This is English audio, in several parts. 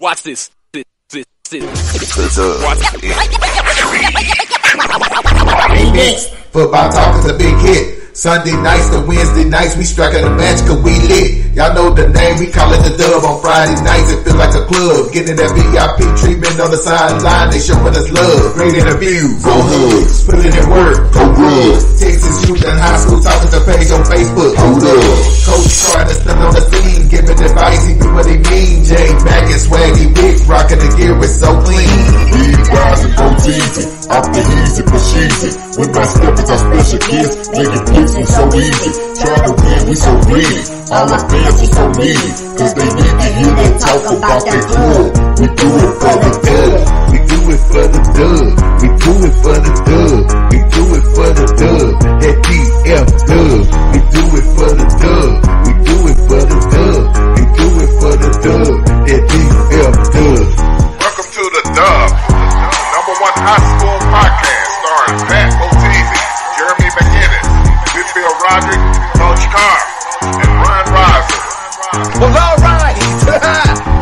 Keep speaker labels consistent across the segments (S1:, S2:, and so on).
S1: Watch this.
S2: Next, football talk is a big hit. Sunday nights to Wednesday nights, we striking a match cause we lit. Y'all know the name, we call it the Dub. On Friday nights, it feel like a club. Getting that VIP treatment on the sideline, they showing us love. Great interviews, go hoods, putting in work, go good. Texas youth and high school talking to page on Facebook, hold up. Coach Carter still on the scene, giving advice, he do what he mean. Jay Mack and Swaggy Big, rocking the gear, it's so clean.
S3: Big guys and go easy, off the easy for cheesy. With my steppers, our special gifts, making places so easy. Trying to win, we so greedy. All our fans are so needy, cause they need to hear them talk about that club. We do it for the dub.
S2: We do it for the dub. We do it for the dub. We do it for the dub. That DF dub. We do it for the dub. We do it for the dub. We do it for the dub. That DF dub.
S3: Welcome to the Dub, the number one high school podcast starring Pat Oteezy, Jeremy McInnes, Whitfield Roderick, Coach Carr, and Ron Riser.
S4: Well, all right.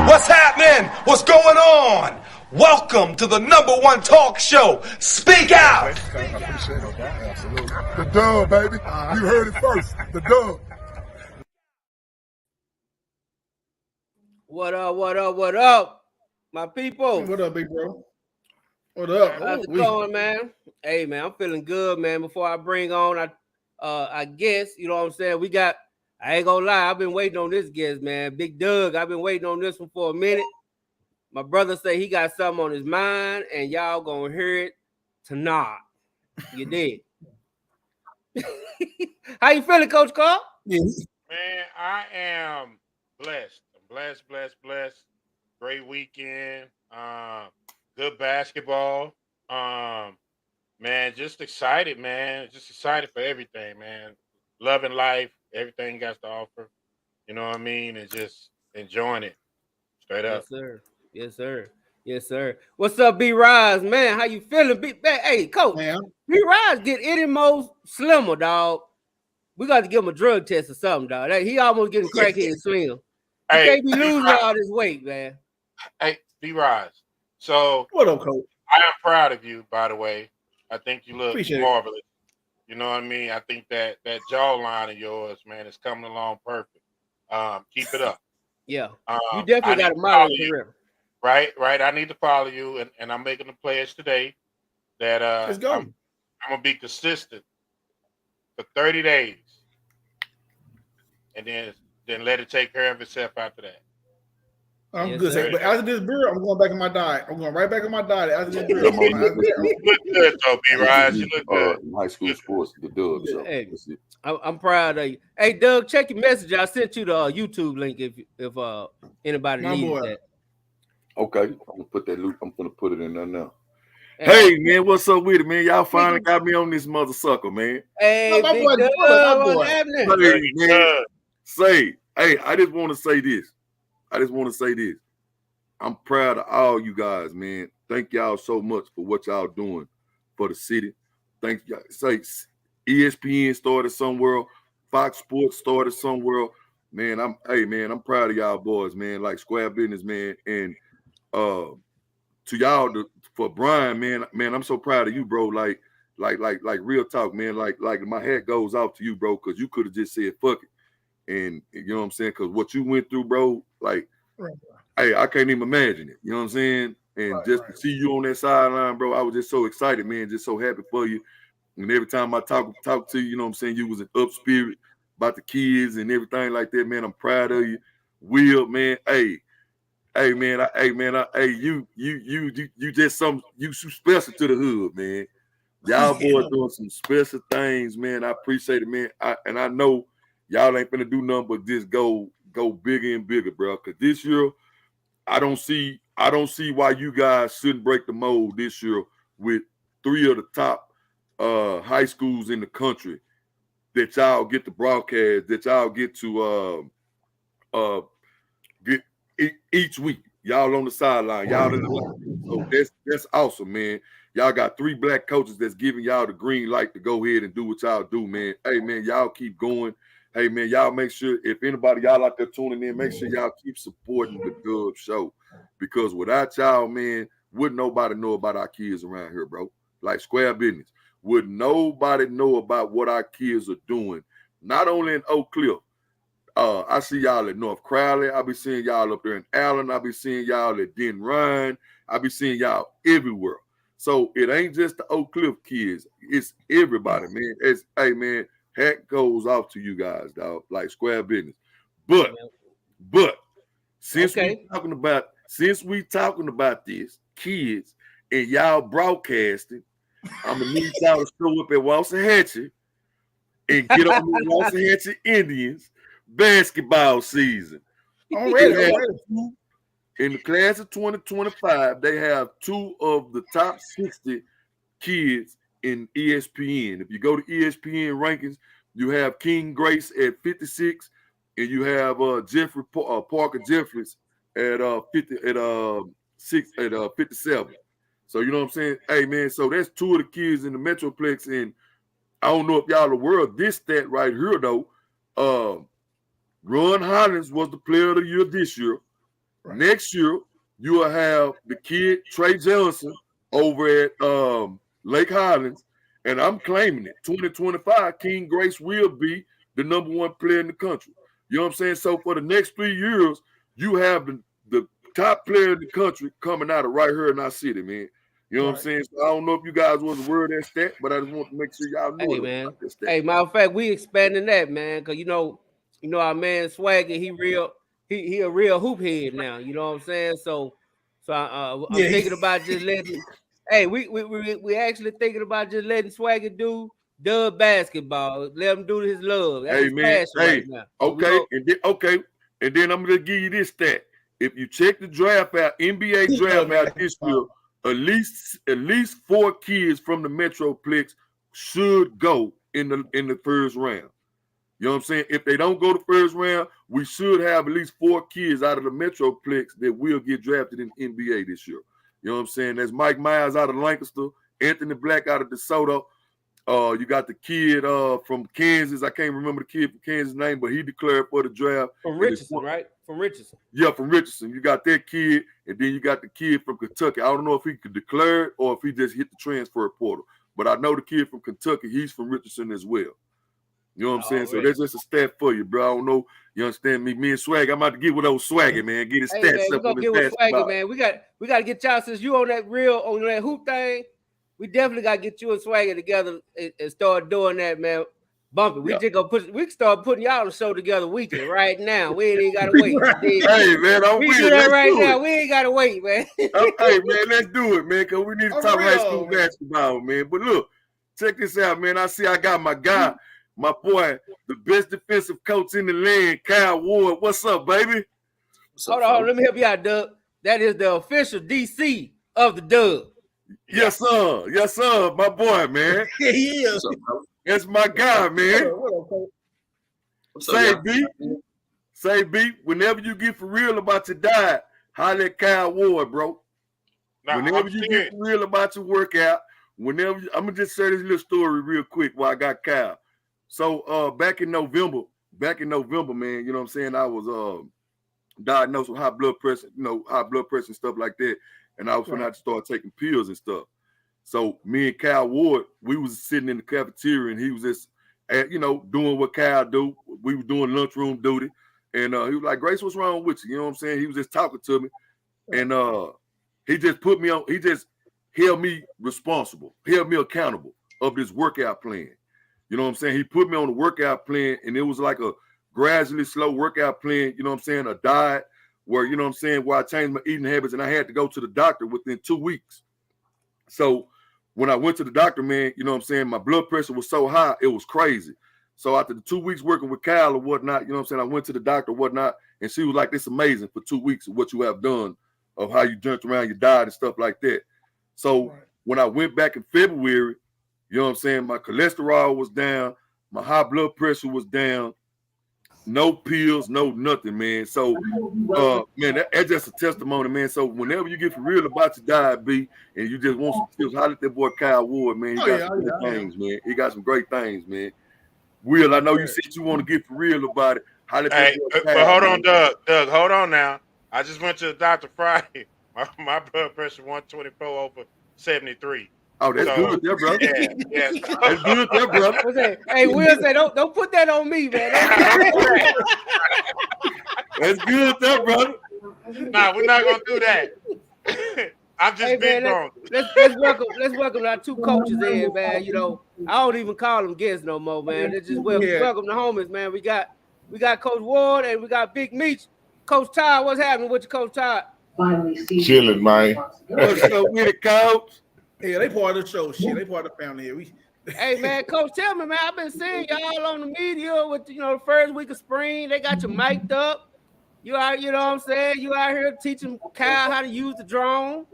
S4: What's happening? What's going on? Welcome to the number one talk show. Speak out.
S3: The Dub, baby. You heard it first. The Dub.
S5: What up, my people?
S6: What up, big bro? What up?
S5: How's it going, man? Hey, man, I'm feeling good, man. Before I bring on, I guess, you know what I'm saying? I ain't gonna lie, I've been waiting on this guest, man. Big Doug, I've been waiting on this one for a minute. My brother say he got something on his mind, and y'all gonna hear it tonight. You did. How you feeling, Coach Carl?
S6: Yeah.
S7: Man, I am blessed. I'm blessed. Great weekend. Good basketball. Man, just excited, man. Just excited for everything, man. Loving life, everything got to offer. You know what I mean? And just enjoying it. Straight up.
S5: Yes, sir. What's up, B Rise, man? How you feeling? Hey, Coach.
S6: Man.
S5: B Rise get any more slimmer, dog. We got to give him a drug test or something, dog. He almost getting crackhead slim. He can't be losing all this weight, man.
S7: Hey, B-Rise. So,
S6: What up, Coach?
S7: I am proud of you, by the way. I think you look
S6: Appreciate it.
S7: marvelous. You know what I mean? I think that jawline of yours, man, is coming along perfect. Keep it up.
S5: Yeah. You definitely got a model career.
S7: Right. I need to follow you, and I'm making a pledge today that
S6: Let's go.
S7: I'm gonna be consistent for 30 days, and then let it take care of itself after that.
S6: I'm
S5: Yes,
S6: good.
S5: sir.
S6: But after this beer, I'm going back in my diet. I'm going right back in my diet after this beer.
S7: You look good, though, B-Rise. You look good.
S3: High school sports, the Dub. So
S5: Hey.
S3: that's it.
S5: I'm proud of you. Hey, Doug, check your message. I sent you the YouTube link if anybody
S6: My
S5: needs
S6: boy.
S5: that.
S3: Okay, I'm gonna put that loop. I'm gonna put it in there now.
S5: And-
S8: Hey man, what's up with it, man? Y'all finally got me on this mother sucker, man.
S5: Hey,
S6: My
S5: Big
S6: boy,
S5: Doug,
S6: my boy.
S5: what's happening?
S8: Hey, man,
S7: Good.
S8: I just want to say this. I'm proud of all you guys, man. Thank y'all so much for what y'all doing for the city. Thank y'all. Say ESPN started somewhere, Fox Sports started somewhere. Man, I'm proud of y'all boys, man. Like square business, man. And to y'all, for Brian, man, I'm so proud of you, bro. Like real talk, man. Like my hat goes off to you, bro, because you could have just said fuck it. And you know what I'm saying? Because what you went through, bro, like, hey, I can't even imagine it. You know what I'm saying? And to see you on that sideline, bro, I was just so excited, man. Just so happy for you. And every time I talk to you, you know what I'm saying? You was an up spirit about the kids and everything like that, man. I'm proud of you. Will, man, you just you special to the hood, man. Y'all boys doing some special things, man. I appreciate it, man. I know y'all ain't finna do nothing but just go bigger and bigger, bro. Cause this year, I don't see why you guys shouldn't break the mold this year with 3 of the top high schools in the country that y'all get to broadcast, that y'all get to get each week. Y'all on the sideline, y'all in the line. So that's awesome, man. Y'all got 3 black coaches that's giving y'all the green light to go ahead and do what y'all do, man. Hey, man, y'all keep going. Hey, man, y'all make sure, if anybody y'all out there tuning in, make sure y'all keep supporting the Dub Show. Because without y'all, man, wouldn't nobody know about our kids around here, bro. Like square business. Would nobody know about what our kids are doing? Not only in Oak Cliff. I see y'all at North Crowley. I be seeing y'all up there in Allen. I be seeing y'all at Den Ryan. I be seeing y'all everywhere. So it ain't just the Oak Cliff kids. It's everybody, man. Hey, man, hat goes off to you guys, dog. Like square business. But since we talking about this, kids, and y'all broadcasting, I'm gonna need y'all to show up at Waxahachie and get on the Waxahachie Indians basketball season.
S6: Already.
S8: In the class of 2025, they have 2 of the top 60 kids in ESPN. If you go to ESPN rankings, you have King Grace at 56, and you have Jeffrey Parker Jeffries at 57. So you know what I'm saying? Hey man, so that's 2 of the kids in the Metroplex, and I don't know if y'all aware of this stat right here though. Ron Hollins was the player of the year this year. Right. Next year, you will have the kid Trey Johnson over at Lake Highlands, and I'm claiming it. 2025, King Grace will be the #1 player in the country. You know what I'm saying? So for the next 3 years, you have the top player in the country coming out of right here in our city, man. You know what I'm saying? So I don't know if you guys was aware of that stat, but I just want to make sure y'all know about that stat.
S5: Hey, matter of fact, we expanding that, man, because you know our man Swagger, he a real hoop head now. You know what I'm saying? So I'm thinking about just letting. Hey, we actually thinking about just letting Swagger do dub basketball. Let him do his love. That's his passion right now.
S8: Okay, and then I'm gonna give you this stat. If you check the draft out, NBA draft out this year, at least 4 kids from the Metroplex should go in the first round. You know what I'm saying? If they don't go the first round, we should have at least 4 kids out of the Metroplex that will get drafted in the NBA this year. You know what I'm saying? That's Mike Myers out of Lancaster, Anthony Black out of DeSoto. You got the kid from Kansas. I can't remember the kid from Kansas' name, but he declared for the draft.
S5: From Richardson, right? From Richardson.
S8: Yeah, from Richardson. You got that kid, and then you got the kid from Kentucky. I don't know if he could declare it or if he just hit the transfer portal. But I know the kid from Kentucky, he's from Richardson as well. You know what I'm saying? So that's just a stat for you, bro. I don't know. You understand me? Me and Swag, I'm about to get with old Swagger, man. Get his stats
S5: man,
S8: up.
S5: We're gonna get with Swagger, man. We got to get y'all, since you on that hoop thing. We definitely got to get you and Swagger together and start doing that, man. Bumping. We can start putting y'all on the show together weekly right now. We ain't even gotta wait.
S8: Hey man,
S5: we do that right now. We ain't gotta wait, man.
S8: Hey man, let's do it, man. Because we need to talk high school basketball, man. But look, check this out, man. I got my guy, my boy, the best defensive coach in the land, Kyle Ward. What's up, baby?
S5: Hold on, let me help you out, Doug. That is the official DC of the Dub.
S8: Yes, sir, my boy, man.
S6: He is.
S8: That's my guy, man. Say B, whenever you get for real about your diet, holler at Kyle Ward, bro. Whenever you get for real about your workout, I'm gonna just share this little story real quick while I got Kyle. So back in November, man, you know what I'm saying? I was diagnosed with high blood pressure and stuff like that. And I was gonna have to start taking pills and stuff. So me and Kyle Ward, we was sitting in the cafeteria, and he was just, doing what Kyle do. We were doing lunchroom duty, and he was like, "Grace, what's wrong with you?" You know what I'm saying? He was just talking to me, and he just put me on. He just held me responsible, held me accountable of this workout plan. You know what I'm saying? He put me on the workout plan, and it was like a gradually slow workout plan. You know what I'm saying? A diet where, you know what I'm saying, where I changed my eating habits, and I had to go to the doctor within 2 weeks. So when I went to the doctor, man, you know what I'm saying, my blood pressure was so high, it was crazy. So after the 2 weeks working with Kyle or whatnot, you know what I'm saying, I went to the doctor or whatnot, and she was like, "This is amazing for 2 weeks of what you have done, of how you jumped around your diet and stuff like that." So when I went back in February, you know what I'm saying, my cholesterol was down, my high blood pressure was down, no pills, no nothing, man. So, man, that's just a testimony, man. So whenever you get for real about your diet, B, and you just want some tips, holler at that boy Kyle Ward, man. He got some great things, man. He got some great things, man. Will, I know you said you want to get for real about it.
S7: Hey, but hold on, Doug. Hold on now. I just went to the doctor Friday. My blood pressure 124 over 73.
S8: Oh, that's good, there, brother.
S7: Yeah, yes.
S8: That's good, there, brother.
S5: Hey, Will say, don't put that on me, man.
S8: That's good, there, brother.
S7: Nah, we're not gonna do that. I'm just big bone.
S5: Let's welcome our two coaches in, man. You know, I don't even call them guests no more, man. Let's just welcome the homies, man. We got Coach Ward and we got Big Meech. Coach Todd, what's happening with you, Coach Todd?
S3: Chilling, man.
S8: What's up with it, Coach?
S6: Yeah, they part of the show. Shit, they part of the family here.
S5: Hey, man, Coach, tell me, man, I've been seeing y'all on the media with, the first week of spring. They got you mic'd up. You out, you know what I'm saying? You out here teaching Kyle how to use the drone,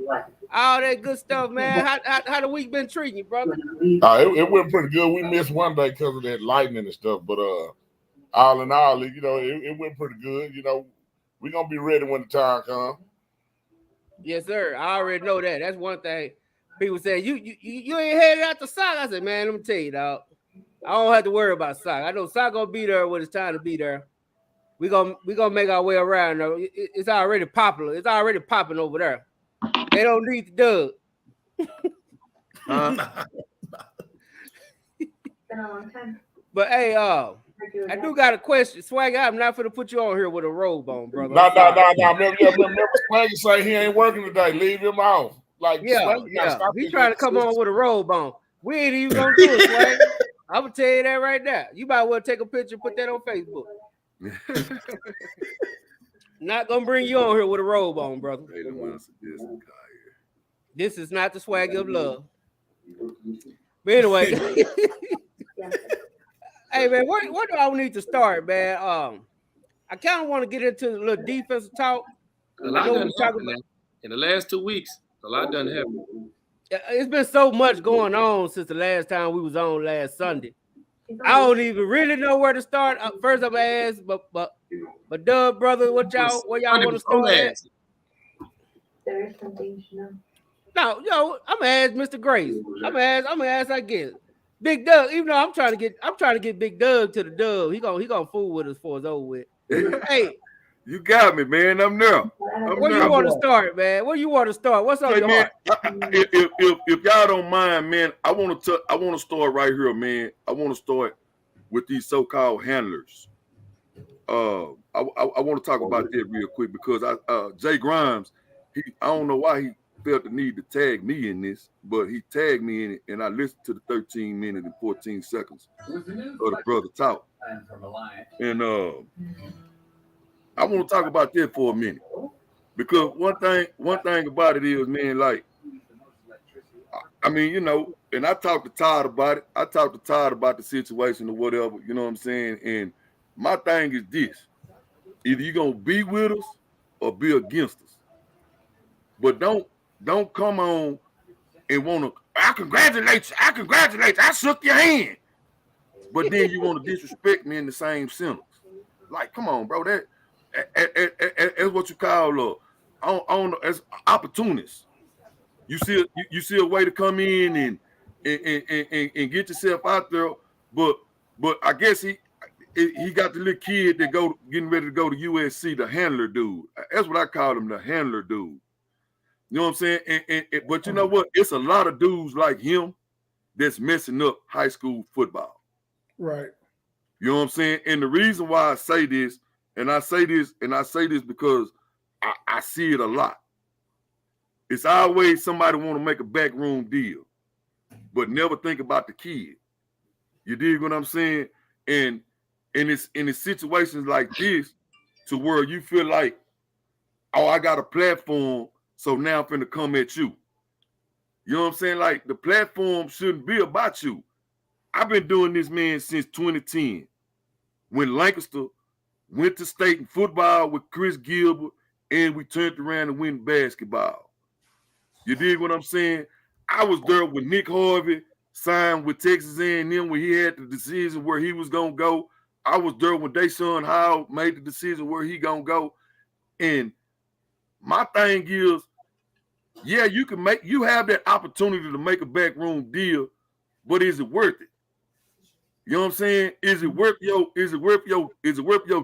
S5: all that good stuff, man. How the week been treating you, brother?
S3: It went pretty good. We missed one day because of that lightning and stuff, but all in all, it went pretty good. We're gonna be ready when the time comes.
S5: Yes, sir. I already know that. That's one thing. People say you ain't headed out the sock. I said, man, let me tell you, dog. I don't have to worry about sock. I know sock gonna be there when it's time to be there. We gonna make our way around. Though. It's already popular. It's already popping over there. They don't need the Doug.
S1: Been a long time.
S5: But hey, I do got a question. Swag, I'm not gonna put you on here with a robe on, brother.
S3: No. Remember Swaggy say he ain't working today. Leave him off. Like,
S5: yeah. He trying to come on with a robe on. We ain't even gonna do it, Swag. I'm gonna tell you that right now. You might well take a picture, put that on Facebook. Not gonna bring you on here with a robe on, brother. This is not the swag of love. But anyway, hey man, where do I need to start, man? I kind of want to get into a little defensive talk.
S9: A lot done happened in the last 2 weeks. A lot done happened.
S5: It's been so much going on since the last time we was on last Sunday. I don't even really know where to start. First, I'm gonna ask, but Doug, brother, where y'all want to start at?
S1: There is something you know.
S5: No, I'm gonna ask Mr. Grace. I'm gonna ask, I guess. Big Doug, even though I'm trying to get Big Doug to the Doug. He gonna fool with us for his over with. Hey,
S8: you got me, man. I'm there.
S5: Where you want to start, man? Where you want to start? What's on your heart?
S8: If y'all don't mind, man, I want to start right here, man. I want to start with these so-called handlers. I want to talk about that real quick because Jay Grimes, I don't know why he felt the need to tag me in this, but he tagged me in it, and I listened to the 13 minutes and 14 seconds of the brother talk. And I want to talk about that for a minute because one thing about it is, man, like, I mean, and I talked to Todd about it. I talked to Todd about the situation or whatever, you know what I'm saying? And my thing is this: either you're gonna be with us or be against us. But don't come on and want to, I congratulate you, I shook your hand. But then you want to disrespect me in the same sentence. Like, come on, bro. That's what you call I don't know, as opportunists. You see a way to come in and get yourself out there, but I guess he got the little kid that getting ready to go to USC, the handler dude. That's what I call him, the handler dude. You know what I'm saying? But you know what? It's a lot of dudes like him that's messing up high school football.
S6: Right.
S8: You know what I'm saying? And the reason why I say this because I see it a lot. It's always somebody want to make a backroom deal, but never think about the kid. You dig what I'm saying? And it's in situations like this to where you feel like, oh, I got a platform, so now I'm finna come at you. You know what I'm saying? Like, the platform shouldn't be about you. I've been doing this, man, since 2010, when Lancaster went to state in football with Chris Gilbert, and we turned around and win basketball. You dig what I'm saying? I was there with Nick Harvey, signed with Texas A&M when he had the decision where he was going to go. I was there when Deshaun Howell made the decision where he going to go. And my thing is, yeah, you have that opportunity to make a backroom deal, but is it worth it? You know what I'm saying? Is it worth your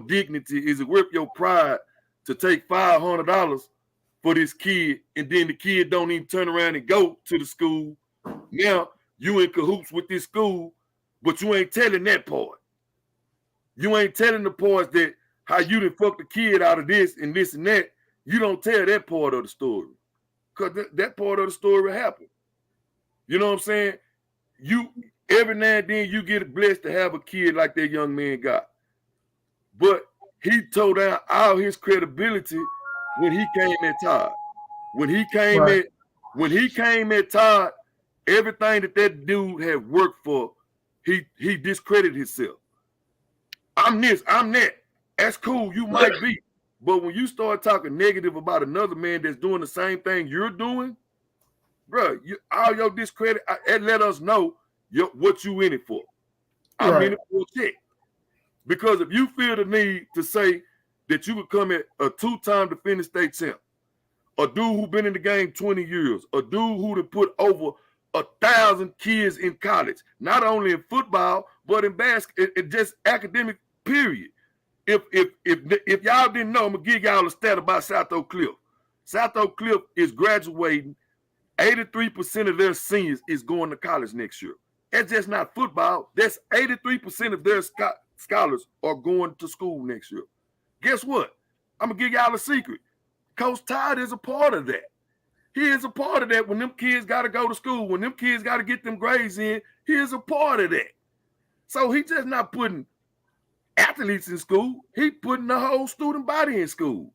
S8: dignity? Is it worth your pride to take $500 for this kid, and then the kid don't even turn around and go to the school. Now you in cahoots with this school, but you ain't telling that part. You ain't telling the parts that how you done fuck the kid out of this and this and that. You don't tell that part of the story, because that part of the story happened. You know what I'm saying? You every now and then you get blessed to have a kid like that young man got. But he tore down all his credibility when he came at Todd. When he came at Todd, everything that dude had worked for, he discredited himself. I'm this, I'm that. That's cool, you might be. But when you start talking negative about another man that's doing the same thing you're doing, bro, all your discredit, it let us know what you in it for. I'm in it for a check. Because if you feel the need to say that you could come at a 2-time defending state champ, a dude who been in the game 20 years, a dude who done put over 1,000 kids in college, not only in football, but in basketball, just academic, period. If y'all didn't know, I'm gonna give y'all a stat about South Oak Cliff. South Oak Cliff is graduating. 83% of their seniors is going to college next year. That's just not football. That's 83% of their scholars are going to school next year. Guess what? I'm gonna give y'all a secret. Coach Todd is a part of that. He is a part of that when them kids got to go to school, when them kids got to get them grades in. He is a part of that. So he just not putting athletes in school. He putting the whole student body in school.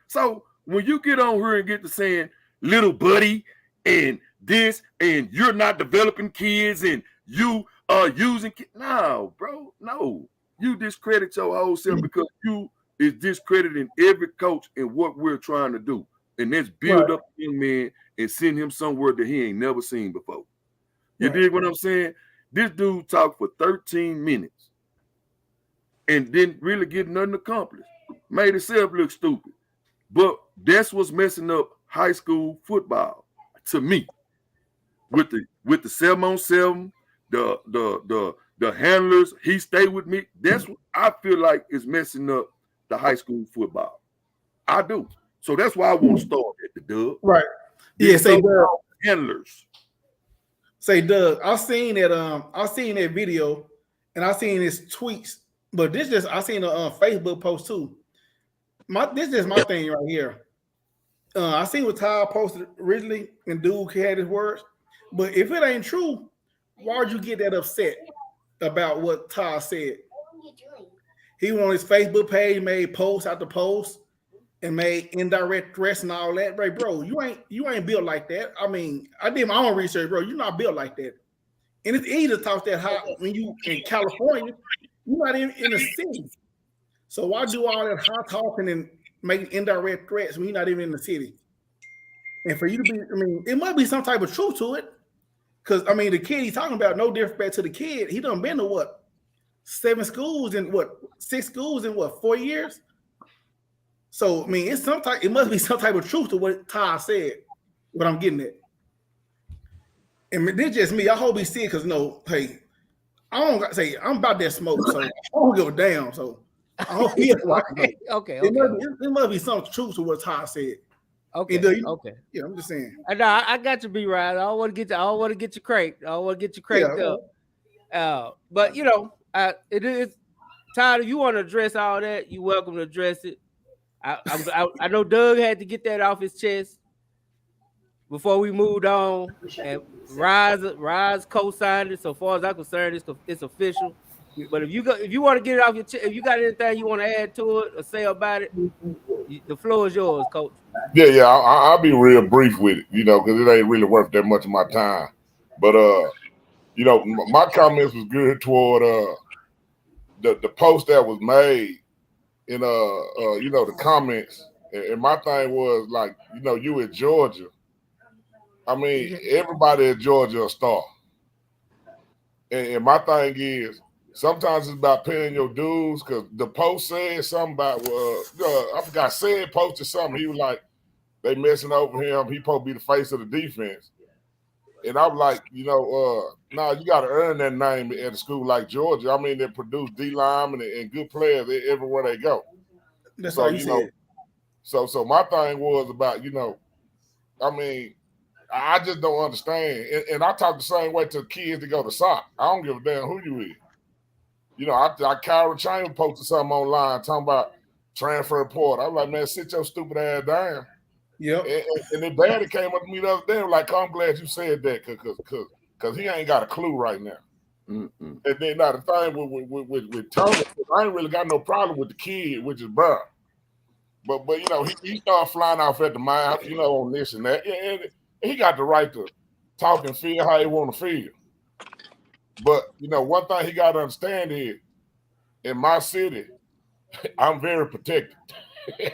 S8: So when you get on here and get to saying little buddy and this and you're not developing kids and you are using kids, no, bro, no. You discredit your whole self because you is discrediting every coach in what we're trying to do. And that's build up a young man and send him somewhere that he ain't never seen before. You dig what I'm saying? This dude talked for 13 minutes and didn't really get nothing accomplished. Made himself look stupid. But that's what's messing up high school football to me. With the 7-on-7, the handlers, he stayed with me. That's what I feel like is messing up the high school football. I do. So that's why I want to start at the Dub.
S6: Right. Yeah, say Doug.
S8: Handlers.
S6: Say Doug, I seen that video and I seen his tweets, but I seen a Facebook post too. This is my thing right here. I seen what Todd posted originally and dude had his words, but if it ain't true, why would you get that upset about what Todd said? He went on his Facebook page, made post after post, and made indirect threats and all that. Right, bro, you ain't built like that. I mean, I did my own research, bro. You're not built like that. And it's easy to talk that high when you in California. You're not in the city. So why do all that high talking and making indirect threats when you're not even in the city? And for you to be, I mean, it must be some type of truth to it. Because, I mean, the kid he's talking about, no different to the kid. He done been to what? 7 schools and 6 schools in 4 years? So, I mean, it must be some type of truth to what Todd said, what I'm getting at. And this just me. I hope he see it because, hey, I don't got to say, I'm about that smoke, so I don't go down. So, I hope he
S5: Okay.
S6: It must be some truth to what Todd said.
S5: Okay. Okay.
S6: Yeah, I'm just saying.
S5: I got you, B. Ryan. I don't want to get you cranked. I don't want to get you cranked up. But it is Todd. If you want to address all that, you're welcome to address it. I know Doug had to get that off his chest before we moved on, and Rise co-signed it. So far as I'm concerned, it's official. But if you want to get it off your chest, if you got anything you want to add to it or say about it, the floor is yours, Coach.
S3: Yeah, I'll be real brief with it, because it ain't really worth that much of my time. But my comments was good toward the post that was made in the comments, and my thing was like, you at Georgia. I mean, everybody at Georgia a star, and my thing is, sometimes it's about paying your dues, because the post said something about, I forgot, said posted something. He was like, they messing over him. He supposed to be the face of the defense. And I'm like, nah, you got to earn that name at a school like Georgia. I mean, they produce D linemen and good players everywhere they go.
S6: That's all you said.
S3: So my thing was about, I mean, I just don't understand. And I talk the same way to kids that go to soccer. I don't give a damn who you is. I Kyra Chamber posted something online talking about transfer portal. I'm like, man, sit your stupid ass down.
S6: Yep.
S3: And then Daddy came up to me the other day, like, I'm glad you said that, cause he ain't got a clue right now.
S8: Mm-mm.
S3: And then now the thing with Tony, I ain't really got no problem with the kid, which is Burr. But he started flying off at the mouth, on this and that. And he got the right to talk and feel how he want to feel. But one thing he got to understand is, in my city, I'm very protected. And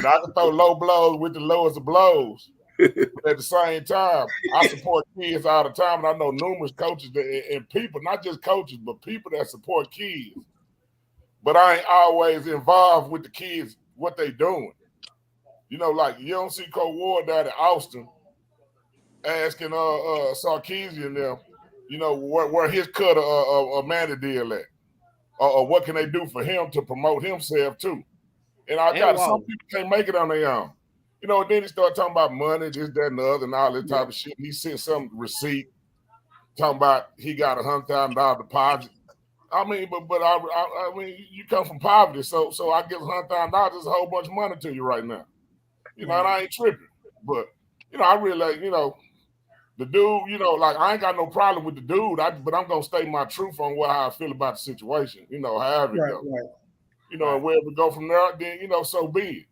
S3: I can throw low blows with the lowest of blows. But at the same time, I support kids all the time, and I know numerous coaches and people, not just coaches, but people that support kids. But I ain't always involved with the kids, what they doing. Like you don't see Coach Ward down at Austin asking Sarkeesian them, where his cut of Manny deal at, or what can they do for him to promote himself too. And some people can't make it on their own. Then he started talking about money, this, that, and the other, and all this type of shit. And he sent some receipt talking about he got $100,000 deposit. I mean, but I mean, you come from poverty, so I give $100,000 is a whole bunch of money to you right now. And I ain't tripping. But I really, the dude, like I ain't got no problem with the dude, but I'm gonna state my truth on how I feel about the situation. However it goes. And where we go from there, then so be it.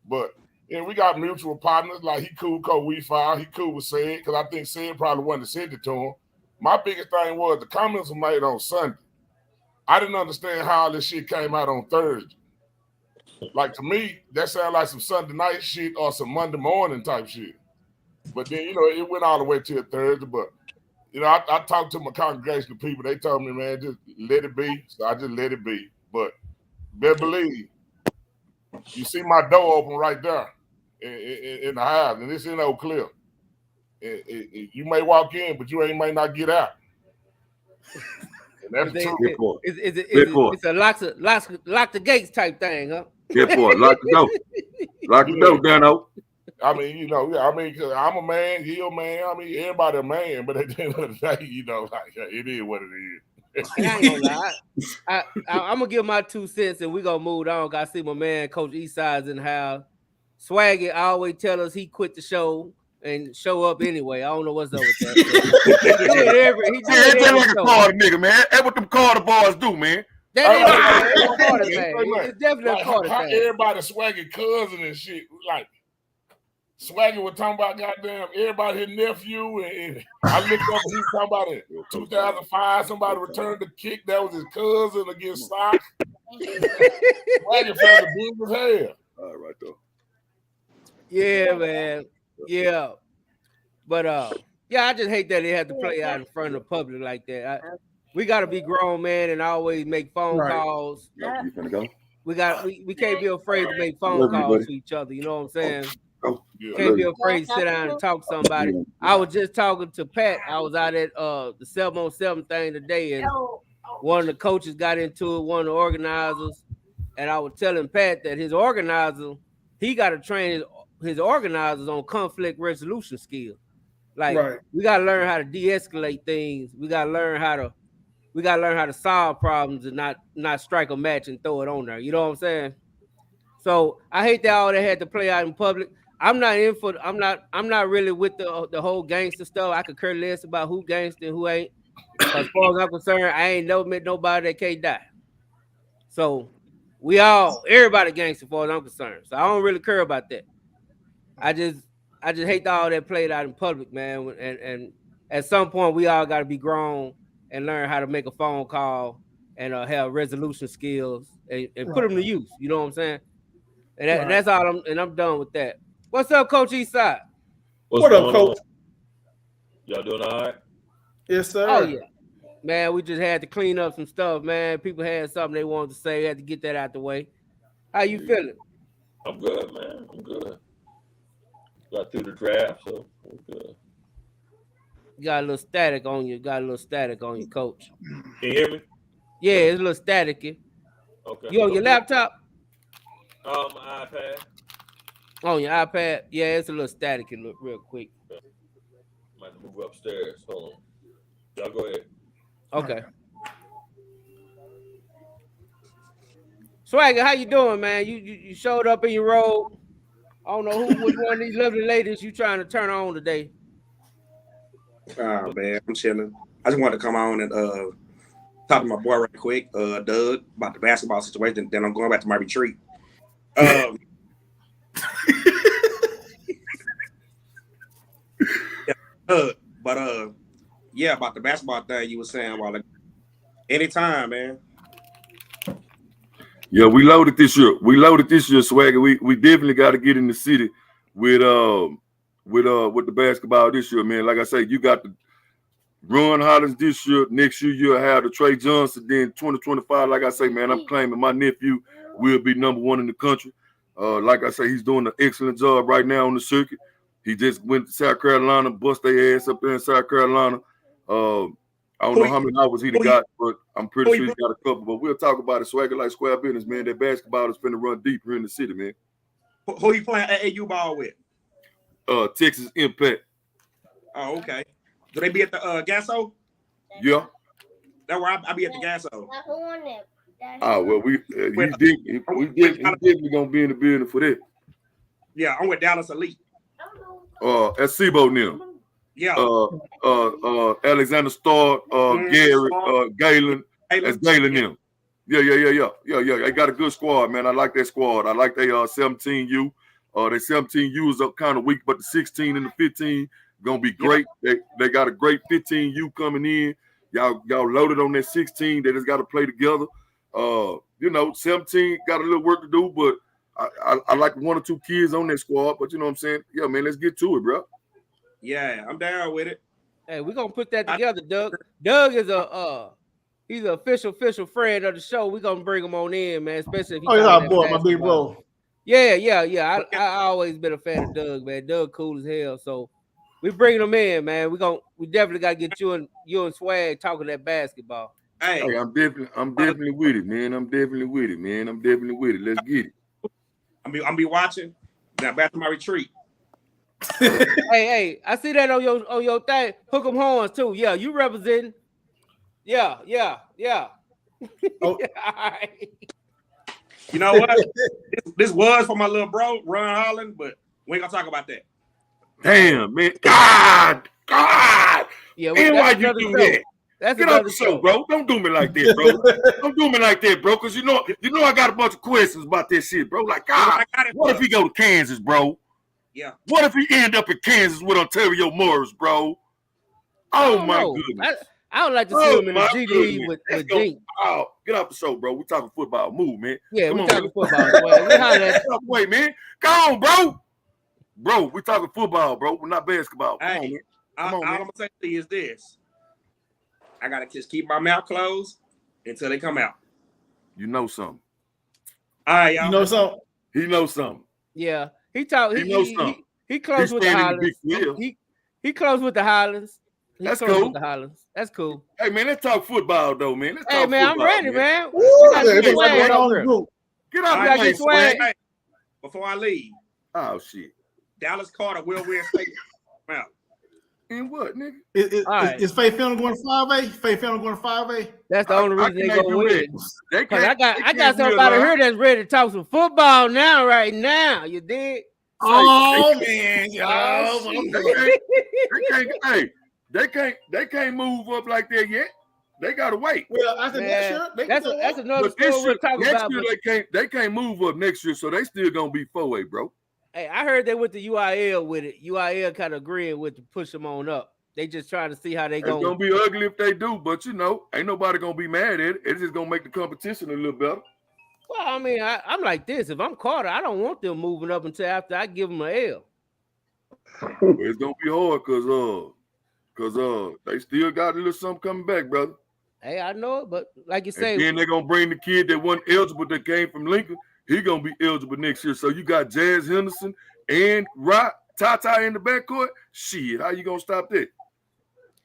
S3: But we got mutual partners, like he cool with Coach We-Fi, he cool with Sid, because I think Sid probably wanted to send it to him. My biggest thing was the comments were made on Sunday. I didn't understand how all this shit came out on Thursday. Like, to me, that sounded like some Sunday night shit or some Monday morning type shit. But then, it went all the way till Thursday. But, I talked to my congregation of people. They told me, man, just let it be. So I just let it be. But better believe, you see my door open right there in the house, and it's in Oak Cliff. You may walk in, but you may not get out. And that's the truth.
S5: It's a lock the gates type thing, huh?
S8: Yeah, boy, lock the door. Lock the door, Dano.
S3: I mean, cause I'm a man, he a man. I mean, everybody a man, but at the end of the day, it is what it is.
S5: I ain't gonna lie. I'm gonna give my 2 cents and we gonna move on. I see my man, Coach Eastside's in the house. Swaggy always tell us he quit the show and show up anyway. I don't know what's up with that. He do it every
S8: like a Carter nigga, man. That's what them Carter boys do, man.
S5: That ain't a Carter thing. It's definitely a Carter
S3: how
S5: thing.
S3: Everybody Swaggy cousin and shit. Like, Swaggy was talking about goddamn everybody his nephew. And I looked up and he was talking about it. 2005, somebody returned the kick. That was his cousin against Sox. Swaggy found the big as hell.
S8: All right, though.
S5: Yeah, man. Yeah. But I just hate that they had to play out in front of the public like that. We gotta be grown, man, and always make phone calls.
S8: No, you finna go?
S5: We can't be afraid to make phone calls to each other. You know what I'm saying? Can't be afraid to sit down and talk to somebody. I was just talking to Pat. I was out at the 7-on-7 thing today, and one of the coaches got into it, one of the organizers, and I was telling Pat that his organizer, he got to train his organizers on conflict resolution skills. Like we gotta learn how to de-escalate things. We gotta learn how to solve problems and not strike a match and throw it on there. You know what I'm saying? So I hate that all that had to play out in public. I'm not really with the whole gangster stuff. I could care less about who gangster and who ain't. As far as I'm concerned, I ain't never met nobody that can't die. So everybody gangster as far as I'm concerned. So I don't really care about that. I just hate that all that played out in public, man. And at some point we all gotta be grown and learn how to make a phone call and have resolution skills and put them to use. You know what I'm saying? And that's all I'm done with that. What's up, Coach Eastside?
S6: What up, Coach?
S10: Y'all doing all right?
S6: Yes, sir.
S5: Oh, yeah. Man, we just had to clean up some stuff, man. People had something they wanted to say. Had to get that out the way. How you feeling?
S10: I'm good, man. I'm good. Got through the draft, so I'm good.
S5: You got a little static on you. Coach.
S10: Can you hear me?
S5: Yeah, it's a little staticky.
S10: Okay.
S5: You on your laptop?
S10: My iPad.
S5: On your iPad? Yeah, it's a little static. It look real quick.
S10: Might move upstairs. Hold on. Y'all go ahead.
S5: Okay. Swagger, how you doing, man? You showed up in your robe. I don't know which one of these lovely ladies you trying to turn on today.
S11: Man, I'm chilling. I just wanted to come on and talk to my boy right quick, Doug, about the basketball situation. Then I'm going back to my retreat. Yeah, but yeah, about the basketball thing you were saying while ago. Anytime, man.
S8: Yeah, we loaded this year. Swagger. We definitely got to get in the city with the basketball this year, man. Like I say, you got the Ron Hollins this year. Next year you'll have the Trey Johnson. Then 2025, like I say, man, I'm claiming my nephew will be #1 in the country. Like I say, he's doing an excellent job right now on the circuit. He just went to South Carolina, bust their ass up there in South Carolina. I don't know how many hours he got, but I'm pretty sure he's got a couple. But we'll talk about it. Swagger like square business, man. That basketball is finna run deep here in the city, man.
S11: Who he playing AAU ball with?
S8: Texas Impact.
S11: Oh, okay. Do they be at the Gasso?
S8: Yeah.
S11: That's where I be at the Gasso.
S8: Oh well, we definitely gonna be in the building for that.
S11: Yeah, I'm with Dallas Elite.
S8: At SIBO now.
S11: Yeah.
S8: Alexander Starr, Gary, Galen. That's Galen them. Yeah. They got a good squad, man. I like that squad. I like they 17U. They 17U is up kind of weak, but the 16 and the 15 gonna be great. They got a great 15U coming in. Y'all loaded on that 16. They just got to play together. 17 got a little work to do, but I like 1 or 2 kids on that squad. But you know what I'm saying? Yeah, man, let's get to it, bro.
S11: Yeah, I'm down with it.
S5: Hey, we're gonna put that together, Doug. Doug is he's an official friend of the show. We're gonna bring him on in, man, especially if he's
S6: our boy, my big bro.
S5: Yeah. I always been a fan of Doug, man. Doug cool as hell. So we bringing him in, man. We definitely gotta get you and Swag talking that basketball.
S11: Hey,
S8: I'm definitely with it, man. I'm definitely with it. Let's get it.
S11: I'm be watching. Now back to my retreat.
S5: Hey, I see that on your thing. Hook 'em horns too. Yeah, you representing. Yeah.
S11: Oh. You know what? this was for my little bro, Ron Holland, but we ain't gonna talk about that.
S8: Damn, man. God.
S5: Yeah,
S8: man, why you do that?
S5: That's
S8: Get off the show, bro. Don't do me like that, bro. Don't do me like that, bro. Because you know I got a bunch of questions about this shit, bro. Like, God, what if he go to Kansas, bro?
S11: Yeah.
S8: What if he end up in Kansas with Ontario Morris, bro? Oh my goodness.
S5: I would like to see him in the GD with Dink.
S8: Oh, get off the show, bro. We talking football. Move, man.
S5: Yeah, we talking football.
S8: Wait, man. Go on, bro. Bro, we talking football, bro. We're not basketball. Come on, man.
S11: All I'm gonna say to you is this. I gotta just keep my mouth closed until they come out.
S8: You know something.
S11: All right, y'all.
S6: You know something?
S8: He knows something.
S5: Yeah. He knows something. He close with the Highlands. He close with the Highlands.
S8: That's cool.
S5: That's cool.
S8: Hey, man, let's talk football, though, man. Let's talk
S5: man,
S8: football,
S5: I'm ready, man.
S8: Get out of the way,
S11: Hey, before I leave.
S8: Oh, shit.
S11: Dallas Carter will win state. Wow.
S8: And what, nigga?
S6: Is Faye Fennel going to 5A? Faye Fennel going to 5A?
S5: That's the only reason they gonna win. I got
S8: somebody
S5: somebody here that's ready to talk some football now, right now. You dig?
S6: Oh man,
S8: they can't move up like that yet. They gotta wait.
S6: Well, I said next year.
S5: That's another story we're talking about.
S8: Next year they can't move up next year, so they still gonna be 4A, bro.
S5: Hey, I heard they went to UIL with it. UIL kind of agreeing with to push them on up. They just trying to see how they go.
S8: It's gonna be ugly if they do, but ain't nobody gonna be mad at it. It's just gonna make the competition a little better.
S5: Well, I mean, I'm like this. If I'm Carter, I don't want them moving up until after I give them an L.
S8: It's gonna be hard because they still got a little something coming back, brother.
S5: Hey, I know it, but like you say,
S8: then they're gonna bring the kid that wasn't eligible that came from Lincoln. He gonna be eligible next year. So you got Jazz Henderson and Tata in the backcourt. Shit, how you gonna stop that?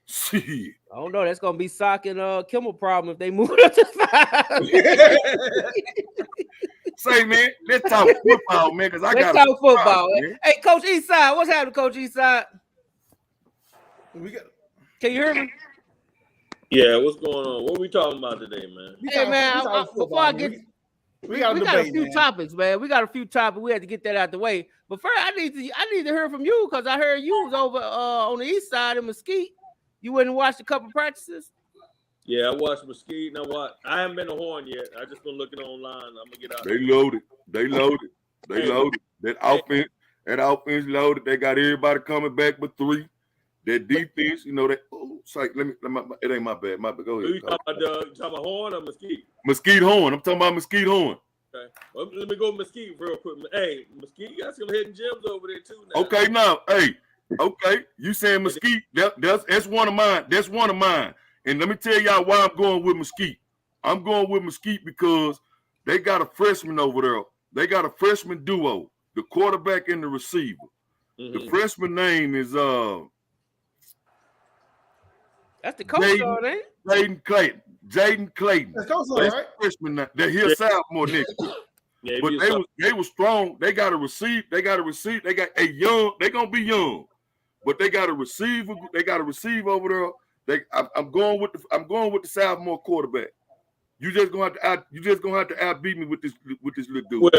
S8: Shit.
S5: I don't know. That's gonna be Sock and Kimmel problem if they move up to 5.
S8: Say, man, let's talk football, man, because I
S5: Let's
S8: got
S5: talk football.
S8: man.
S5: Hey, Coach Eastside, what's happening, Coach Eastside? Can you hear me?
S10: Yeah, what's going on? What we talking about today, man?
S5: Hey, man, before I get, we got a few topics, man. We got a few topics. We had to get that out the way. But first, I need to hear from you because I heard you was over on the east side of Mesquite. You went and watched a couple practices.
S10: Yeah, I watched Mesquite and I haven't been to Horn yet. I just been looking online. I'm gonna get out.
S8: They loaded. That offense loaded. They got everybody coming back but 3. That defense, you know, that. Oh, sorry, it ain't my bad. My bad. Go ahead.
S10: You talking about Horn or Mesquite?
S8: Mesquite Horn. I'm talking about Mesquite Horn.
S10: Okay. Well, let me go Mesquite real quick. Hey, Mesquite got some hidden gems over there too. Now.
S8: Okay, now, hey, okay, you saying Mesquite? That's one of mine. That's one of mine. And let me tell y'all why I'm going with Mesquite. I'm going with Mesquite because they got a freshman over there. They got a freshman duo, the quarterback and the receiver. Mm-hmm. The freshman name is
S5: that's the coach, ain't it?
S8: Jaden Clayton. Jaden Clayton.
S6: That's coach, right?
S8: Freshman. They're here sophomore next year.
S10: Yeah,
S8: but they were strong. They got a receive. They got a young. They're gonna be young, but they got a receiver. They got a receiver over there. I'm going with the sophomore quarterback. You just gonna have to outbeat me with this little dude.
S10: Well,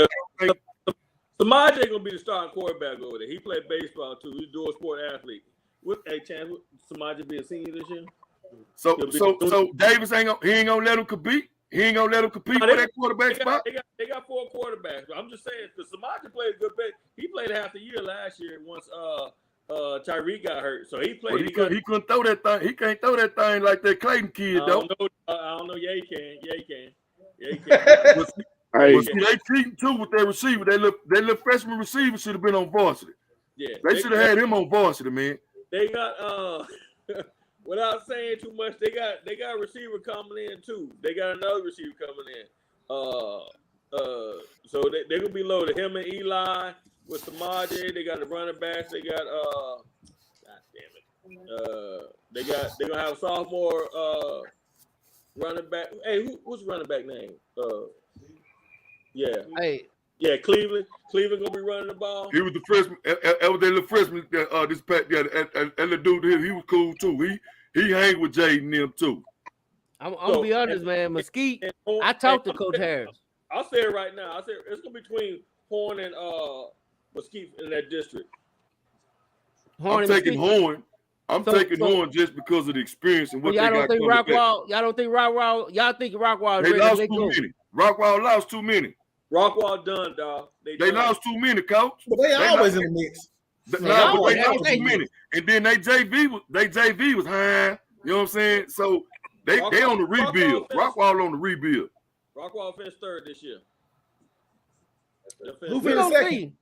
S10: Samaj ain't gonna be the starting quarterback over there. He played baseball too. He's a dual sport athlete. With a chance, Samaj be a senior this year.
S8: So Davis ain't gonna let him compete. He ain't gonna let him compete for that quarterback spot.
S10: They got 4 quarterbacks. But I'm just saying, because Samaj played a good bit. He played half the year last year once Tyreek got hurt. So he played.
S8: He couldn't throw that thing. He can't throw that thing like that Clayton kid, though.
S10: I don't know. Yeah, he can. Yeah, he can.
S8: But see, they cheating too with their receiver. They little freshman receiver should have been on varsity.
S10: Yeah,
S8: they should have had him on varsity, man.
S10: They got without saying too much, they got a receiver coming in too. They got another receiver coming in. So they're gonna be loaded. Him and Eli with Samaje. They got the running backs. They got God damn it. They're gonna have a sophomore running back. Hey, what's the running back name? Yeah, Cleveland. Cleveland gonna be running the ball.
S8: He was the freshman. That was their little freshman. This past, and the dude here, he was cool too. He hang with Jaden and them too.
S5: I'm gonna be honest, man. Mesquite. I talked to Coach Harris.
S10: I'll say it right now. I say it's gonna be between Horn and Mesquite in that district.
S8: I'm taking Horn. I'm taking Horn just because of the experience and what they got.
S5: Y'all don't think Rockwall? Y'all think Rockwall?
S8: They lost too many. Rockwall lost too many.
S10: Rockwall done, dog.
S8: They lost too many, coach.
S6: But they always in the mix.
S8: They lost too many. And then they JV was high. You know what I'm saying? So they on the rebuild. Rockwall on the rebuild.
S10: Rockwall finished 3rd this year.
S6: Who finished 2nd?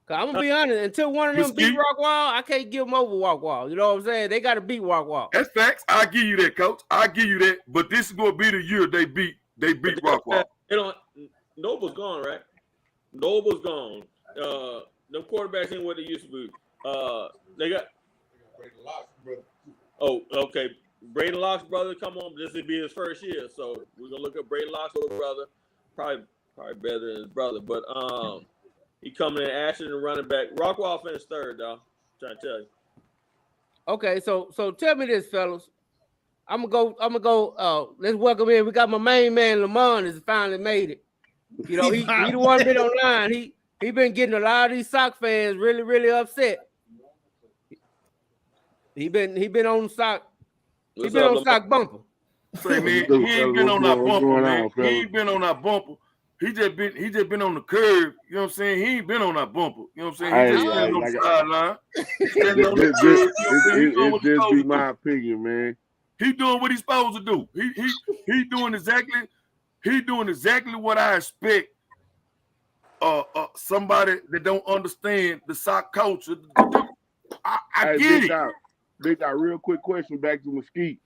S5: I'm gonna be honest. Until one of them beat Rockwall, I can't give them over Rockwall. You know what I'm saying? They got to beat Rockwall.
S8: That's facts. I give you that, coach. I give you that. But this is gonna be the year they beat Rockwall.
S10: Noble's gone, right? Noble's gone. The quarterbacks ain't what they used to be. They got. Oh, okay. Braden Locke's brother come on. This would be his first year, so we're gonna look at Braden Locke's older brother. Probably better than his brother, but he coming in Ashton and running back. Rockwall finished 3rd, dog. Trying to tell you.
S5: Okay, so tell me this, fellas. I'm gonna go. Let's welcome in. We got my main man Lamont has finally made it. You know, he the one been online. He been getting a lot of these Sox fans really, really upset. He been on Sox. He been on Sox bumper.
S8: Say, man, he ain't been on that bumper, man. He ain't been on that bumper. He just been on the curb. You know what I'm saying? He ain't been on that bumper. You know what I'm saying? He just been on the sideline.
S3: It just be my opinion, man.
S8: He doing what he's supposed to do. He doing exactly what I expect somebody that don't understand the sock culture. I get it.
S3: Big got real quick question back to Mesquite.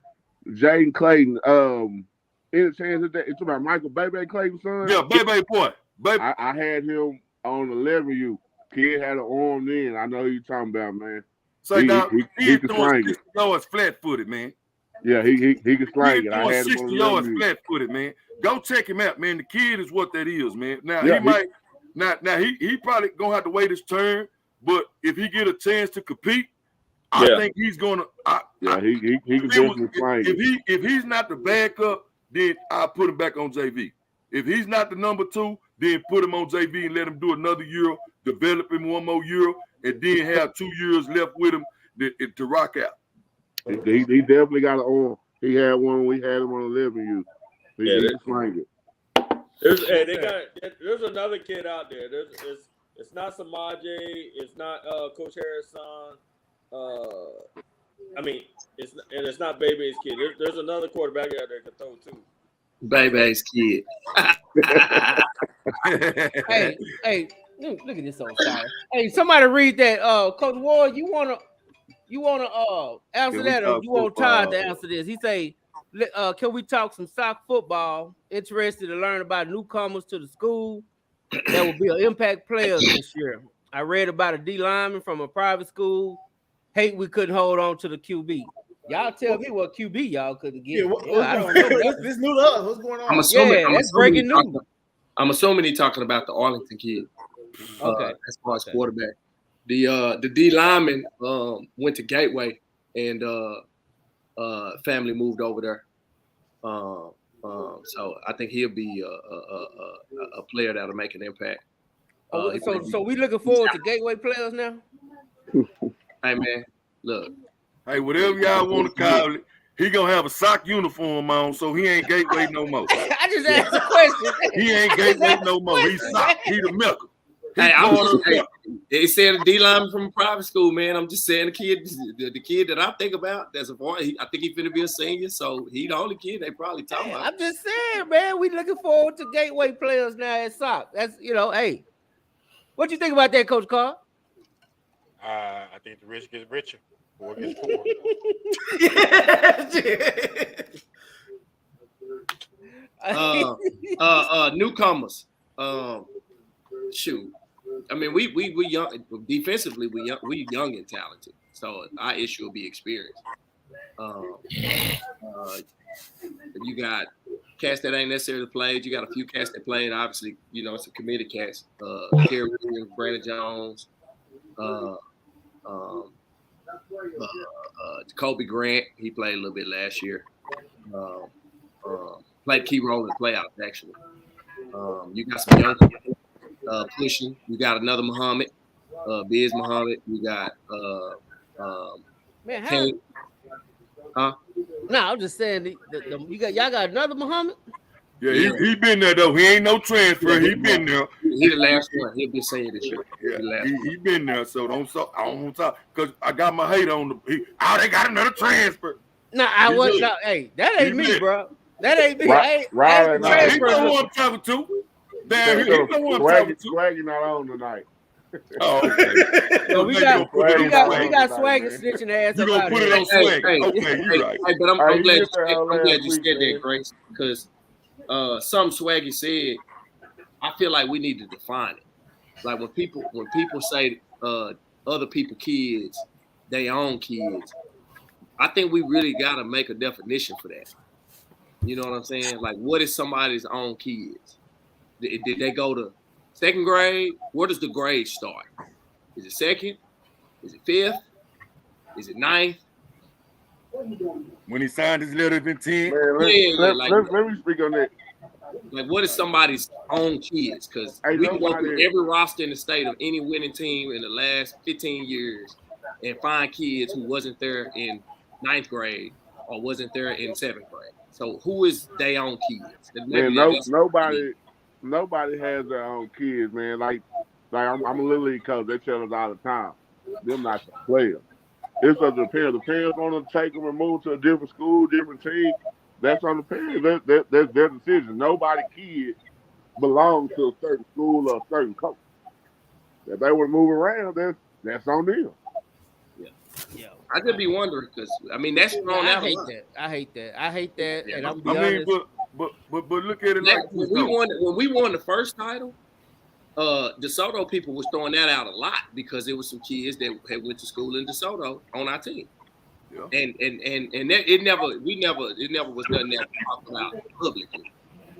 S3: Jaden Clayton. Any chance of that? It's about Michael Bebe Clayton's son?
S8: Yeah, Bebe boy. Baby.
S3: I had him on 11U. Kid had an arm in. I know who you're talking about, man.
S8: Say now
S3: he can
S8: throwing
S3: slang
S8: 60
S3: it.
S8: yards flat-footed, man.
S3: Yeah, he can slang
S8: He
S3: it. I
S8: throwing
S3: had him
S8: 60
S3: on the
S8: yards
S3: review.
S8: flat-footed, man. Go check him out, man. The kid is what that is, man. Now
S3: Yeah,
S8: he might now he probably gonna have to wait his turn, but if he get a chance to compete, I think he's gonna.
S3: He can definitely slang it.
S8: If he's not the backup, then I'll put him back on JV. If he's not the number 2, then put him on JV and let him do another year, develop him one more year, and then have 2 years left with him to rock out.
S3: He definitely got an arm. He had one. We had him on 11U. He can slang it.
S10: There's another kid out there. It's not Samaje. It's not Coach Harris' son. It's not Bebe's kid. There's another quarterback out there that can throw too.
S9: Baby's kid.
S5: Hey, look at this old fire. Hey, somebody read that. Coach Ward, you wanna answer that, or you want Todd to answer this? He say, can we talk some soccer football? Interested to learn about newcomers to the school that will be an impact player this year. I read about a D lineman from a private school. Hate we couldn't hold on to the QB. Y'all tell me what QB y'all couldn't get. I don't know.
S6: This new to us. What's going on?
S9: I'm assuming
S5: that's breaking news.
S9: I'm assuming he's talking about the Arlington kid.
S5: Okay.
S9: As far as quarterback. The D lineman went to Gateway and family moved over there. So I think he'll be a player that'll make an impact.
S5: So we looking forward to Gateway players now?
S9: Hey man, look.
S8: Hey, whatever y'all want to call it, he gonna have a sock uniform on, so he ain't Gateway no more.
S5: I just asked a question.
S8: He ain't Gateway no more. He's sock. He the milker.
S9: They said a D lineman from a private school, man. I'm just saying the kid that I think about, that's a boy. I think he's finna be a senior, so he the only kid they probably talking about.
S5: I'm just saying, man, we looking forward to Gateway players now at SOC. That's hey. What you think about that, Coach Carr?
S7: I think the rich gets richer, poor gets poor.
S9: Newcomers. Shoot. I mean, we young defensively. We young and talented. So our issue will be experience. You got cats that ain't necessarily played. You got a few cats that played. Obviously, it's a committed cats. Kerry Williams, Brandon Jones, Jacoby Grant. He played a little bit last year. Played key role in the playoffs actually. You got some young pushing. You got another Muhammad, Biz Muhammad. You got
S5: man,
S9: Kane. Huh?
S5: No, I'm just saying y'all got another Muhammad.
S8: Yeah, he been there though. He ain't no transfer. He been there.
S9: He the last one. He'll be saying this year.
S8: Yeah, he been there. So I don't want to talk because I got my hate on the. They got another transfer.
S5: No, I wasn't. No, hey, that ain't me, bro. That ain't me.
S3: Right.
S8: He know what I'm talking to. Damn, he know what I'm talking to.
S3: Swaggy not on tonight.
S8: Oh, okay.
S5: So we got Swaggy snitching ass.
S8: You gonna put it on Swaggy? Okay, you're right.
S9: Hey, but I'm glad you said that, Grace, because some Swaggy said, I feel like we need to define it. Like when people say other people kids, they own kids, I think we really gotta make a definition for that. You know what I'm saying? Like, what is somebody's own kids? Did they go to second grade? Where does the grade start? Is it second? Is it fifth? Is it ninth?
S8: When he signed his letter of intent.
S3: Let me speak on that.
S9: Like, what is somebody's own kids? Because we can go through every roster in the state of any winning team in the last 15 years and find kids who wasn't there in ninth grade or wasn't there in seventh grade. So who is their own kids?
S3: Man, nobody has their own kids, man. Like I'm a little league coach. They tell us all the time, them not the players. It's up to the parents. The parents want to take them and move to a different school, different team. That's on the parents. That's their decision. Nobody's kid belongs to a certain school or a certain coach. If they want to move around, that's on them.
S5: Yeah.
S9: I could be wondering because that's thrown out.
S5: I hate that.
S9: Yeah.
S5: And I'm be honest.
S8: But look at it
S9: when we won the first title, DeSoto people was throwing that out a lot because there was some kids that had went to school in DeSoto on our team.
S8: Yeah.
S9: And that, it never was nothing that we talked about publicly.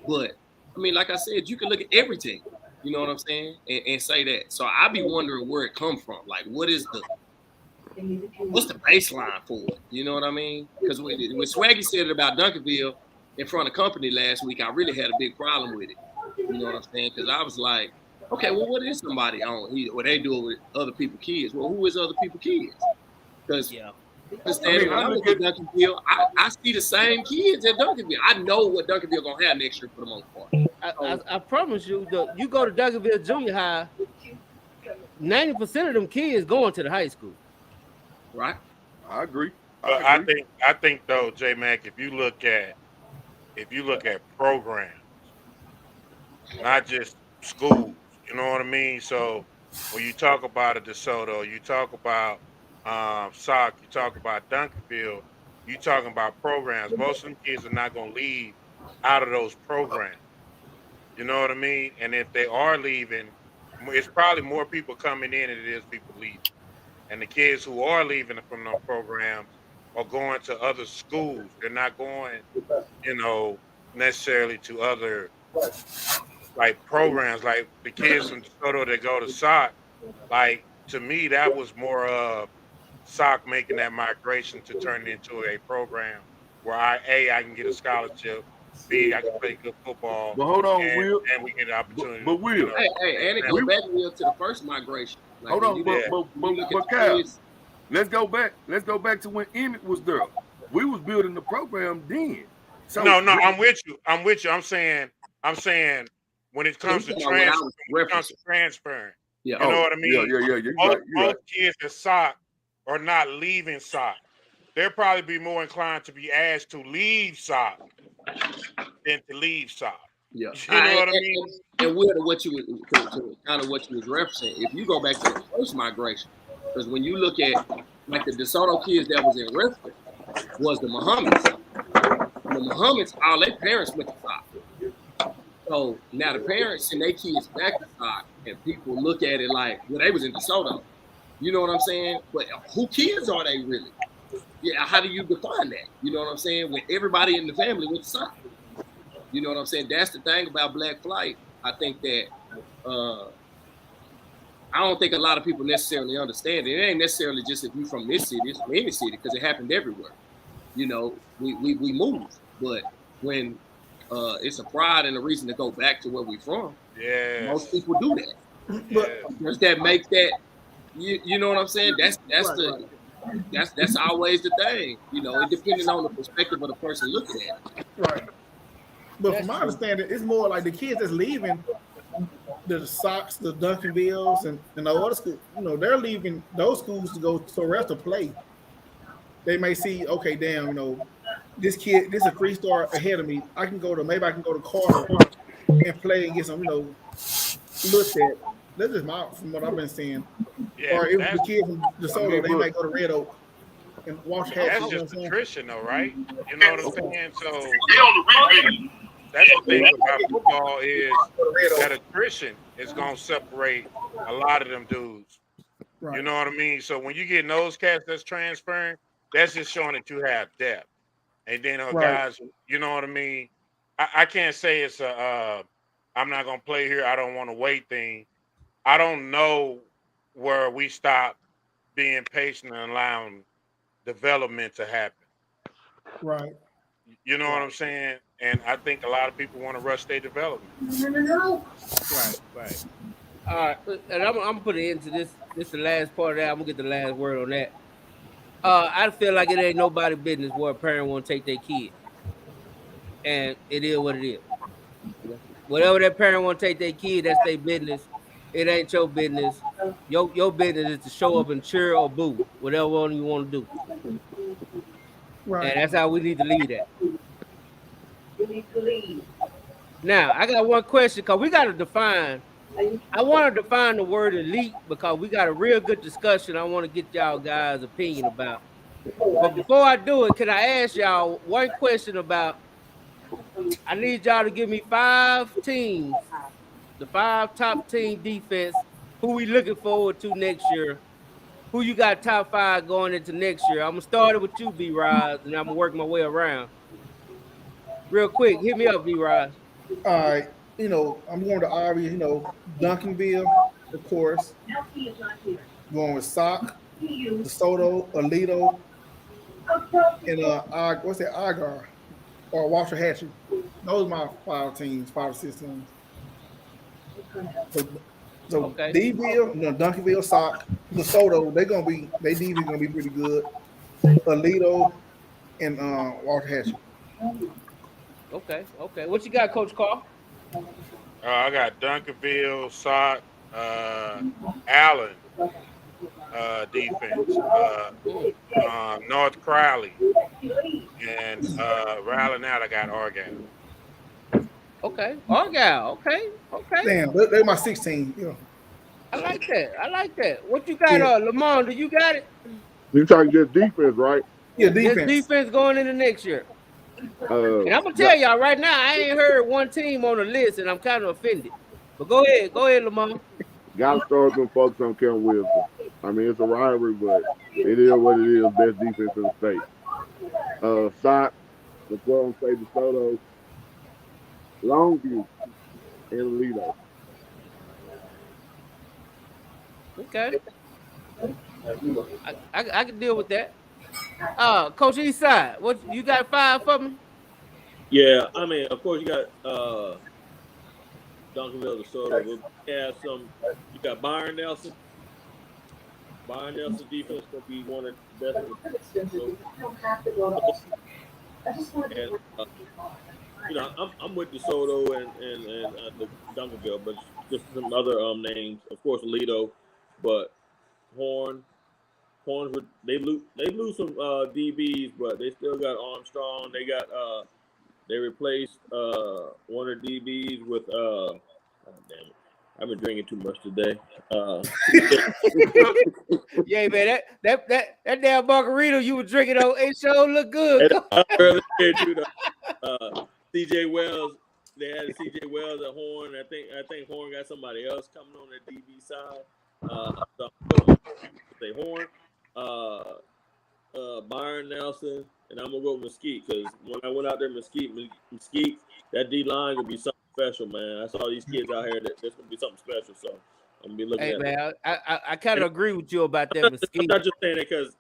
S9: But I mean, like I said, you can look at every team, you know what I'm saying, and say that. So I be wondering where it come from. Like, what's the baseline for it? You know what I mean? Because when Swaggy said it about Duncanville in front of company last week, I really had a big problem with it. You know what I'm saying? Because I was like, okay, well, what is somebody on? What they do with other people's kids? Well, who is other people's kids? Because when I look at Duncanville, I see the same kids at Duncanville. I know what Duncanville gonna have next year for the most part.
S5: I promise you, you go to Duncanville Junior High, 90% of them kids going to the high school.
S9: Right.
S8: I agree.
S7: But I think though, J Mac, if you look at programs, not just schools, you know what I mean? So when you talk about a DeSoto, you talk about SOC, you talk about Duncanville, you talking about programs. Most of them kids are not gonna leave out of those programs. You know what I mean? And if they are leaving, it's probably more people coming in than it is people leaving. And the kids who are leaving from those programs are going to other schools. They're not going, necessarily to other like programs. Like the kids from DeSoto that go to SOC, like to me, that was more of SOC making that migration to turn it into a program where I can get a scholarship, B, I can play good football.
S8: But hold on, Will.
S7: And we get an opportunity.
S8: But Will.
S9: Hey, and it goes back to the first migration. Like,
S8: hold on, but Kyle, let's go back. Let's go back to when Emmett was there. We was building the program then. So
S7: no, I'm with you. I'm saying when it comes to transferring,
S9: yeah.
S7: You know what I mean?
S8: Yeah.
S7: Most kids at SOC are not leaving SOC. They'll probably be more inclined to be asked to leave SOC than to leave SOC.
S9: Yeah,
S7: you know what I mean.
S9: And Will, what you was referencing, if you go back to the first migration, because when you look at like the DeSoto kids that was in Redford, was the Muhammad's. The Muhammad's, all their parents went to SOC. So now the parents send their kids back to SOC, and people look at it like, well, they was in DeSoto. You know what I'm saying? But who kids are they really? Yeah, how do you define that? You know what I'm saying? When everybody in the family went to SOC. You know what I'm saying? That's the thing about Black Flight. I think that I don't think a lot of people necessarily understand it. It ain't necessarily just if you're from this city, it's from any city, because it happened everywhere. You know, we move. But when it's a pride and a reason to go back to where we're from, most people do that. But does that make that, you know what I'm saying? That's always the thing. You know, it depending on the perspective of the person looking at it.
S6: Right. But from my understanding, it's more like the kids that's leaving the Sox, the Duncanvilles, and the other schools. You know, they're leaving those schools to go to rest to play. They may see, okay, damn, you know, this kid, this is a 3-star ahead of me. Maybe I can go to Carter and play and get some, looked at. That's just from what I've been seeing.
S7: Yeah,
S6: or if the kid from DeSoto, they might go to Red Oak and watch hats.
S7: That's just attrition, though, right? You know what I'm saying? So that's the thing about football is that attrition is gonna separate a lot of them dudes. Right. You know what I mean? So when you get those cats that's transferring, that's just showing that you have depth. And then guys, you know what I mean? I can't say it's I'm not gonna play here, I don't want to wait thing. I don't know where we stop being patient and allowing development to happen.
S6: Right.
S7: You know what I'm saying? And I think a lot of people want to rush their development.
S5: Right. All right, and I'm gonna put it into this. This is the last part of that. I'm gonna get the last word on that. I feel like it ain't nobody's business where a parent want to take their kid, and it is what it is. Whatever that parent want to take their kid, that's their business. It ain't your business. Your business is to show up and cheer or boo, whatever one you want to do. Right. And that's how we need to lead that.
S1: We need to lead.
S5: Now, I got one question because we got to define. I want to define the word elite because we got a real good discussion I want to get y'all guys' opinion about. But before I do it, can I ask y'all one question about, I need y'all to give me 5 teams, the 5 top team defense. Who we looking forward to next year? Who you got top 5 going into next year? I'm gonna start it with you, B. Rise, and I'm gonna work my way around. Real quick, hit me up, B. Rise.
S6: All right, I'm going to obvious, Duncanville, of course. Going with Sock, DeSoto, Alito, and what's that? Agar or Walter Hatcher. Those are my 5 teams, 5 or 6 teams. So
S5: Okay.
S6: D-Ville, Duncanville, Sock, DeSoto, they DB gonna be pretty good. Alito and Walter Hatcher.
S5: Okay. What you got, Coach Carl?
S7: I got Duncanville, Sock, Allen, defense, North Crowley, and Rallying Out, I got Argyle.
S5: Okay, Argyle. Okay.
S6: Damn, they're my 16.
S5: I like that. What you got, Lamont? Do you got it?
S3: You talking just defense, right?
S6: Yeah,
S5: This
S6: defense.
S5: defense going into next year. And I'm gonna tell y'all right now, I ain't heard one team on the list, and I'm kind of offended. But go ahead, Lamont.
S3: Got to start them folks on Kevin Wilson. I mean, it's a rivalry, but it is what it is. Best defense in the state. Sock, the Florida State DeSoto, Longview, and Alito.
S5: Okay. I can deal with that. Coach Eastside, what you got 5 for me?
S10: Yeah, I mean, of course you got Duncanville, DeSoto. We'll have some. You got Byron Nelson. Byron Nelson defense gonna be one of the best. And, I'm with DeSoto and the Duncanville, but just some other names. Of course, Alito, but Horns. They lose some DBs, but they still got Armstrong. They got they replaced one of the DBs with oh, damn it. I've been drinking too much today.
S5: Yeah, man, that damn margarita you were drinking on it sure look good.
S10: CJ Wells, they had CJ Wells at Horn. I think Horn got somebody else coming on the DB side. So say Horn, Byron Nelson, and I'm gonna go with Mesquite because when I went out there, Mesquite, that D line gonna be something special, man. I saw these kids out here that there's gonna be something special. So I'm gonna be looking at.
S5: Hey man, I kind of agree with you about that Mesquite.
S10: I'm not just saying it because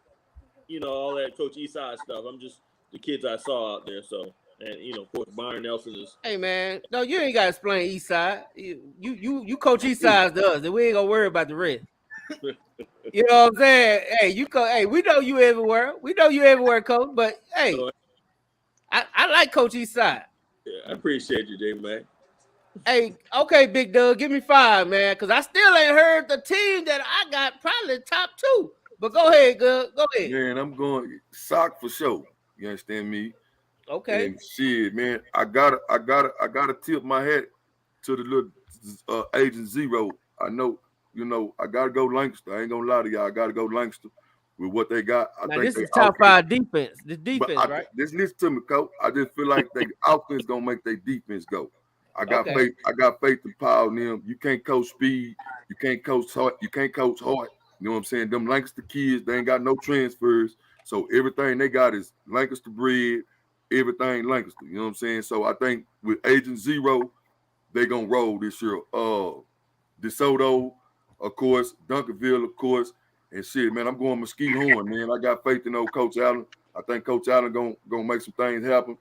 S10: all that Coach Eastside stuff. I'm just the kids I saw out there. So and of course Byron Nelson is.
S5: Hey man, no, you ain't gotta explain Eastside. You coach Eastside to us, and we ain't gonna worry about the rest. You know what I'm saying? Hey, we know you everywhere. We know you everywhere, Coach. But hey, I like Coach Eastside.
S10: Yeah, I appreciate you, J man.
S5: Hey, okay, Big Doug, give me 5, man, because I still ain't heard the team that I got probably top 2. But go ahead, Doug. Go ahead.
S8: Man, I'm going Sock for sure. You understand me?
S5: Okay.
S8: And shit, man, I gotta tip my hat to the little Agent Zero. I know, I gotta go Lancaster. I ain't gonna lie to y'all. I gotta go Lancaster with what they got. I
S5: now,
S8: think
S5: this is top 5 defense. The defense, right?
S8: Just listen to me, Coach. I just feel like the offense gonna make their defense go. I got faith. I got faith in Paul and them. You can't coach speed. You can't coach hard. You can't coach hard. You know what I'm saying? Them Lancaster kids, they ain't got no transfers. So everything they got is Lancaster bread, everything Lancaster. You know what I'm saying? So I think with Agent Zero, they gonna roll this year. DeSoto, of course, Duncanville, of course, and shit, man. I'm going Mesquite Horn, man. I got faith in old Coach Allen. I think Coach Allen gonna make some things happen.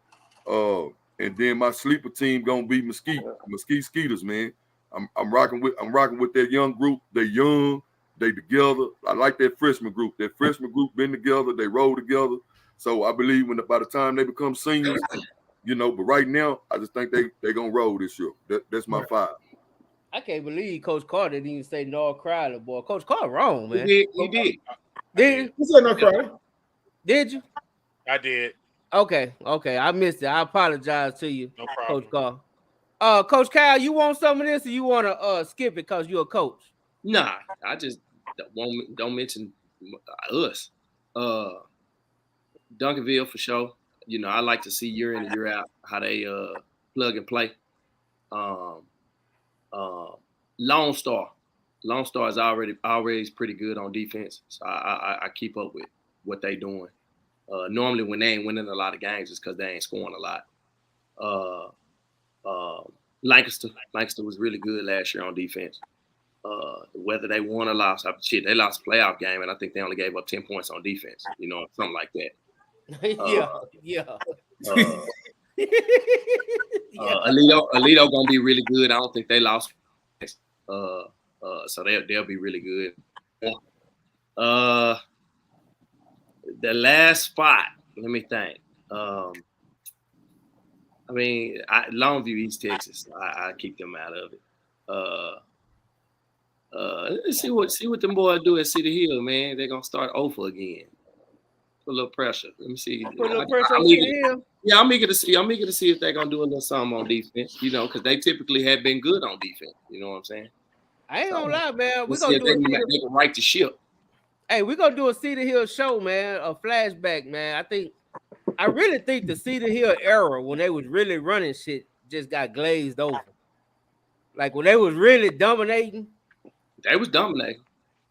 S8: And then my sleeper team gonna be Mesquite Skeeters, man. I'm rocking with that young group. They young, they together. I like that freshman group. That freshman group been together, they roll together. So I believe by the time they become seniors, but right now I just think they gonna roll this year. That's my 5.
S5: I can't believe Coach Carter didn't even say North Crowley, boy. Coach Carter wrong, man.
S9: He did.
S5: Did
S6: you say North Crowley?
S5: Did you?
S7: I did.
S5: Okay. I missed it. I apologize to you,
S7: no problem.
S5: Coach Carl. Coach Kyle, you want some of this, or you want to skip it because you're a coach?
S9: Nah, I just don't mention us. Duncanville for sure. I like to see year in and year out how they plug and play. Lone Star is already pretty good on defense. So I keep up with what they doing. Normally when they ain't winning a lot of games, it's because they ain't scoring a lot. Lancaster was really good last year on defense. Whether they won or lost, they lost a playoff game, and I think they only gave up 10 points on defense. Something like that. Alito gonna be really good. I don't think they lost. So they'll be really good. The last spot, let me think. Longview, East Texas. I keep them out of it. Let's see what them boys do at City Hill, man. They're gonna start over again. Put a little pressure. Let me see.
S5: Put a little pressure on City Hill.
S9: Yeah, I'm eager to see if they're gonna do a little something on defense. Because they typically have been good on defense. You know what I'm saying?
S5: I ain't gonna lie, man.
S9: We're gonna do they can right the ship.
S5: Hey, we're gonna do a Cedar Hill show, man. A flashback, man. I really think the Cedar Hill era, when they was really running shit, just got glazed over. Like when they was really dominating.
S9: They was dominating.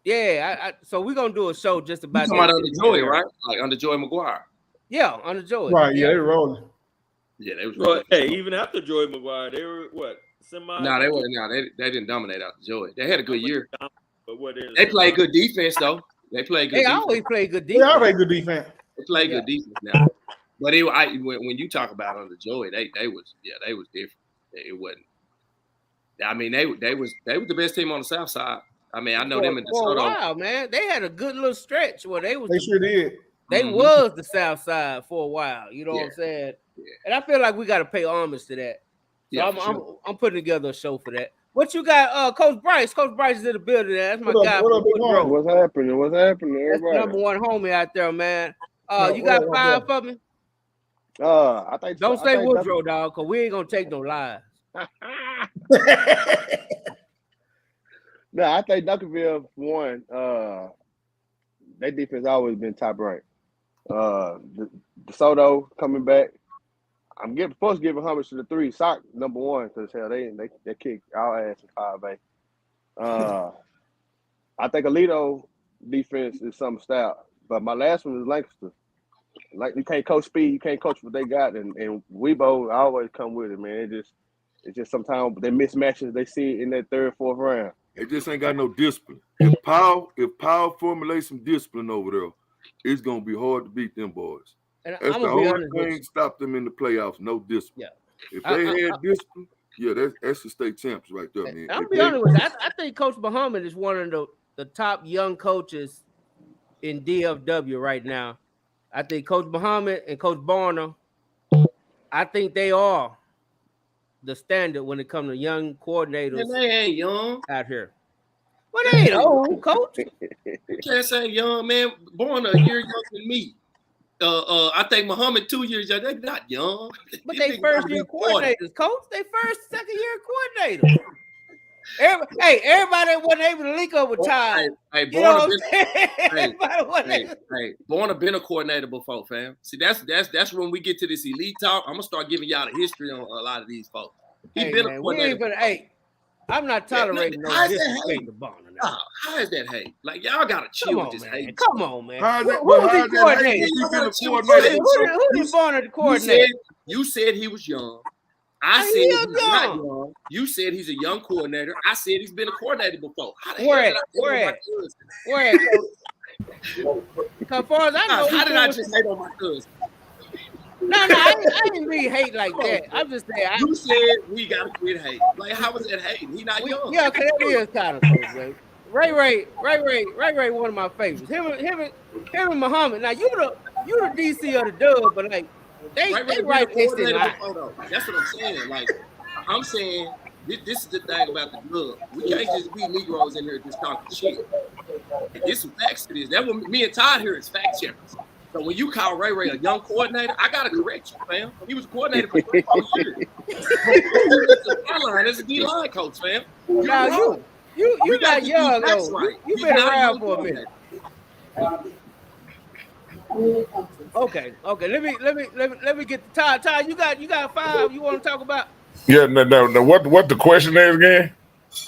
S5: Yeah, so we're gonna do a show just about
S9: that. Under Joy, right? Like under Joy McGuire.
S5: Yeah, under Joy.
S6: Right, yeah, they're rolling.
S9: Yeah, they was rolling.
S10: Hey, even after Joy McGuire, they were what?
S9: No, they weren't. No, they didn't dominate after Joy. They had a good year.
S10: But
S9: they played good defense though. They played good.
S5: They always play good defense.
S6: They always good defense.
S9: They play good defense now. But when you talk about under Joy, they was different. It wasn't. I mean, they was the best team on the South Side. I mean, I know them in DeSoto.
S5: For a while, man. They had a good little stretch where they was.
S6: They sure did.
S5: They was the South Side for a while. You know what I'm saying? Yeah. And I feel like we got to pay homage to that. So I'm putting together a show for that. What you got, Coach Bryce? Coach Bryce is in the building. That's my guy.
S12: What's happening?
S5: That's the number one homie out there, man. You got 5 for me?
S12: I think.
S5: Don't say Woodrow, dog, because we ain't gonna take no lies.
S12: No, I think Duncanville won. Their defense always been top ranked. DeSoto coming back. I'm supposed to give homage to the 3 sock number 1 because hell they kicked our ass in 5A. I think Alito defense is some style, but my last one is Lancaster. Like you can't coach speed, you can't coach what they got, and Weibo always come with it, man. It's just sometimes they mismatches they see in that 3rd, 4th round.
S8: They just ain't got no discipline. If Powell formulates some discipline over there, it's gonna be hard to beat them boys.
S5: And
S8: that's the only thing that stopped them in the playoffs. No discipline. Yeah. If they had discipline, that's the state champs right there, man.
S5: I'll be honest with you. I think Coach Muhammad is one of the top young coaches in DFW right now. I think Coach Muhammad and Coach Barner, I think they are the standard when it comes to young coordinators.
S9: And they ain't young
S5: out here. Well, they ain't old, Coach.
S9: You can't say young, man. Born a year younger than me. I think Muhammad 2 years young. They're not young.
S5: But they first year coordinators, Coach. They second year coordinators. Everybody wasn't able to link up with Todd.
S9: Born been a coordinator before, fam. See, that's when we get to this elite talk. I'm gonna start giving y'all the history on a lot of these folks. He been a coordinator.
S5: I'm not tolerating no disrespect to Bonner.
S9: How is that hate? Like y'all gotta chill with this hate.
S5: Come on, man. Who's the coordinator? Who did Bonner coordinate?
S9: You said he was young. I said he's not young. You said he's a young coordinator. I said he's been a coordinator before.
S5: Where at? As far as I know,
S9: how did I just hate on my cousin?
S5: No, I didn't really hate like that. I'm just saying.
S9: You said we gotta quit hate. Like, how was that hating? He not young.
S5: Yeah, because that is kind of close, right? Ray, one of my favorites. Him and Muhammad. Now you the DC of the dub, but like they right next to line.
S9: That's what I'm saying. Like I'm saying, this is the thing about the dub. We can't just be Negroes in here just talking shit. There's some facts to this. That's what me and Todd here is fact checkers. So when you call Ray a young coordinator, I gotta correct you, fam. He was a coordinator for 24 years. That's a D-line coach, fam.
S5: Now you got young though. Right. You been around for a minute. Okay. Let me get the Todd. You got 5 you want to talk about?
S3: Yeah, no. What the question is again?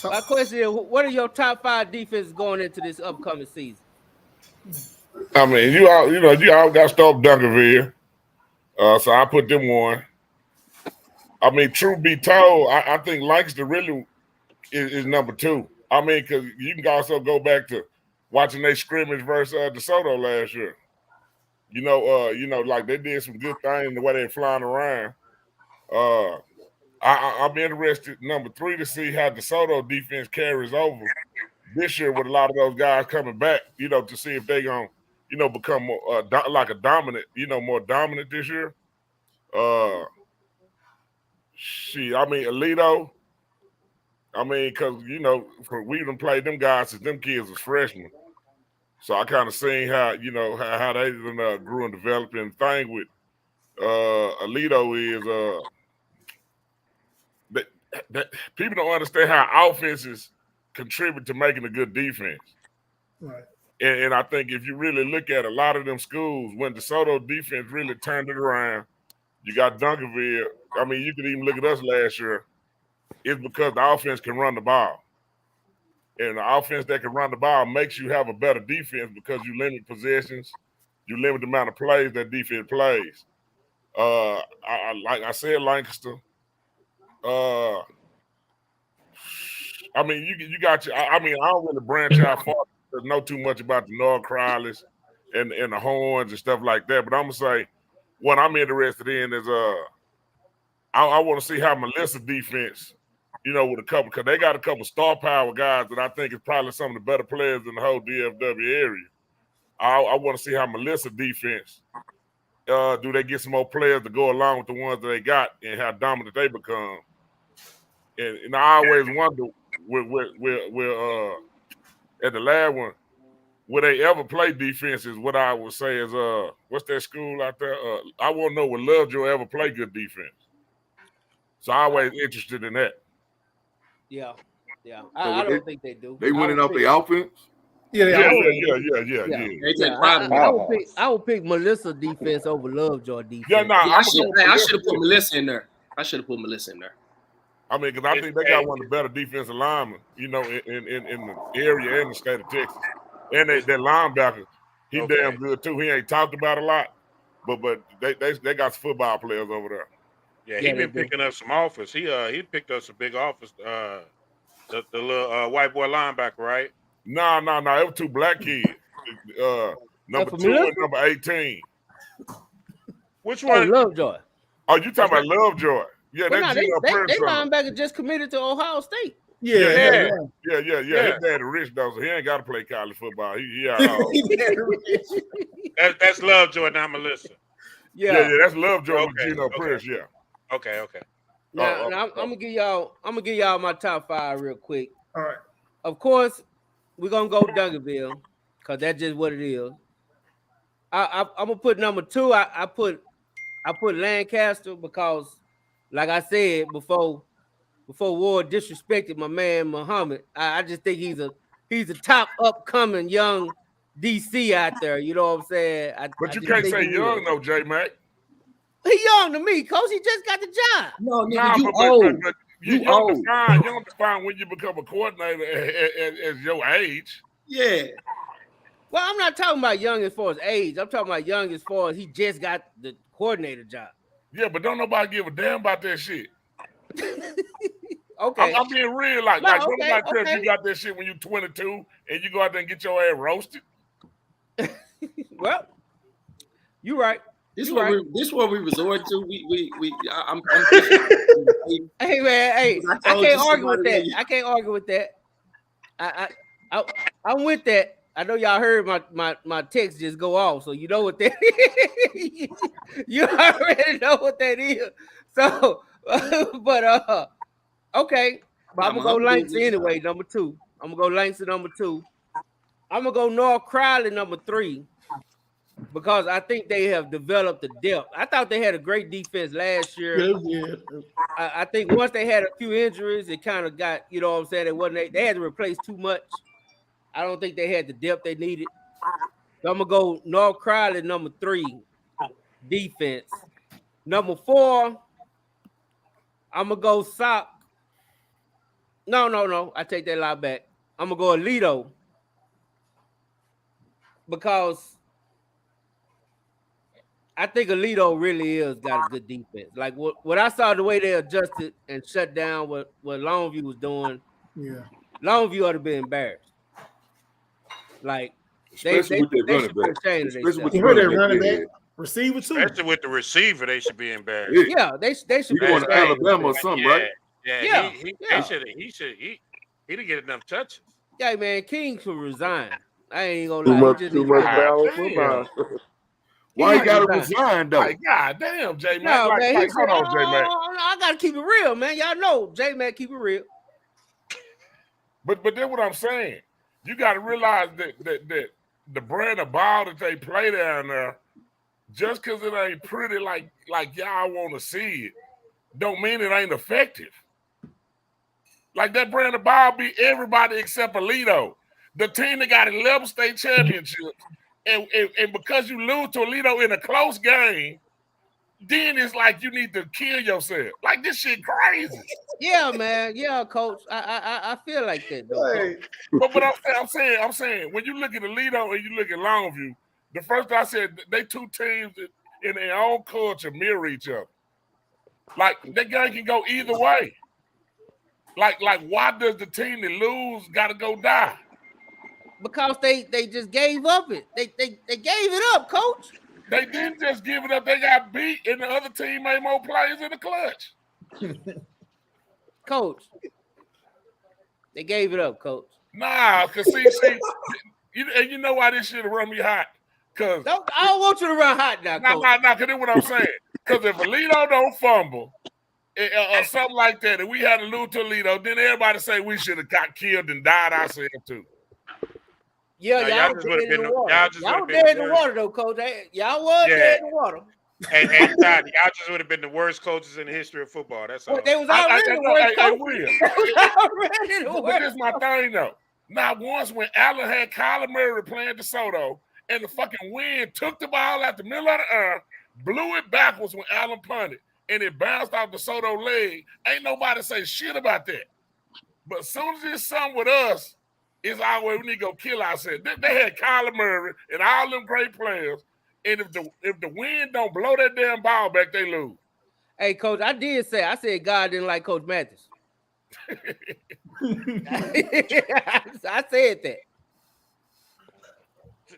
S5: My question is, what are your top 5 defenses going into this upcoming season?
S3: I mean, you all got to stop Dunkerville. So I put them one. I mean, truth be told, I think Lancaster really is number 2. I mean, because you can also go back to watching they scrimmage versus DeSoto last year. Like they did some good things the way they're flying around. I'm interested, number 3, to see how DeSoto defense carries over this year with a lot of those guys coming back, to see if they going to, become more, like a dominant, more dominant this year. I mean, Alito, because, we done played them guys since them kids was freshmen. So I kind of seen how, how they grew and developed. And the thing with Alito is that people don't understand how offenses contribute to making a good defense.
S6: Right.
S3: And I think if you really look at a lot of them schools, when DeSoto defense really turned it around, you got Dunkerville. I mean, you could even look at us last year. It's because the offense can run the ball. And the offense that can run the ball makes you have a better defense because you limit possessions, you limit the amount of plays that defense plays. Like I said, Lancaster. I mean, you got your. I mean, I don't really branch out far to know too much about the North Crowleys and the Horns and stuff like that. But I'm gonna say what I'm interested in is I want to see how Melissa defense, with a couple, because they got a couple star power guys that I think is probably some of the better players in the whole DFW area. I want to see how Melissa defense. Do they get some more players to go along with the ones that they got and how dominant they become? And I always wonder, at the last one, will they ever play defense? Is what I would say is what's that school out there? I want to know will Lovejoy ever play good defense? So I'm always interested in that.
S5: Yeah. I don't think they do.
S8: They winning off the offense.
S3: Yeah.
S9: They take pride in that.
S5: I would pick Melissa defense over Lovejoy defense.
S3: Yeah,
S9: I should have put Melissa in there.
S3: I mean, because I think they got one of the better defensive linemen, in the area and the state of Texas. And their linebacker, he damn good too. He ain't talked about a lot, but they got some football players over there.
S7: Yeah, he been picking up some offers. He picked up some big offers. The little white boy linebacker, right?
S3: No, it was 2 black kids. Number 2 and number 18.
S7: Which one?
S5: Lovejoy.
S3: Oh, you talking about Lovejoy? Yeah,
S5: well, they linebacker just committed to Ohio State.
S3: Yeah. His dad rich though, so he ain't got to play college football.
S7: That's Lovejoy, not Melissa.
S3: Yeah, that's Lovejoy with Gino Prince. Yeah.
S7: Okay.
S5: Now I'm gonna give y'all my top 5 real quick.
S6: All right.
S5: Of course, we're gonna go Dunkerville because that's just what it is. I'm gonna put number 2. I put Lancaster because, like I said before Ward disrespected my man Muhammad. I just think he's a top upcoming young DC out there. You know what I'm saying?
S3: But you can't say young though, J Mac.
S5: He young to me, coach. He just got the job.
S9: No, nigga, you old.
S3: You don't define when you become a coordinator as your age.
S9: Yeah.
S5: Well, I'm not talking about young as far as age. I'm talking about young as far as he just got the coordinator job.
S3: Yeah, but don't nobody give a damn about that shit.
S5: Okay.
S3: I'm being real. Like if you got that shit when you're 22 and you go out there and get your ass roasted.
S5: Well, you're right.
S9: This is what we resort to. I'm
S5: Hey man, hey, I can't argue with that. I can't argue with that. I'm with that. I know y'all heard my text just go off, so you know what that is. You already know what that is. So, but okay. But I'm gonna go Langston anyway. Number 2. I'm gonna go Langston number 2. I'm gonna go North Crowley number 3. Because I think they have developed the depth. I thought they had a great defense last year.
S6: Yeah.
S5: I think once they had a few injuries, it kind of got, you know what I'm saying, they had to replace too much. I don't think they had the depth they needed. So I'm going to go North Crowley, number 3, defense. Number 4, I'm going to go Sock. No. I take that lie back. I'm gonna go Alito because I think Alito really is got a good defense. Like what I saw the way they adjusted and shut down what Longview was doing.
S6: Yeah.
S5: Longview ought to be embarrassed. Like they
S8: Especially with their running
S5: should be
S8: back.
S5: ashamed of
S8: Especially with
S5: themselves.
S8: the
S6: You heard that
S8: running back.
S6: running
S8: they
S6: back, receiver too.
S7: Especially with the receiver, they should be embarrassed.
S8: had.
S5: Yeah, they should
S8: He
S5: be
S8: going to
S5: ashamed of
S8: Alabama or
S5: themselves.
S8: something, right?
S7: Yeah.
S5: Yeah.
S7: He didn't get enough touches.
S5: Yeah, man, King should resign. I ain't gonna
S3: Too
S5: lie.
S3: much,
S5: He just
S3: too
S5: needs to
S3: much
S5: resign.
S3: power
S7: damn.
S3: football.
S8: Why he
S5: needs
S8: got to
S5: to
S8: resign though?
S13: Like, God damn, J Mac.
S5: No,
S13: Like,
S5: man, he said,
S13: hold on, J Mac.
S5: I gotta keep it real, man. Y'all know J-Mac keep it real.
S13: But then what I'm saying, you got to realize that the brand of ball that they play down there, just because it ain't pretty like y'all want to see it, don't mean it ain't effective. Like that brand of ball beat everybody except Alito, the team that got 11 state championships, and because you lose to Alito in a close game, then it's like you need to kill yourself. Like this shit crazy.
S5: Yeah, man. Yeah, coach. I feel like that though.
S6: Hey,
S13: But I'm saying when you look at Alito and you look at Longview, the first I said they two teams in their own culture mirror each other. Like that game can go either way. Like why does the team that lose gotta go die?
S5: Because they just gave up it. They gave it up, coach.
S13: They didn't just give it up, they got beat, and the other team made more plays in the clutch.
S5: Coach. They gave it up, coach.
S13: Nah, cause see, you know why this shit run me hot? Cause
S5: I don't want you to run hot now, coach.
S13: Nah, cause that's what I'm saying. Cause if Alito don't fumble or something like that, and we had to lose to Alito, then everybody say we should have got killed and died ourselves too.
S5: Yeah,
S7: No,
S5: y'all
S7: just
S5: dead
S7: would've
S5: in the
S7: been-
S5: water.
S7: y'all just
S5: Y'all
S7: would've
S5: dead
S7: been
S5: in the
S7: worse.
S5: water though, coach. Y'all was
S7: Yeah.
S5: dead in the water.
S7: And Todd, y'all just would have been the worst coaches in the history of football. That's all.
S5: But they was already the worst
S13: Hey,
S5: coach.
S13: Will.
S5: They was already the
S13: But
S5: worst.
S13: this is my thing though. Not once when Allen had Kyler Murray playing DeSoto and the fucking wind took the ball out the middle of the air, blew it backwards when Allen punted, and it bounced off DeSoto leg. Ain't nobody say shit about that. But as soon as it's something with us, it's always we need to go kill ourselves. They had Kyler Murray and all them great players, and if the wind don't blow that damn ball back, they lose.
S5: Hey, coach, I said God didn't like Coach Mathis. I said that.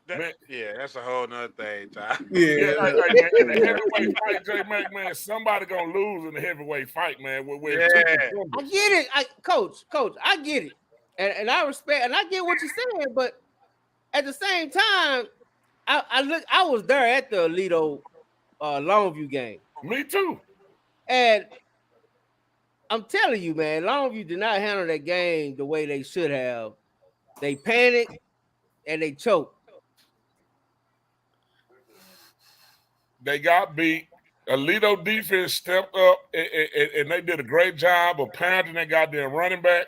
S7: That's a whole nother thing, Todd.
S13: In the heavyweight fight, J Mac, man, somebody gonna lose in the heavyweight fight, man.
S5: I get it, coach. I get it, and I respect, and I get what you're saying. But at the same time, I was there at the Alito Longview game.
S13: Me too.
S5: And I'm telling you, man, Longview did not handle that game the way they should have. They panicked and they choked.
S13: They got beat. Alito defense stepped up and they did a great job of pounding that goddamn running back.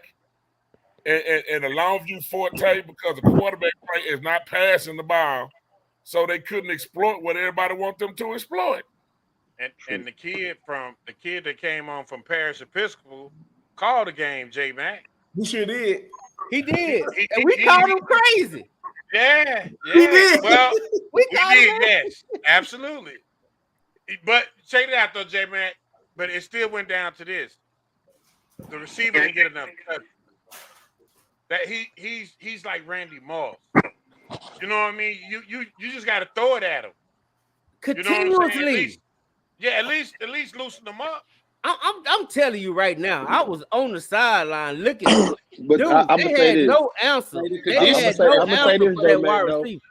S13: And the Longview forte, because the quarterback play is not passing the ball, so they couldn't exploit what everybody wants them to exploit.
S7: And the kid that came on from Paris Episcopal called the game, J Mac.
S6: He sure did.
S5: He did. And we called him crazy.
S7: Yeah.
S6: He did.
S7: Well, we
S5: called
S7: did,
S5: him
S7: yes. Absolutely. But check it out though, J Mac. But it still went down to this. The receiver didn't get enough touches. That he's like Randy Moss. You know what I mean? You just gotta throw it at him.
S5: Continuously.
S7: At least loosen them up.
S5: I'm telling you right now, I was on the sideline looking.
S12: But
S5: Dude,
S12: I'ma
S5: they
S12: say
S5: had
S12: this.
S5: no answer. They
S12: I'ma
S5: had
S12: say-
S5: no
S12: I'ma say
S5: answer
S12: this,
S5: for that
S12: J-Mac,
S5: wide
S12: though.
S5: receiver.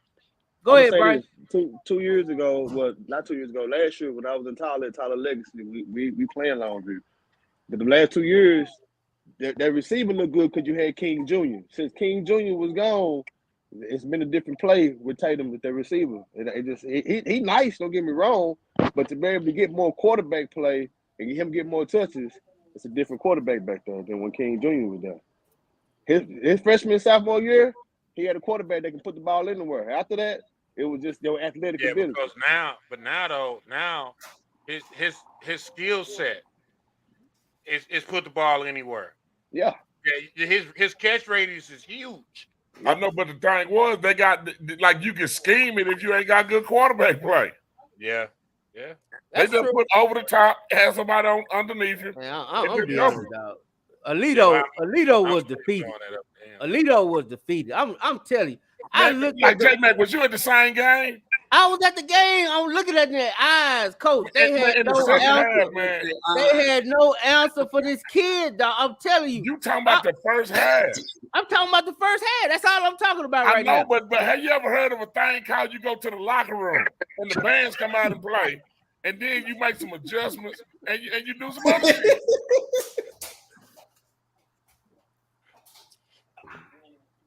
S5: Go ahead,
S12: say
S5: Brian.
S12: this. 2 years ago, well, not 2 years ago, last year when I was in Tyler Legacy, we playing Longview. But the last 2 years, that receiver looked good because you had King Jr. Since King Jr. was gone, it's been a different play with Tatum with that receiver. He nice, don't get me wrong, but to be able to get more quarterback play and him get more touches, it's a different quarterback back there than when King Jr. was there. His freshman sophomore year, he had a quarterback that can put the ball anywhere. After that, it was just your athletic ability.
S7: Because now his skill set is put the ball anywhere.
S12: Yeah.
S7: Yeah, his catch radius is huge.
S13: I know, but the thing was, they got like you can scheme it if you ain't got good quarterback play.
S7: Yeah, yeah.
S13: They just put over the top, have somebody on underneath him.
S5: Man, I'm be honest, dog. Alito was defeated. Alito was defeated. I'm telling you. I
S13: Man,
S5: looked
S13: like
S5: at
S13: J-Mac, was you at the same game?
S5: I was at the game. I was looking at their eyes, coach. They had
S13: in the
S5: no
S13: second
S5: answer.
S13: half, man.
S5: They had no answer for this kid, dog. I'm telling you.
S13: You talking about the first half?
S5: I'm talking about the first half. That's all I'm talking about right
S13: now.
S5: now.
S13: But have you ever heard of a thing called you go to the locker room and the bands come out and play, and then you make some adjustments and you do some other shit?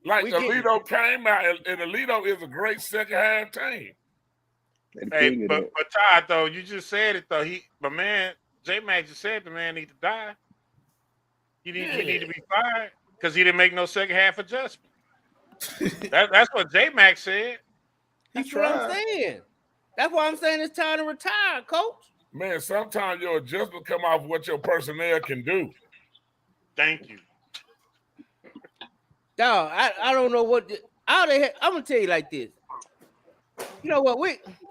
S13: Like Alito came out, and Alito is a great second half team.
S7: Hey, but Todd, though, you just said it though. My man J-Mac just said the man need to die. He need to be fired because he didn't make no second half adjustment. That's what J-Mac said.
S5: That's what I'm saying. That's why I'm saying it's time to retire, coach.
S13: Man, sometimes your adjustment come off what your personnel can do.
S7: Thank you.
S5: Dog, I don't know what I'm gonna tell you like this. You know what?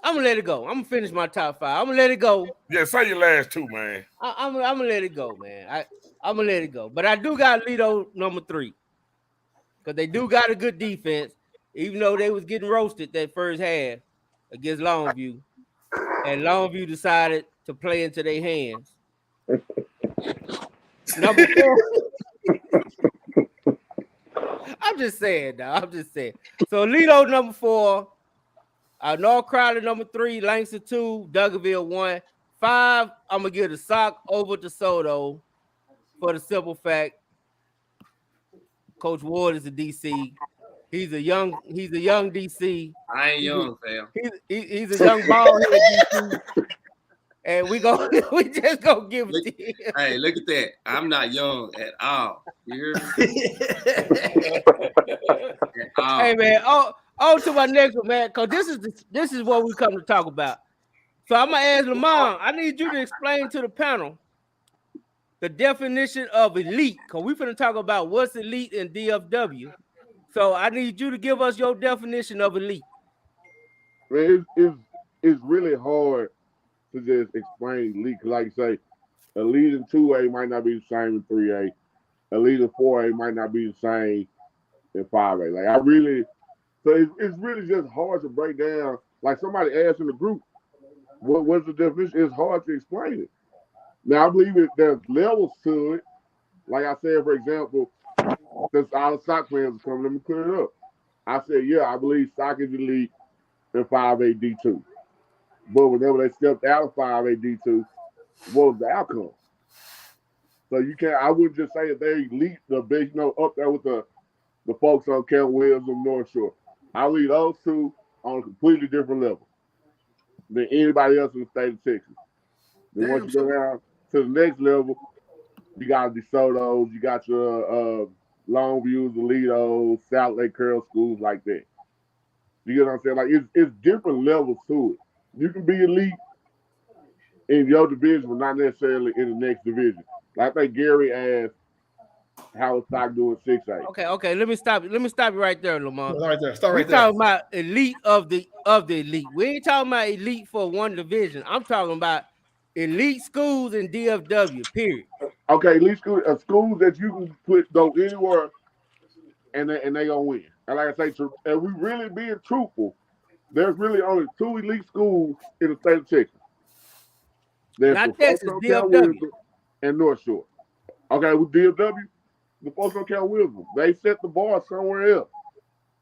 S5: I'm gonna let it go. I'm gonna finish my top 5. I'm gonna let it go.
S13: Yeah, say your last 2, man.
S5: I'm gonna let it go, man. I'm gonna let it go. But I do got Alito number 3 because they do got a good defense, even though they was getting roasted that first half against Longview, and Longview decided to play into their hands. Number 4. I'm just saying, dog. I'm just saying. So Alito number 4, North Crowley number 3, Langston 2, Dougaville 1, 5. I'm gonna give the sock over to Soto for the simple fact Coach Ward is a DC. He's a young DC.
S9: I ain't young, fam.
S5: He's a young ball head DC. And we just gonna give it to him.
S9: Hey, look at that. I'm not young at all. You hear me?
S5: Hey man, on to my next one, man. Cause this is what we come to talk about. So I'm gonna ask Lamont. I need you to explain to the panel the definition of elite. Cause we're gonna talk about what's elite in DFW. So I need you to give us your definition of elite.
S3: Man, it's really hard to just explain elite. Like you say, elite in 2A might not be the same in 3A. Elite in 4A might not be the same in 5A. It's really just hard to break down. Like somebody asked in the group, what's the definition? It's hard to explain it. Now I believe there's levels to it. Like I said, for example, since all the sock players are coming, let me clear it up. I said, yeah, I believe sock is elite in 5A D2. But whenever they stepped out of 5A D2, what was the outcome? So I wouldn't just say that they elite the big, up there with the folks on Camp Williams and North Shore. I lead those two on a completely different level than anybody else in the state of Texas. Then once you go down to the next level, you got DeSoto's, you got your Longviews, Alitos, South Lake Curl schools like that. You get what I'm saying? Like it's different levels to it. You can be elite in your division, but not necessarily in the next division. Like I think Gary asked how is Sock doing 6A.
S5: Okay. Let me stop you right there, Lamont.
S6: Right there. Start right
S5: We're
S6: there.
S5: talking about elite of the elite. We ain't talking about elite for one division. I'm talking about elite schools in DFW, period.
S3: Okay, elite schools that you can go anywhere and they gonna win. And like I say, and we really being truthful, there's really only 2 elite schools in the state of Texas. There's
S5: Not
S3: the
S5: Texas,
S3: folks on
S5: DFW.
S3: Wisdom and North Shore. Okay, with DFW, the folks on Cal Wisdom, they set the bar somewhere else.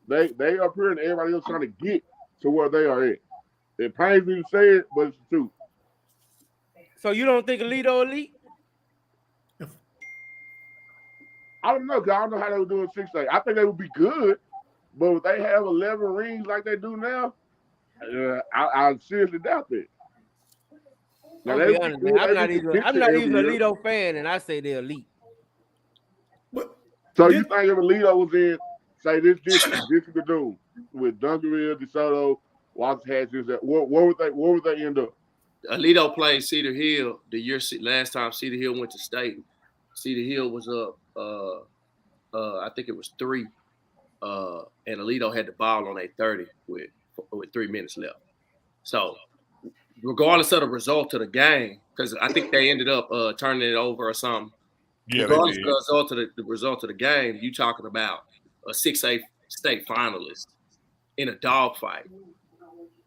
S3: They up here and everybody else trying to get to where they are at. It pains me to say it, but it's the truth.
S5: So you don't think Alito elite?
S3: I don't know, because I don't know how they would do in 6A. I think they would be good, but if they have 11 rings like they do now, I seriously doubt that.
S5: Now, I'll be honest, man. I'm not even an Alito fan, and I say they're elite.
S3: So you think if Alito was in, say this is the doom with Duncanville, DeSoto, Watts Hatches, what would they end up?
S9: Alito played Cedar Hill the year last time Cedar Hill went to state. Cedar Hill was up I think it was 3, and Alito had the ball on a 30 with 3 minutes left. So regardless of the result of the game, because I think they ended up turning it over or something.
S13: Yeah,
S9: Regardless of the result of the game, you talking about a 6A state finalist in a dogfight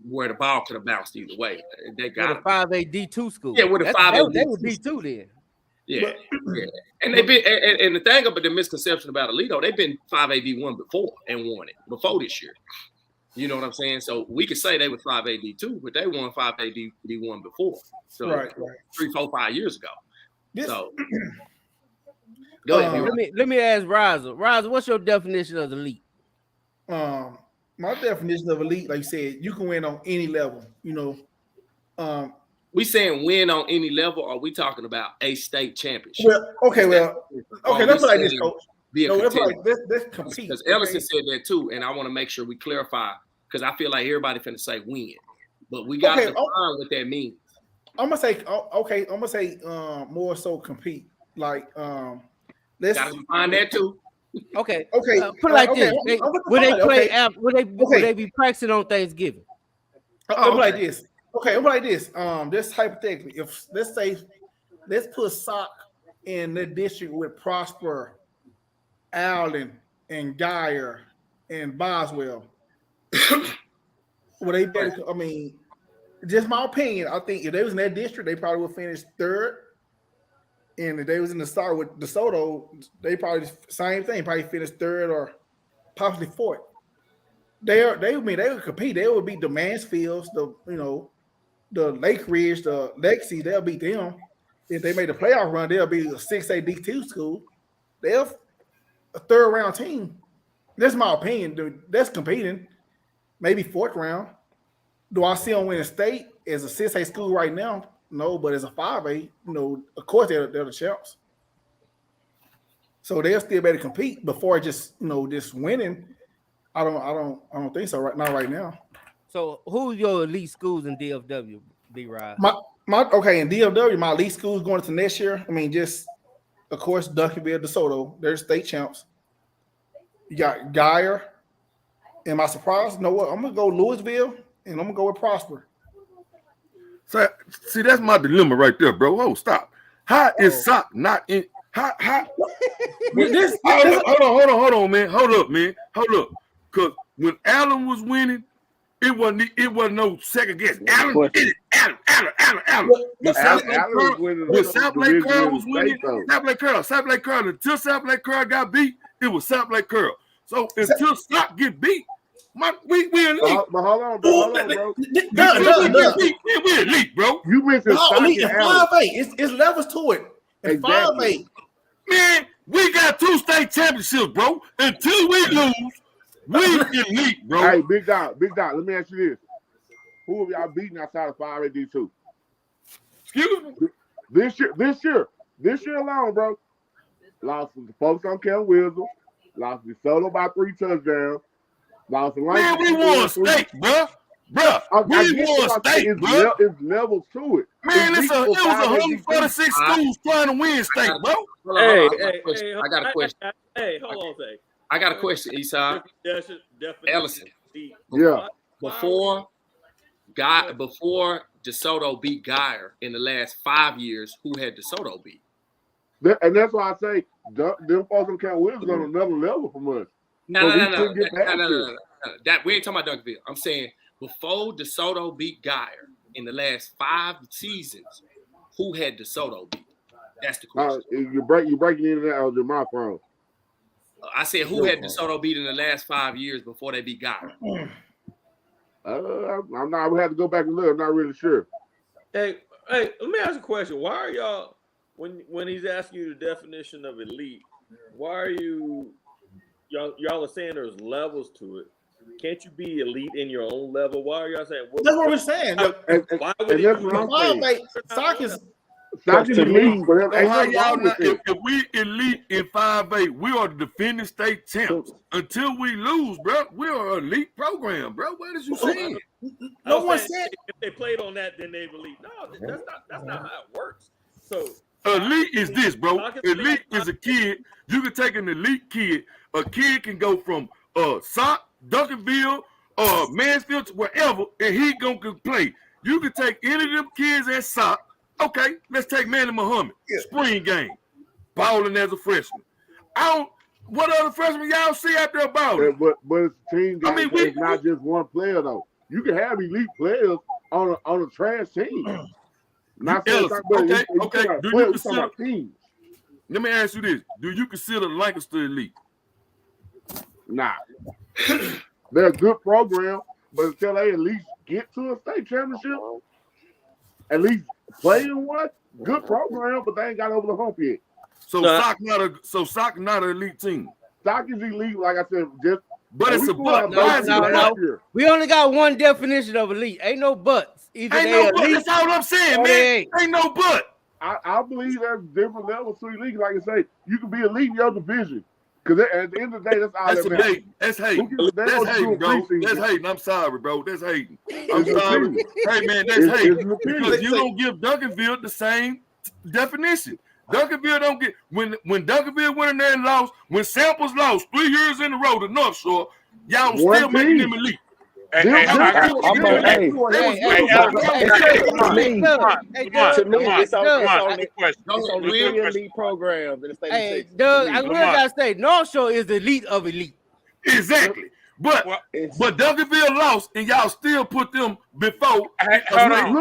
S9: where the ball could have bounced either way. They got
S5: a 5A D2 school.
S9: Yeah, with a 5A
S5: they were D2 then.
S9: Yeah, yeah. And they've been and the thing about the misconception about Alito, they've been 5A D1 before and won it before this year. You know what I'm saying? So we could say they were 5A D2, but they won 5A D1 before. So
S6: right.
S9: 3, 4, 5 years ago. So
S5: go ahead. Let me ask Riza. Riza, what's your definition of elite?
S6: My definition of elite, like you said, you can win on any level. You know,
S9: we saying win on any level, or are we talking about a state championship?
S6: Well, okay. Let's put like this, coach. Let's compete.
S9: Because Ellison said that too, and I want to make sure we clarify because I feel like everybody finna say win, but we got to define what that means.
S6: I'm gonna say more so compete. Like let's
S9: gotta define that too.
S5: Okay. Put it like this: Will they play? Will they be practicing on Thanksgiving?
S6: Put like this. Okay, I'm like this. Just hypothetically, if let's put Sock in the district with Prosper, Allen, and Geyer and Boswell. Well, they better. I mean, just my opinion. I think if they was in that district, they probably would finish 3rd. And if they was in the start with DeSoto, they probably same thing. Probably finish 3rd or possibly 4th. They would compete. They would beat the Mansfields, the Lake Ridge, the Lexi. They'll beat them. If they made the playoff run, they'll be a 6A D2 school. They're a 3rd round team. That's my opinion. Dude. That's competing. Maybe 4th round. Do I see them win a state as a 6A school right now? No, but as a 5A, of course they're the champs. So they'll still better compete before just winning. I don't think so. Right now.
S5: So who's your elite schools in DFW, B-Rod?
S6: In DFW, my elite schools going into next year. I mean, just of course Duncanville, DeSoto, they're state champs. You got Geyer. Am I surprised? You know what? I'm gonna go Louisville and I'm gonna go with Prosper.
S8: So, see, that's my dilemma right there, bro. Oh, stop. How is Sock not in? How? Hold on, man. Hold up. Because when Allen was winning, it wasn't no second guess. Allen did it. Allen. When South Lake Curl was winning, South Lake Curl. Until South Lake Curl got beat, it was South Lake Curl. So until Sock get beat, we elite.
S12: But hold on, bro.
S8: We elite, bro.
S12: You mentioned
S6: elite in 5A. It's levels to it. In 5A.
S8: Man, we got 2 state championships, bro. Until we lose, we elite, bro.
S12: Hey, Big Dog, let me ask you this. Who have y'all beaten outside of 5A D2?
S8: Excuse me? This year alone, bro. Lost to the folks on Kel Wilson. Lost to Solo by 3 touchdowns. Lost to Man, we won state, bro. We won state, bro.
S12: It's levels to it.
S8: Man, it was 146 schools trying to win state, bro.
S9: I got a question.
S10: Hey, hold on a second.
S9: I got a question, Esau. Ellison.
S12: Yeah.
S9: Before DeSoto beat Geyer in the last 5 years, who had DeSoto beat?
S12: And that's why I say them folks on Cal Williams on another level from us.
S9: No. That we ain't talking about Duncanville. I'm saying before DeSoto beat Geyer in the last 5 seasons, who had DeSoto beat? That's the question.
S12: You're breaking in and out of my phone.
S9: I said who had DeSoto beat in the last 5 years before they beat Geyer?
S12: I'm not. We have to go back and look. I'm not really sure.
S10: Hey, let me ask a question. Why are y'all when he's asking you the definition of elite? Why are y'all are saying there's levels to it? Can't you be elite in your own level? Why are y'all saying?
S6: That's what we're saying.
S10: Why would
S12: Sock is elite, but
S8: if we elite in 5A, we are the defending state champs. Until we lose, bro, we are an elite program, bro. What is you saying?
S6: No one said
S10: if they played on that, then they elite. No, that's not how it works. So
S8: Elite is this, bro. Elite is a kid. You can take an elite kid. A kid can go from Sock, Duncanville, Mansfield, to wherever, and he gonna play. You can take any of them kids at Sock. Okay, let's take Manny Muhammad. Spring game, balling as a freshman. What other freshmen y'all see out there balling?
S3: But it's a team game.
S8: I mean,
S3: it's not just one player though. You can have elite players on a trash team. Not saying
S8: okay. Do you consider
S3: teams?
S8: Let me ask you this: do you consider Lancaster elite?
S3: Nah, they're a good program, but until they at least get to a state championship, at least play in one, good program, but they ain't got over the hump yet.
S8: So Sock not an elite team.
S3: Sock is elite, like I said,
S8: but it's a but.
S5: No. We only got one definition of elite. Ain't no buts. Either
S8: ain't no but. That's all I'm saying, man. Ain't no but.
S3: I believe there's different levels to elite. Like I say, you can be elite in your division. Because at the end of the day, that's all that matters.
S8: That's hating. That's hating, bro. That's hating. I'm sorry, bro. That's hating. I'm sorry. Hey, man, that's hating. Because you don't give Duncanville the same definition. Duncanville don't get when Duncanville went in there and lost, when Samples lost 3 years in a row to North Shore, y'all was still making them elite.
S12: It's only three elite programs in the state of Texas.
S5: Doug, I really gotta say, North Shore is the elite of elite.
S8: Exactly. But Duncanville lost, and y'all still put them before.
S7: Hold on.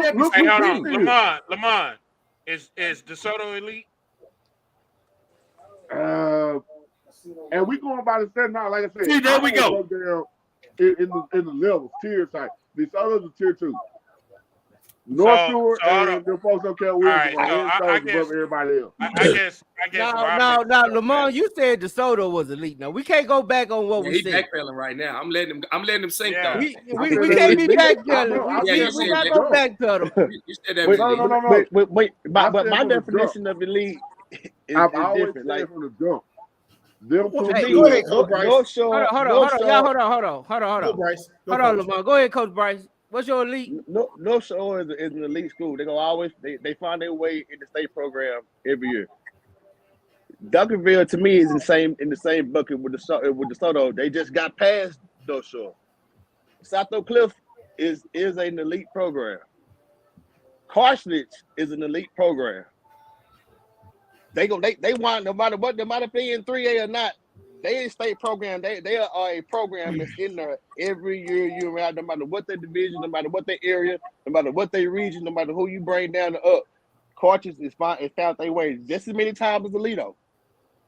S7: Lamont, is DeSoto elite?
S3: And we going by the set now. Like I said,
S8: see, there we go.
S3: In the levels, tier type. These others are tier 2. North Shore and the folks don't care. I guess everybody else.
S7: I guess.
S5: Now, Lamont, you said DeSoto was elite. Now we can't go back on what we said.
S9: He's backpedaling right now. I'm letting him sink though.
S5: We can't be backpedaling. We not go backpedal.
S9: You said that.
S12: No. Wait. But my definition of elite is different. Like
S3: from the jump. Go
S5: ahead, Coach Bryce. Hold on, Lamont. Go ahead, Coach Bryce. What's your elite?
S12: North Shore is an elite school. They're gonna always they find their way in the state program every year. Duncanville to me is in the same bucket with DeSoto. They just got past North Shore. South Oak Cliff is an elite program. Carthage is an elite program. They want no matter what, no matter if they in 3A or not, they in state program. They are a program that's in there every year round, no matter what their division, no matter what their area, no matter what their region, no matter who you bring down to up. Carthage is found their way just as many times as Alito.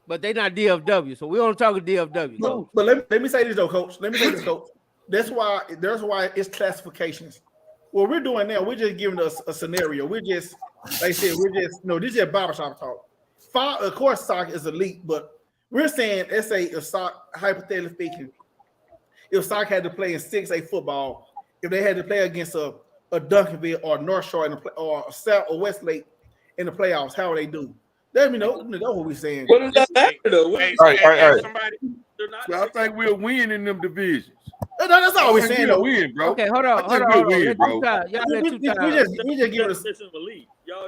S5: But they not DFW, so we don't talk of DFW.
S6: No, but let me say this though, Coach. Coach. That's why it's classifications. What we're doing now, we're just giving us a scenario. We're just, like I said, this is barbershop talk. Of course, Sock is elite, but we're saying, let's say if Sock, hypothetically speaking, if Sock had to play in 6A football, if they had to play against a Duncanville or North Shore or South or Westlake in the playoffs, how would they do? Let me know what we're saying.
S10: What does that matter though?
S8: I think we'll win in them divisions.
S6: No, that's all we're saying.
S8: Win, bro.
S5: Okay, hold on.
S8: Win, bro.
S6: We just give us.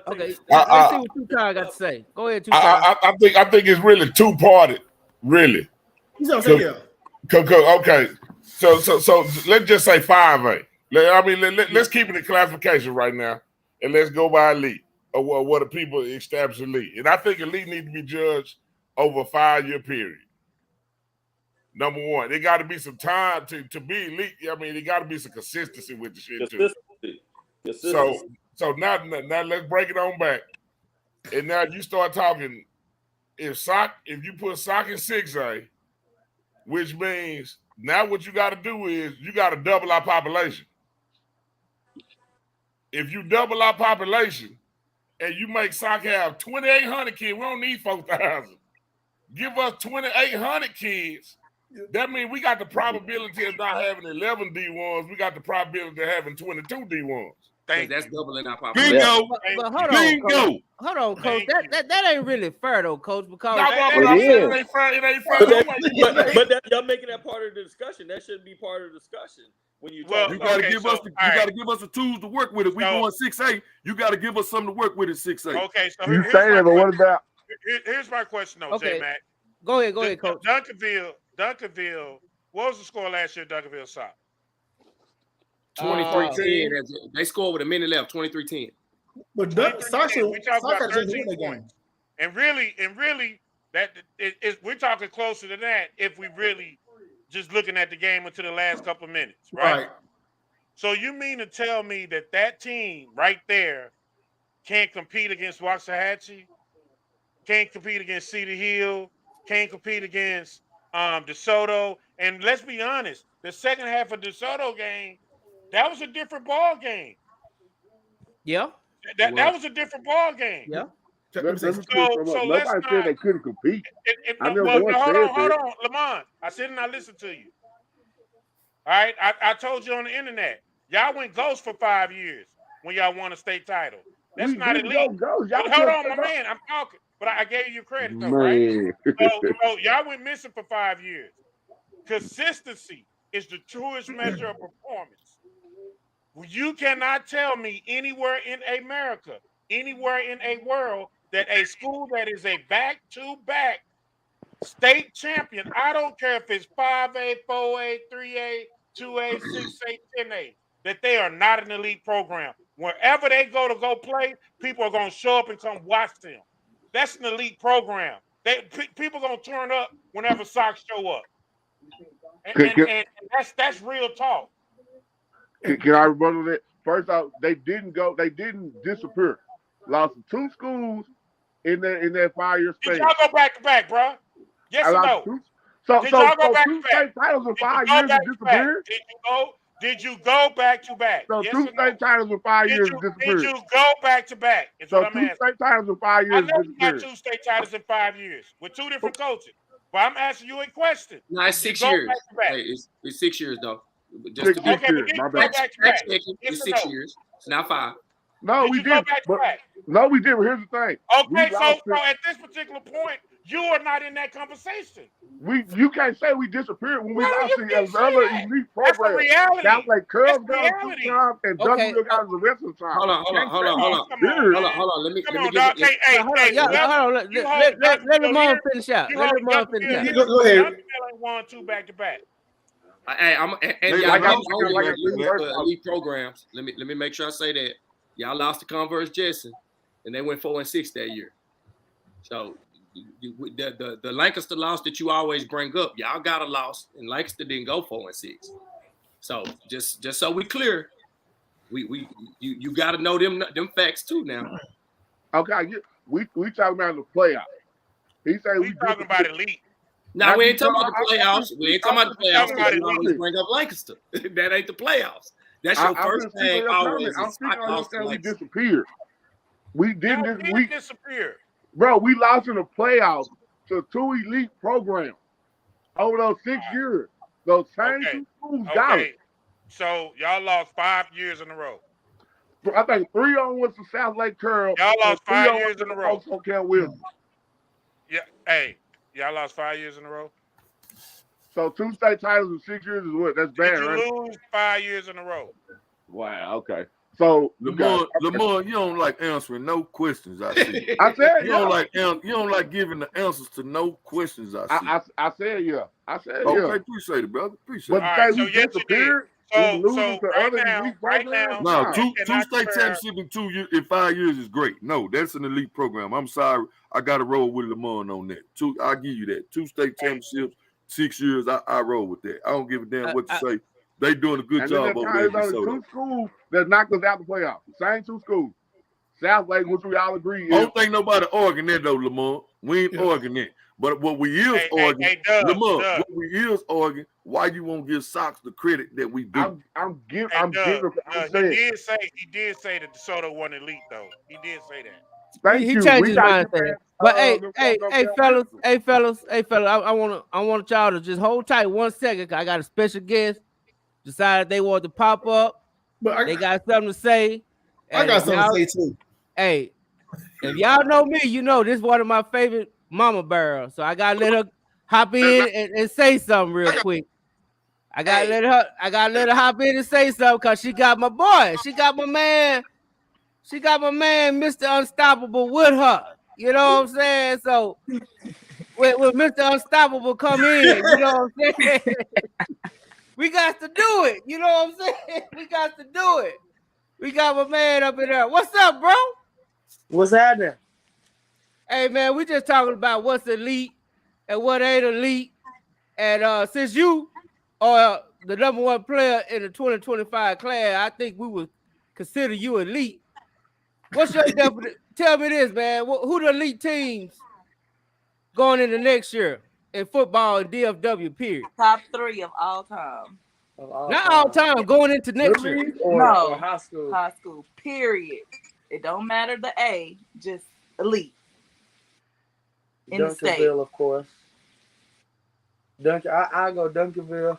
S5: Okay, let's see what Two-Time got to say. Go ahead, Two-Time.
S13: I think it's really two-parted, really. Okay, so let's just say 5A. Let's keep it in classification right now, and let's go by elite or what the people establish elite. And I think elite need to be judged over a 5-year period. Number one, there got to be some time to be elite. I mean, there got to be some consistency with the shit too. So now let's break it on back. And now you start talking. If you put Sock in 6A, which means now what you got to do is you got to double our population. If you double our population and you make Sock have 2,800 kids, we don't need 4,000. Give us 2,800 kids. That means we got the probability of not having 11 D1s. We got the probability of having 22 D1s.
S9: That's doubling our population.
S8: Bingo.
S5: But hold on, Coach. That ain't really fair though, Coach, because
S13: it ain't fair.
S10: But y'all making that part of the discussion. That shouldn't be part of the discussion. when you
S7: Well,
S10: talk
S8: You
S10: about
S8: gotta
S7: okay,
S8: give
S7: so,
S8: us
S7: all right.
S8: the tools to work with it. We
S7: So-
S8: going 6A. You gotta give us something to work with at 6A.
S7: Okay, so
S12: You
S7: here's
S12: say
S7: my
S12: that, but what
S7: question.
S12: about
S7: Here's my question, though,
S5: Okay.
S7: J-Mac.
S5: Go ahead, coach.
S7: Duncanville. What was the score last year? Duncanville South.
S9: 23-10. They scored with a minute left. 23-10.
S6: But
S7: 23-10.
S6: Sasha,
S7: We talk
S6: Sasha
S7: about
S6: just
S7: 13
S6: won that game.
S7: points, and really, that we're talking closer to that if we really just looking at the game until the last couple of minutes, right? So you mean to tell me that team right there can't compete against Waxahachie, can't compete against Cedar Hill, can't compete against DeSoto? And let's be honest, the second half of DeSoto game, that was a different ball game.
S5: Yeah.
S7: That was a different ball game.
S5: Yeah.
S12: let me
S7: So
S12: nobody
S7: let's
S12: said
S7: not.
S12: they couldn't compete. I never
S7: Well,
S12: once
S7: hold
S12: said
S7: on,
S12: that.
S7: Lamont. I said and I listened to you. All right, I told you on the internet. Y'all went ghost for 5 years when y'all won a state title. That's
S12: We
S7: not
S12: didn't
S7: elite.
S12: go. Y'all
S7: Hold
S12: kept
S7: on, my
S12: saying,
S7: man. I'm talking, but I gave you credit though, right?
S12: man.
S7: So y'all went missing for 5 years. Consistency is the truest measure of performance. You cannot tell me anywhere in America, anywhere in a world, that a school that is a back-to-back state champion, I don't care if it's 5A, 4A, 3A, 2A, 6A, 10A, that they are not an elite program. Wherever they go play, people are going to show up and come watch them. That's an elite program. People going to turn up whenever Sox show up. And that's real talk.
S12: Can I rebuttal that? First off, they didn't disappear. Lost to 2 schools in that 5-year span.
S7: Did y'all go back to back, bro? Yes or no?
S12: So
S7: y'all go back
S12: 2
S7: to
S12: state
S7: back?
S12: titles in
S7: Did you
S12: 5
S7: go
S12: years
S7: back
S12: and
S7: to back?
S12: disappeared.
S7: Did you go back to back?
S12: So
S7: Yes
S12: 2
S7: or no?
S12: state titles in 5 years
S7: Did
S12: disappeared.
S7: you go back to back? Is
S12: So
S7: what I'm
S12: 2
S7: asking.
S12: state titles in 5
S7: I
S12: years
S7: know you got
S12: disappeared.
S7: 2 state titles in 5 years with 2 different coaches, but I'm asking you a question.
S9: No, it's 6
S7: Go
S9: years.
S7: back to back.
S9: Hey, it's 6 years though. Just
S12: Six
S9: to be
S7: Okay, but
S12: years,
S7: did
S12: my
S7: you go
S12: bad.
S7: back to back?
S9: it's
S7: Yes or
S9: 6
S7: no?
S9: years. It's not 5.
S12: No,
S7: Did
S12: we
S7: you go
S12: didn't.
S7: back to
S12: But
S7: back?
S12: no, we didn't. Here's the thing.
S7: Okay, so
S12: lost it.
S7: at this particular point, you are not in that conversation.
S12: You can't say we disappeared when we
S7: Why do
S12: lost
S7: you
S12: to
S7: keep saying
S12: another
S7: that?
S12: elite
S7: That's the
S12: program.
S7: reality.
S12: Sounds like Cubs
S7: That's the
S12: got it 2
S7: reality.
S12: times and
S5: Okay.
S12: Douglasville got it the rest of the time.
S9: Hold on.
S7: Come on,
S9: Let me
S7: Come on,
S9: give
S7: dog.
S9: it.
S7: Hey,
S5: Hold on, yeah,
S7: whoever
S5: hold on.
S7: you hold
S5: Let
S7: Duncanville
S5: Lamont
S7: here,
S5: finish out.
S7: you
S5: Let
S7: hold
S5: Lamont finish
S7: Duncanville
S5: out.
S7: here.
S6: Go ahead.
S7: Duncanville ain't won 2 back to back.
S9: Hey, and
S8: They
S9: y'all
S8: like
S9: know
S8: I-
S9: only
S8: like I-
S9: for elite programs. Let me make sure I say that. Y'all lost to Converse Jetson, and they went 4-6 that year. So the Lancaster loss that you always bring up, y'all got a loss, and Lancaster didn't go 4-6. So just so we clear, you got to know them facts too now.
S12: Okay, we talking about the playoffs. He said
S7: We talking about elite.
S9: Now we ain't talking about the playoffs. We ain't talking about the playoffs.
S7: talking about
S9: You
S7: it.
S9: always bring up Lancaster. That ain't the playoffs. That's your first thing always.
S12: I'm speaking on your saying we disappeared. We didn't.
S7: Y'all did disappear.
S12: Bro, we lost in the playoffs to 2 elite programs over those 6 years. Those same 2 schools got it.
S7: So y'all lost 5 years in a row.
S12: I think 3 on was the South Lake Curl.
S7: Y'all lost 5
S12: 3-0
S7: years in a row.
S12: Wilson.
S7: Yeah, hey, y'all lost 5 years in a row.
S12: So 2 state titles in 6 years is what? That's bad,
S7: Did you
S12: right?
S7: lose 5 years in a row?
S12: Wow. Okay. So
S8: Lamont, you don't like answering no questions. I see.
S12: I said
S8: you don't like giving the answers to no questions. I see.
S12: I said yeah. I said
S8: okay,
S12: yeah.
S8: Appreciate it, brother. Appreciate
S12: But
S8: it.
S12: to say we
S7: yes, you did.
S12: disappeared,
S7: So
S12: losing to
S7: right
S12: other
S7: now,
S12: elite programs.
S8: No,
S12: nah.
S8: two
S7: cannot
S8: state
S7: compare-
S8: championship in 2 years, in 5 years is great. No, that's an elite program. I'm sorry, I got to roll with Lamont on that. I'll give you that. 2 state championships, 6 years. I roll with that. I don't give a damn what you say. They doing a good
S12: And
S8: job
S12: then
S8: over there.
S12: there's only 2 schools that knocked us out the playoffs. Same 2 schools. South Lake, which we all agree.
S8: I don't think nobody arguing that though, Lamont. We ain't arguing that. But what we is arguing, Lamont, what we is arguing, why you won't give Sox the credit that we do?
S12: I'm giving.
S7: He did say that DeSoto wasn't elite though. He did say that.
S12: Thank
S5: He
S12: you.
S5: changed
S12: We
S5: his
S12: gotta
S5: mindset. But hey, fellas, I want y'all to just hold tight 1 second. I got a special guest. Decided they want to pop up.
S6: But
S5: they got something to say.
S6: I got something to say too.
S5: Hey, if y'all know me, you know this is one of my favorite mama bears. So I gotta let her hop in and say something real quick. I gotta let her hop in and say something because she got my boy. She got my man, Mr. Unstoppable with her. You know what I'm saying? So when Mr. Unstoppable come in, you know what I'm saying? We got to do it. You know what I'm saying? We got to do it. We got my man up in there. What's up, bro?
S14: What's happening?
S5: Hey man, we just talking about what's elite and what ain't elite. And since you are the number one player in the 2025 class, I think we would consider you elite. What's your definition? Tell me this, man. Who the elite teams going into next year in football and DFW, period?
S1: Top 3 of all time.
S5: Not all time, going into next year.
S1: Or
S14: high school?
S1: High school, period. It don't matter the A, just elite. In the state.
S14: Duncanville, of course. I go Duncanville,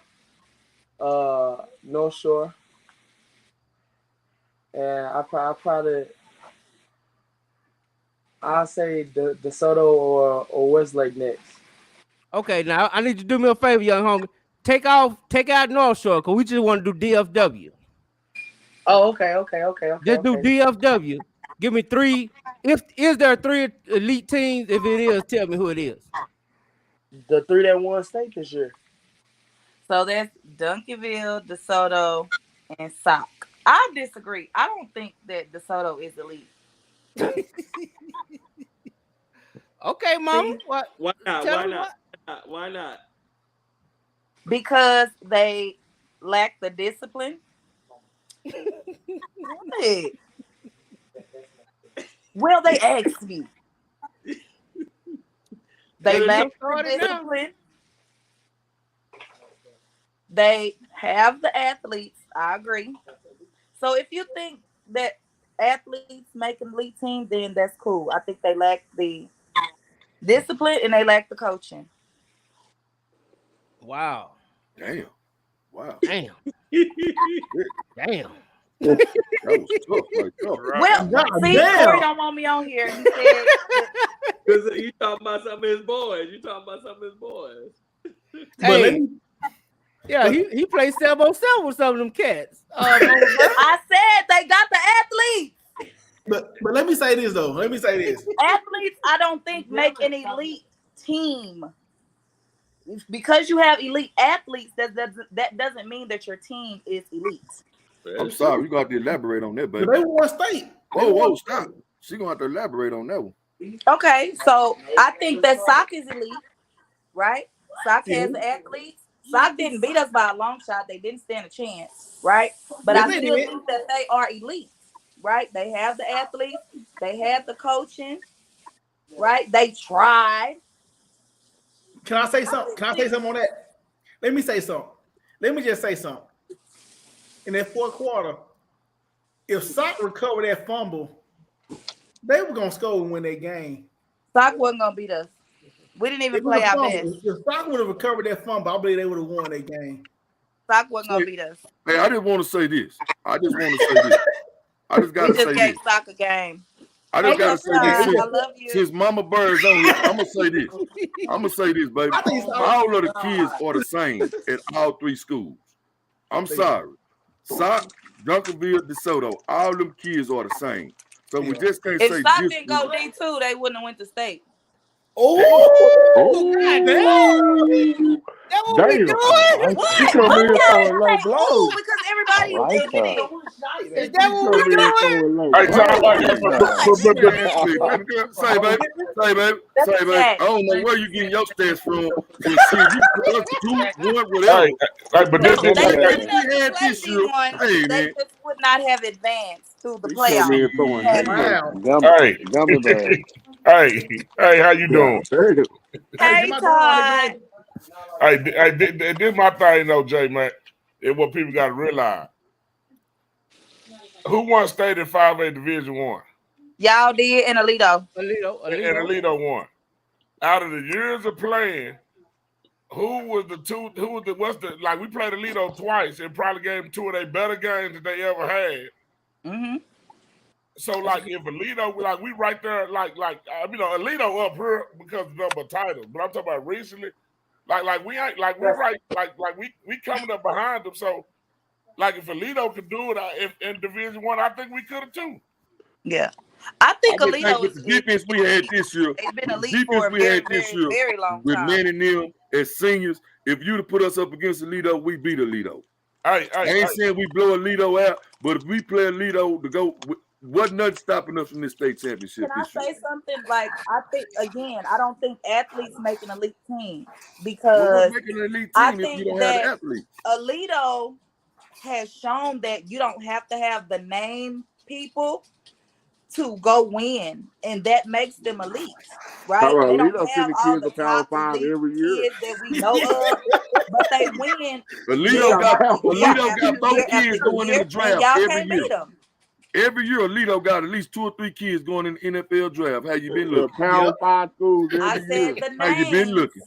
S14: North Shore, and I'll say DeSoto or Westlake next.
S5: Okay, now I need you to do me a favor, young homie. Take out North Shore, because we just want to do DFW.
S14: Oh, okay.
S5: Just do DFW. Give me 3. Is there 3 elite teams? If it is, tell me who it is.
S14: The 3 that won state this year.
S1: So that's Duncanville, DeSoto, and Sock. I disagree. I don't think that DeSoto is elite.
S5: Okay, Mama.
S10: Why not? Why not?
S1: Because they lack the discipline. What? Well, they asked me. They lack the discipline. They have the athletes. I agree. So if you think that athletes make an elite team, then that's cool. I think they lack the discipline and they lack the coaching.
S5: Wow.
S8: Damn. Wow.
S5: Damn. Damn.
S8: That was tough. Like, tough.
S1: Well, see, Corey don't want me on here. He said,
S10: because you talking about some of his boys.
S5: Hey, yeah, he plays 7-on-7 with some of them cats.
S1: I said they got the athletes.
S6: But let me say this though.
S1: Athletes, I don't think make an elite team. Because you have elite athletes, that doesn't mean that your team is elite.
S8: I'm sorry, you got to elaborate on that, baby.
S6: They won state.
S8: Whoa, stop. She gonna have to elaborate on that one.
S1: Okay, so I think that Sock is elite, right? Sock has the athletes. Sock didn't beat us by a long shot. They didn't stand a chance, right? But I still think that they are elite, right? They have the athletes. They have the coaching, right? They tried.
S6: Can I say something? On that? Let me say something. Let me just say something. In that fourth quarter, if Sock recovered that fumble, they were gonna score and win that game.
S1: Sock wasn't gonna beat us. We didn't even play our best.
S6: If Sock would have recovered that fumble, I believe they would have won that game.
S1: Sock wasn't gonna beat us.
S8: Hey, I just want to say this. I just gotta say this.
S1: Gave Sock a game.
S8: I just gotta say this.
S1: I love you.
S8: Since Mama Bird's on here, I'm gonna say this. Baby. All of the kids are the same at all 3 schools. I'm sorry. Sock, Duncanville, DeSoto, all them kids are the same. So we just can't say.
S1: If Sock didn't go D2, they wouldn't have went to state.
S6: Oh,
S5: God damn. That what we doing?
S1: What?
S12: She come in throwing low blows.
S1: Because everybody is thinking it.
S5: Is that what we doing?
S13: Hey, time
S8: Say, baby. I don't know where you getting your stats from. See, you 2-1, whatever.
S13: Hey, but this
S1: They
S8: man.
S1: just would not have advanced to the playoffs.
S13: Hey, how you doing?
S1: Hey, Todd.
S13: Hey, this is my thing though, Jay, man. It's what people got to realize. Who won state in 5A Division 1?
S1: Y'all did in Alito.
S13: And Alito won. Out of the years of playing, what's the like we played Alito twice and probably gave them 2 of their better games that they ever had.
S1: Mm-hmm.
S13: So like if Alito, like we right there, like Alito up here because of the number of titles, but I'm talking about recently, Like we ain't like we right like we coming up behind them. So like if Alito could do it if in Division One, I think we could have too.
S1: Yeah, I think
S8: I just think
S1: Alito
S8: with
S1: is
S8: the defense we had this year,
S1: they've been
S8: with the
S1: elite
S8: defense
S1: for a
S8: we
S1: very,
S8: had this
S1: very,
S8: year,
S1: very long
S8: with
S1: time.
S8: men and them as seniors, if you'd have put us up against Alito, we beat Alito.
S13: I
S8: ain't saying we blow Alito out, but if we play Alito to go, wasn't nothing stopping us from this state championship
S1: Can I
S8: this year.
S1: say something? Like, I think, again, I don't think athletes make an elite team
S8: Well,
S1: because
S8: what's making an elite
S1: I
S8: team if you
S1: think
S8: don't have the
S1: that
S8: athletes?
S1: Alito has shown that you don't have to have the name people to go win, and that makes them elite, right? They don't
S12: Alito
S1: have
S12: sending
S1: all
S12: kids
S1: the
S12: to Power
S1: top
S12: 5
S1: elite
S12: every year.
S1: kids that we know of, but they win
S8: Alito
S1: year
S8: got
S1: after year after
S8: 4
S1: year
S8: kids
S1: after
S8: going in
S1: year,
S8: the
S1: and
S8: draft
S1: y'all
S8: every
S1: can't
S8: year.
S1: beat them.
S8: Every year, Alito got at least 2 or 3 kids going in the NFL draft. How you been looking?
S12: Power 5 schools
S1: I
S12: every
S1: said
S12: year.
S1: the
S8: How you been
S1: names.
S8: looking?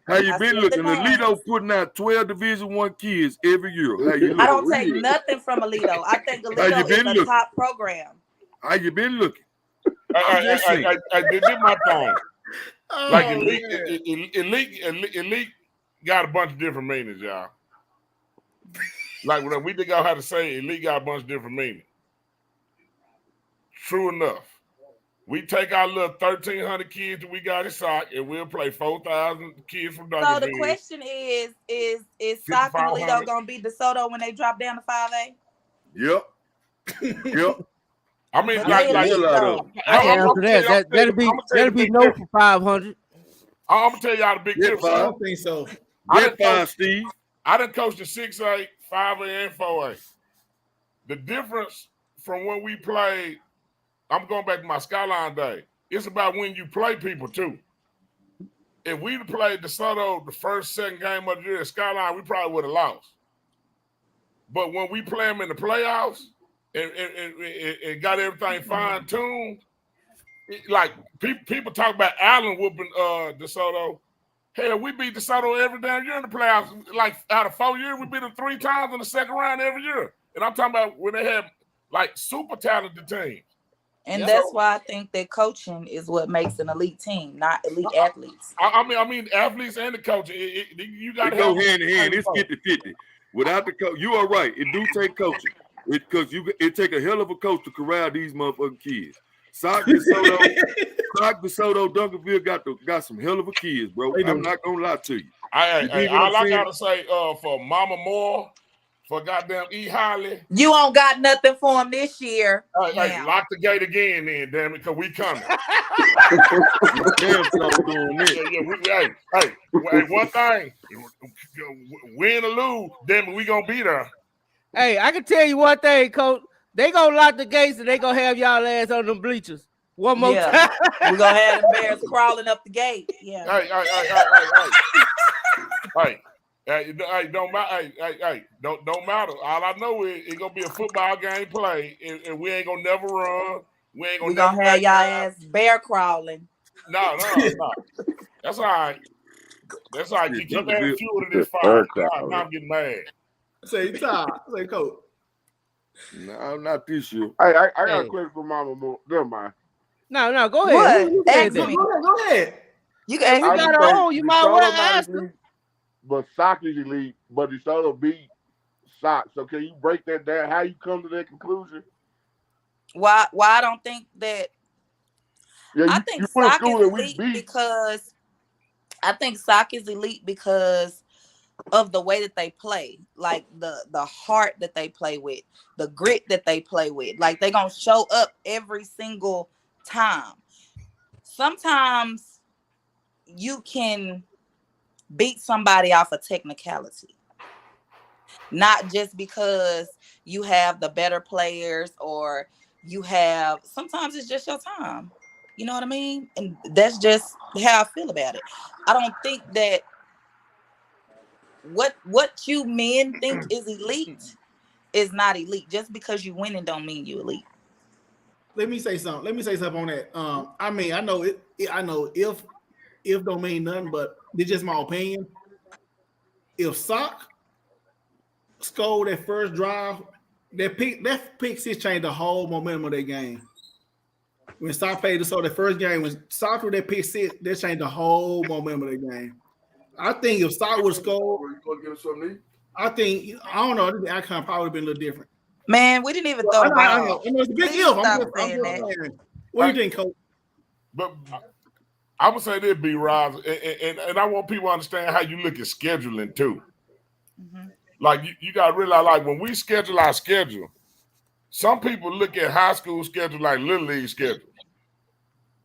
S8: How you
S1: I
S8: been
S1: said
S8: looking?
S1: the names.
S8: Alito putting out 12 Division I kids every year. How you
S1: I
S8: looking?
S1: don't take nothing from Alito. I think
S8: How you
S1: Alito is
S8: been
S1: a
S8: looking?
S1: top program.
S8: How you been looking?
S13: I did my thing.
S6: Oh,
S13: Like elite got a bunch of different meanings, y'all. Like when we think out how to say elite got a bunch of different meanings. True enough. We take our little 1,300 kids that we got in SOC and we'll play 4,000 kids from
S1: So
S13: Duncanville.
S1: the question is SOC and Alito gonna beat DeSoto when they drop down to 5A?
S8: Yep.
S13: I mean,
S1: But
S13: like
S1: they elite, though.
S5: I can answer that. That'll be no for 500.
S13: I'm gonna tell y'all the big difference.
S6: I don't think so.
S8: Steve.
S13: I done coached the 6A, 5A, and 4A. The difference from when we played, I'm going back to my Skyline day. It's about when you play people too. If we'd have played DeSoto the first, second game of the year at Skyline, we probably would have lost. But when we play them in the playoffs and got everything fine-tuned, like people talk about Allen whooping DeSoto. Hell, we beat DeSoto every damn year in the playoffs. Like out of 4 years, we beat them 3 times in the second round every year. And I'm talking about when they have like super talented teams.
S1: And that's why I think that coaching is what makes an elite team, not elite athletes.
S13: I mean, athletes and the coach. You got to
S8: go hand in hand. It's 50-50. Without the coach, you are right. It do take coaching because it take a hell of a coach to corral these motherfucking kids. SOC, DeSoto, Duncanville got some hell of a kids, bro. I'm not gonna lie to you.
S13: All I gotta say for Mama Moore, for goddamn E. Holly.
S1: You don't got nothing for him this year.
S13: Hey, lock the gate again then, damn it, because we coming.
S8: Damn, stop doing this.
S13: Hey, one thing, win or lose, damn it, we gonna be there.
S5: Hey, I can tell you one thing, Coach. They gonna lock the gates and they gonna have y'all ass on them bleachers one more time.
S1: We're gonna have the bears crawling up the gate. Yeah.
S13: Hey, don't matter. Hey, don't matter. All I know is it's gonna be a football game play, and we ain't gonna never run. We
S1: gonna have y'all ass bear crawling.
S13: No. That's all right. That's all right. You keep adding fuel to this fire. Now I'm getting mad.
S6: Say Todd. Say Coach.
S8: No, not this year.
S12: I got a question for Mama Moore. Never mind.
S5: No, go ahead.
S6: Go ahead.
S1: You can
S5: we got our own. You might well ask them.
S12: But SOC is elite, but DeSoto beat SOC. So can you break that down? How you come to that conclusion?
S1: Why I don't think that?
S12: Yeah,
S1: I think SOC is elite because of the way that they play, like the heart that they play with, the grit that they play with. Like they gonna show up every single time. Sometimes you can beat somebody off a technicality, not just because you have the better players or sometimes it's just your time. You know what I mean? And that's just how I feel about it. I don't think that what you men think is elite is not elite. Just because you winning don't mean you elite.
S6: Let me say something on that. I mean, I know if don't mean nothing, but it's just my opinion. If SOC scored that first drive, that pick six changed the whole momentum of that game. When SOC played the first game, when SOC with that pick six, that changed the whole momentum of that game. I think if Stock would score,
S8: You gonna get something?
S6: I don't know. I think the outcome probably been a little different.
S1: Man, we didn't even throw the
S6: I
S1: ball.
S6: know it's a big
S1: Please
S6: if.
S1: stop
S6: I'm
S1: saying
S6: just
S1: that.
S6: saying. What do you think, Coach?
S13: But I'm gonna say this, B-Roz, and I want people to understand how you look at scheduling too.
S1: Mm-hmm.
S13: Like you gotta realize, like when we schedule our schedule, some people look at high school schedule like Little League schedule.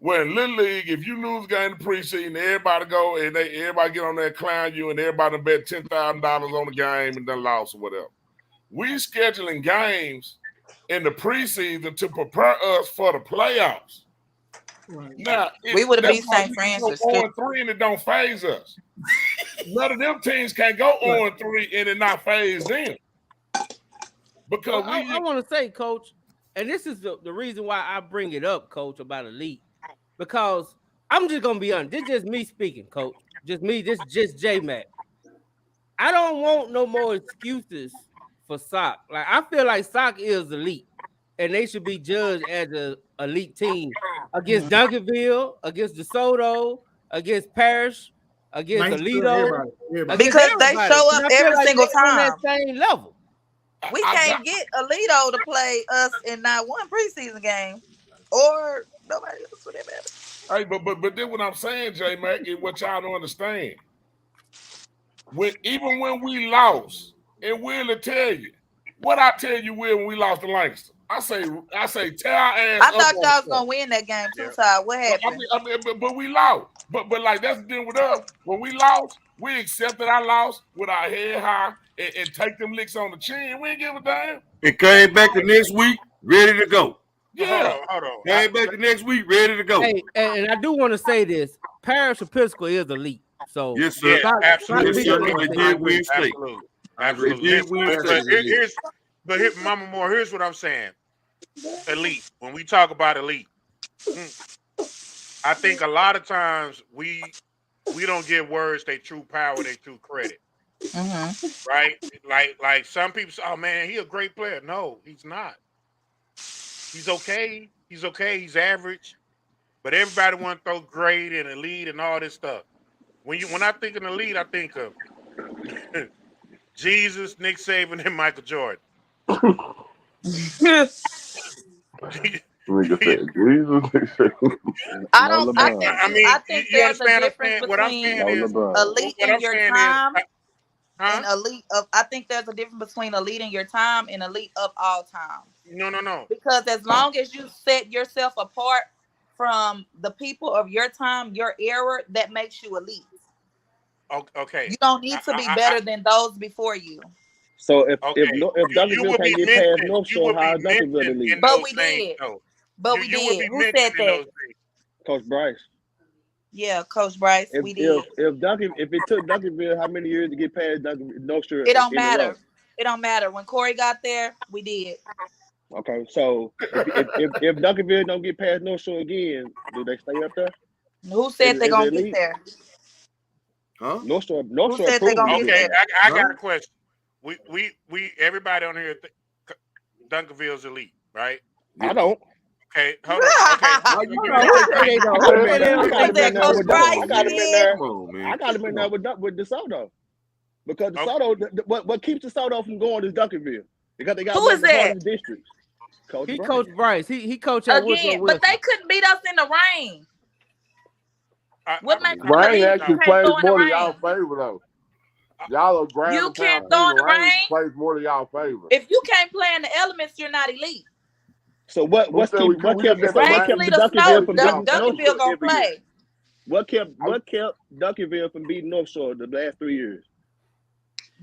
S13: Where in Little League, if you lose a game in the preseason, everybody go and everybody get on there and clown you, and everybody bet $10,000 on the game and then lost or whatever. We scheduling games in the preseason to prepare us for the playoffs.
S6: Right.
S13: Now,
S1: We would have beat
S13: that's why
S1: St.
S13: we can
S1: Francis
S13: go
S1: too.
S13: 0-3 and it don't phase us. None of them teams can go 0-3 and it not phase them. Because
S5: I want to say, Coach, and this is the reason why I bring it up, Coach, about elite. Because I'm just gonna be honest. This is just me speaking, Coach. Just me. This is just J-Mac. I don't want no more excuses for SOC. Like I feel like SOC is elite, and they should be judged as an elite team against Duncanville, against DeSoto, against Parrish, against Alito,
S6: everybody.
S1: Because they show up
S5: I feel
S1: every
S5: like
S1: single
S5: they're on
S1: time.
S5: that same level.
S1: We can't get Alito to play us in not one preseason game, or nobody else for that matter.
S13: Hey, but then what I'm saying, J-Mac, is what y'all don't understand. Even when we lost, and Will tell you, what I tell you, Will, when we lost to Lancaster, I say, tear our ass
S1: I
S13: up.
S1: thought y'all was gonna win that game too, Todd. What happened?
S13: But we lost. But like that's the deal with us. When we lost, we accepted our loss with our head high and take them licks on the chin. We ain't give a damn.
S8: It came back the next week, ready to go.
S13: Yeah.
S7: Hold on.
S8: Came back the next week, ready to go.
S5: Hey, and I do want to say this: Parish Episcopal is elite. So
S8: yes, sir.
S7: Yeah, absolutely.
S8: Yes, sir. They did win state.
S7: Absolutely.
S8: They did win state.
S7: But Mama Moore, here's what I'm saying. Elite. When we talk about elite, I think a lot of times we don't give words their true power, their true credit.
S1: Mm-hmm.
S7: Right? Like some people say, oh man, he a great player. No, he's not. He's okay. He's okay. He's average. But everybody want to throw great and elite and all this stuff. When I think of elite, I think of Jesus, Nick Saban, and Michael Jordan.
S1: I think there's a difference between elite in your time and elite of. I think there's a difference between elite in your time and elite of all time.
S7: No.
S1: Because as long as you set yourself apart from the people of your time, your era, that makes you elite.
S7: Okay.
S1: You don't need to be better than those before you.
S12: So if Duncanville can't get past North Shore, how is Duncanville the lead?
S1: But we did. But we did. Who said that?
S12: Coach Bryce.
S1: Yeah, Coach Bryce. We did.
S12: If it took Duncanville how many years to get past North Shore?
S1: It don't matter. It don't matter. When Corey got there, we did.
S12: Okay, so if Duncanville don't get past North Shore again, do they stay up there?
S1: Who said they're gonna get there?
S12: Huh? North Shore.
S1: Who said they're gonna get there?
S7: I got a question. We everybody on here Duncanville's elite, right?
S12: I don't.
S7: Okay, hold on. Okay.
S12: I got him in there with DeSoto. Because DeSoto, what keeps DeSoto from going is Duncanville. Because they got
S1: who is that?
S12: Districts.
S5: Coach Bryce. He coached
S1: again, but they couldn't beat us in the rain. What makes
S15: rain actually plays more to y'all favor though? Y'all are grand.
S1: You can't throw in the rain.
S15: Plays more to y'all favor.
S1: If you can't play in the elements, you're not elite.
S12: So what kept Duncanville from
S1: Duncanville gonna play?
S12: What kept Duncanville from beating North Shore the last 3 years?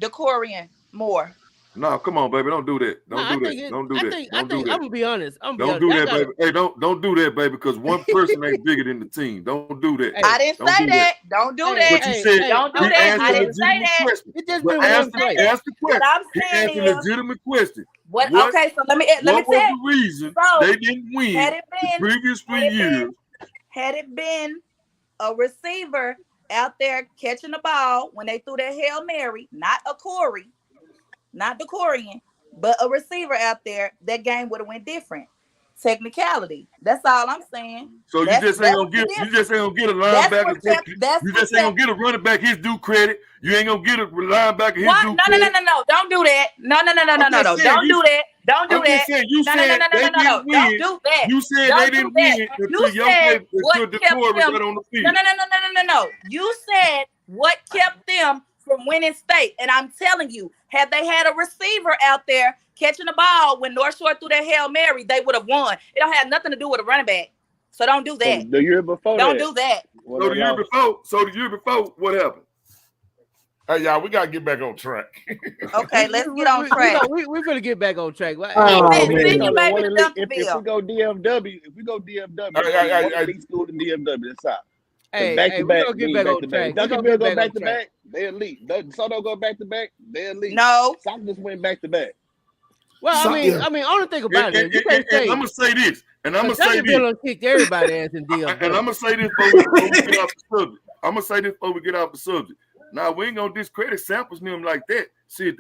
S1: DeCorian Moore.
S8: No, come on, baby. Don't do that. Don't do that. Don't do that.
S5: I'm gonna be honest.
S8: Don't do that, baby. Hey, don't do that, baby, because one person ain't bigger than the team. Don't do that.
S1: I didn't say that. Don't do that.
S8: But you said
S1: don't do that. I didn't say that.
S5: It just been one play.
S8: Ask the question.
S1: What I'm saying
S8: is a legitimate question.
S1: What? Okay, so let me
S8: what
S1: say.
S8: was the reason they didn't win the previous 3 years?
S1: Had it been a receiver out there catching the ball when they threw that Hail Mary, not a Corey, not the Corian, but a receiver out there, that game would have went different. technicality. That's all I'm saying.
S8: So you just ain't gonna get a linebacker. You just ain't gonna get a running back his due credit. You ain't gonna get a linebacker his due credit.
S1: No. Don't do that. No. Don't do that. Don't do that.
S8: You said they didn't win.
S1: Don't do that.
S8: You said they didn't win until Detroit got on the field.
S1: No. You said what kept them from winning state. And I'm telling you, had they had a receiver out there catching the ball when North Shore threw that Hail Mary, they would have won. It don't have nothing to do with a running back. So don't do that.
S12: The year before
S1: don't do that.
S8: So the year before, what happened?
S13: Hey, y'all, we gotta get back on track.
S1: Okay, let's get on track.
S5: We're gonna get back on track.
S12: If we go DFW, elite school to DFW, that's out. Back to back, Duncanville go back to back, they're elite. Soto go back to back, they're elite.
S1: No,
S12: Sock just went back to back.
S5: Well, I mean, only thing about it, you can't say.
S8: I'm gonna say this, and I'm gonna say this.
S5: Kicked everybody ass in DFW.
S8: And I'm gonna say this before we get off the subject. I'm gonna say this before we get off the subject. Now we ain't gonna discredit Samples them like that. See,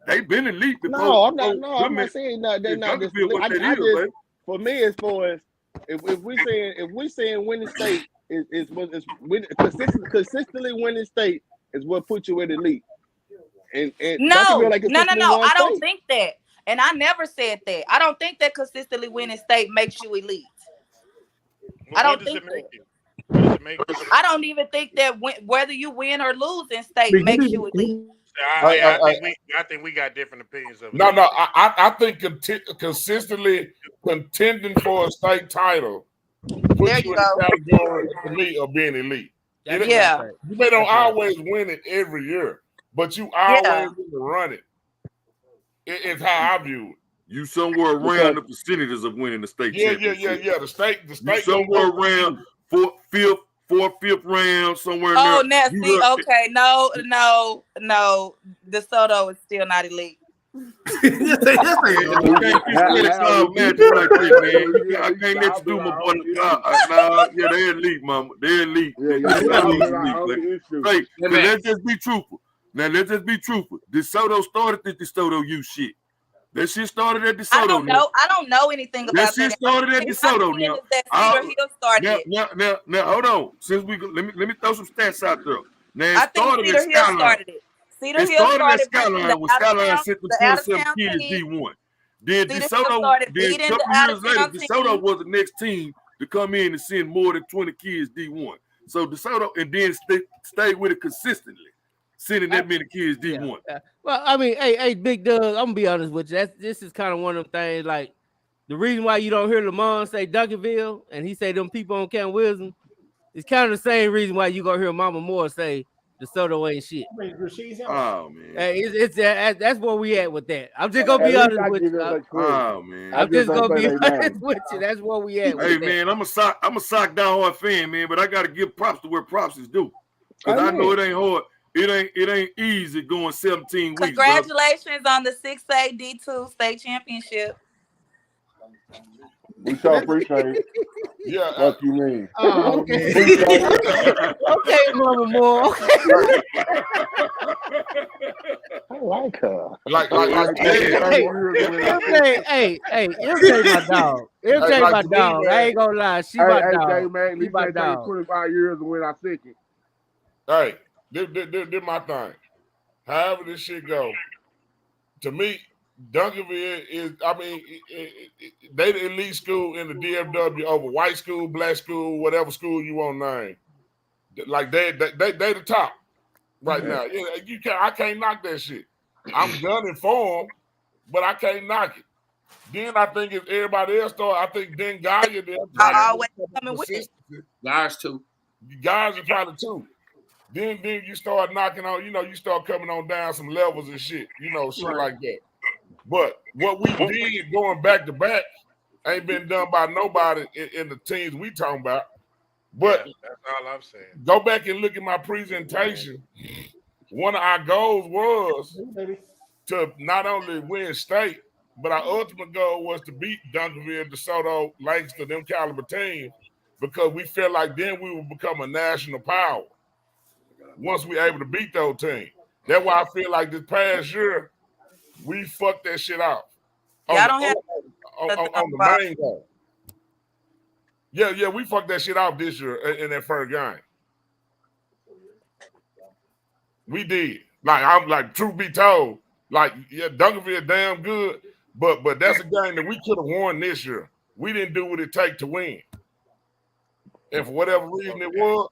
S8: they been elite before.
S12: No, I'm not saying that they're not just elite. For me, as far as if we saying winning state is consistently winning state is what puts you at elite. And
S1: no, I don't think that. And I never said that. I don't think that consistently winning state makes you elite. I don't think that. I don't even think that whether you win or lose in state makes you elite.
S7: I think we got different opinions of it.
S13: No, I think consistently contending for a state title puts you in the category of elite or being elite.
S1: Yeah.
S13: You may don't always win it every year, but you always need to run it. It's how I view it.
S8: You somewhere around the percentages of winning the state championship.
S13: Yeah. The state
S8: you somewhere around fourth, fifth round, somewhere in
S1: there. Oh,
S8: now.
S1: see, okay. No. DeSoto is still not elite.
S8: I can't let you do my boy. Nah, yeah, they're elite, mama. They're elite. Let's just be truthful. Now, let's just be truthful. DeSoto started the DeSoto U shit. That shit started at DeSoto.
S1: I don't know anything about that.
S8: That shit started at DeSoto now.
S1: Cedar Hill started
S8: now, hold on. Since let me throw some stats out there. Now,
S1: it started at Skyline. Cedar Hill started
S8: at Skyline when Skyline sent the 27 kids D1. Then DeSoto, then a couple years later, DeSoto was the next team to come in and send more than 20 kids D1. So DeSoto, and then stayed with it consistently, sending that many kids D1.
S5: Yeah. Well, I mean, hey, Big Doug, I'm gonna be honest with you. This is kind of one of them things. Like the reason why you don't hear Lamont say Duncanville and he say them people on Camp Wisdom, it's kind of the same reason why you gonna hear Mama Moore say DeSoto ain't shit.
S8: Oh man,
S5: hey, that's where we at with that. I'm just gonna be honest with you.
S8: Oh man,
S5: I'm just gonna be honest with you. That's where we at.
S8: Hey man, I'm a sock downhard fan, man, but I gotta give props to where props is due, because I know it ain't hard. It ain't easy going 17 weeks.
S1: Congratulations on the 6A D2 state championship.
S15: We so appreciate it.
S13: Yeah.
S15: What you mean?
S5: Oh, okay. Okay, Mama Moore.
S12: I like her.
S5: Hey, MJ my dog. MJ my dog. I ain't gonna lie. She my dog.
S15: Man,
S5: she my dog.
S15: 25 years to win our second.
S13: Hey, this my thing. However this shit go, to me, Duncanville is, they the elite school in the DFW over white school, black school, whatever school you want to name. Like they the top right now. I can't knock that shit. I'm gunning for them, but I can't knock it. Then I think if everybody else started, I think then Gaia there.
S1: Always coming with it.
S9: Guys too.
S13: Guys are probably two. Then you start knocking on, you start coming on down some levels and shit, shit like that. But what we did going back to back ain't been done by nobody in the teams we talking about. But
S7: that's all I'm saying.
S13: Go back and look at my presentation. One of our goals was to not only win state, but our ultimate goal was to beat Duncanville, DeSoto, Langston, them caliber teams, because we felt like then we would become a national power once we able to beat those teams. That's why I feel like this past year, we fucked that shit out.
S1: Y'all don't have
S13: on the main game. Yeah, we fucked that shit off this year in that first game. We did. Like, I'm like, truth be told, like, yeah, Duncanville damn good, but that's a game that we could have won this year. We didn't do what it take to win. And for whatever reason it was,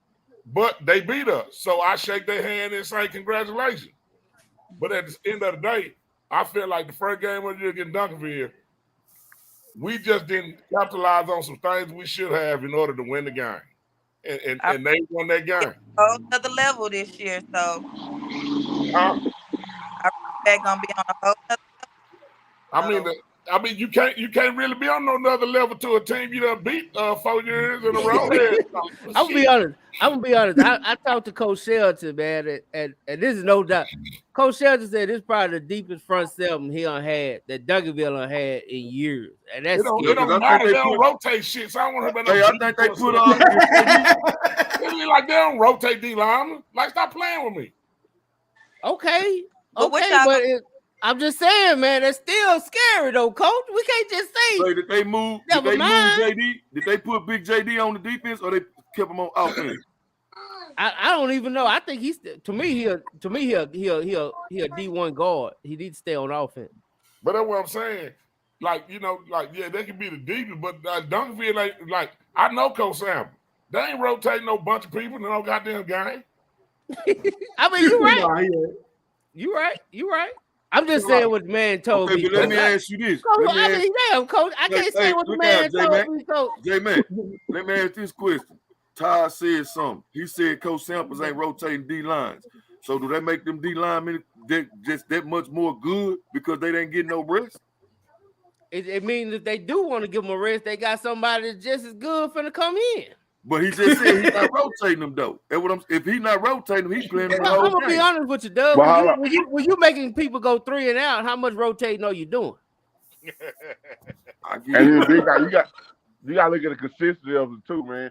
S13: but they beat us. So I shake their hand and say congratulations. But at the end of the day, I feel like the first game of the year against Duncanville, we just didn't capitalize on some things we should have in order to win the game. And they won that game.
S1: Whole other level this year, so I think gonna be on a whole other level.
S13: I mean, you can't really be on no another level to a team you done beat 4 years in a row.
S5: I'm gonna be honest. I talked to Coach Shelton, man, and this is no doubt. Coach Shelton said this is probably the deepest front seven he done had that Duncanville done had in years. And that's
S13: it don't matter. They don't rotate shit, so I don't want to hear
S8: I think they put
S13: like they don't rotate D linemen. Like, stop playing with me.
S5: Okay, but I'm just saying, man, that's still scary though, Coach. We can't just say.
S8: So did they move? Did they move JD? Did they put Big JD on the defense, or they kept him on offense?
S5: I don't even know. I think he's to me he a D1 guard. He needs to stay on offense.
S13: But that's what I'm saying. Like, you know, like, yeah, they can be the deepest, but Duncanville, like I know Coach Sample. They ain't rotating no bunch of people in no goddamn game.
S5: I mean, you're right. You're right. I'm just saying what the man told me.
S8: But let me ask you this.
S5: Coach, Coach, I can't say what the man told me, Coach.
S8: J-Man, let me ask this question. Todd said something. He said Coach Samples ain't rotating D-lines. So do that make them D-linemen just that much more good because they didn't get no rest?
S5: It means if they do want to give them a rest, they got somebody that's just as good finna come in.
S8: But he just said he's not rotating them though. If he's not rotating them, he's playing them the whole
S5: I'm gonna be honest with you, Doug. When you making people go 3 and out, how much rotating are you doing?
S15: And then you got to look at the consistency of the two, man.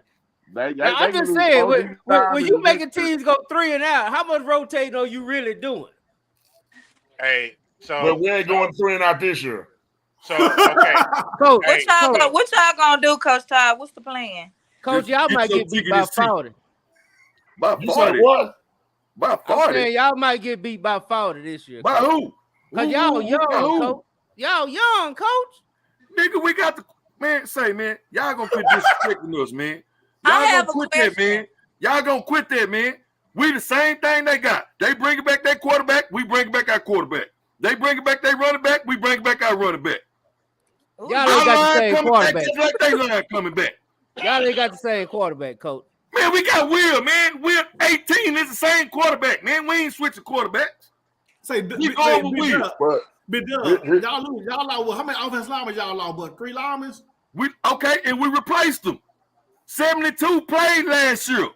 S5: I'm just saying, when you making teams go 3 and out, how much rotating are you really doing?
S7: Hey, so
S13: but we ain't going 3 and out this year.
S7: So okay,
S5: Coach,
S1: what y'all gonna do, Coach Todd? What's the plan?
S5: Coach, y'all might get beat by 40.
S8: By 40?
S13: What?
S8: By 40?
S5: Y'all might get beat by 40 this year.
S8: By who?
S5: Cause y'all young, Coach. Y'all young, Coach.
S8: Nigga, we got the man. Say, man, y'all gonna quit disrespecting us, man. Y'all gonna quit that, man. Y'all gonna quit that, man. We the same thing they got. They bring back that quarterback. We bring back our quarterback. They bring back their running back. We bring back our running back.
S5: Y'all ain't got the same quarterback.
S8: Like they line coming back.
S5: Y'all ain't got the same quarterback, Coach.
S8: Man, we got Will, man. Will 18 is the same quarterback, man. We ain't switching quarterbacks.
S6: Say,
S8: we going with Will.
S6: Big Doug, y'all lose. Y'all lost. How many offensive linemen y'all lost? But 3 linemen?
S8: Okay, and we replaced them. 72 played last year.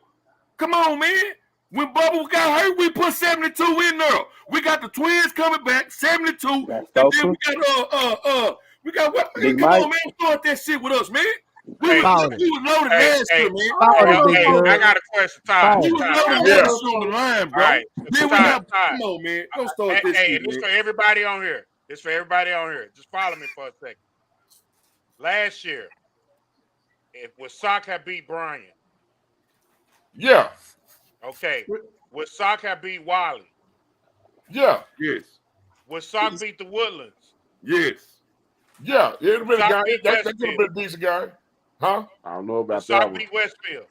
S8: Come on, man. When Bubba got hurt, we put 72 in there. We got the twins coming back, 72. And then we got what? Come on, man. Start that shit with us, man. We was loaded last year, man.
S7: I got a question, Todd.
S8: We was loaded last year on the line, bro.
S7: Right.
S8: Then we got, come on, man. Don't start this shit,
S7: this
S8: man.
S7: for everybody on here. This for everybody on here. Just follow me for a second. Last year, would Sock have beat Brian?
S13: Yeah.
S7: Okay. Would Sock have beat Wally?
S13: Yeah.
S8: Yes.
S7: Would Sock beat the Woodlands?
S8: Yes.
S13: Yeah. It would have been a guy. That could have been a decent guy. Huh?
S15: I don't know about
S7: Sock
S15: that one.
S7: beat Westfield.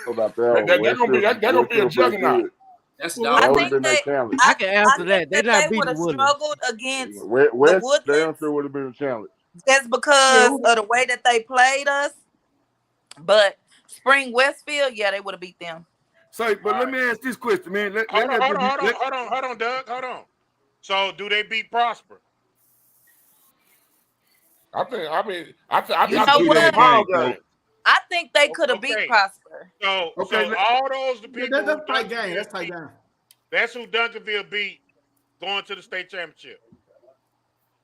S15: About that
S13: They're gonna be a juggernaut.
S9: That's
S15: that would have been their challenge.
S5: I can answer that. They're not beating
S1: would have
S5: Woodlands.
S1: struggled against the
S15: West
S1: Woodlands.
S15: damn sure would have been a challenge.
S1: Just because of the way that they played us. But Spring Westfield, yeah, they would have beat them.
S8: So, but let me ask this question, man.
S7: Hold on, Doug. Hold on. So, do they beat Prosper?
S13: I
S1: think they could have beat Prosper.
S7: So all those the people.
S6: That's tight game. That's tight game.
S7: That's who Duncanville beat going to the state championship.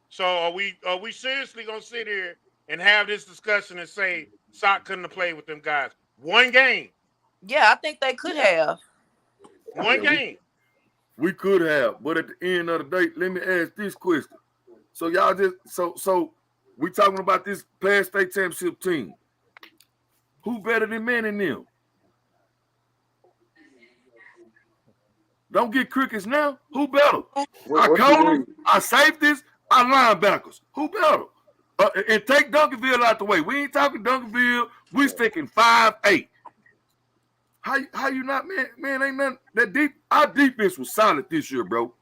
S7: So are we seriously gonna sit here and have this discussion and say Sock couldn't have played with them guys? One game.
S1: Yeah, I think they could have.
S7: One game.
S8: We could have, but at the end of the day, let me ask this question. So y'all just so We talking about this past state championship team. Who better than man in them? Don't get crickets now. Who better? Our
S15: What you
S8: corners,
S15: need?
S8: our safeties, our linebackers. Who better? And take Duncanville out the way. We ain't talking Duncanville. We sticking 5'8". How you not, man? Man, ain't nothing that deep. Our defense was solid this year, bro.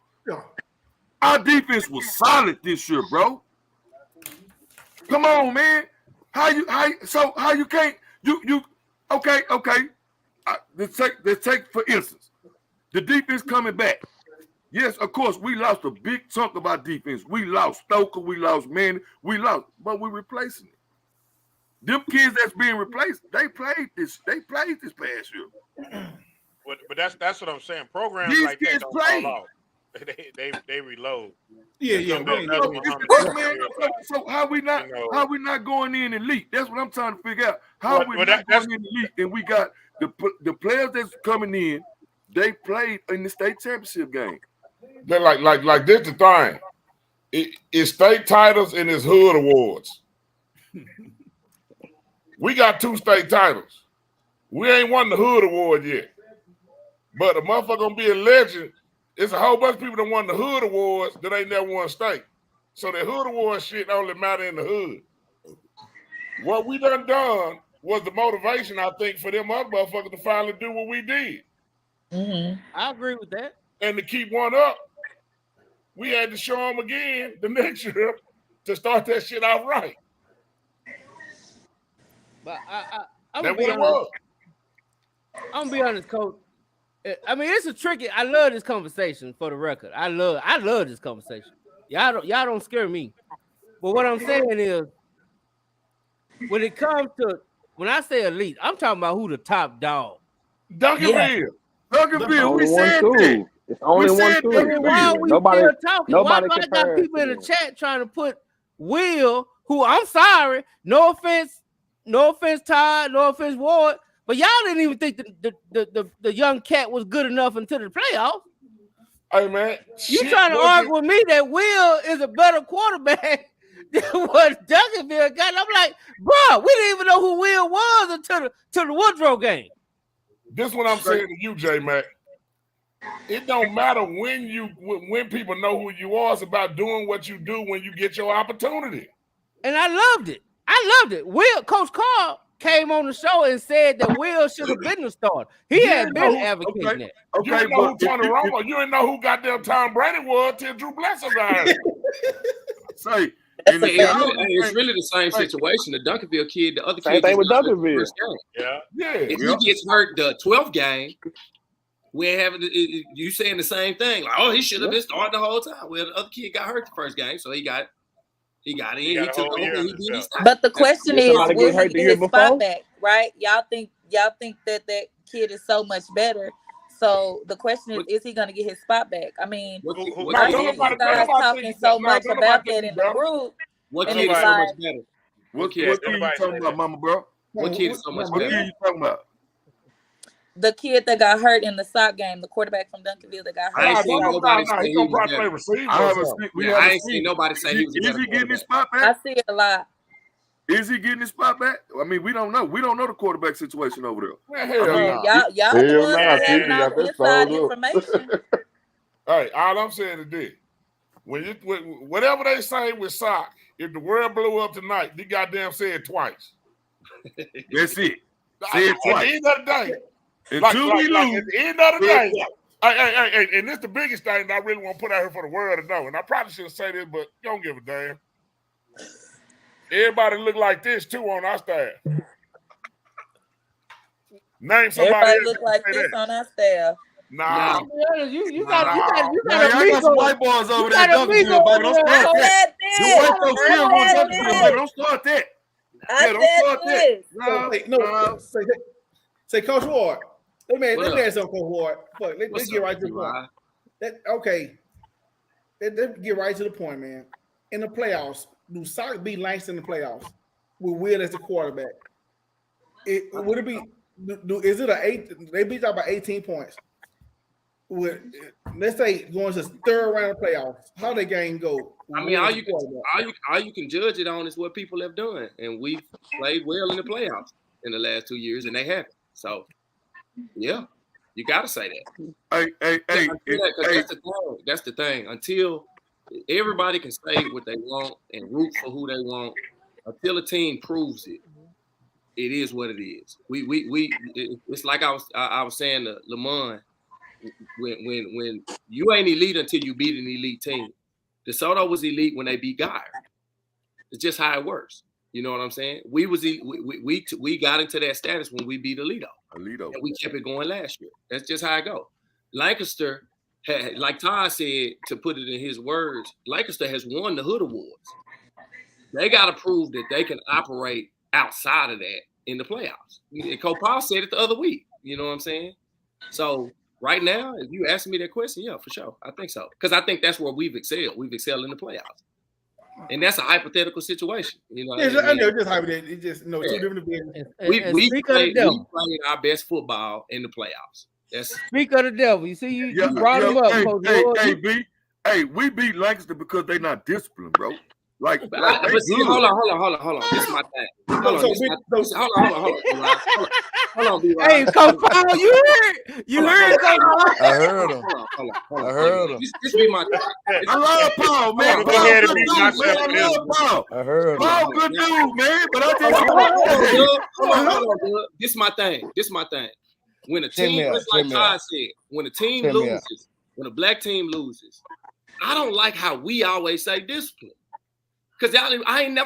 S8: Our defense was solid this year, bro. Come on, man. How you can't you okay. Let's take for instance the defense coming back. Yes, of course, we lost a big chunk of our defense. We lost Stoker, we lost Manny, but we're replacing it. Them kids that's being replaced, they played this past year.
S7: But that's what I'm saying. Programs
S8: These
S7: like that
S8: kids
S7: don't
S8: play.
S7: fall off. They reload.
S6: Yeah.
S8: So how we not going in elite? That's what I'm trying to figure out. How we not going in elite, and we got the players that's coming in. They played in the state championship game.
S13: They're like this the thing. It's state titles and it's hood awards. We got 2 state titles. We ain't won the hood award yet. But a motherfucker gonna be a legend. It's a whole bunch of people that won the hood awards that ain't never won state. So the hood award shit only matter in the hood. What we done was the motivation, I think, for them other motherfuckers to finally do what we did.
S5: Mm-hmm. I agree with that.
S13: And to keep one up, we had to show them again the next year to start that shit out right.
S5: But I'm gonna be honest. I'm gonna be honest, Coach. I mean, it's a tricky. I love this conversation. For the record, I love this conversation. Y'all don't scare me. But what I'm saying is, when it comes to when I say elite, I'm talking about who the top dog.
S13: Duncanville.
S8: Duncanville. We said that.
S15: It's only one two.
S5: Why are we still talking? Why I got people in the chat trying to put Will, who I'm sorry, no offense, Todd, no offense, Ward, but y'all didn't even think the young cat was good enough until the playoffs.
S13: Hey man,
S5: you trying to argue with me that Will is a better quarterback than what Duncanville got? And I'm like, bro, we didn't even know who Will was until the Woodrow game.
S13: This is what I'm saying to you, J Mac. It don't matter when people know who you are. It's about doing what you do when you get your opportunity.
S5: And I loved it. Will, Coach Carl came on the show and said that Will should have been the starter. He had been advocating that.
S13: You didn't know who Tony Romo. You didn't know who goddamn Tom Brady was till Drew Bledsoe got it.
S8: Say.
S9: It's really the same situation. The Duncanville kid, the other
S15: same
S9: kid,
S15: thing with Duncanville.
S13: Yeah.
S9: If he gets hurt the 12th game, we ain't having you saying the same thing. Like, oh, he should have been starting the whole time. Well, the other kid got hurt the first game, so he got in. He took over. He did his time.
S1: But the question is, will he get his spot back? Right? Y'all think that kid is so much better. So the question is he going to get his spot back? I mean, I hear you guys talking so much about that in the group.
S9: What kid is so much better?
S8: What kid you talking about, mama, bro?
S9: What kid is so much better?
S8: What kid you talking about?
S1: The kid that got hurt in the sock game, the quarterback from Duncanville that got hurt.
S9: I ain't seen nobody say he was better. I ain't seen nobody say he was better.
S8: Is he getting his spot back?
S1: I see it a lot.
S8: Is he getting his spot back? I mean, we don't know. We don't know the quarterback situation over there.
S1: Y'all the ones having all the inside information.
S13: All right, all I'm saying is this. Whatever they say with sock, if the world blew up tonight, they goddamn say it twice.
S8: That's it. Say it twice.
S13: At the end of the day.
S8: Until we lose.
S13: At the end of the day. Hey, and this is the biggest thing that I really want to put out here for the world to know. And I probably shouldn't say this, but you don't give a damn. Everybody look like this too on our staff. Name somebody.
S1: Everybody look like this on our staff.
S13: Nah.
S5: You got
S8: some white boys over there. Don't start that. The white folks still want Duncanville. Don't start that.
S6: No. Say, Coach Ward. Let me ask something, Coach Ward. Let's get right to the point. Let's get right to the point, man. In the playoffs, do Sox beat Langston in the playoffs with Will as the quarterback? Would it be? Is it an 8? They beat out by 18 points. let's say going to third round of playoffs, how the game go?
S9: I mean, all you can judge it on is what people have done, and we've played well in the playoffs in the last 2 years, and they haven't. So, yeah, you got to say that.
S8: Hey,
S9: that's the thing. Until everybody can say what they want and root for who they want, until a team proves it, it is what it is. It's like I was saying to Lamont, when you ain't elite until you beat an elite team. DeSoto was elite when they beat Geyer. It's just how it works. You know what I'm saying? We got into that status when we beat Alito. And we kept it going last year. That's just how it goes. Lancaster had, like Todd said, to put it in his words, Lancaster has won the Hood Awards. They got to prove that they can operate outside of that in the playoffs. And Coach Paul said it the other week. You know what I'm saying? So right now, if you ask me that question, yeah, for sure. I think so. Because I think that's where we've excelled. We've excelled in the playoffs. And that's a hypothetical situation. You know,
S6: I know just hypothetical. It's just two different opinions.
S9: We played our best football in the playoffs.
S5: Speak of the devil. You see, you brought him up.
S8: Hey, we beat Lancaster because they're not disciplined, bro. Hold on. This is my thing. Hold on.
S5: Hey, Coach Paul, you heard, Coach Paul.
S15: I heard him. I heard him.
S9: This be my thing.
S8: I love Paul, man. Paul, good dude, man. I love Paul.
S15: I heard him.
S8: Paul, good dude, man. But I
S9: Hold on. This is my thing. When a team, like Todd said, when a team loses, when a black team loses, I don't like how we always say discipline. Because I ain't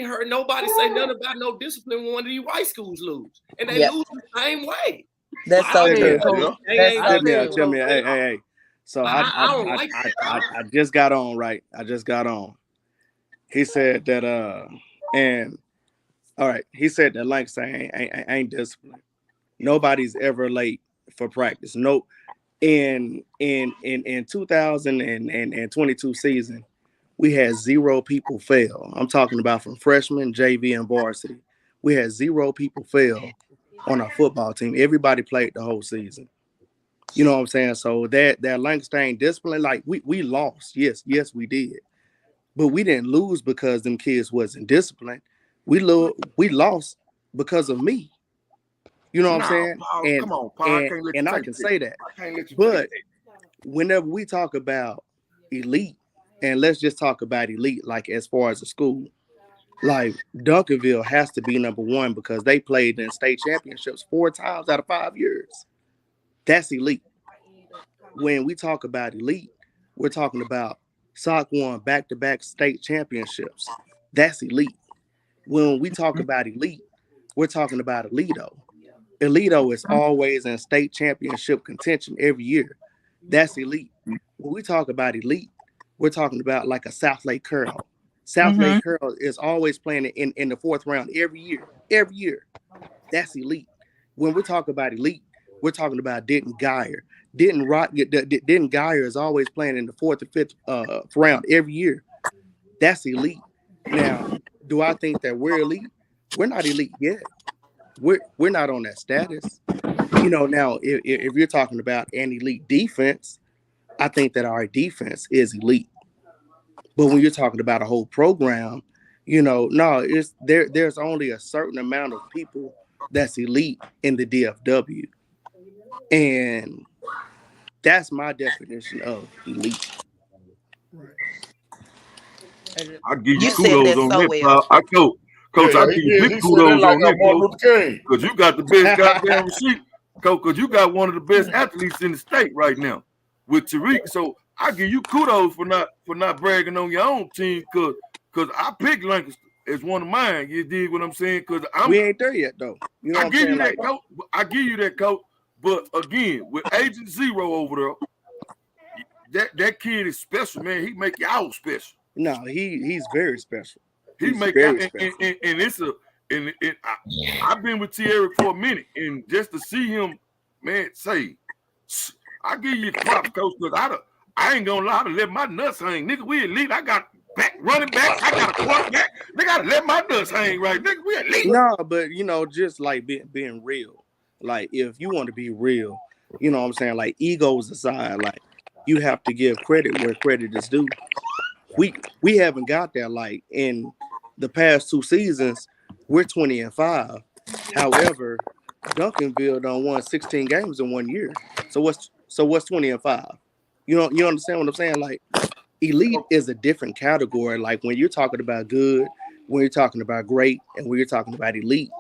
S9: heard nobody say nothing about no discipline when one of these white schools lose. And they lose the same way.
S14: That's so true.
S16: Tell me, hey. So I just got on, right? I just got on. He said that he said that Lancaster ain't disciplined. Nobody's ever late for practice. No, in 2022 season, we had 0 people fail. I'm talking about from freshman, JV, and varsity. We had 0 people fail on our football team. Everybody played the whole season. You know what I'm saying? So that Lancaster ain't discipline, like we lost. Yes, we did. But we didn't lose because them kids wasn't disciplined. We lost because of me. You know what I'm saying?
S8: Paul,
S16: and
S8: come on, Paul,
S16: and I can say that. But whenever we talk about elite, and let's just talk about elite, like as far as a school, like Duncanville has to be number 1 because they played in state championships 4 times out of 5 years. That's elite. When we talk about elite, we're talking about SOC won back-to-back state championships. That's elite. When we talk about elite, we're talking about Alito. Alito is always in state championship contention every year. That's elite. When we talk about elite, we're talking about like a South Lake Curl. South Lake Curl is always playing in the 4th round every year. Every year. That's elite. When we talk about elite, we're talking about Denton Geyer. Denton Geyer is always playing in the 4th or 5th round every year. That's elite. Now, do I think that we're elite? We're not elite yet. We're not on that status. You know, now if you're talking about an elite defense, I think that our defense is elite. But when you're talking about a whole program, you know, no, there's only a certain amount of people that's elite in the DFW. And that's my definition of elite.
S8: I give you kudos on that, Paul. Coach, I give you big kudos on that, Coach. Because you got the best goddamn receiver. Coach, because you got one of the best athletes in the state right now with Tariq. So I give you kudos for not bragging on your own team, because I picked Lancaster as one of mine. You dig what I'm saying? Because we
S16: ain't there yet, though. You know
S8: I give you that, Coach. I give you that, Coach. But again, with Agent Zero over there, that kid is special, man. He make y'all special.
S16: No, he's very special.
S8: He make y'all, and I've been with T. Eric for a minute, and just to see him, man, I give you props, Coach, because I ain't gonna lie to let my nuts hang. Nigga, we elite. I got running back. I got a quarterback. They gotta let my nuts hang, right? Nigga, we elite.
S16: No, but you know, just like being real. Like if you want to be real, You know what I'm saying? Like egos aside, like you have to give credit where credit is due. We haven't got there. Like in the past 2 seasons, we're 20-5. However, Duncanville done won 16 games in 1 year. So what's 20-5? You understand what I'm saying? Like elite is a different category. Like when you're talking about good, when you're talking about great, and when you're talking about elite,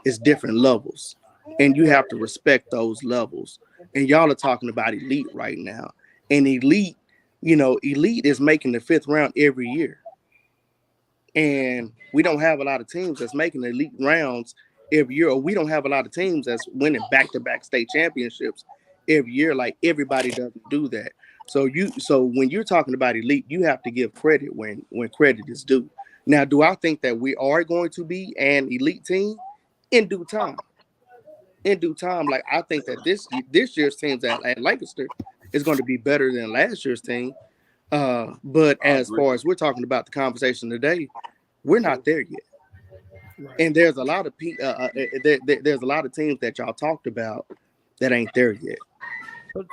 S16: it's different levels. And you have to respect those levels. And y'all are talking about elite right now. And elite, elite is making the fifth round every year. And we don't have a lot of teams that's making elite rounds every year, or we don't have a lot of teams that's winning back-to-back state championships every year. Like everybody doesn't do that. So when you're talking about elite, you have to give credit when credit is due. Now, do I think that we are going to be an elite team in due time? In due time, like I think that this year's teams at Lancaster is going to be better than last year's team. But as far as we're talking about the conversation today, we're not there yet. And there's a lot of there's a lot of teams that y'all talked about that ain't there yet.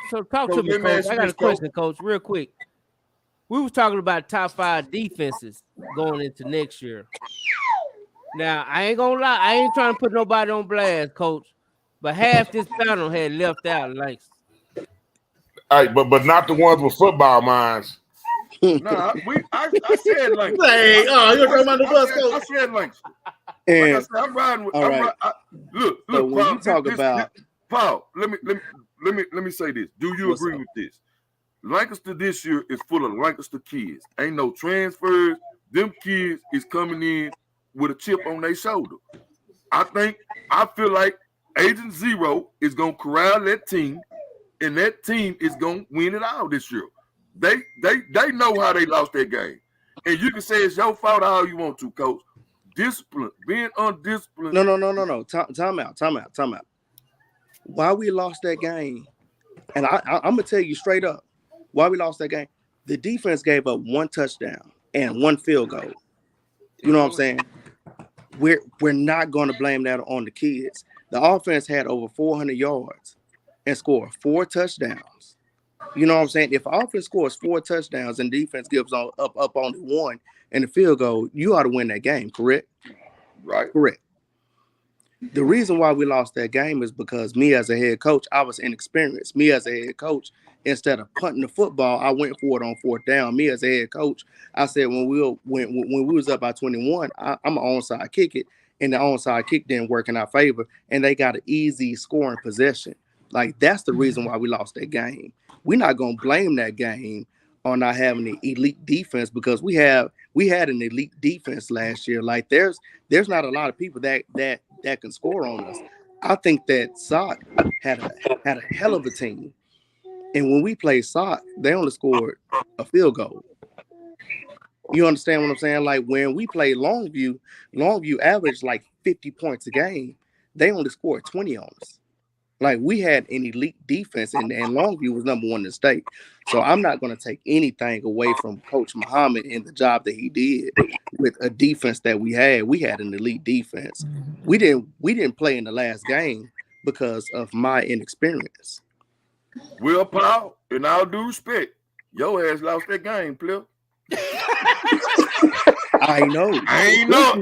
S5: So talk to me, Coach. I got a question, Coach, real quick. We was talking about top 5 defenses going into next year. Now, I ain't gonna lie, I ain't trying to put nobody on blast, Coach, but half this panel had left out Lancaster.
S13: All right, but not the ones with football minds.
S8: Nah, I said Lancaster.
S6: Hey, you're talking about the bus,
S8: I
S6: Coach.
S8: said Lancaster.
S16: And
S8: like I said, I'm riding with.
S16: all right.
S8: Look,
S16: So when
S8: Paul,
S16: you talk about
S8: Paul, let me say this. Do you
S16: What's
S8: agree
S16: up?
S8: with this? Lancaster this year is full of Lancaster kids. Ain't no transfers. Them kids is coming in with a chip on their shoulder. I feel like Agent Zero is gonna corral that team, and that team is gonna win it all this year. They know how they lost that game, and you can say it's your fault all you want to, Coach. Discipline, being undisciplined.
S16: No. Time out. Why we lost that game? And I'm gonna tell you straight up why we lost that game. The defense gave up 1 touchdown and 1 field goal. You know what I'm saying? We're not going to blame that on the kids. The offense had over 400 yards and scored 4 touchdowns. You know what I'm saying? If offense scores 4 touchdowns and defense gives up only 1 and the field goal, you ought to win that game, correct?
S8: Right.
S16: Correct. The reason why we lost that game is because me as a head coach, I was inexperienced. Me as a head coach, instead of punting the football, I went for it on 4th down. Me as a head coach, I said when we was up by 21, I'm an onside kick it, and the onside kick didn't work in our favor, and they got an easy scoring possession. Like that's the reason why we lost that game. We're not gonna blame that game on not having an elite defense because we had an elite defense last year. Like there's not a lot of people that can score on us. I think that Sock had a hell of a team, and when we played Sock, they only scored a field goal. You understand what I'm saying? Like when we played Longview averaged like 50 points a game. They only scored 20 on us. Like we had an elite defense, and Longview was number 1 in the state. So I'm not going to take anything away from Coach Muhammad and the job that he did with a defense that we had. We had an elite defense. We didn't play in the last game because of my inexperience.
S8: Well, Paul, in all due respect, your ass lost that game, player.
S16: I know.
S8: I ain't look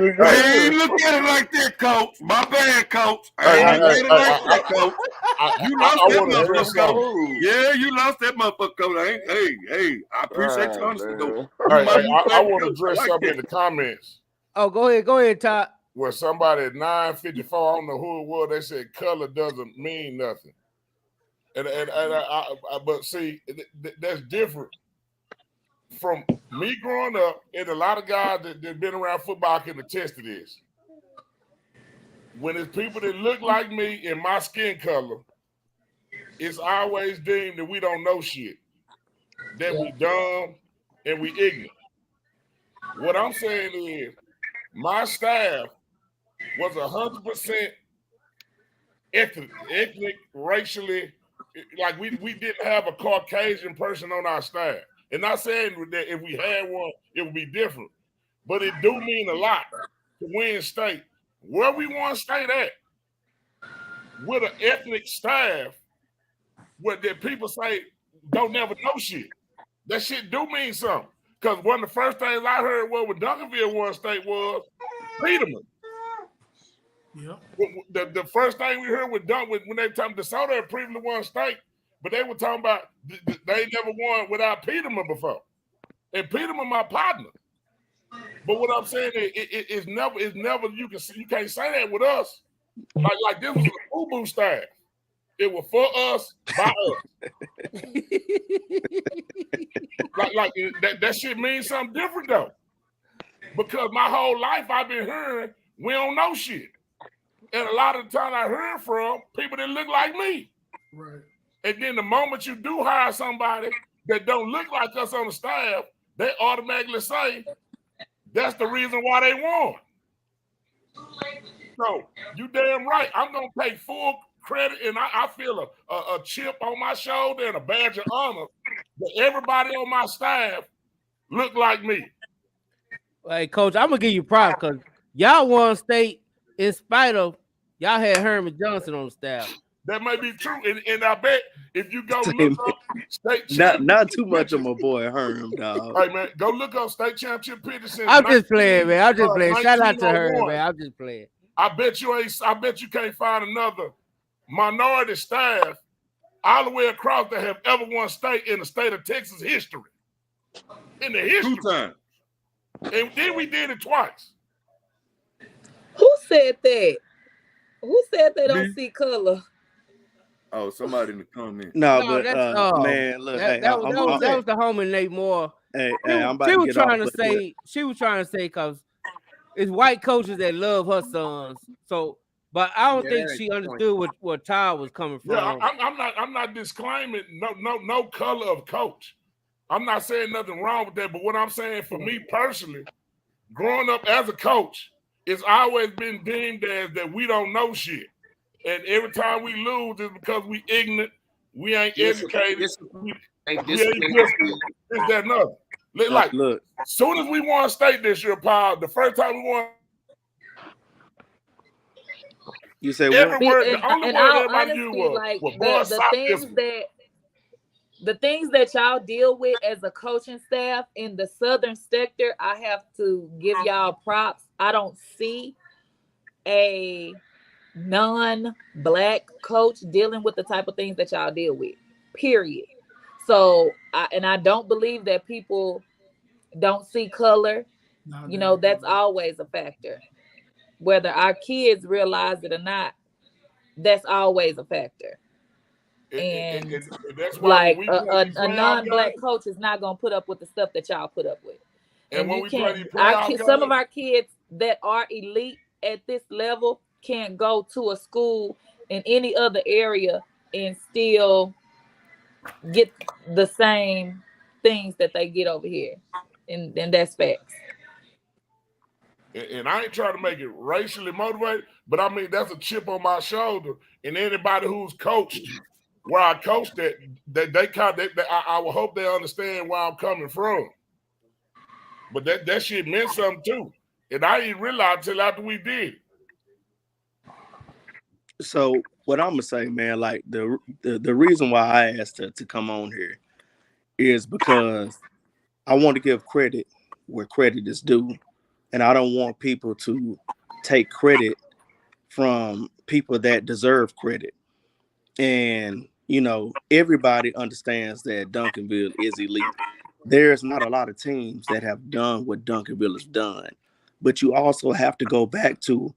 S8: at it like that, Coach. My bad, Coach. I ain't look at it like that, Coach. You lost that motherfucker, Coach. Yeah, you lost that motherfucker, Coach. Hey, I appreciate your honesty, though.
S13: I want to address something in the comments.
S5: Oh, go ahead, Todd.
S13: Where somebody at 954, I don't know who it was, they said color doesn't mean nothing. But see, that's different. From me growing up, and a lot of guys that been around football can attest to this. When it's people that look like me in my skin color, it's always deemed that we don't know shit, that we dumb and we ignorant. What I'm saying is, my staff was 100% ethnic, racially, like we didn't have a Caucasian person on our staff. And not saying that if we had one, it would be different. But it do mean a lot to win state. Where we won state at, with an ethnic staff, what that people say don't never know shit. That shit do mean something. Because one of the first things I heard was when Duncanville won state was Peterman.
S6: Yeah.
S13: The first thing we heard with Dunk when they talking DeSoto had previously won state, but they were talking about they never won without Peterman before. And Peterman my partner. But what I'm saying is it's never you can't say that with us. Like this was a FUBU staff. It was for us, by us. like that shit means something different though. Because my whole life I've been hearing we don't know shit. And a lot of the time I heard from people that look like me.
S6: Right.
S13: And then the moment you do hire somebody that don't look like us on the staff, they automatically say that's the reason why they won. So you damn right. I'm gonna take full credit, and I feel a chip on my shoulder and a badge of honor that everybody on my staff look like me.
S5: Hey, Coach, I'm gonna give you props because y'all won state in spite of y'all had Herman Johnson on the staff.
S13: That may be true, and I bet if you go look up state
S16: not too much of my boy Herm, dog.
S13: Hey man, go look up state championship pictures since
S5: I'm just playing, man. I'm just playing. Shout out to her,
S13: 1901.
S5: man. I'm just playing.
S13: I bet you can't find another minority staff all the way across that have ever won state in the state of Texas history. In the history.
S8: 2 times.
S13: And then we did it twice.
S1: Who said that? Who said they don't see color?
S8: Oh, somebody in the comments.
S16: No,
S5: No,
S16: but man, look,
S5: that was the homie Nate Moore.
S16: I'm about
S5: she
S16: to
S5: was
S16: get
S5: trying
S16: off,
S5: to say she was trying to say because it's white coaches that love her sons. So, but I don't think she understood where Ty was coming from.
S13: Yeah, I'm not disclaiming no color of coach. I'm not saying nothing wrong with that, but what I'm saying for me personally, growing up as a coach, it's always been deemed as that we don't know shit. And every time we lose, it's because we ignorant, we ain't educated, we ain't disciplined, this, that, and other. Like,
S16: look,
S13: as soon as we won state this year, Paul, the first time we won,
S16: you say
S13: every
S16: what?
S13: word, the only word everybody used was,
S1: like
S13: boy,
S1: the things that y'all deal with as a coaching staff in the southern sector, I have to give y'all props. I don't see a non-black coach dealing with the type of things that y'all deal with, period. So I don't believe that people don't see color. You know, that's always a factor, whether our kids realize it or not. That's always a factor. And
S13: that's why
S1: like a non-black coach is not gonna put up with the stuff that y'all put up with. And
S13: when
S1: you
S13: we
S1: can't.
S13: play
S1: Some of our kids that are elite at this level can't go to a school in any other area and still get the same things that they get over here, and that's facts.
S13: And I ain't trying to make it racially motivated, but I mean that's a chip on my shoulder. And anybody who's coached where I coached at, I would hope they understand where I'm coming from. But that shit meant something too, and I didn't realize until after we did.
S16: So what I'm gonna say, man, like the reason why I asked her to come on here is because I want to give credit where credit is due, and I don't want people to take credit from people that deserve credit. And you know, everybody understands that Duncanville is elite. There's not a lot of teams that have done what Duncanville has done, but you also have to go back to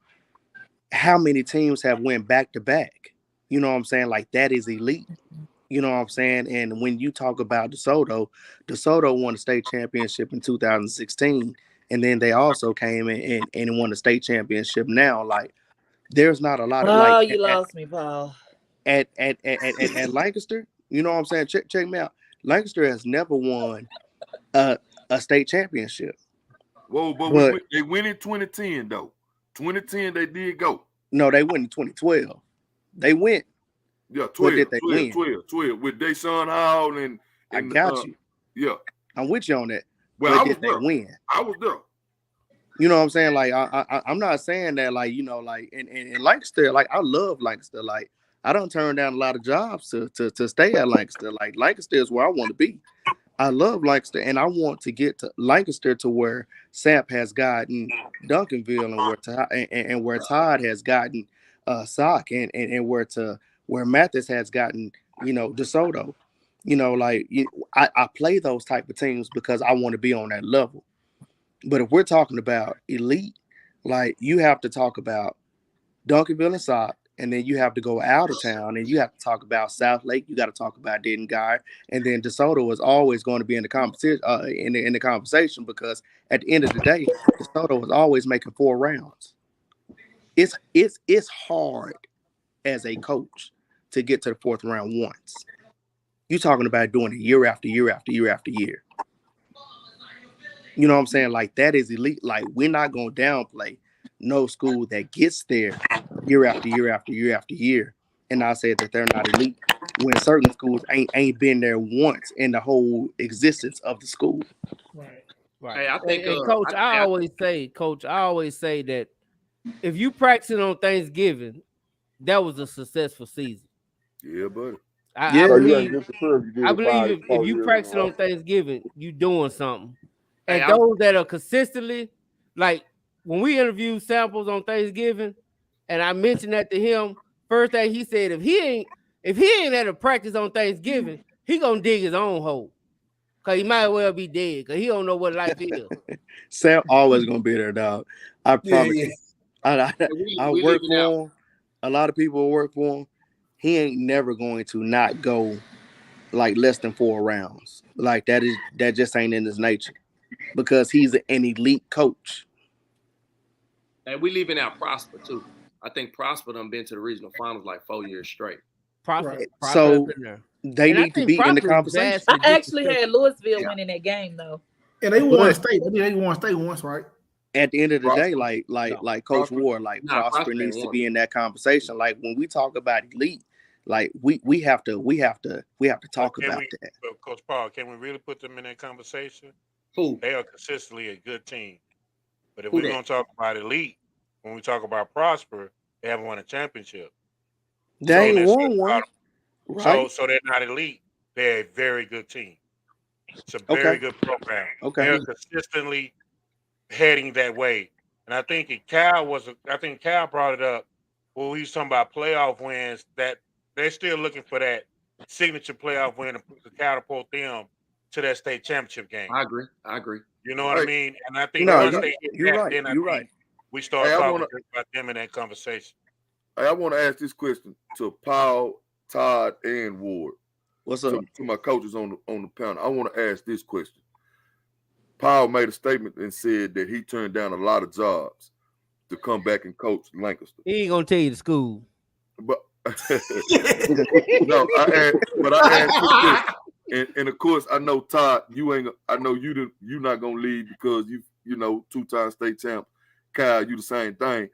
S16: how many teams have went back to back. You know what I'm saying? Like that is elite. You know what I'm saying? And when you talk about DeSoto won the state championship in 2016, and then they also came in and won the state championship now. Like there's not a lot of
S1: you lost me, Paul.
S16: At Lancaster, you know what I'm saying? Check me out. Lancaster has never won a state championship.
S8: Whoa, but they went in 2010 though. 2010 they did go.
S16: No, they went in 2012. They went.
S8: Yeah, 12.
S16: What did they win?
S8: 12 with Deshaun Hall and
S16: I got you.
S8: Yeah,
S16: I'm with you on that.
S8: Well,
S16: what did they win?
S8: I was there.
S16: You know what I'm saying? Like I'm not saying that, like, you know, like in Lancaster, like I love Lancaster. Like I don't turn down a lot of jobs to stay at Lancaster. Like Lancaster is where I want to be. I love Lancaster, and I want to get to Lancaster to where Sap has gotten Duncanville, and where Todd has gotten Sock, and where Mathis has gotten DeSoto. I play those type of teams because I want to be on that level. But if we're talking about elite, like you have to talk about Duncanville and Sock, and then you have to go out of town and you have to talk about South Lake. You got to talk about Denton Guy, and then DeSoto is always going to be in the competition, in the conversation, because at the end of the day, DeSoto is always making 4 rounds. It's hard as a coach to get to the 4th round once. You're talking about doing it year after year after year after year. You know what I'm saying? Like, that is elite. Like, we're not going to downplay no school that gets there year after year after year after year. And I said that they're not elite when certain schools ain't been there once in the whole existence of the school.
S5: Right.
S9: Hey, I think,
S5: and Coach, I always say that if you practicing on Thanksgiving, that was a successful season.
S8: Yeah, buddy.
S5: I believe
S15: if
S5: you practicing on Thanksgiving, you doing something. And
S9: Hey,
S5: those that are consistently, like when we interviewed Samples on Thanksgiving, and I mentioned that to him, first thing he said, if he ain't at a practice on Thanksgiving, he gonna dig his own hole. Cause he might well be dead, cause he don't know what life is.
S16: Sam always gonna be there, dog. I promise you. I work for him. A lot of people work for him. He ain't never going to not go like less than 4 rounds. Like that just ain't in his nature, because he's an elite coach.
S9: And we leaving out Prosper too. I think Prosper done been to the regional finals like 4 years straight.
S5: Prosper
S16: So they need to be in the conversation.
S1: I actually had Louisville winning that game though.
S6: And they won state. They won state once, right?
S16: At the end of the day, like Coach Ward, like Prosper needs to be in that conversation. Like when we talk about elite, like we have to talk about that.
S7: Coach Paul, can we really put them in that conversation?
S9: Who?
S7: They are consistently a good team. But if we're going to talk about elite, when we talk about Prosper, they haven't won a championship.
S16: They ain't won one. Right?
S7: So they're not elite. They're a very good team. It's a very good program.
S16: Okay.
S7: They're consistently heading that way. And I think Cal brought it up when we was talking about playoff wins, that they're still looking for that signature playoff win to catapult them to that state championship game.
S9: I agree.
S7: You know what I mean? And I think
S16: once
S7: they hit that, then I think we start talking about them in that conversation.
S8: Hey, I want to ask this question to Paul, Todd, and Ward.
S16: What's up?
S8: To my coaches on the panel. I want to ask this question. Paul made a statement and said that he turned down a lot of jobs to come back and coach Lancaster.
S5: He ain't gonna tell you the school.
S8: But no, I asked this, and of course I know Todd, you're not gonna leave because you 2-time state champ. Kyle, you the same thing.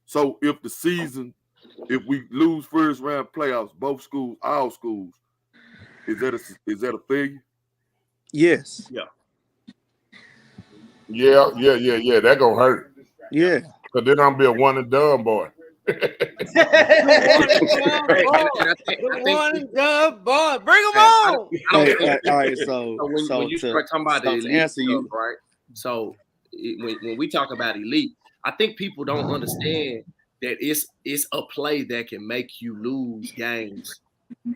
S8: So if we lose first round playoffs, both schools, all schools, is that a failure?
S16: Yes.
S15: Yeah. That gonna hurt.
S16: Yeah.
S15: Because then I'm be a one and done boy.
S5: One and done boy. Bring them on.
S16: All right. So
S9: when you start talking about the elite
S16: answer you,
S9: right? So when we talk about elite, I think people don't understand that it's a play that can make you lose games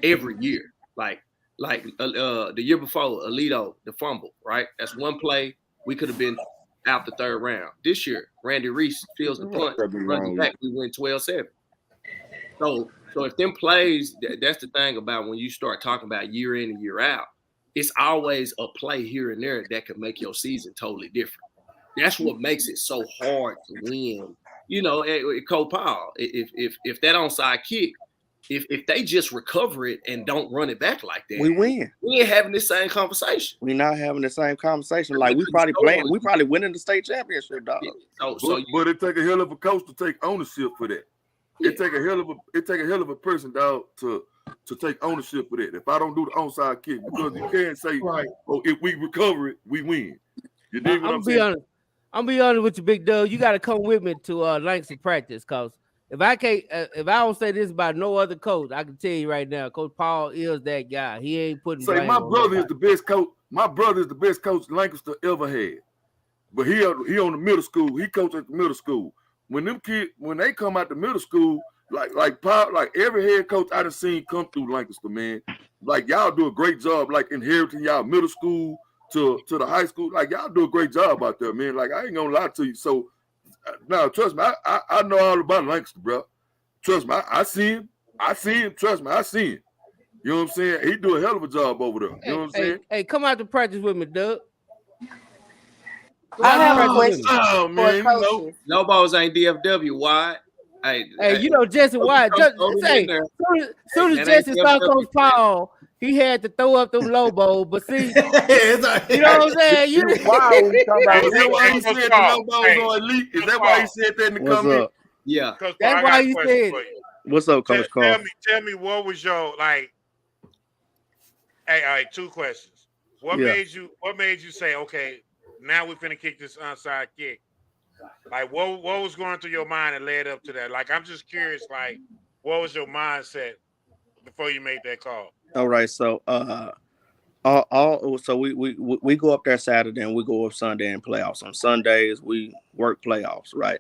S9: every year. Like the year before, Alito, the fumble, right? That's one play. We could have been out the 3rd round. This year, Randy Reese fields the punt, runs it back, we win 12-7. So if them plays, that's the thing about when you start talking about year in and year out, it's always a play here and there that can make your season totally different. That's what makes it so hard to win. Coach Paul, if that onside kick, if they just recover it and don't run it back like that,
S16: we win.
S9: We ain't having the same conversation.
S16: We're not having the same conversation. Like we probably winning the state championship, dog.
S8: But it take a hell of a coach to take ownership for that. It take a hell of a person, dog, to take ownership for that. If I don't do the onside kick, because you can't say, "Oh, if we recover it, we win." You dig what I'm saying?
S5: I'm be honest with you, Big Doug. You got to come with me to Lancaster practice, cause if I can't, if I don't say this about no other coach, I can tell you right now, Coach Paul is that guy. He ain't putting
S8: Say
S5: blame
S8: my
S5: on
S8: brother
S5: nobody.
S8: is the best coach. My brother is the best coach Lancaster ever had. But he on the middle school. He coached at the middle school. When them kids, when they come out the middle school, like every head coach I done seen come through Lancaster, man. Like y'all do a great job, like inheriting y'all middle school to the high school. Like y'all do a great job out there, man. Like I ain't gonna lie to you. So now trust me, I know all about Lancaster, bro. Trust me, I see him. I see him. Trust me, I see him. You know what I'm saying? He do a hell of a job over there. You know what I'm saying?
S5: Hey, come out to practice with me, Doug.
S1: I have a question
S8: Oh,
S1: for
S8: man, you know.
S1: coaches.
S9: No balls ain't DFW. Why?
S5: Hey, you know Jesse White. Say, soon as Jesse saw Coach Paul, he had to throw up them low balls. But see, you know what I'm saying? You
S15: Wow, we talking about
S8: Is that why he said the low balls are elite? Is that why he said that in the
S16: What's
S8: comment?
S16: up?
S9: Yeah.
S7: Coach Paul,
S5: That's
S7: I
S5: why
S7: got a
S5: you
S7: question
S5: said
S7: for
S5: it.
S7: you.
S16: What's up, Coach Carl?
S7: Tell me what was your like? Hey, all right, 2 questions. What
S16: Yeah.
S7: made you say, okay, now we're finna kick this onside kick? Like, what was going through your mind that led up to that? Like, I'm just curious. Like, what was your mindset before you made that call?
S16: All right. So so we go up there Saturday and we go up Sunday and playoffs. On Sundays we work playoffs, right?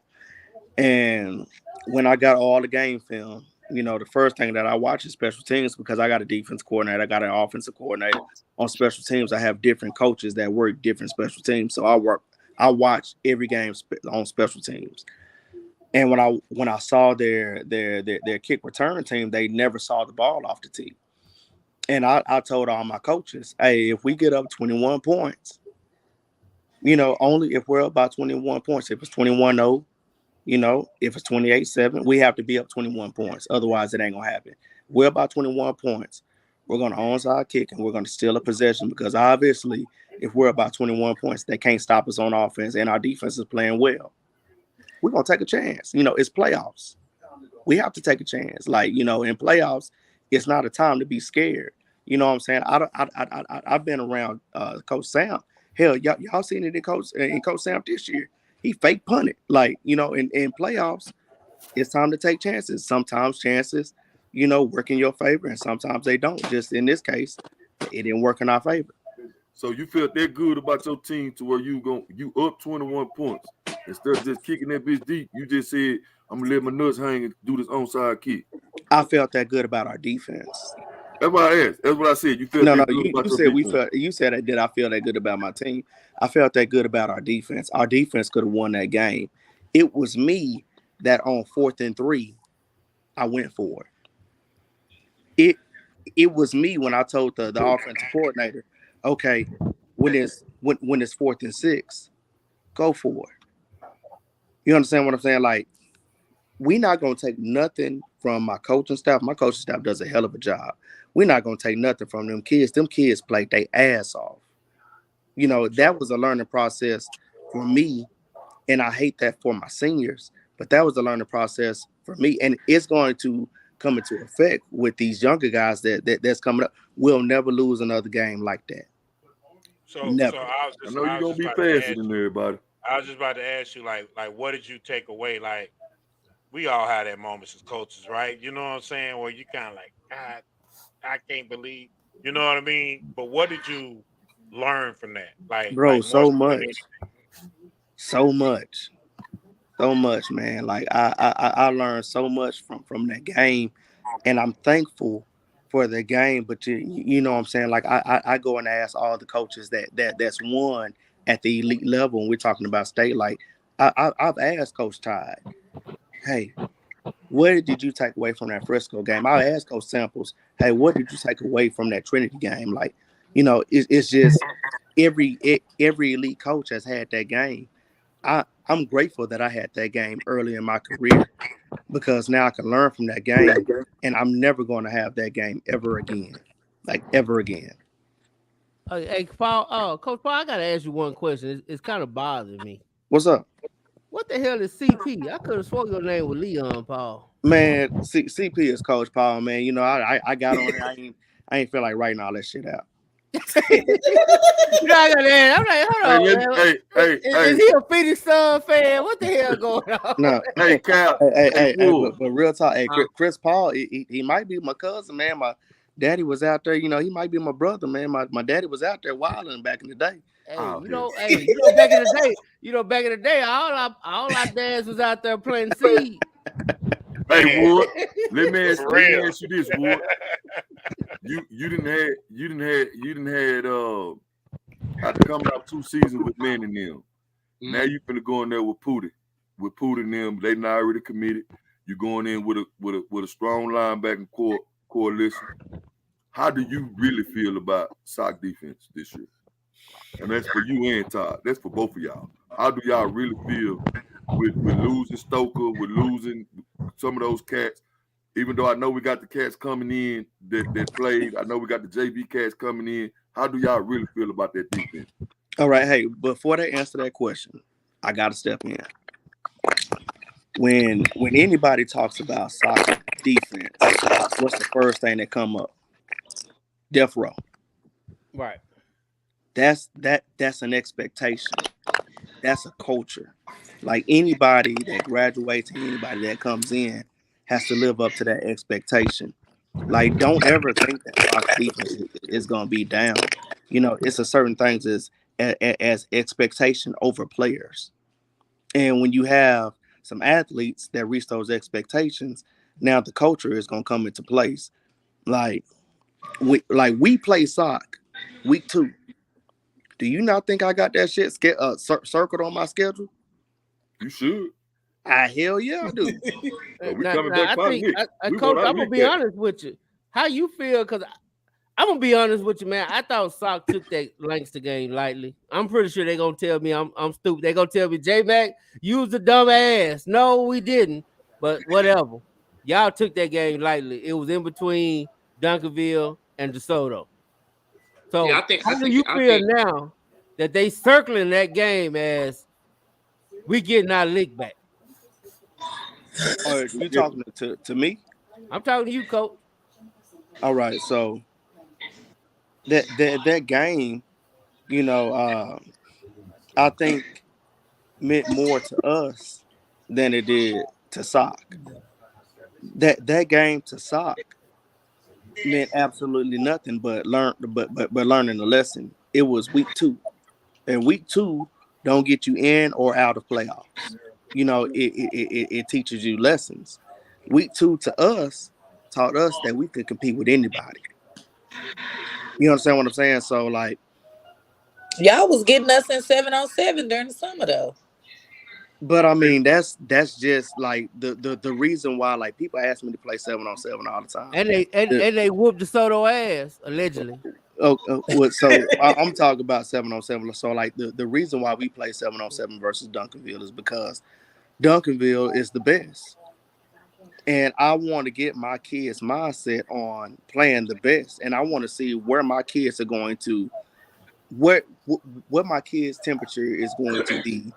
S16: And when I got all the game film, you know, the first thing that I watch is special teams because I got a defense coordinator, I got an offensive coordinator. On special teams, I have different coaches that work different special teams. So I watch every game on special teams. And when I saw their kick return team, they never saw the ball off the tee. And I told all my coaches, hey, if we get up 21 points, you know, only if we're up by 21 points, if it's 21-0, you know, if it's 28-7, we have to be up 21 points. Otherwise, it ain't going to happen. We're about 21 points. We're going to onside kick and we're going to steal a possession because obviously, if we're about 21 points, they can't stop us on offense and our defense is playing well. We're going to take a chance. You know, it's playoffs. We have to take a chance. Like, you know, in playoffs, it's not a time to be scared. You know what I'm saying? I've been around Coach Sam. Hell, y'all seen it in Coach Sam this year. He fake punted. Like, you know, in playoffs, it's time to take chances. Sometimes chances, you know, work in your favor, and sometimes they don't. Just in this case, it didn't work in our favor.
S8: So you felt that good about your team to where you up 21 points. Instead of just kicking that bitch deep, you just said, I'm gonna let my nuts hang and do this onside kick.
S16: I felt that good about our defense.
S8: That's what I asked. That's what I said. You felt
S16: No,
S8: that good
S16: you
S8: about your
S16: said we
S8: defense.
S16: felt. You said did I feel that good about my team? I felt that good about our defense. Our defense could have won that game. It was me that on 4th and 3, I went for it. It was me when I told the offensive coordinator, okay, when it's 4th and 6, go for it. You understand what I'm saying? Like, we're not gonna take nothing from my coaching staff. My coaching staff does a hell of a job. We're not gonna take nothing from them kids. Them kids played their ass off. You know, that was a learning process for me, and I hate that for my seniors. But that was a learning process for me, and it's going to come into effect with these younger guys that's coming up. We'll never lose another game like that. Never.
S7: I
S8: know you're gonna be faster than everybody.
S7: I was just about to ask you, like, what did you take away? Like, we all had that moments as coaches, right? You know what I'm saying? Where you kind of like, God, I can't believe, you know what I mean? But what did you learn from that?
S16: Bro,
S7: more
S16: so
S7: than
S16: much.
S7: anything.
S16: So much, man. Like I learned so much from that game, and I'm thankful for the game. But you know what I'm saying? Like I go and ask all the coaches that's won at the elite level, and we're talking about state. Like I've asked Coach Tide, hey, what did you take away from that Frisco game? I asked Coach Samples, hey, what did you take away from that Trinity game? Like, you know, it's just every elite coach has had that game. I'm grateful that I had that game early in my career because now I can learn from that game, and I'm never going to have that game ever again, like ever again.
S5: Hey, Paul. Coach Paul, I gotta ask you one question. It's kind of bothering me.
S16: What's up,
S5: What the hell is CP? I could have sworn your name was Leon Paul.
S16: man? CP is Coach Paul, man. You know I got on here. I ain't feel like writing all that shit out.
S5: You know, I got that. I'm like, hold on, man. Is he a Phoenix Sun fan? What the hell going on?
S16: No,
S8: Hey, Cal.
S16: hey,
S8: Wood.
S16: but real talk, hey, Chris Paul, he might be my cousin, man. My daddy was out there, you know, he might be my brother, man. My daddy was out there wilding back in the day.
S5: Hey, back in the day, all our dads was out there playing seed.
S8: Hey, Wood, let me ask you this, Wood. You didn't had after coming out 2 seasons with men and them. Now you finna go in there with Pootie. With Pootie and them, they not already committed. You're going in with a strong linebacking coalition. How do you really feel about SOC defense this year? And that's for you and Todd. That's for both of y'all. How do y'all really feel with losing Stoker, with losing some of those cats? Even though I know we got the cats coming in that played, I know we got the JV cats coming in. How do y'all really feel about that defense?
S16: All right, hey, before they answer that question, I gotta step in. When anybody talks about soccer defense, what's the first thing that come up? Death row.
S5: Right.
S16: That's an expectation. That's a culture. Like anybody that graduates, anybody that comes in has to live up to that expectation. Like, don't ever think that soccer defense is gonna be down. You know, it's a certain things as expectation over players. And when you have some athletes that reach those expectations, now the culture is gonna come into place. Like we play sock week 2. Do you not think I got that shit circled on my schedule?
S8: You should.
S16: Hell yeah, I do.
S8: We coming back
S5: Coach, I'm gonna be honest with you. How you feel? Because I'm gonna be honest with you, man. I thought SOC took that Langston game lightly. I'm pretty sure they're gonna tell me I'm stupid. They're gonna tell me, J-Mac, you was a dumb ass. No, we didn't. But whatever. Y'all took that game lightly. It was in between Duncanville and DeSoto. So
S9: Yeah,
S5: how do you feel now that they circling that game as we getting our lick back?
S16: Or you talking to me?
S5: I'm talking to you, Coach.
S16: All right, so that game, you know, I think meant more to us than it did to SOC. That game to SOC meant absolutely nothing but learning the lesson. It was week 2, and week 2 don't get you in or out of playoffs. You know, it teaches you lessons. Week 2 to us taught us that we could compete with anybody. You understand what I'm saying? So like,
S1: y'all was getting us in 7-on-7 during the summer though.
S16: but I mean, that's just like the reason why, like, people ask me to play 7-on-7 all the time,
S5: and they whooped DeSoto ass allegedly.
S16: So I'm talking about 7-on-7. So like the reason why we play 7-on-7 versus Duncanville is because Duncanville is the best, and I want to get my kids' mindset on playing the best, and I want to see where my kids are going to, what my kids' temperature is going to be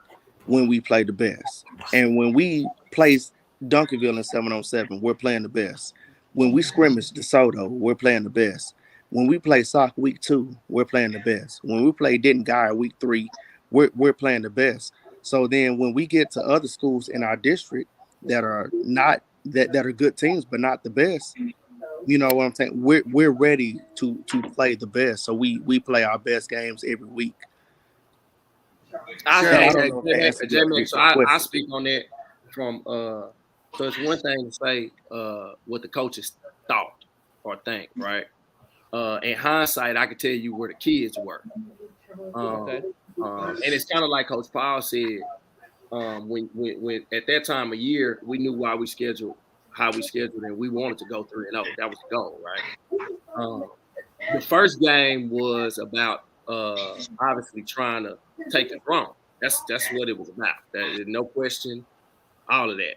S16: when we play the best. And when we place Duncanville in 7-on-7, we're playing the best. When we scrimmage DeSoto, we're playing the best. When we play SOC week 2, we're playing the best. When we play Denton Guy week 3, we're playing the best. So then when we get to other schools in our district that are not that are good teams but not the best, you know what I'm saying? We're ready to play the best. So we play our best games every week.
S9: I speak on that from so it's one thing to say what the coaches thought or think, right? In hindsight, I can tell you where the kids were. And it's kind of like Coach Paul said, when at that time of year, we knew why we scheduled, how we scheduled, and we wanted to go 3-0. That was the goal, right? The first game was about obviously trying to take the throne. That's what it was about. No question, all of that.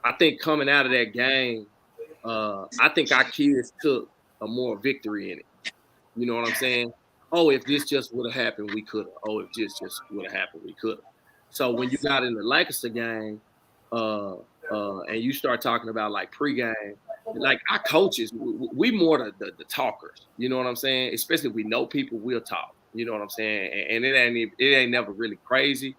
S9: I think coming out of that game, I think our kids took a more victory in it. You know what I'm saying? Oh, if this just would have happened, we could have. Oh, if this just would have happened, we could have. So when you got in the Lancaster game, and you start talking about like pregame, like our coaches, we more the talkers. You know what I'm saying? Especially if we know people, we'll talk. You know what I'm saying? And it ain't never really crazy.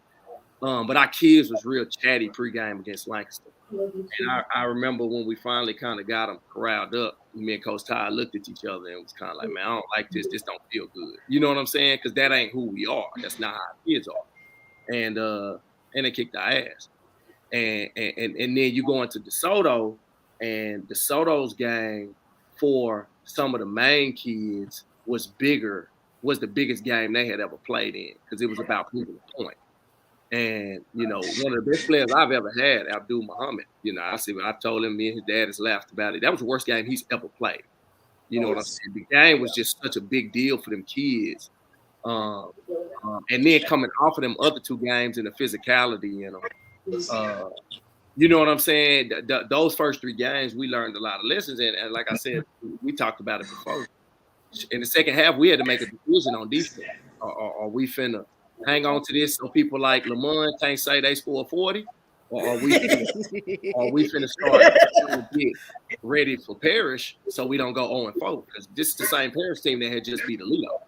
S9: But our kids was real chatty pregame against Lancaster. And I remember when we finally kind of got them corralled up, me and Coach Ty looked at each other and was kind of like, man, I don't like this. This don't feel good. You know what I'm saying? Because that ain't who we are. That's not how our kids are. And they kicked our ass. And then you go into DeSoto, and DeSoto's game for some of the main kids was the biggest game they had ever played in, because it was about proving a point. And, you know, one of the best players I've ever had, Abdul Muhammad, you know, I told him, me and his dad has laughed about it. That was the worst game he's ever played. You know what I'm saying? The game was just such a big deal for them kids. And then coming off of them other two games and the physicality in them, you know what I'm saying? Those first three games, we learned a lot of lessons. And like I said, we talked about it before. In the second half, we had to make a decision on defense. Are we finna hang on to this so people like Lamont can't say they scored 40? Or are we finna start trying to get ready for Parrish so we don't go 0-4? Because this is the same Parrish team that had just beat Alito.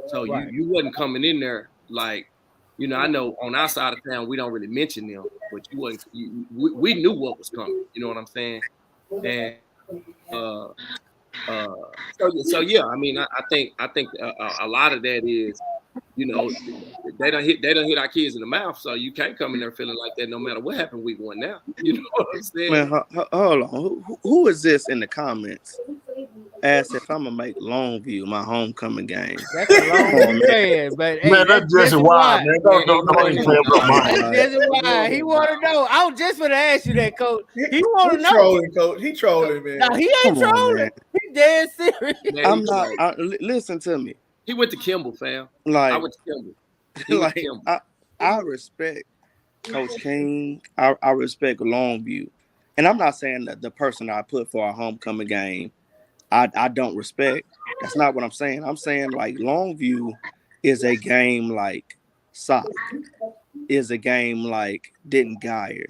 S9: So
S5: Right.
S9: you wasn't coming in there like, you know, I know on our side of town we don't really mention them, but we knew what was coming. You know what I'm saying? And so yeah, I mean, I think a lot of that is, you know, they don't hit our kids in the mouth, so you can't come in there feeling like that no matter what happened week 1 now. You know what I'm saying?
S16: Man, hold on. Who is this in the comments? Asked if I'm gonna make Longview my homecoming game.
S5: That's a long man, but hey,
S13: Man, that's Jesse Wild, man. Don't even say about mine.
S5: That's Jesse Wild. He want to know. I was just gonna ask you that, Coach. He want to know.
S6: Trolling, Coach. He trolling, man.
S5: No, he ain't
S16: Come on,
S5: trolling.
S16: man.
S5: He dead serious.
S9: Man,
S16: I'm not. Listen to me.
S9: He went to Kimball, fam.
S16: Like,
S9: I went to Kimball. He went to
S16: like
S9: Kimball.
S16: I respect Coach King. I respect Longview, and I'm not saying that the person I put for a homecoming game, I don't respect. That's not what I'm saying. I'm saying like Longview is a game like Sock, is a game like Denton Geyer.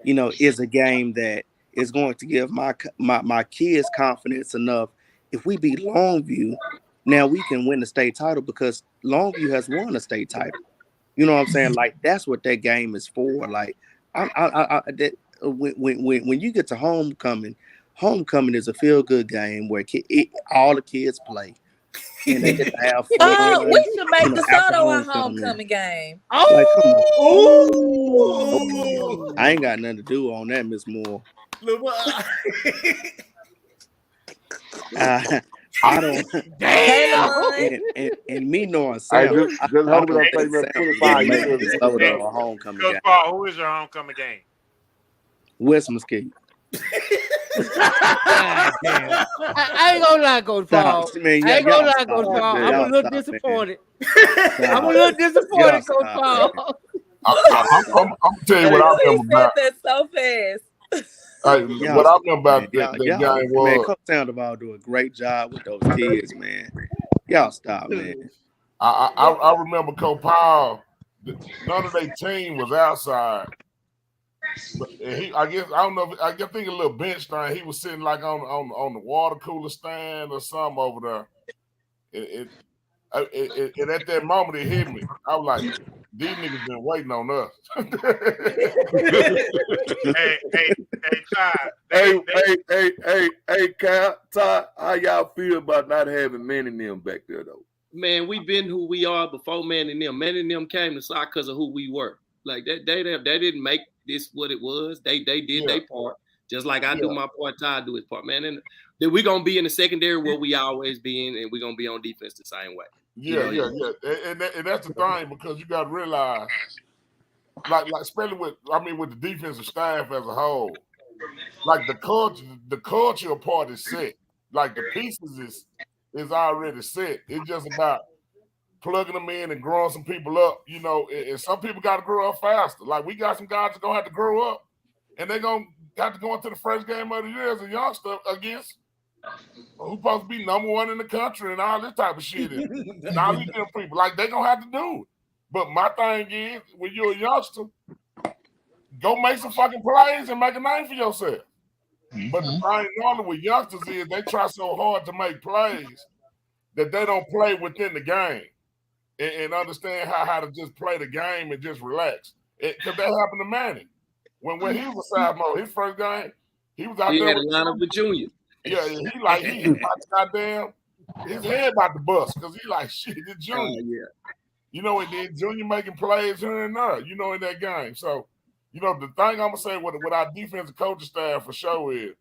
S16: You know, is a game that is going to give my kids confidence enough. If we beat Longview, now we can win the state title, because Longview has won a state title. You know what I'm saying? Like, that's what that game is for. Like, when you get to homecoming is a feel good game where all the kids play and they get to have fun.
S1: We should make
S16: after
S1: DeSoto a homecoming game.
S16: Like, come on.
S6: Ooh.
S16: I ain't got nothing to do on that, Miss Moore. I don't.
S1: Damn.
S16: And me knowing
S15: Hey,
S16: Sam,
S15: just hope it don't take me 25 years.
S16: DeSoto a homecoming
S7: Coach
S16: game.
S7: Paul, who is your homecoming game?
S16: West Mesquite.
S5: God damn. I ain't gonna lie, Coach Paul.
S16: Man,
S5: I ain't gonna lie, Coach Paul. I'm a little disappointed. I'm a little disappointed, Coach Paul.
S13: I'm tell you what I remember about.
S1: That so fast.
S13: What I remember about that game
S16: Man,
S13: was,
S16: Coach Sandoval do a great job with those kids, man. Y'all stop, man.
S13: I remember Coach Powell. None of their team was outside. But I think a little bench thing. He was sitting like on the water cooler stand or something over there. And at that moment it hit me. I was like, these niggas been waiting on us.
S8: Hey, Ty, how y'all feel about not having men in them back there though?
S9: Man, we've been who we are before Man and them. Man and them came to Sock because of who we were. Like that, they didn't make this what it was. They did their part. Just like I do my part, Ty do his part, man. And then we're gonna be in the secondary where we always be in, and we're gonna be on defense the same way.
S13: Yeah. And that's the thing, because you got to realize, like especially with the defensive staff as a whole, like the culture part is set. Like the pieces is already set. It's just about plugging them in and growing some people up, you know, and some people got to grow up faster. Like we got some guys that gonna have to grow up, and they're gonna have to go into the first game of the year as a youngster against who's supposed to be number 1 in the country and all this type of shit. And all these different people, like they gonna have to do it. But my thing is, when you're a youngster, go make some fucking plays and make a name for yourself. But the thing normally with youngsters is they try so hard to make plays that they don't play within the game and understand how to just play the game and just relax. Because that happened to Manning. When he was a sophomore, his first game, he was out
S9: He
S13: there
S9: had a
S13: with
S9: lineup with Junior.
S13: Yeah, he about to goddamn his head about to bust because he like shit, it's Junior.
S9: Yeah.
S13: You know, and then Junior making plays here and there, you know, in that game. So, you know, the thing I'm gonna say with our defensive coaching staff for sure is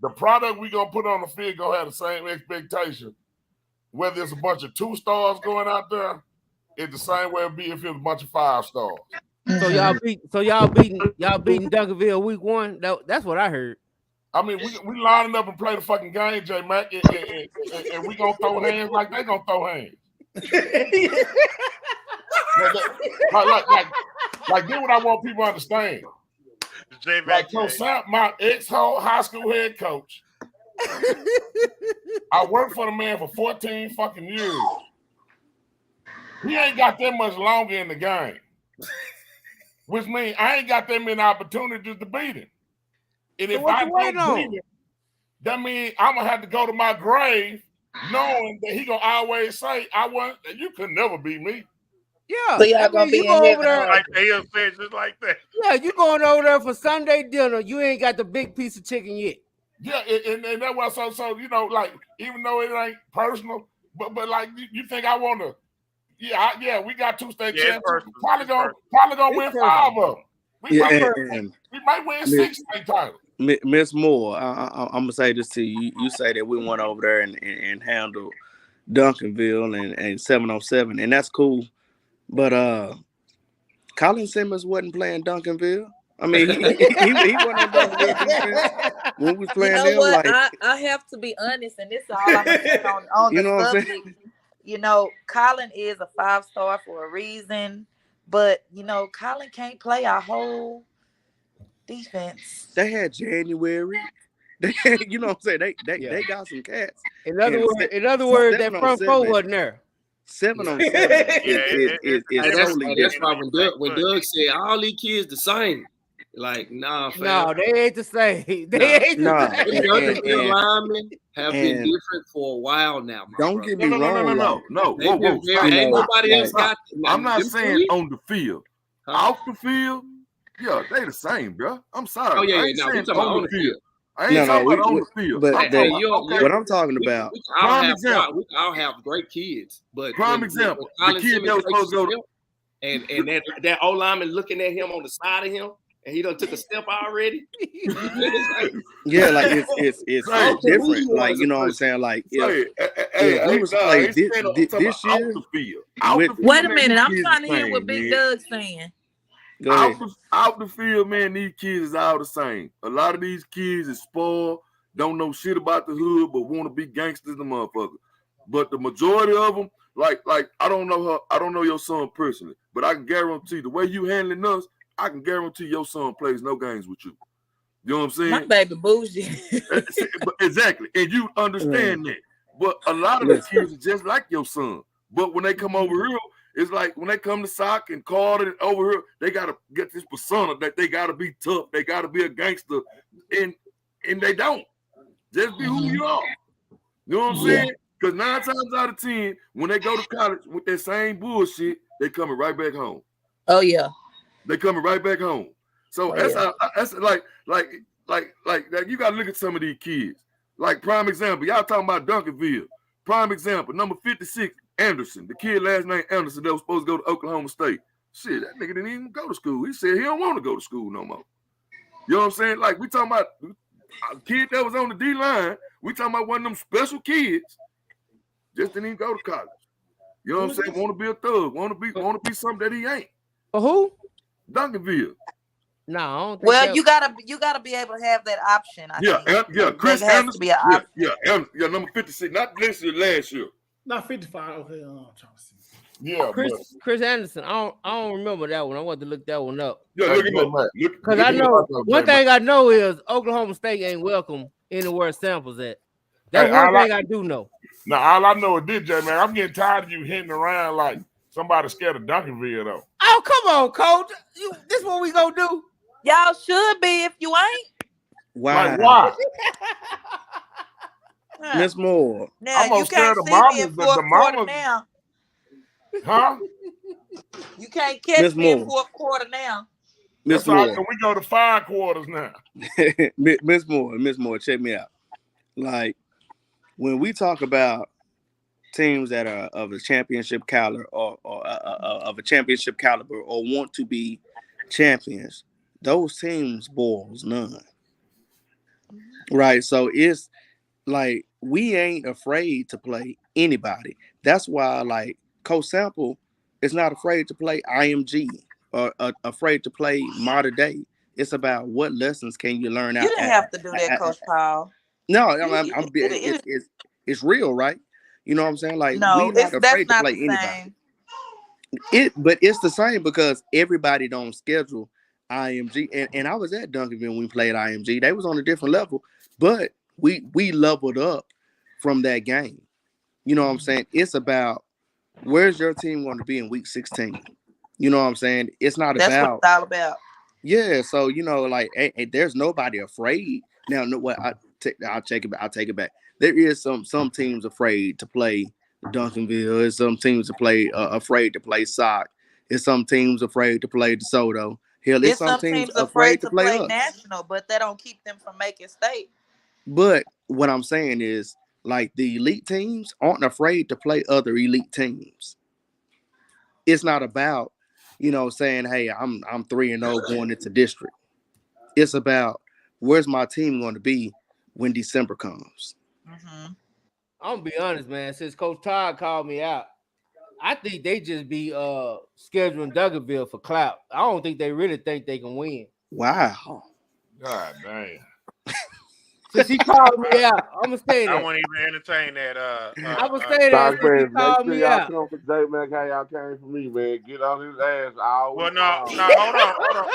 S13: the product we gonna put on the field gonna have the same expectation. Whether it's a bunch of 2 stars going out there, it's the same way it'd be if it was a bunch of 5 stars.
S5: So y'all beating Duncanville week 1. That's what I heard.
S13: I mean, we lining up and play the fucking game, J Mac, and we gonna throw hands like they gonna throw hands. like, do what I want people to understand. Like, my ex-high school head coach, I worked for the man for 14 fucking years. He ain't got that much longer in the game, which means I ain't got that many opportunities to beat him. And if I don't beat him, that means I'm gonna have to go to my grave knowing that he gonna always say, you could never beat me.
S5: Yeah.
S1: So y'all gonna be in heaven
S7: like they said, just like that.
S5: Yeah, you going over there for Sunday dinner. You ain't got the big piece of chicken yet.
S13: Yeah, and that's why so you know, like, even though it ain't personal, but like you think I want to? Yeah, we got 2 state champions. Probably gonna win 5 of them. We might win 6 state titles.
S16: Miss Moore, I'm gonna say this to you. You say that we went over there and handled Duncanville and 7-on-7, and that's cool. But Colin Simmons wasn't playing Duncanville. I mean, he wasn't on Duncanville defense when we was playing
S1: you know
S16: them.
S1: what?
S16: Like,
S1: I have to be honest, and this is all I'm gonna say on
S16: You
S1: the
S16: know what I'm
S1: subject. You know, Colin is a 5-star for a reason, but you know, Colin can't play our whole defense.
S16: they had January. You know what I'm saying? They got some cats.
S5: In other words, that front 4 wasn't there.
S16: 7-on-7 is totally
S9: that's
S16: different.
S9: why when Doug said all these kids the same, like nah, fam.
S5: No, they ain't the same. They ain't the same.
S9: Duncanville linemen have been different for a while now.
S16: Don't get me wrong.
S8: No.
S9: Ain't nobody else got.
S8: I'm not saying on the field. Off the field, yeah, they the same, bro. I'm sorry.
S9: Oh yeah,
S8: I ain't
S9: no, we
S8: saying
S9: talking about on the field.
S8: I ain't talking about on the field.
S16: But
S8: what
S16: I'm talking about.
S9: We all have great kids, but
S8: prime example, the kid that was supposed to go to,
S9: and that old lineman looking at him on the side of him, and he done took a step already.
S16: Yeah, like it's different. Like, you know what I'm saying? Like, if we was playing this year.
S1: Wait a minute, I'm trying to hear what Big Doug's saying.
S8: Out the field, man, these kids is all the same. A lot of these kids is spoiled, don't know shit about the hood, but want to be gangsters, the motherfucker. But the majority of them, like I don't know your son personally, but I can guarantee the way you handling us, I can guarantee your son plays no games with you. You know what I'm saying?
S1: My baby bougie.
S8: Exactly, and you understand that. But a lot of the kids are just like your son. But when they come over here, it's like when they come to Sock and Carter over here, they gotta get this persona that they gotta be tough, they gotta be a gangster, and they don't. Just be who you are. You know what I'm saying? Because 9 times out of 10, when they go to college with that same bullshit, they coming right back home.
S1: Oh yeah,
S8: they coming right back home. So that's like you gotta look at some of these kids. Like, prime example, y'all talking about Duncanville. Prime example, number 56. Anderson, the kid last name Anderson that was supposed to go to Oklahoma State. Shit, that nigga didn't even go to school. He said he don't want to go to school no more. You know what I'm saying? Like, we talking about a kid that was on the D-line. We talking about one of them special kids. Just didn't even go to college. You know what I'm saying? Want to be a thug. Want to be something that he ain't.
S5: For who?
S8: Duncanville.
S5: No, I don't think
S1: well, you gotta be able to have that option. I think.
S8: Chris
S1: there has
S8: Anderson.
S1: to be an option.
S8: Yeah, number 56. Not this year, last year.
S6: Not 55. Okay, I'm trying to see.
S8: Yeah,
S5: Chris Anderson. I don't remember that one. I want to look that one up.
S8: Yeah, look him up.
S5: Because I know one thing I know is Oklahoma State ain't welcome anywhere samples at. That's one thing I do know.
S13: Now, all I know is this, Jay, man. I'm getting tired of you hitting around like somebody scared of Duncanville, though.
S5: Oh, come on, Coach. This what we gonna do?
S1: Y'all should be if you ain't.
S16: Wow.
S13: Like why?
S16: Miss Moore.
S1: Now
S13: I'm
S1: you
S13: gonna tell
S1: can't
S13: the
S1: see me in
S13: mamas that the
S1: fourth quarter
S13: mamas,
S1: now.
S13: huh?
S1: You can't catch
S16: Miss
S1: me in
S16: Moore.
S1: fourth quarter now.
S16: Miss
S13: That's all right,
S16: Moore.
S13: 'cause we go to 5 quarters now.
S16: Miss Moore, check me out. Like when we talk about teams that are of a championship caliber or of a championship caliber or want to be champions, those teams boils none. Right. So it's like we ain't afraid to play anybody. That's why like Coach Sample is not afraid to play IMG or afraid to play modern day. It's about what lessons can you learn
S1: You
S16: out.
S1: didn't have to do that, Coach Paul.
S16: No,
S1: It is.
S16: it's real, right? You know what I'm saying? Like we
S1: No,
S16: not
S1: that's
S16: afraid to
S1: not
S16: play
S1: the
S16: anybody.
S1: same.
S16: But it's the same because everybody don't schedule IMG. And I was at Duncanville when we played IMG. They was on a different level, but we leveled up from that game. You know what I'm saying? It's about where's your team going to be in week 16. You know what I'm saying? It's not
S1: That's what
S16: about
S1: it's all about.
S16: yeah. So you know, like there's nobody afraid. Now, no, what I'll take it back. I'll take it back. There is some teams afraid to play Duncanville. There's some teams to play afraid to play Sock. There's some teams afraid to play DeSoto. Hell, there's
S1: It's
S16: some
S1: some
S16: teams
S1: teams
S16: afraid
S1: afraid
S16: to
S1: to
S16: play
S1: play
S16: us.
S1: national, but that don't keep them from making state.
S16: But what I'm saying is, like the elite teams aren't afraid to play other elite teams. It's not about, saying, "Hey, I'm 3-0 going into district." It's about where's my team going to be when December comes.
S1: Mm-hmm.
S5: I'm gonna be honest, man. Since Coach Todd called me out, I think they just be scheduling Duncanville for clout. I don't think they really think they can win.
S16: Wow.
S13: God damn.
S5: Since he called me out, I'm gonna say
S7: I
S5: that.
S7: wouldn't even entertain that.
S5: I'm gonna say that
S15: Sox
S5: since he
S15: fans, make
S5: called
S15: sure
S5: me
S15: y'all
S5: out.
S15: come for J Mac. How y'all came for me, man. Get on his ass all
S7: Well,
S15: week
S7: no,
S15: long.
S7: hold on.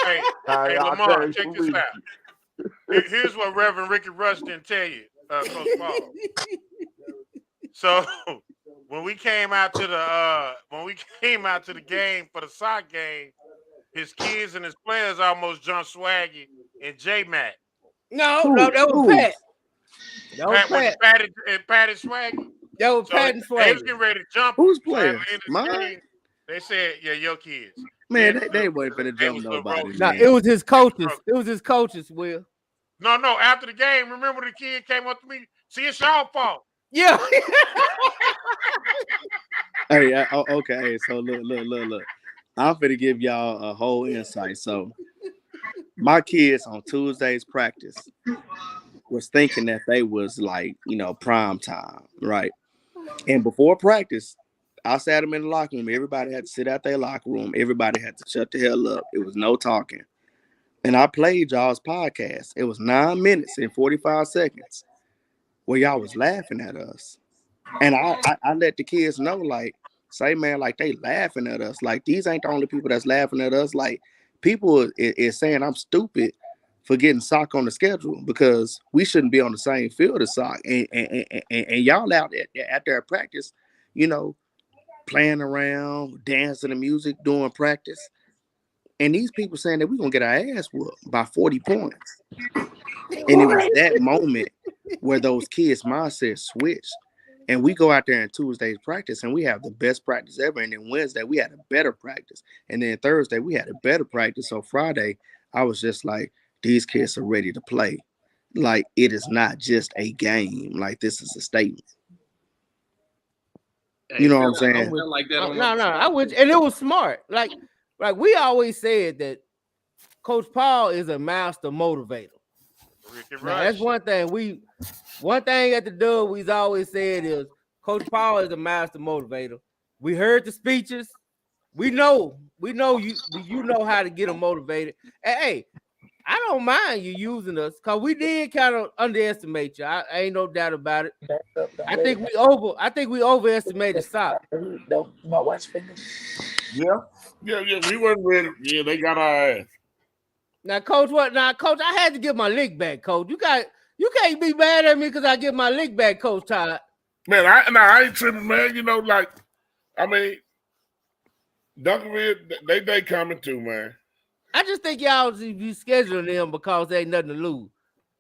S15: How
S7: Hey,
S15: y'all
S7: Lamar,
S15: came
S7: check
S15: for
S7: this
S15: me.
S7: out. Here's what Reverend Ricky Rush didn't tell you, Coach Paul. So when we came out to the game for the sock game, his kids and his players almost jumped Swaggy and J Mac.
S5: No, that was Pat. That was
S7: Pat was
S5: Pat.
S7: Patty Swaggy.
S5: That was
S7: So
S5: Pat and
S7: they was
S5: Swaggy.
S7: getting ready to jump him.
S16: Who's
S7: So at the
S16: players?
S7: end of the
S16: Mine?
S7: game, they said, "Yeah, your kids."
S16: Man, they wasn't finna
S7: They
S16: jump
S7: was little
S16: nobody,
S7: roasted.
S5: No,
S16: man.
S5: it was his coaches. It was his coaches, Will.
S7: No. After the game, remember the kid came up to me. See, it's y'all fault.
S5: Yeah.
S16: Hey, okay. So look. I'm finna give y'all a whole insight. So my kids on Tuesday's practice was thinking that they was like, prime time, right? And before practice, I sat them in the locker room. Everybody had to sit out their locker room. Everybody had to shut the hell up. It was no talking. And I played y'all's podcast. It was 9 minutes and 45 seconds where y'all was laughing at us. And I let the kids know, like, say, man, like they laughing at us. Like these ain't the only people that's laughing at us. Like people is saying I'm stupid for getting Sock on the schedule because we shouldn't be on the same field as Sock. And y'all out there at practice, playing around, dancing to music, doing practice. And these people saying that we're gonna get our ass whooped by 40 points. And it was that moment where those kids' mindsets switched. And we go out there in Tuesday's practice and we have the best practice ever. And then Wednesday, we had a better practice. And then Thursday, we had a better practice. So Friday, I was just like, these kids are ready to play. Like, it is not just a game. Like, this is a statement. You know what I'm saying?
S9: Like that on
S5: No, I would, and it was smart. Like we always said that Coach Paul is a master motivator. Now, that's one thing at the Dub we've always said is Coach Paul is a master motivator. We heard the speeches. We know you know how to get them motivated. And, hey, I don't mind you using us because we did kind of underestimate you. I ain't no doubt about it. I think we overestimated Sock.
S14: My watch finger.
S13: Yeah. We wasn't ready. Yeah, they got our ass.
S5: Now, Coach, Coach, I had to get my lick back, Coach. You can't be mad at me because I get my lick back, Coach Todd.
S13: Man, I ain't tripping, man. Duncanville, they coming too, man.
S5: I just think y'all be scheduling them because they ain't nothing to lose.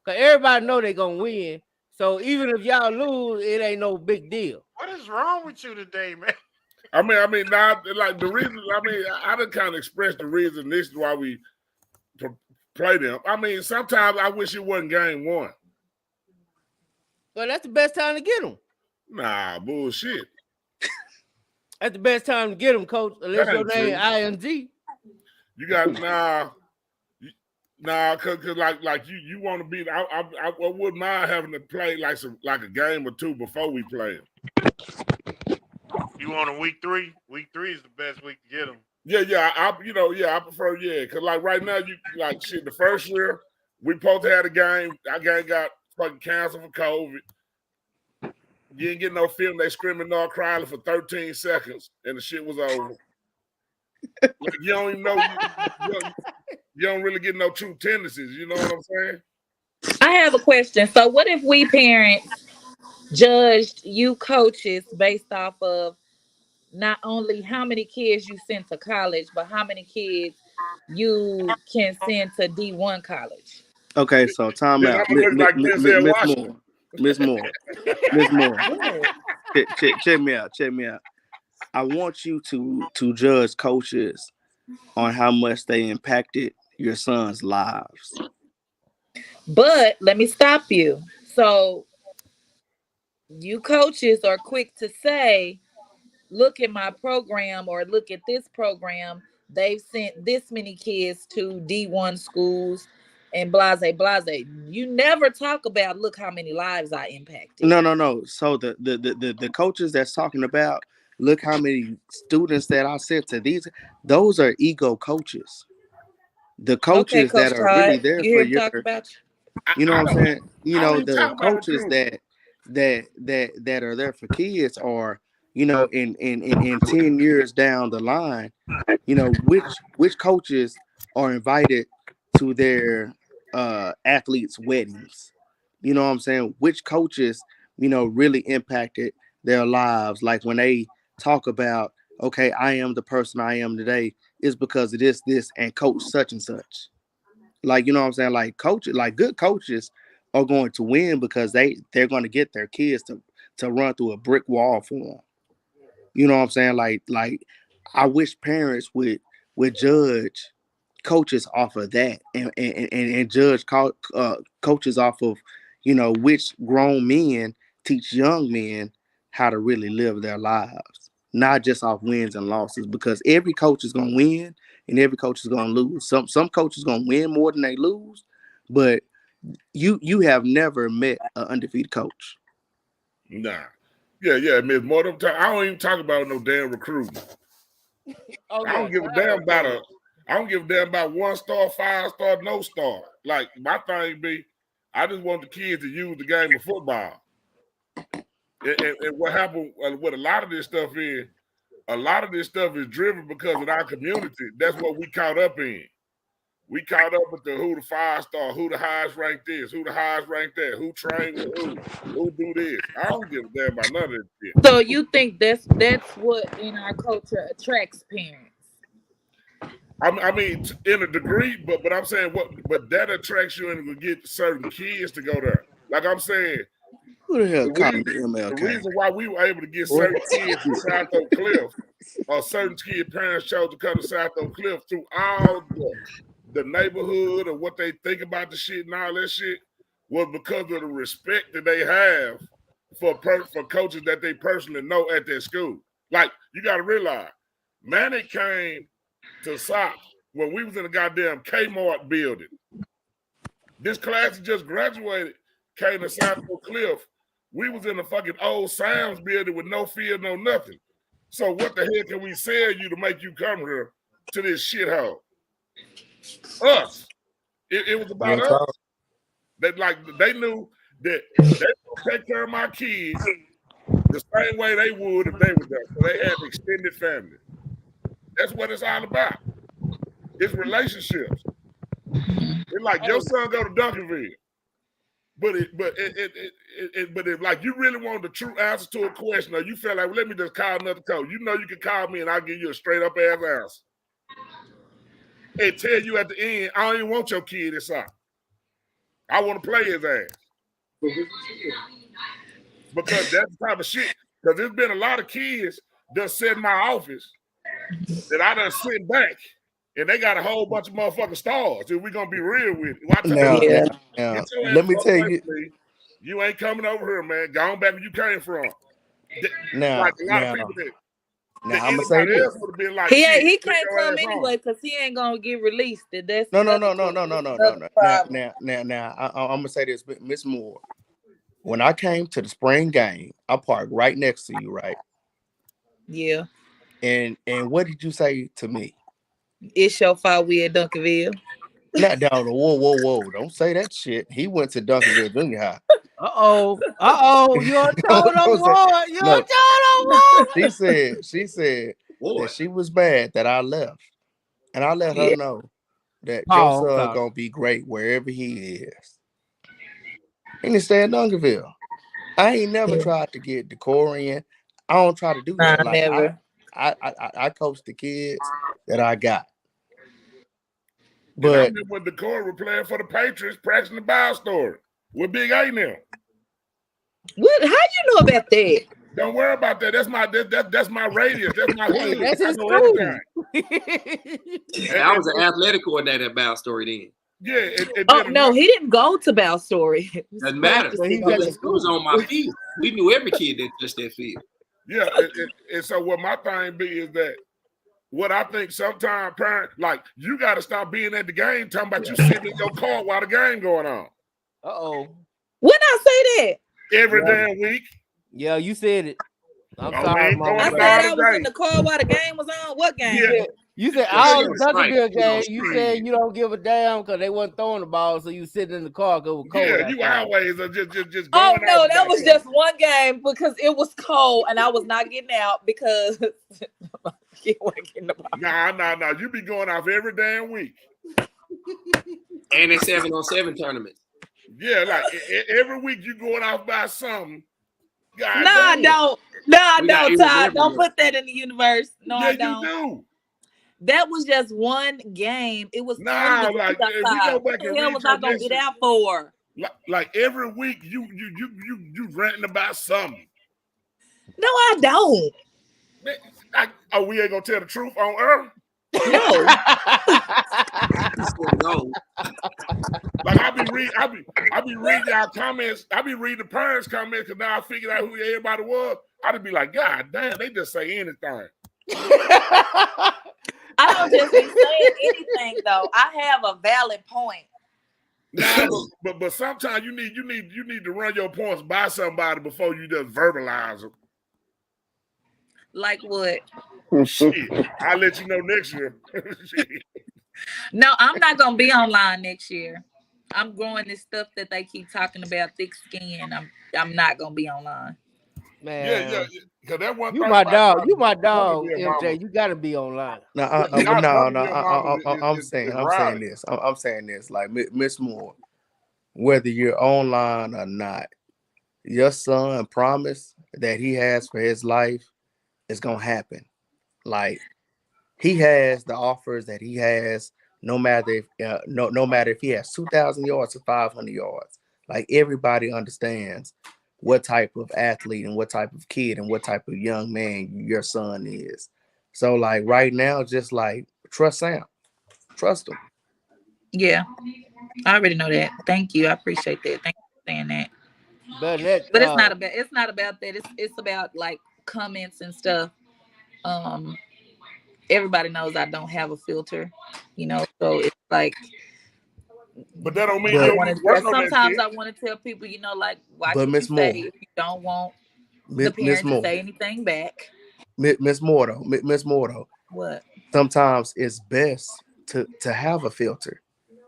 S5: Cause everybody know they gonna win. So even if y'all lose, it ain't no big deal.
S7: What is wrong with you today, man?
S13: I mean, now like the reason. I mean, I done kind of expressed the reason. This is why we play them. I mean, sometimes I wish it wasn't game one.
S5: Well, that's the best time to get them.
S13: Nah, bullshit.
S5: That's the best time to get them, coach. Unless your name ING.
S13: You got cause like you want to be. I wouldn't mind having to play like a game or two before we play them.
S7: You want a week 3? Week 3 is the best week to get them.
S13: Yeah. I prefer cause like right now you like shit. The first year we supposed to have a game. Our game got fucking canceled for COVID. You didn't get no film. They screaming North Crowley for 13 seconds, and the shit was over. Like, you don't even know. You don't really get no true tendencies. You know what I'm saying?
S1: I have a question. So, what if we parents judged you coaches based off of not only how many kids you send to college, but how many kids you can send to D1 college?
S16: Okay, so time out. Miss Moore. Check me out. I want you to judge coaches on how much they impacted your son's lives.
S1: But let me stop you. So you coaches are quick to say, look at my program or look at this program. They've sent this many kids to D1 schools and blase. You never talk about look how many lives I impacted.
S16: No. So the coaches that's talking about look how many students that I sent to those are ego coaches. The coaches
S1: Coach
S16: that are
S1: Todd,
S16: really there
S1: you
S16: for
S1: hear him talk about
S16: you know what I'm saying? You know, the
S13: talk
S16: coaches that are there for kids are, you know, in 10 years down the line, you know, which coaches are invited to their athletes' weddings. You know what I'm saying? Which coaches, you know, really impacted their lives. Like when they talk about, okay, I am the person I am today, is because of this, and coach such and such. Like, you know what I'm saying? Like good coaches are going to win because they're going to get their kids to run through a brick wall for them. You know what I'm saying? Like I wish parents would judge coaches off of that and judge coaches off of, you know, which grown men teach young men how to really live their lives, not just off wins and losses, because every coach is going to win and every coach is going to lose. Some coaches going to win more than they lose, but you have never met an undefeated coach.
S13: Nah. Yeah, Miss Moore. I don't even talk about no damn recruiting. I don't give a damn about I don't give a damn about 1-star, 5-star, no star. Like my thing be, I just want the kids to use the game of football. And what happened? What a lot of this stuff is driven because of our community. That's what we caught up in. We caught up with who the 5-star, who the highest ranked is, who the highest ranked that, who trained with who do this. I don't give a damn about none of this shit.
S1: So you think that's what in our culture attracts parents?
S13: I mean, in a degree, but I'm saying but that attracts you and will get certain kids to go there. Like I'm saying,
S16: who the hell called me MLK?
S13: The reason why we were able to get certain kids to South Oak Cliff, or certain kid parents chose to come to South Oak Cliff through all the neighborhood and what they think about the shit and all that shit, was because of the respect that they have for coaches that they personally know at their school. Like, you got to realize, Manny came to SOC when we was in the goddamn Kmart building. This class that just graduated came to South Oak Cliff. We was in the fucking old Sam's building with no field, no nothing. So what the hell can we sell you to make you come here to this shithole? Us. It was about us. They knew that they would take care of my kids the same way they would if they were there. So they had extended family. That's what it's all about. It's relationships. It's like your son go to Duncanville. But if like you really want the true answer to a question, or you feel like, well, let me just call another coach. You know you can call me and I'll give you a straight up ass answer. And tell you at the end, I don't even want your kid inside. I want to play his ass. Because that's the type of shit. Because there's been a lot of kids that sit in my office that I done sit back, and they got a whole bunch of motherfucking stars. If we're gonna be real with it, get your
S16: let
S13: ass
S16: me tell
S13: away
S16: you.
S13: from me. You ain't coming over here, man. Go on back where you came from.
S16: Now,
S13: Like a lot of people that
S16: I'm gonna say
S13: anybody
S16: this.
S13: else would have been like, shit,
S1: He
S13: put
S1: can't
S13: your
S1: come
S13: ass on.
S1: anyway because he ain't gonna get released. That's
S16: No.
S1: another problem.
S16: Now, I'm gonna say this, Miss Moore. When I came to the spring game, I parked right next to you, right?
S1: Yeah.
S16: And what did you say to me?
S1: It's your fault we at Duncanville.
S16: Not down. Whoa! Don't say that shit. He went to Duncanville Junior High.
S5: You're told on war. You're
S16: No.
S5: told on war.
S16: She said that she was bad that I left, and I let her know that your son gonna be great wherever he is. He didn't stay in Duncanville. I ain't never tried to get Decorian. I don't try to do that. Like
S1: never.
S16: I coach the kids that I got.
S13: But I
S16: But
S13: remember when Decor was playing for the Patriots, practicing the Bible story with Big A now.
S1: What? How you know about that?
S13: Don't worry about that. That's my radius. That's my hood.
S5: That's his
S13: I know
S5: school.
S13: everything.
S9: I was an athletic coordinator at Bow Story then.
S13: Yeah.
S1: No, he didn't go to Bow Story.
S9: Doesn't matter. He was on my field. We knew every kid that touched that field.
S13: Yeah, and so what my thing be is that what I think sometimes parents, like, you got to stop being at the game talking about you sitting in your car while the game going on.
S1: When I say that?
S13: Every damn week.
S5: Yeah, you said it. I'm
S13: Oh,
S5: sorry,
S13: man,
S1: I
S5: Mama.
S1: said I was in the car while the game was on. What game?
S13: Yeah.
S5: You said all the Duncanville game. You said you don't give a damn because they wasn't throwing the ball, so you sitting in the car because it was cold.
S13: Yeah, you always are just going
S1: Oh no,
S13: out
S1: that was just one game because it was cold and I was not getting out because he wasn't getting the ball.
S13: Nah. You be going off every damn week.
S9: And they 7-on-7 tournaments.
S13: Yeah, like every week you going off by something. God
S1: No, I
S13: damn.
S1: don't. No, I
S9: We got
S1: don't,
S9: Eagles
S1: Todd. Don't
S9: everywhere.
S1: put that in the universe. No,
S13: Yeah,
S1: I don't.
S13: you do.
S1: That was just one game. It was 20
S13: Nah,
S1: degrees
S13: like if we
S1: outside.
S13: go
S1: What
S13: back
S1: the
S13: and
S1: hell
S13: read
S1: was
S13: your
S1: I gonna get
S13: message,
S1: out for?
S13: like every week you ranting about something.
S1: No, I don't.
S13: Man, we ain't gonna tell the truth on earth.
S1: No.
S13: Like I be reading y'all comments. I be reading the parents' comments because now I figured out who everybody was. I'd be like, God damn, they just say anything.
S1: I don't just be saying anything though. I have a valid point.
S13: Nah, but sometimes you need to run your points by somebody before you just verbalize them.
S1: Like what?
S13: Shit, I'll let you know next year.
S1: No, I'm not gonna be online next year. I'm growing this stuff that they keep talking about, thick skin. I'm not gonna be online.
S5: Man,
S13: Yeah. Because that one.
S5: You my dog. You my dog, MJ. You gotta be online.
S16: I'm saying this. Like Miss Moore, whether you're online or not, your son promise that he has for his life is gonna happen. Like he has the offers that he has, no matter if no matter if he has 2,000 yards or 500 yards. Like everybody understands what type of athlete and what type of kid and what type of young man your son is. So like right now, just like trust Sam, trust him.
S1: Yeah, I already know that. Thank you. I appreciate that. Thank you for saying that.
S5: But
S1: it's not about that. It's about like comments and stuff. Everybody knows I don't have a filter, so it's like.
S13: But that don't mean you don't need to work on that
S1: sometimes
S13: shit.
S1: I want to tell people, like, watch
S16: But
S1: what
S16: Miss
S1: you say
S16: Moore,
S1: if you don't want
S16: Miss
S1: the parent to
S16: Moore,
S1: say anything back.
S16: Miss Moore though.
S1: What?
S16: Sometimes it's best to have a filter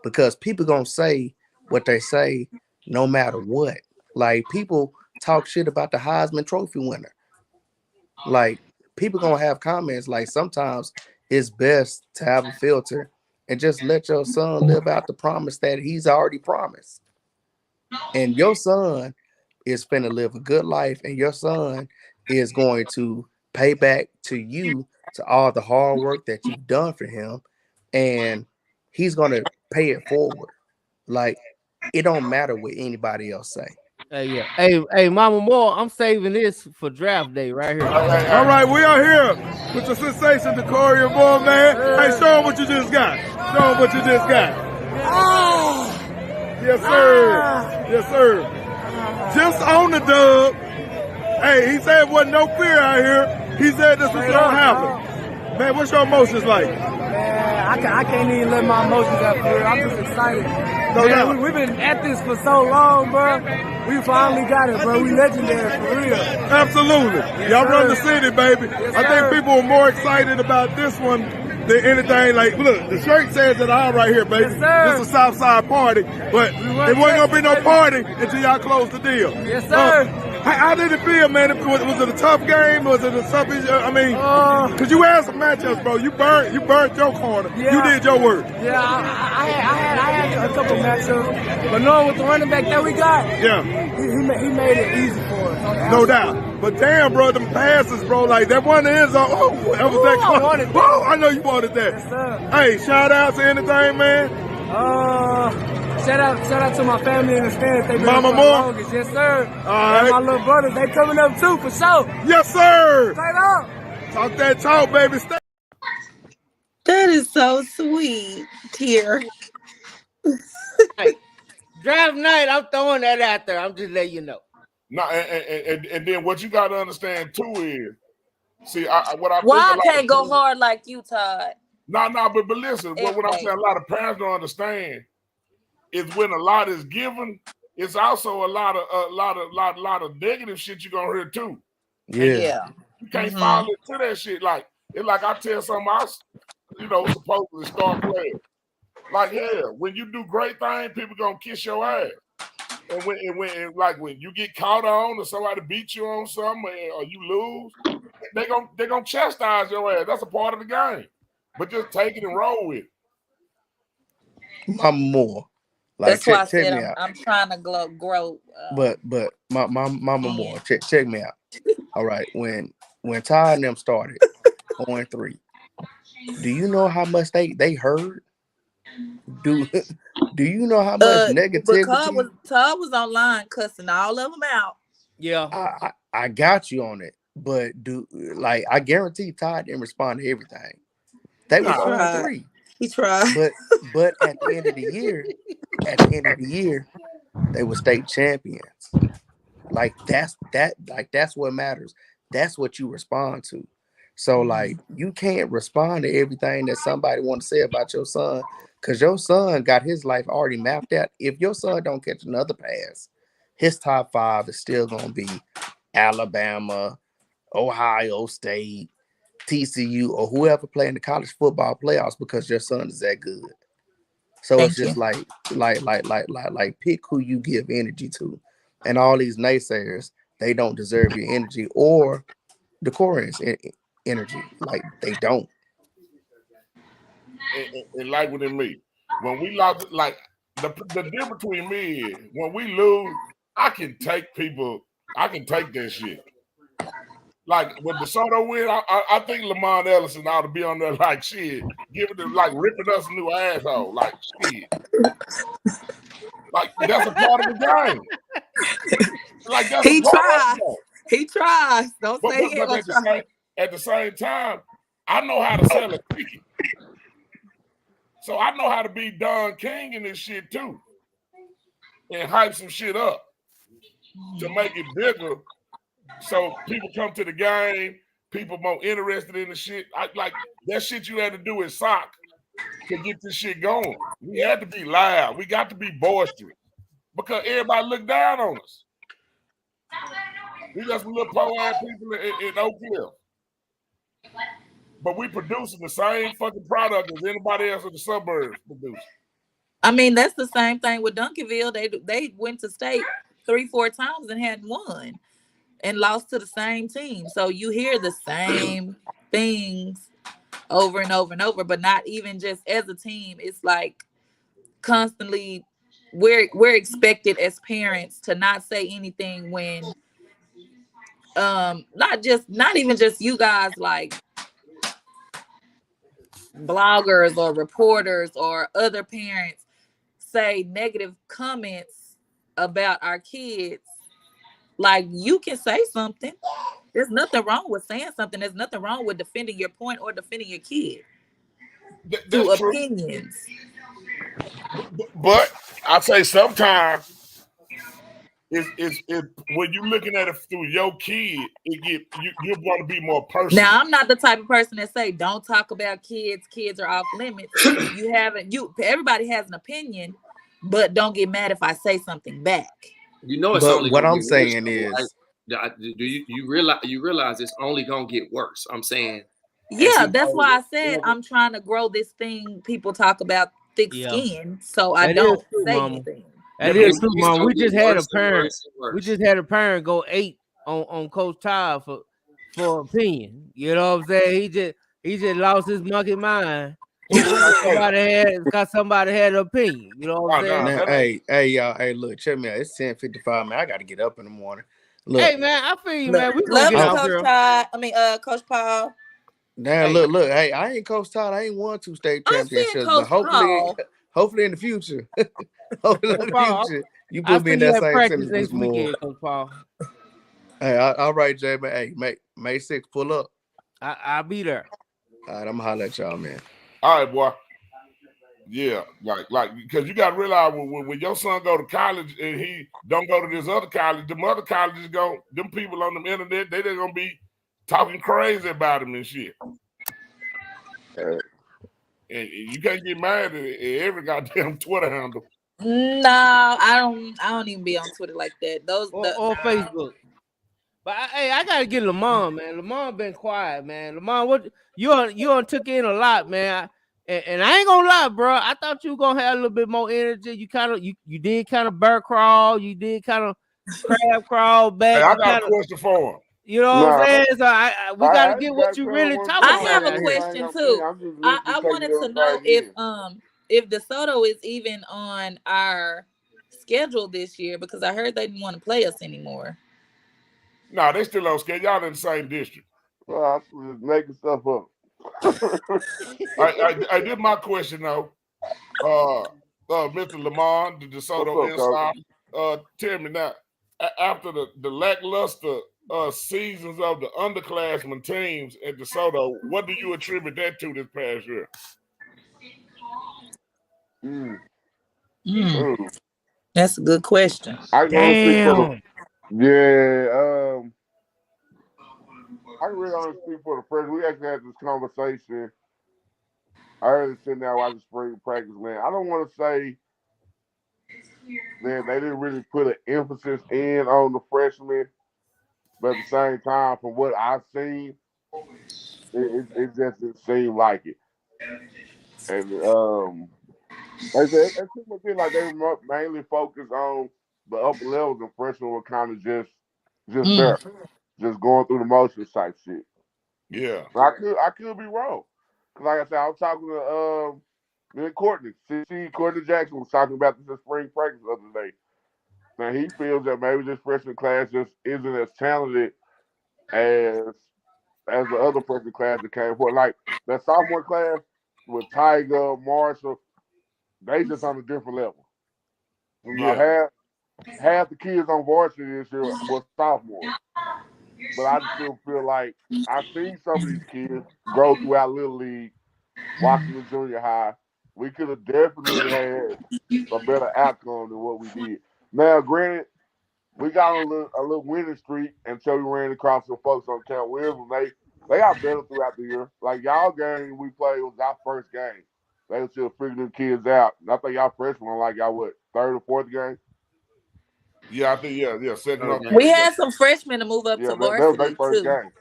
S16: because people gonna say what they say no matter what. Like people talk shit about the Heisman Trophy winner. Like people gonna have comments. Like sometimes it's best to have a filter and just let your son live out the promise that he's already promised. And your son is finna live a good life, and your son is going to pay back to you to all the hard work that you've done for him, and he's gonna pay it forward. Like it don't matter what anybody else say.
S5: Hey, yeah. Hey, Mama Moore, I'm saving this for draft day right here.
S17: All right, we are here with the sensation, the Corey Moore, man. Hey, show him what you just got. Show him what you just got. Yes, sir. Yes, sir. Just on the dub. Hey, he said wasn't no fear out here. He said this was going to happen. Man, what's your emotions like?
S18: Man, I can't even let my emotions out for real. I'm just excited.
S17: No doubt.
S18: We've been at this for so long, bro. We finally got it, bro. We legendary for real.
S17: Absolutely.
S18: Yes,
S17: Y'all
S18: sir.
S17: run the city, baby.
S18: Yes,
S17: I think
S18: sir.
S17: people are more excited about this one than anything. Like, look, the shirt says it all right here, baby.
S18: Yes, sir.
S17: This is a Southside party, but it wasn't going to be no party until y'all close the deal.
S18: Yes, sir.
S17: How did it feel, man? Was it a tough game? Was it a tough? I mean, because you had some matchups, bro. You burnt your corner.
S18: Yeah.
S17: You did your work.
S18: Yeah, I had a couple matchups, but knowing with the running back that we got,
S17: Yeah.
S18: he made it easy for us.
S17: No doubt. But damn, bro, them passes, bro, like that one is on. Oh, that was that
S18: I wanted that.
S17: Oh, I know you wanted that.
S18: Yes, sir.
S17: Hey, shout out to anything, man.
S18: Shout out to my family in the stands. They been
S17: Mama
S18: up for the
S17: Moore?
S18: longest. Yes, sir.
S17: All
S18: And
S17: right.
S18: my little brothers, they coming up too, for sure.
S17: Yes, sir.
S18: Straight up.
S17: Talk that talk, baby. Stay.
S1: That is so sweet. Tear.
S5: Hey, draft night, I'm throwing that out there. I'm just letting you know.
S13: No, and then what you got to understand too is, see, what I
S1: Why I
S13: think
S1: can't go hard like you, Todd?
S13: No, but listen, what I'm saying, a lot of parents don't understand is when a lot is given, it's also a lot of negative shit you're gonna hear too.
S16: Yeah.
S13: You can't fall into that shit. Like it's like I tell some else, supposedly start playing. Like, yeah, when you do great things, people gonna kiss your ass. And when you get caught on or somebody beat you on something or you lose, they gonna chastise your ass. That's a part of the game. But just take it and roll with it.
S16: Mama Moore. Like,
S1: That's why I
S16: check
S1: said
S16: me out.
S1: I'm trying to grow.
S16: But my Mama Moore, check me out. All right, when Todd and them started 0-3, do you know how much they heard? Do you know how much negativity?
S1: But Todd was online cussing all of them out.
S5: Yeah,
S16: I got you on it, but I guarantee Todd didn't respond to everything. They was 0-3.
S1: He tried.
S16: But at the end of the year, they were state champions. Like that's what matters. That's what you respond to. So like you can't respond to everything that somebody want to say about your son, because your son got his life already mapped out. If your son don't catch another pass, his top 5 is still gonna be Alabama, Ohio State, TCU, or whoever play in the college football playoffs, because your son is that good. So it's just like pick who you give energy to. And all these naysayers, they don't deserve your energy or the Koreans' energy. Like they don't.
S13: And like within me, when we lost, like the difference between me is when we lose, I can take that shit. Like when DeSoto win, I think Lamont Ellison ought to be on there like shit, giving them like ripping us a new asshole, like shit. Like that's a part of the game. Like that's
S1: He
S13: a part
S1: tries.
S13: of it.
S1: He tries. Don't say he ain't gonna try.
S13: At the same time, I know how to sell a ticket. So I know how to be Don King in this shit too. And hype some shit up to make it bigger. So people come to the game, people more interested in the shit. Like that shit you had to do in soccer to get this shit going. We had to be loud. We got to be boisterous because everybody looked down on us. We got some little poor ass people in Oak Cliff. But we producing the same fucking product as anybody else in the suburbs produce.
S1: I mean, that's the same thing with Duncanville. They went to state 3-4 times and hadn't won and lost to the same team. So you hear the same things over and over and over, but not even just as a team. It's like constantly we're expected as parents to not say anything when not even just you guys, like bloggers or reporters or other parents say negative comments about our kids, like you can say something. There's nothing wrong with saying something. There's nothing wrong with defending your point or defending your kid through
S13: That's true.
S1: opinions.
S13: But I say sometimes it's when you're looking at it through your kid, you're going to be more personal.
S1: Now, I'm not the type of person that say don't talk about kids. Kids are off limits. Everybody has an opinion, but don't get mad if I say something back.
S9: You know, it's
S16: But
S9: only
S16: what
S9: gonna
S16: I'm
S9: get
S16: saying
S9: worse,
S16: is,
S9: right? Do you realize it's only gonna get worse? I'm saying.
S1: Yeah, that's why I said I'm trying to grow this thing. People talk about thick skin, so I don't say anything.
S5: That is true, Mom. We just had a parent. We just had a parent go 8 on Coach Todd for opinion. You know what I'm saying? He just lost his monkey mind. Somebody had an opinion. You know what I'm saying?
S16: Now, hey, y'all. Hey, look, check me out. It's 10:55, man. I got to get up in the morning. Look,
S5: Hey, man, I feel you, man. We gonna
S1: Love
S5: get
S1: you,
S5: out
S1: Coach
S5: here.
S1: Todd. Coach Paul.
S16: Now, look. Hey, I ain't Coach Todd. I ain't won 2 state championships, but hopefully in the future, you put me in that same sentence this morning.
S5: Coach Paul.
S16: Hey, all right, Jay, man. Hey, May 6th, pull up.
S5: I'll be there.
S16: All right, I'm gonna holler at y'all, man.
S13: All right, boy. Yeah, like because you got to realize when your son go to college and he don't go to this other college, them other colleges them people on the internet, they're gonna be talking crazy about him and shit. And you can't get mad at every goddamn Twitter handle.
S1: No, I don't even be on Twitter like that.
S5: Or Facebook. But I gotta get Lamont, man. Lamont been quiet, man. Lamont, what you took in a lot, man. And I ain't gonna lie, bro. I thought you were gonna have a little bit more energy. You did kind of bird crawl. You did kind of crab crawl back.
S13: Hey, I got a question for him.
S5: You know what I'm saying? So we gotta get what you really talking about.
S1: I have a question too. I wanted to know if DeSoto is even on our schedule this year, because I heard they didn't want to play us anymore.
S13: No, they still on schedule. Y'all in the same district.
S15: Well, I'm just making stuff up.
S13: I did my question though. Mr. Lamont, the DeSoto inside. Tell me now, after the lackluster seasons of the underclassmen teams at DeSoto, what do you attribute that to this past year?
S1: That's a good question.
S15: I can really only speak for the first. We actually had this conversation. I heard it sitting there watching spring practice, man. I don't want to say that they didn't really put an emphasis in on the freshmen, but at the same time, from what I've seen, it just didn't seem like it. And like I said, it seemed to be like they were mainly focused on the upper levels, and freshmen were kind of just there, just going through the motions type shit.
S13: Yeah,
S15: I could be wrong. Cause like I said, I was talking to me and Courtney. Courtney Jackson was talking about this in spring practice the other day. Now he feels that maybe this freshman class just isn't as talented as the other freshman class that came for. Like that sophomore class with Tiger, Marshall, they just on a different level. You know, half the kids on varsity this year were sophomores. But I just still feel like I've seen some of these kids grow throughout Little League, watching the junior high. We could have definitely had a better outcome than what we did. Now, granted, we got on a little winning streak until we ran across some folks on Camp Williams. They got better throughout the year. Like y'all game we played was our first game. They were still figuring them kids out. And I think y'all freshmen on like y'all third or fourth game?
S13: Yeah, I think second.
S1: We had some freshmen to move up to varsity
S15: that was their first
S1: too.
S15: Game.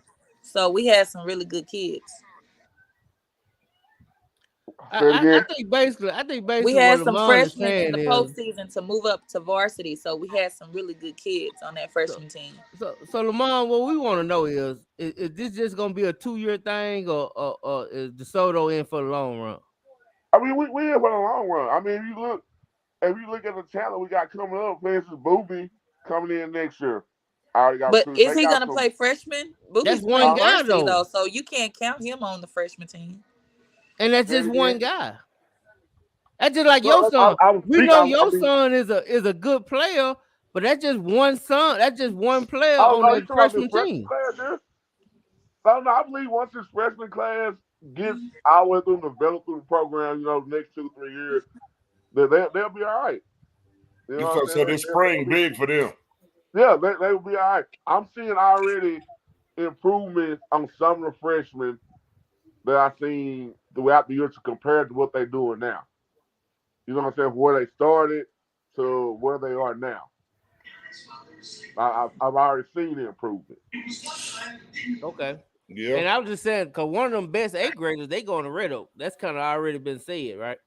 S1: So we had some really good kids.
S5: I think basically
S1: we had
S5: what
S1: some
S5: Lamont
S1: freshmen in the
S5: is,
S1: postseason to move up to varsity. So we had some really good kids on that freshman team.
S5: So Lamont, what we want to know is this just gonna be a 2-year thing, or is DeSoto in for the long run?
S15: I mean, we in for the long run. I mean, if you look at the talent we got coming up, for instance, Booby coming in next year.
S1: But is he gonna play freshman?
S5: That's one guy though,
S1: so you can't count him on the freshman team.
S5: And that's just one guy. That's just like
S15: Well,
S5: your son. We know your
S15: mean,
S5: son is a good player, but that's just one son. That's just one player
S15: oh
S5: on
S15: no, you
S5: that
S15: talking about this
S5: freshman
S15: freshman
S5: team.
S15: class there? No, I believe once this freshman class gets all the way through and develop through the program, the next 2-3 years, they'll be all right. You know what I'm
S13: So
S15: saying?
S13: this spring big for them.
S15: Yeah, they will be all right. I'm seeing already improvements on some of the freshmen that I've seen throughout the year to compare to what they're doing now. You know what I'm saying? From where they started to where they are now. I've already seen the improvement.
S5: Okay.
S13: Yeah.
S5: And I was just saying, because one of them best 8th graders, they going to Red Oak. That's kind of already been said, right?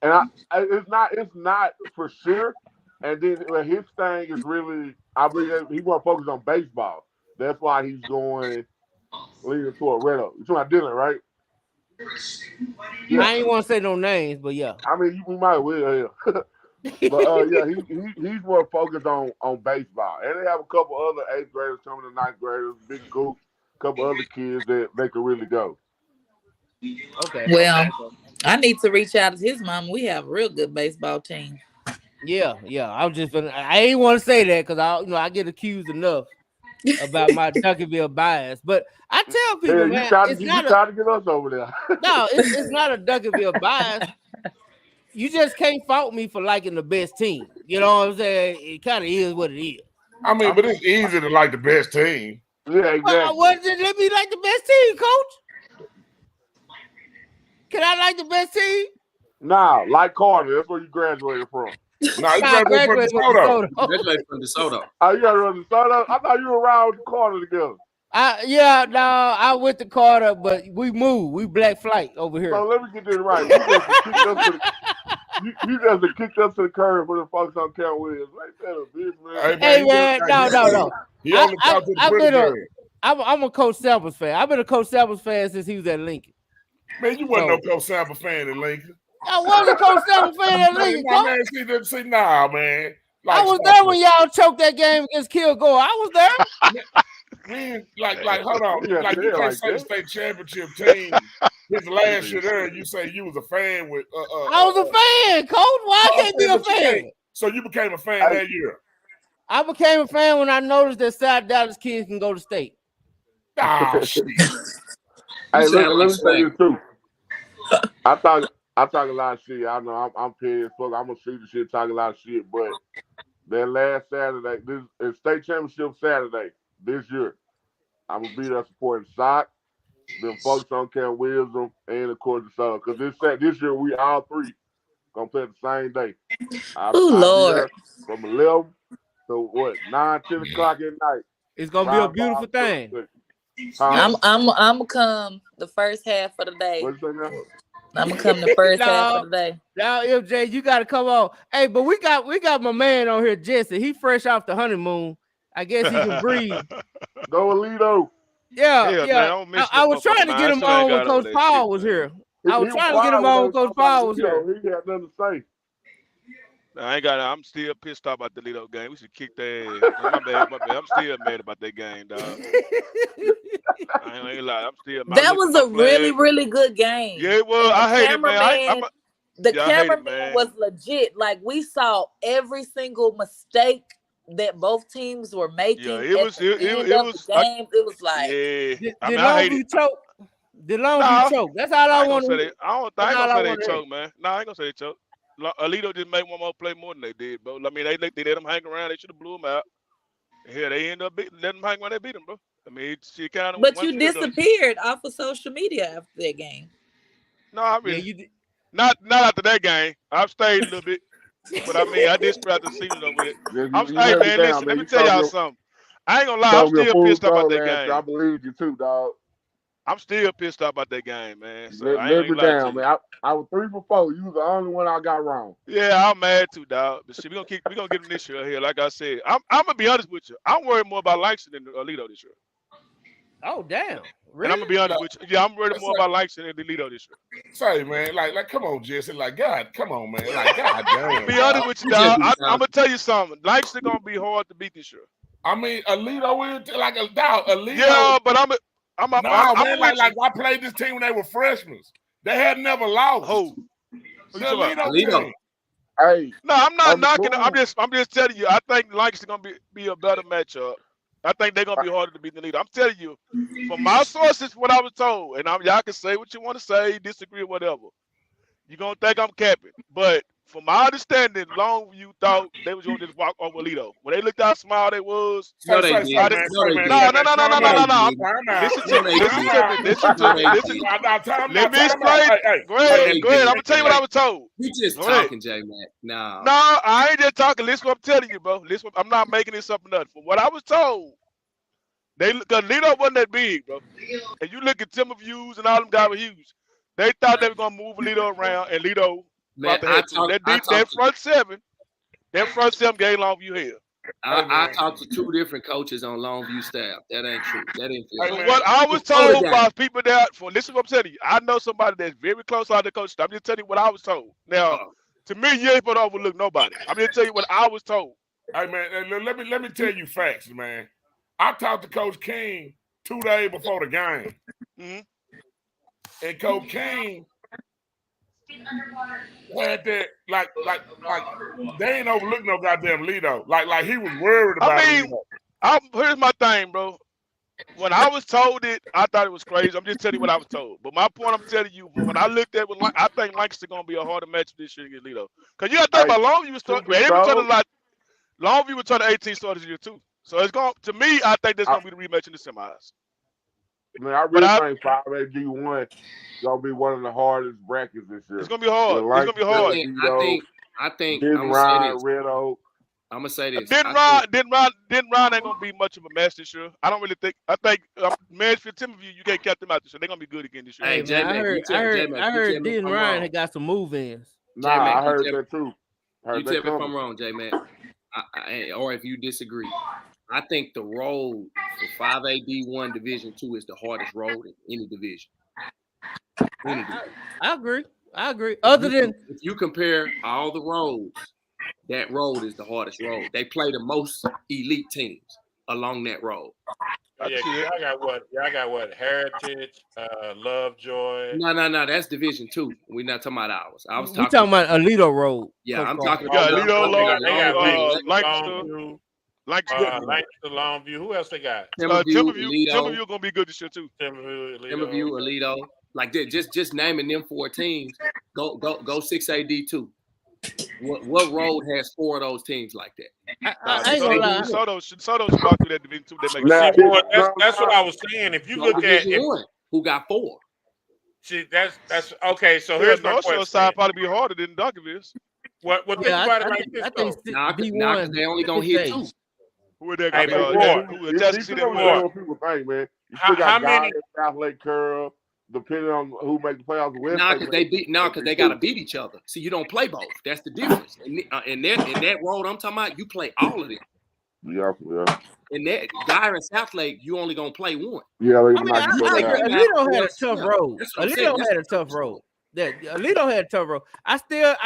S15: And it's not for sure. And then his thing is really, I believe he want to focus on baseball. That's why he's going leading toward Red Oak. You're talking about Dylan, right?
S5: Yeah. I ain't want to say no names, but yeah.
S15: I mean, we might will. But yeah, he's more focused on baseball. And they have a couple other 8th graders coming to 9th graders, big groups, a couple other kids that they could really go.
S5: Okay.
S14: Well, I need to reach out to his mom. We have a real good baseball team.
S5: Yeah. I ain't want to say that because I get accused enough about my Duncanville bias. But I tell people, man, it's not
S15: to get us over there.
S5: No, it's not a Duncanville bias. You just can't fault me for liking the best team. You know what I'm saying? It kind of is what it is.
S13: I mean, but it's easy to like the best team.
S15: Yeah, exactly.
S5: Well, let me like the best team, coach. Can I like the best team?
S15: Nah, like Carter. That's where you graduated from.
S13: Nah, you graduated from DeSoto.
S9: Graduated from DeSoto.
S15: Oh, you graduated from DeSoto? I thought you were around with Carter together.
S5: I went to Carter, but we moved. We black flight over here.
S15: So let me get this right. You just kicked us to the curb for the folks on Count Williams. Like that a bitch, man.
S5: Hey man, no.
S13: He only talked to the British.
S5: I'm a Coach Samples fan. I've been a Coach Samples fan since he was at Lincoln.
S13: Man, you wasn't no Coach Samples fan at Lincoln.
S5: I was a Coach Samples fan at Lincoln.
S13: Nah, man.
S5: Like, I was there when y'all choked that game against Kilgore. I was there.
S13: Man, hold on. You can't say the state championship team his last year there. You say you was a fan with.
S5: I was a fan, Coach. Why I can't be a fan?
S13: So you became a fan that year.
S5: I became a fan when I noticed that South Dallas kids can go to state.
S13: Ah, shit.
S15: Hey, let me say this too. I talk a lot of shit. I know I'm pissed. Fuck, I'm gonna shoot the shit, talk a lot of shit. But that last Saturday, this is state championship Saturday this year. I'm gonna be there supporting Sock, them folks on Camp Wisdom, and of course the because this year we all three gonna play the same day.
S14: Oh Lord!
S15: From 11 to 9, 10 o'clock at night.
S5: It's gonna be a beautiful thing.
S14: I'm gonna come the first half of the day.
S15: What you say now?
S14: I'm gonna come the first half of the day.
S5: Now, MJ, you gotta come on. Hey, but we got my man on here, Jesse. He fresh off the honeymoon. I guess he can breathe.
S15: Go Alito.
S5: Yeah. Man, I was trying to get him on when Coach Paul was here. I was trying to get him on when Coach Paul was here.
S15: He had nothing to say.
S19: I'm still pissed off about the Lido game. We should kick their ass. My bad. I'm still mad about that game, dog. I ain't gonna lie. I'm still mad.
S14: That was a really, really good game.
S19: Yeah, it was. I hate it, man.
S14: The cameraman was legit. Like, we saw every single mistake that both teams were making. Yeah,
S19: it was
S14: the game. It was like,
S5: did Longview choke? Did Longview choke? That's all I want to say.
S19: I ain't gonna say they choke, man. No, I ain't gonna say they choke. Alito just made one more play more than they did, bro. I mean, they let them hang around. They should have blew them out. Here they end up letting them hang around. They beat them, bro. I mean, she kind of.
S14: But you disappeared off of social media after that game.
S19: No, I really not after that game. I've stayed a little bit, but I mean, I did spread the season over it. Hey man, listen, let me tell y'all something. I ain't gonna lie, I'm still pissed off about that game.
S15: I believe you too, dog.
S19: I'm still pissed off about that game, man. So
S15: let me down, man. I was 3 for 4. You was the only one I got wrong.
S19: Yeah, I'm mad too, dog. But shit, we gonna get them this year here. Like I said, I'm gonna be honest with you. I'm worried more about Langston than Alito this year.
S5: Oh damn!
S19: Really? And I'm gonna be honest with you. Yeah, I'm worried more about Langston than Alito this year.
S13: Say, man, like, come on, Jesse. Like, God, come on, man. Like, God damn.
S19: Be honest with you, dog. I'm gonna tell you something. Langston gonna be hard to beat this year.
S13: I mean, Alito is like a dog. Alito.
S19: Yeah, but I'm
S13: man, like I played this team when they were freshmen. They had never lost.
S19: Who? Who you talking about?
S9: Alito.
S15: Hey,
S19: No, I'm not
S15: I'm
S19: knocking it.
S15: moved.
S19: I'm just telling you. I think Lancaster gonna be a better matchup. I think they're gonna be harder to beat than Toledo. I'm telling you, from my sources, what I was told, and y'all can say what you want to say, disagree, or whatever. You're gonna think I'm capping, but from my understanding, Longview thought they was gonna just walk over Lido. When they looked how small they was,
S9: No, they didn't.
S19: I didn't.
S9: No, they
S19: No,
S9: didn't.
S19: no, no, no, no,
S9: No,
S19: no, no,
S9: they
S19: no.
S9: didn't.
S19: Listen
S9: No,
S19: to me.
S9: they
S19: Listen
S9: didn't.
S19: to me. Listen
S9: No,
S19: to me.
S9: they
S19: Listen.
S9: didn't.
S19: Let me explain. Go
S9: No,
S19: ahead.
S9: they
S19: Go ahead. I'm gonna
S9: didn't.
S19: tell you what I was told.
S9: You just
S19: Go ahead.
S9: talking, J-Mac. No.
S19: No, I ain't just talking. Listen what I'm telling you, bro. Listen, I'm not making this up or nothing. From what I was told, because Lido wasn't that big, bro. And you look at Timber Views and all them guys with Hughes, they thought they were gonna move Lido around, and Lido
S9: Man,
S19: about to head to that front seven. That front seven gave Longview hell.
S9: I talked to 2 different coaches on Longview staff. That ain't true. That ain't true.
S19: So what I was told by people there, listen what I'm telling you. I know somebody that's very close out the coach. I'm just telling you what I was told. Now, to me, you ain't supposed to overlook nobody. I'm just telling you what I was told.
S13: Hey man, let me tell you facts, man. I talked to Coach King 2 days before the game, and Coach King had that like they ain't overlook no goddamn Lido. Like he was worried about Lido.
S19: Here's my thing, bro. When I was told it, I thought it was crazy. I'm just telling you what I was told. But my point, I'm telling you, when I looked at it, I think Lancaster gonna be a harder match this year against Lido. Cause you got to think about Longview was starting. They were turning like Longview was turning 18 starters this year too. So it's going to me. I think that's gonna be the rematch in the semis.
S15: Man, I really think 5A D1 gonna be one of the hardest brackets this year.
S19: It's gonna be hard. It's gonna be hard.
S9: I think
S15: Den
S9: I'm gonna say
S15: Ryan,
S9: this.
S15: Red Oak.
S9: I'm gonna say this.
S19: Den Ryan ain't gonna be much of a mess this year. I don't really think. I think Mansfield Timberview, you can't count them out this year. They're gonna be good again this year.
S5: Hey man, I heard Den Ryan had got some move-ins.
S15: Nah, I heard that too.
S9: You tell me if I'm wrong, J-Mac, or if you disagree. I think the road for 5A D1 Division 2 is the hardest road in any division.
S5: I agree. Other than
S9: if you compare all the roads, that road is the hardest road. They play the most elite teams along that road.
S7: Yeah, y'all got what? Heritage, Lovejoy.
S9: No. That's Division 2. We're not talking about ours. I was
S5: we talking about Alito Road.
S9: Yeah, I'm talking
S19: about
S7: Longview,
S19: Lancaster,
S7: Longview. Who else they got?
S19: Timberview gonna be good this year too.
S7: Timberview,
S9: Alito. Like that, just naming them 4 teams. Go 6A D2. What road has 4 of those teams like that?
S19: I ain't gonna lie. Soto's walked through that Division 2. They make
S7: that's what I was saying. If you look at
S9: who got 4.
S7: See, that's okay. So here's my question.
S19: Side probably be harder than Duncanville's.
S7: What think about it like this though?
S9: Nah, they only gonna hit 2.
S19: Who are they
S7: Hey,
S19: gonna
S15: You still people think, man. You still got guys at South Lake Curl, depending on who make the playoffs.
S9: Because they gotta beat each other. See, you don't play both. That's the difference. In that road I'm talking about, you play all of them.
S15: Yeah.
S9: In that Guy and South Lake, you only gonna play one.
S15: Yeah,
S5: Alito had a tough road. Alito had a tough road. Alito had a tough road. I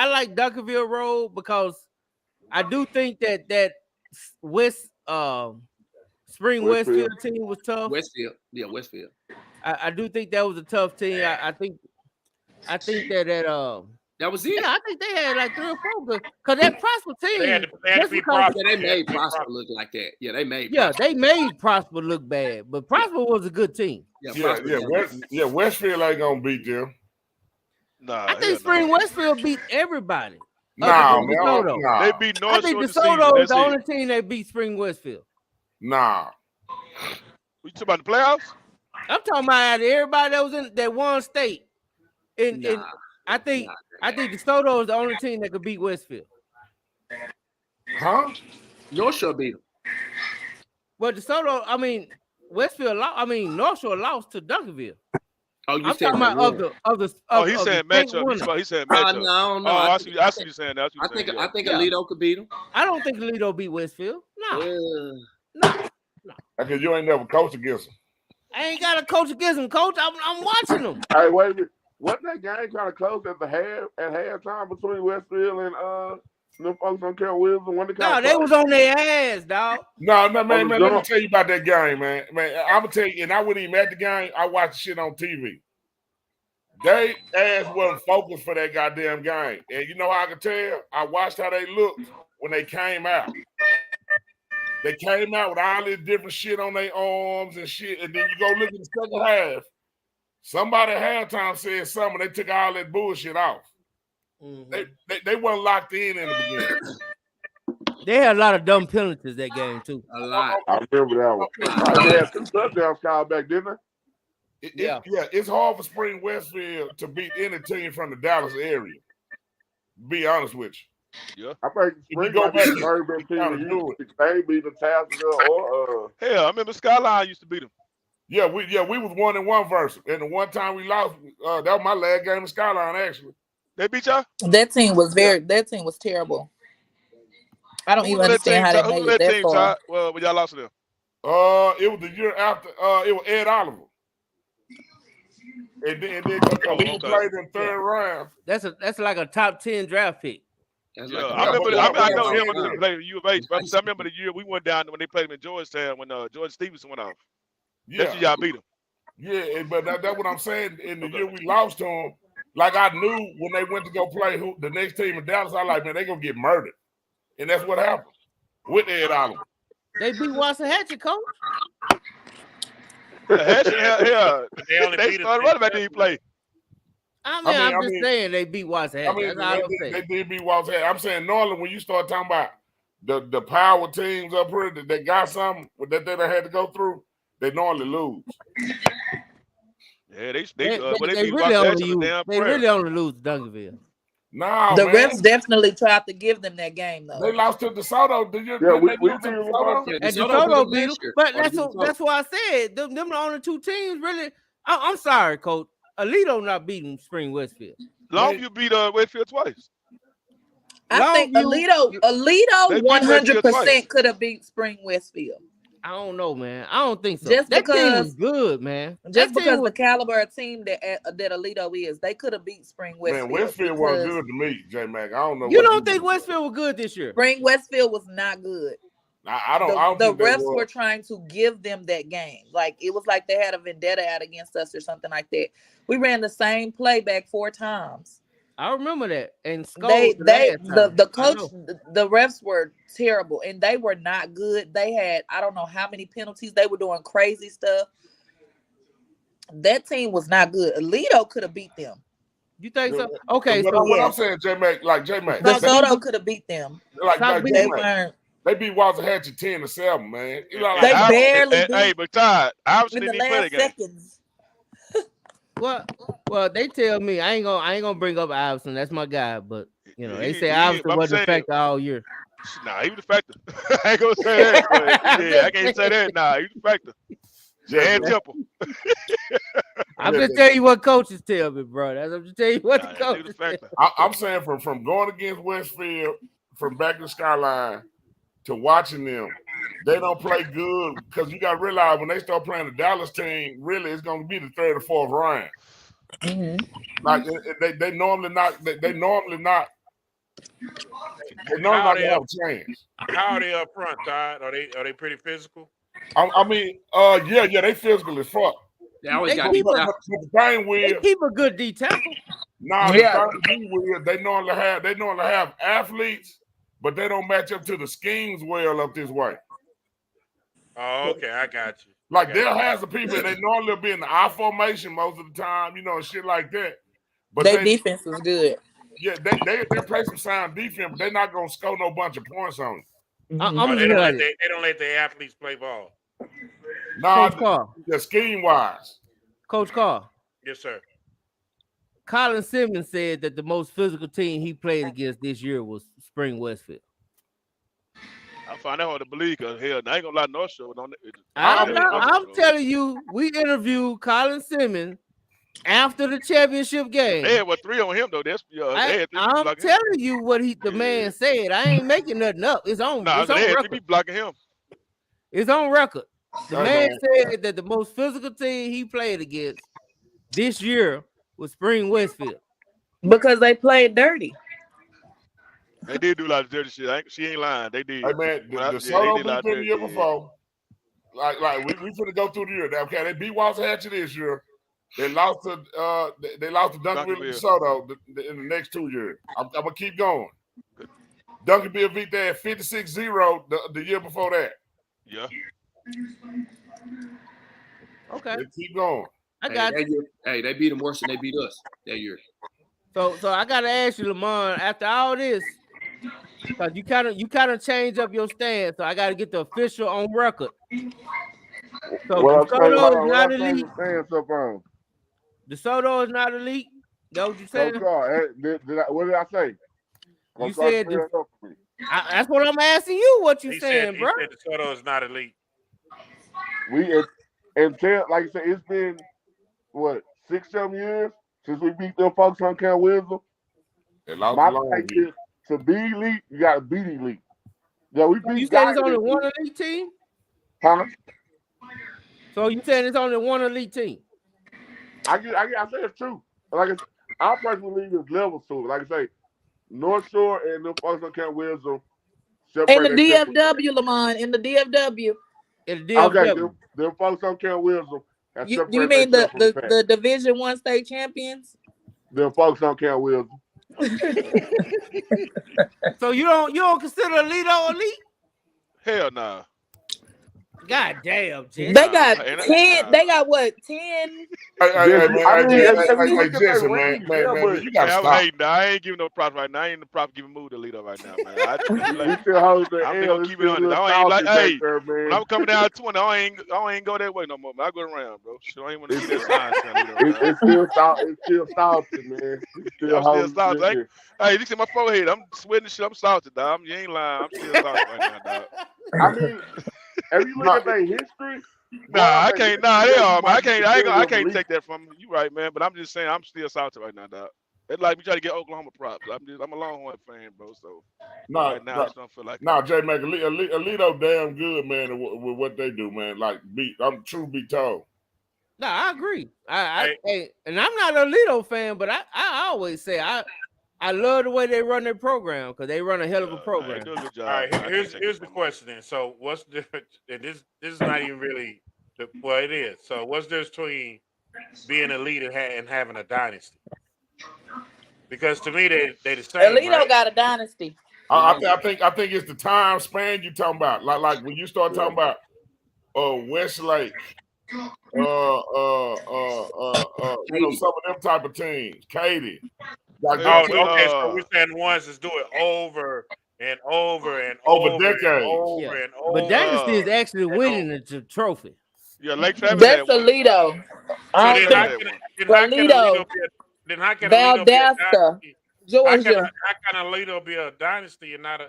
S5: like Duncanville Road because I do think that Spring Westfield team was tough.
S9: Westfield.
S5: I do think that was a tough team. I think that
S9: that was it.
S5: Yeah, I think they had like 3 or 4 because that Prosper team.
S7: They had to be Prosper.
S9: They made Prosper look like that. Yeah, they made.
S5: They made Prosper look bad, but Prosper was a good team.
S13: Westfield ain't gonna beat them.
S19: Nah,
S5: I think Spring Westfield beat everybody.
S13: Nah,
S19: they beat North.
S5: I think DeSoto is the only team that beat Spring Westfield.
S13: Nah.
S19: You talking about the playoffs?
S5: I'm talking about everybody that was in that one state. I think DeSoto is the only team that could beat Westfield.
S13: Huh?
S9: North Shore beat them.
S5: Well, DeSoto, Westfield North Shore lost to Duncanville.
S9: Oh, you
S5: I'm talking about of the
S19: he's saying matchup. He's saying matchup.
S9: No.
S19: I see what you're saying.
S9: I think Alito could beat him.
S5: I don't think Alito beat Westfield. No.
S13: Because you ain't never coached against them.
S5: I ain't got to coach against them, coach. I'm watching them.
S15: Hey, wait a minute. Wasn't that game kind of close at halftime between Westfield and them folks on Carroll Wilson?
S5: No, they was on their ass, dog.
S13: No, man. Let me tell you about that game, man. I'm gonna tell you, and I wasn't even at the game. I watched shit on TV. They ass wasn't focused for that goddamn game. And you know how I can tell? I watched how they looked when they came out. They came out with all this different shit on their arms and shit. And then you go look at the second half. Somebody at halftime said something. They took all that bullshit off. They weren't locked in the beginning.
S5: They had a lot of dumb penalties that game too.
S9: A lot.
S15: I remember that one. They had 2 touchdowns called back, didn't they?
S13: Yeah, it's hard for Spring Westfield to beat any team from the Dallas area. Be honest with you.
S19: Yeah.
S15: I think Spring might be the third best team in you. They beat the Tazewell or
S19: Hell, I remember Skyline used to beat them.
S13: Yeah, we was 1-1 versus, and the one time we lost, that was my last game in Skyline actually.
S19: They beat y'all?
S14: That team was that team was terrible. I don't even understand how they made it that far.
S19: Well, when y'all lost to them?
S13: It was the year after. It was Ed Oliver. And then we played in third round.
S5: That's like a top 10 draft pick.
S19: I know him when he played at U of H. But I remember the year we went down when they played him in Georgetown when George Stevenson went off. That's when y'all beat him.
S13: Yeah, but that's what I'm saying. In the year we lost to them, like I knew when they went to go play the next team in Dallas, I like, man, they gonna get murdered. And that's what happened with Ed Oliver.
S5: They beat Waxahachie, coach.
S19: They started running back then he played.
S5: I'm just saying they beat Waxahachie.
S13: They did beat Waxahachie. I'm saying normally when you start talking about the power teams up here that got something that they had to go through, they normally lose.
S19: Yeah, they
S5: really only lose to Duncanville.
S13: No,
S14: the refs definitely tried to give them that game though.
S13: They lost to DeSoto.
S14: We
S5: DeSoto beat them. But that's why I said them the only 2 teams really. I'm sorry, coach. Alito not beating Spring Westfield.
S19: Longview beat Westfield twice.
S14: I think Alito 100% could have beat Spring Westfield.
S5: I don't know, man. I don't think so.
S14: Just
S5: that
S14: because
S5: team was good, man.
S14: Just because the caliber of team that Alito is, they could have beat Spring Westfield.
S13: Man, Westfield was good to me, J Mac. I don't know.
S5: You don't think Westfield was good this year?
S14: Spring Westfield was not good.
S13: I don't.
S14: The refs were trying to give them that game. Like it was like they had a vendetta out against us or something like that. We ran the same play back 4 times.
S5: I remember that. And
S14: the coach, the refs were terrible, and they were not good. They had I don't know how many penalties. They were doing crazy stuff. That team was not good. Alito could have beat them.
S5: You think so? Okay.
S13: So what I'm saying, J Mac,
S14: DeSoto could have beat them.
S13: They beat Waxahachie 10-7, man.
S14: They barely beat.
S19: Hey, but Todd, I was in the
S14: last seconds.
S5: Well, they tell me I ain't gonna bring up Iverson. That's my guy, but they say Iverson wasn't effective all year.
S19: Nah, he was effective. I ain't gonna say that. But yeah, I can't say that. Nah, he was effective. And Temple.
S5: I'm just telling you what coaches tell me, bro. I'm just telling you what the coaches tell me.
S13: I'm saying from going against Westfield, from back to Skyline to watching them, they don't play good because you got to realize when they start playing the Dallas team, really it's going to be the 3rd or 4th round.
S14: Mm-hmm.
S13: Like they normally not. They normally not have a chance.
S7: How are they up front, Todd? Are they pretty physical?
S13: I mean, yeah, they physical as fuck.
S9: They always got
S5: keep a good D tackle.
S13: Nah, they normally have athletes, but they don't match up to the schemes well up this way.
S7: Oh, okay, I got you.
S13: Like they'll have some people, they normally be in the I formation most of the time, shit like that. But
S14: their defense is good.
S13: Yeah, they play some sound defense, but they're not gonna score no bunch of points on it.
S7: They don't let their athletes play ball.
S13: Nah,
S5: Coach Carr.
S13: The scheme wise.
S5: Coach Carr.
S7: Yes, sir.
S5: Colin Simmons said that the most physical team he played against this year was Spring Westfield.
S19: I find that hard to believe because hell, I ain't gonna lie, North Shore.
S5: I'm telling you, we interviewed Colin Simmons after the championship game.
S19: They had 3 on him though.
S5: I'm telling you what the man said. I ain't making nothing up. It's on. It's on record.
S19: Be blocking him.
S5: It's on record. The man said that the most physical team he played against this year was Spring Westfield
S14: because they played dirty.
S19: They did do a lot of dirty shit. She ain't lying. They did.
S13: Hey man, the Solo beat them the year before. Like we finna go through the year. Okay, they beat Waxahachie this year. They lost to Duncanville and DeSoto in the next 2 years. I'm gonna keep going. Duncanville beat that 56-0 the year before that.
S19: Yeah.
S5: Okay.
S13: They keep going.
S5: I got you.
S9: Hey, they beat them worse than they beat us that year.
S5: So I gotta ask you, Lamont, after all this, because you kind of change up your stance, so I gotta get the official on record. So DeSoto is not elite. DeSoto is not elite. That what you saying?
S15: What did I say?
S5: You said that's what I'm asking you. What you saying, bro?
S7: He said DeSoto is not elite.
S15: Until like I said, it's been what 6-7 years since we beat them folks on Camp Wisdom. My thing is to be elite, you gotta beat elite. Yeah, we beat.
S5: You said it's only one elite team?
S15: Huh?
S5: So you saying it's only one elite team?
S15: I say it's true. Like I personally believe it's levels to it. Like I say, North Shore and them folks on Camp Wisdom.
S14: In the DFW, Lamont, in the DFW.
S5: In the DFW.
S15: Okay, them folks on Camp Wisdom.
S14: You mean the Division I state champions?
S15: Them folks on Camp Wisdom.
S5: So you don't consider Alito elite?
S19: Hell no.
S5: God damn, Jesse.
S14: They got 10. They got what? 10.
S13: Hey, Jesse, man, you gotta stop.
S19: I ain't giving no props right now. I ain't in the prop giving mood to Alito right now, man. I'm gonna keep it on it. I ain't like, hey, when I'm coming down 20, I ain't go that way no more, man. I go around, bro. So I ain't want to see that sign.
S15: It's still salty, man.
S19: I'm still salty. Hey, you see my forehead? I'm sweating the shit. I'm salty, dog. You ain't lying. I'm still salty right now, dog.
S15: I mean, if you look at their history,
S19: I can't. Nah, they are. Man. I can't take that from you, right, man? But I'm just saying, I'm still salty right now, dog. It's like we try to get Oklahoma props. I'm a Longhorn fan, bro. So right now, I just don't feel like.
S13: Jay Mack, Alito damn good, man, with what they do, man. Like, I'm true be told.
S5: No, I agree. And I'm not an Alito fan, but I always say I love the way they run their program because they run a hell of a program.
S19: They do a good job.
S7: All right, here's the question then. So what's the difference? And this is not even really well, it is. So what's the difference between being a leader and having a dynasty? Because to me they the same.
S14: Alito
S7: right?
S14: got a dynasty.
S13: I think it's the time span you talking about. Like when you start talking about Westlake, some of them type of teams, Katie. Like,
S7: okay, so we're saying the ones that do it over and over and over
S13: decades.
S7: And over.
S5: But Dynasty is actually winning the trophy.
S19: Yeah, Lake Travis.
S14: That's Alito.
S7: Then how can Alito be a dynasty?
S14: Georgia.
S7: How can Alito be a dynasty and not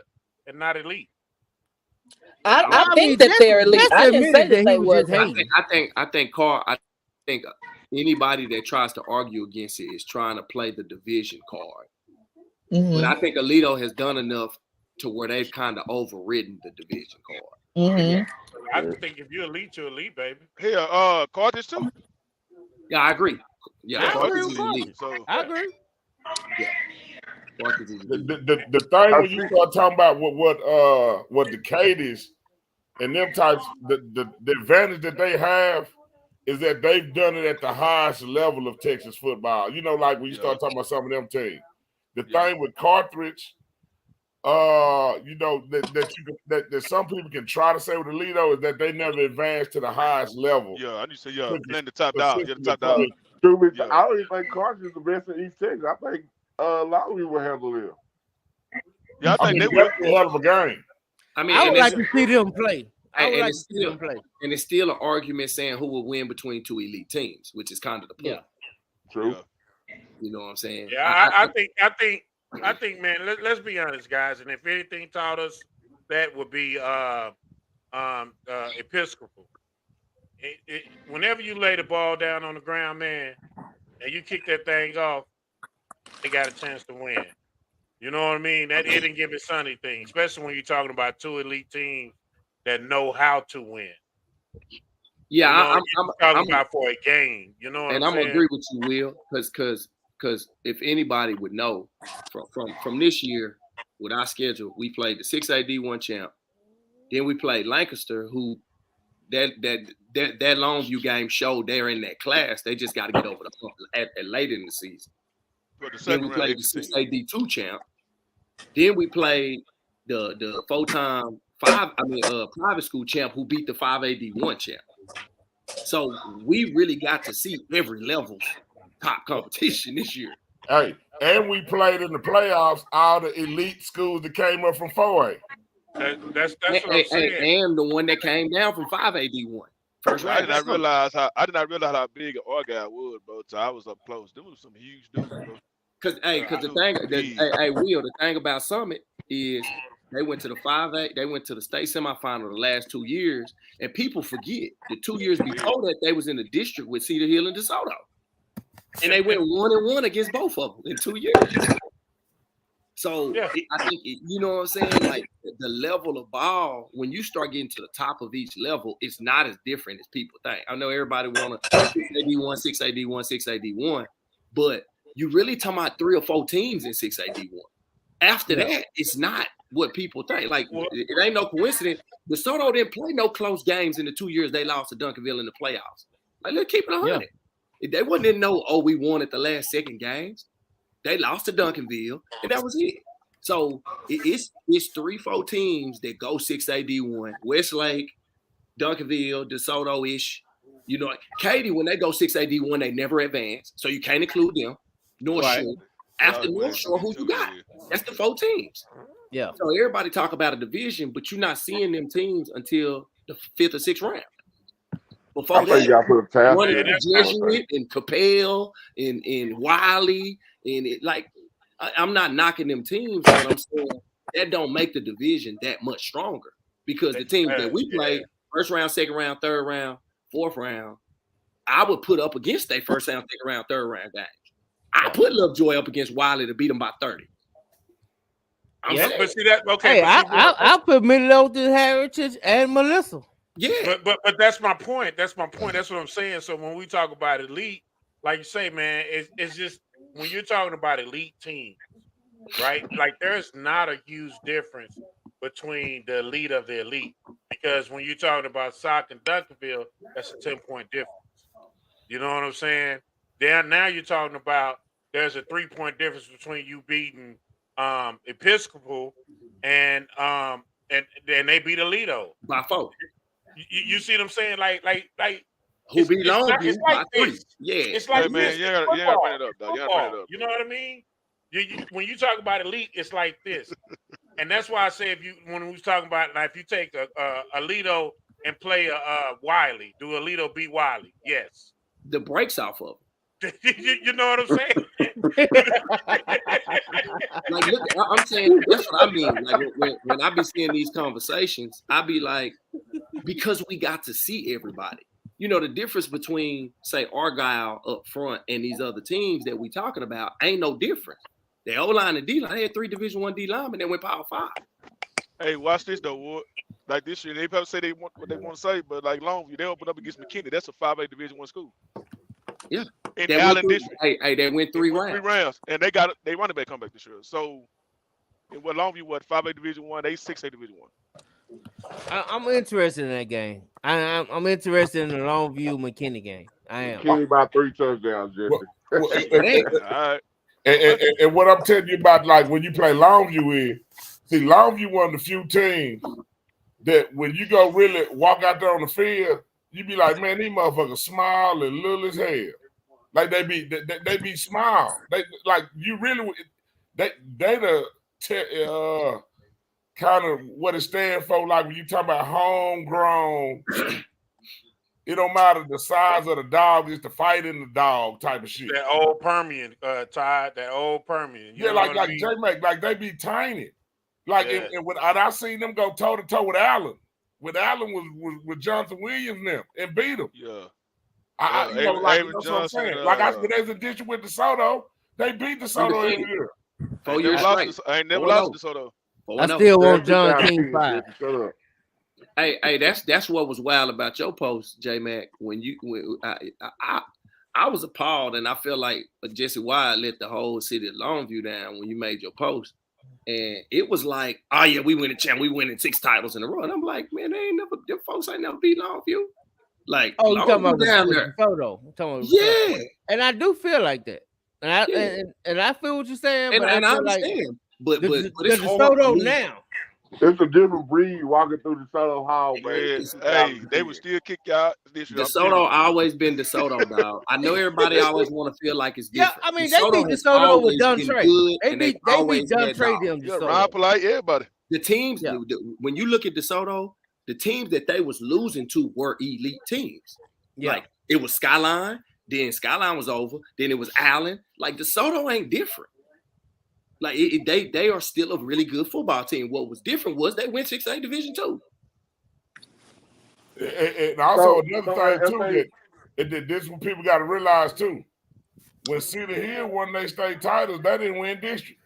S7: elite?
S14: I think that they're elite. I didn't say that they was.
S9: I think anybody that tries to argue against it is trying to play the division card.
S14: Mm-hmm.
S9: But I think Alito has done enough to where they've kind of overridden the division card.
S14: Mm-hmm.
S7: I think if you're elite, baby.
S19: Here, Carthage too.
S9: Yeah, I agree. Yeah,
S5: Carthage
S9: is elite.
S5: So I agree.
S9: Yeah.
S13: The thing when you start talking about what the Cadies and them types, the advantage that they have is that they've done it at the highest level of Texas football. You know, like when you start talking about some of them teams. The thing with Carthage, that some people can try to say with Alito is that they never advanced to the highest level.
S19: Yeah, I need to say playing the top down. Yeah, the top down.
S15: I don't even think Carthage is the best in East Texas. I think a lot of people will handle it.
S19: Yeah, I think they will.
S13: A hell of a game.
S9: I mean,
S5: I would like to see them play.
S9: And it's still an argument saying who will win between two elite teams, which is kind of the point.
S5: Yeah.
S15: True.
S9: You know what I'm saying?
S7: Yeah, I think, man. Let's be honest, guys. And if anything taught us, that would be Episcopal. Whenever you lay the ball down on the ground, man, and you kick that thing off, they got a chance to win. You know what I mean? That it and give it Sunday thing, especially when you're talking about two elite teams that know how to win.
S9: Yeah,
S7: I'm talking about for a game. You know what I'm saying?
S9: And I'm gonna agree with you, Will, because if anybody would know from this year with our schedule, we played the 6A D1 champ, then we played Lancaster, who that that Longview game showed they're in that class. They just got to get over the hump at late in the season. Then we played the 6A D2 champ. Then we played the full-time private school champ who beat the 5A D1 champ. So we really got to see every level's top competition this year.
S13: Hey, and we played in the playoffs all the elite schools that came up from 4A.
S7: That's what I'm saying.
S9: And the one that came down from 5A D1. First round.
S19: I did not realize how big Argyle was, bro. So I was up close. There was some huge dudes, bro.
S9: Because Will, the thing about Summit is they went to the 5A, they went to the state semifinal the last 2 years, and people forget the 2 years before that they was in the district with Cedar Hill and DeSoto, and they went 1-1 against both of them in 2 years. So I think you know what I'm saying. Like the level of ball when you start getting to the top of each level, it's not as different as people think. I know everybody want to 6AD1, 6AD1, 6AD1, but you really talking about 3 or 4 teams in 6AD1. After that, it's not what people think. Like, it ain't no coincidence. DeSoto didn't play no close games in the 2 years they lost to Duncanville in the playoffs. Like, let's keep it 100. They wouldn't even know, we won at the last second games. They lost to Duncanville, and that was it. So, it's 3-4 teams that go 6AD1. Westlake, Duncanville, DeSoto-ish. You know, Katy, when they go 6AD1, they never advance, so you can't include them. North Shore. After North Shore, who you got? That's the 4 teams.
S5: Yeah.
S9: So everybody talk about a division, but you're not seeing them teams until the 5th or 6th round. Before that, one in Jesuit and Capel and Wiley and I'm not knocking them teams, but I'm saying that don't make the division that much stronger because the teams that we play, first round, second round, third round, fourth round, I would put up against their first round, second round, third round games. I put Lovejoy up against Wiley to beat him by 30.
S7: But see that okay.
S5: Hey, I put Mid-Lothian, Heritage, and Melissa.
S9: Yeah,
S7: but that's my point. That's my point. That's what I'm saying. So when we talk about elite, like you say, man, it's just when you're talking about elite teams, right? Like there's not a huge difference between the elite of the elite because when you're talking about Sock and Duncanville, that's a 10-point difference. You know what I'm saying? Now you're talking about there's a 3-point difference between you beating Episcopal and they beat Alito
S9: by 4.
S7: You see what I'm saying? Like
S9: who beat Longview by 3? Yeah,
S7: it's like
S19: man,
S7: this.
S19: you gotta bring it up, dog. You gotta bring it up.
S7: You know what I mean? When you talk about elite, it's like this, and that's why I say when we was talking about if you take Alito and play Wiley, do Alito beat Wiley? Yes.
S9: The breaks off of him.
S7: You know what I'm saying?
S9: Like, look, I'm saying that's what I mean. Like when I be seeing these conversations, I be like, because we got to see everybody. You know, the difference between say Argyle up front and these other teams that we talking about ain't no difference. The O-line and D-line, they had 3 Division I D linemen that went Power 5.
S19: Hey, watch this though, Wood. Like this year, they probably say they want what they want to say, but like Longview, they open up against McKinney. That's a 5A Division I school.
S9: Yeah.
S19: In Allen District.
S9: Hey, they went 3 rounds.
S19: 3 rounds, and they running back come back this year. So, in Longview, 5A Division I, they 6A Division I.
S5: I'm interested in that game. I'm interested in the Longview McKinney game. I am.
S15: McKinney by 3 touchdowns, Jesse.
S19: All right.
S13: And what I'm telling you about, like when you play Longview Longview one of the few teams that when you go really walk out there on the field, you be like, man, these motherfuckers small and little as hell. Like they be small. They like you really they the kind of what it stands for. Like when you talk about homegrown, it don't matter the size of the dog, it's the fight in the dog type of shit.
S7: That old Permian, Todd. That old Permian.
S13: Yeah, like J-Mac, like they be tiny. Like and when I seen them go toe to toe with Allen. When Allen was with Johnson Williams now and beat him.
S19: Yeah.
S13: You know, like that's what I'm saying. When they was in district with DeSoto, they beat DeSoto every year.
S9: 4 years straight.
S19: I ain't never lost DeSoto.
S5: I still want John King 5.
S9: Hey, that's what was wild about your post, J-Mac. When I was appalled, and I feel like Jesse Wyatt let the whole city of Longview down when you made your post. And it was like, oh yeah, we winning 6 titles in a row. And I'm like, man, them folks ain't never beat Longview. Like,
S5: oh, you talking
S9: long
S5: about
S9: down
S5: the
S9: there.
S5: photo?
S9: Yeah.
S5: And I do feel like that, and I feel what you're saying,
S9: And
S5: but
S9: I
S5: I feel like
S9: understand. But
S5: the
S9: it's hard.
S5: DeSoto now.
S15: It's a different breed walking through the Soto Hall,
S19: Yeah,
S15: man.
S19: hey, they would still kick you out this year. I'm telling
S9: DeSoto
S19: you.
S9: always been DeSoto, dog. I know everybody always want to feel like it's
S5: Yeah,
S9: different.
S5: I mean, they beat
S9: has
S5: DeSoto with
S9: always
S5: Dun
S9: been
S5: Trey.
S9: good,
S5: They
S9: and they've
S5: beat
S9: always
S5: Dun
S9: had
S5: Trey
S9: dogs.
S5: them
S19: Yeah,
S5: DeSoto.
S19: Ryan Polite, everybody.
S9: The teams, when you look at DeSoto, the teams that they was losing to were elite teams.
S5: Yeah.
S9: Like, it was Skyline, then Skyline was over, then it was Allen. Like, DeSoto ain't different. Like, they are still a really good football team. What was different was they went 6A Division II.
S13: And also another thing too that this what people got to realize too. When Cedar Hill won their state titles, they didn't win district.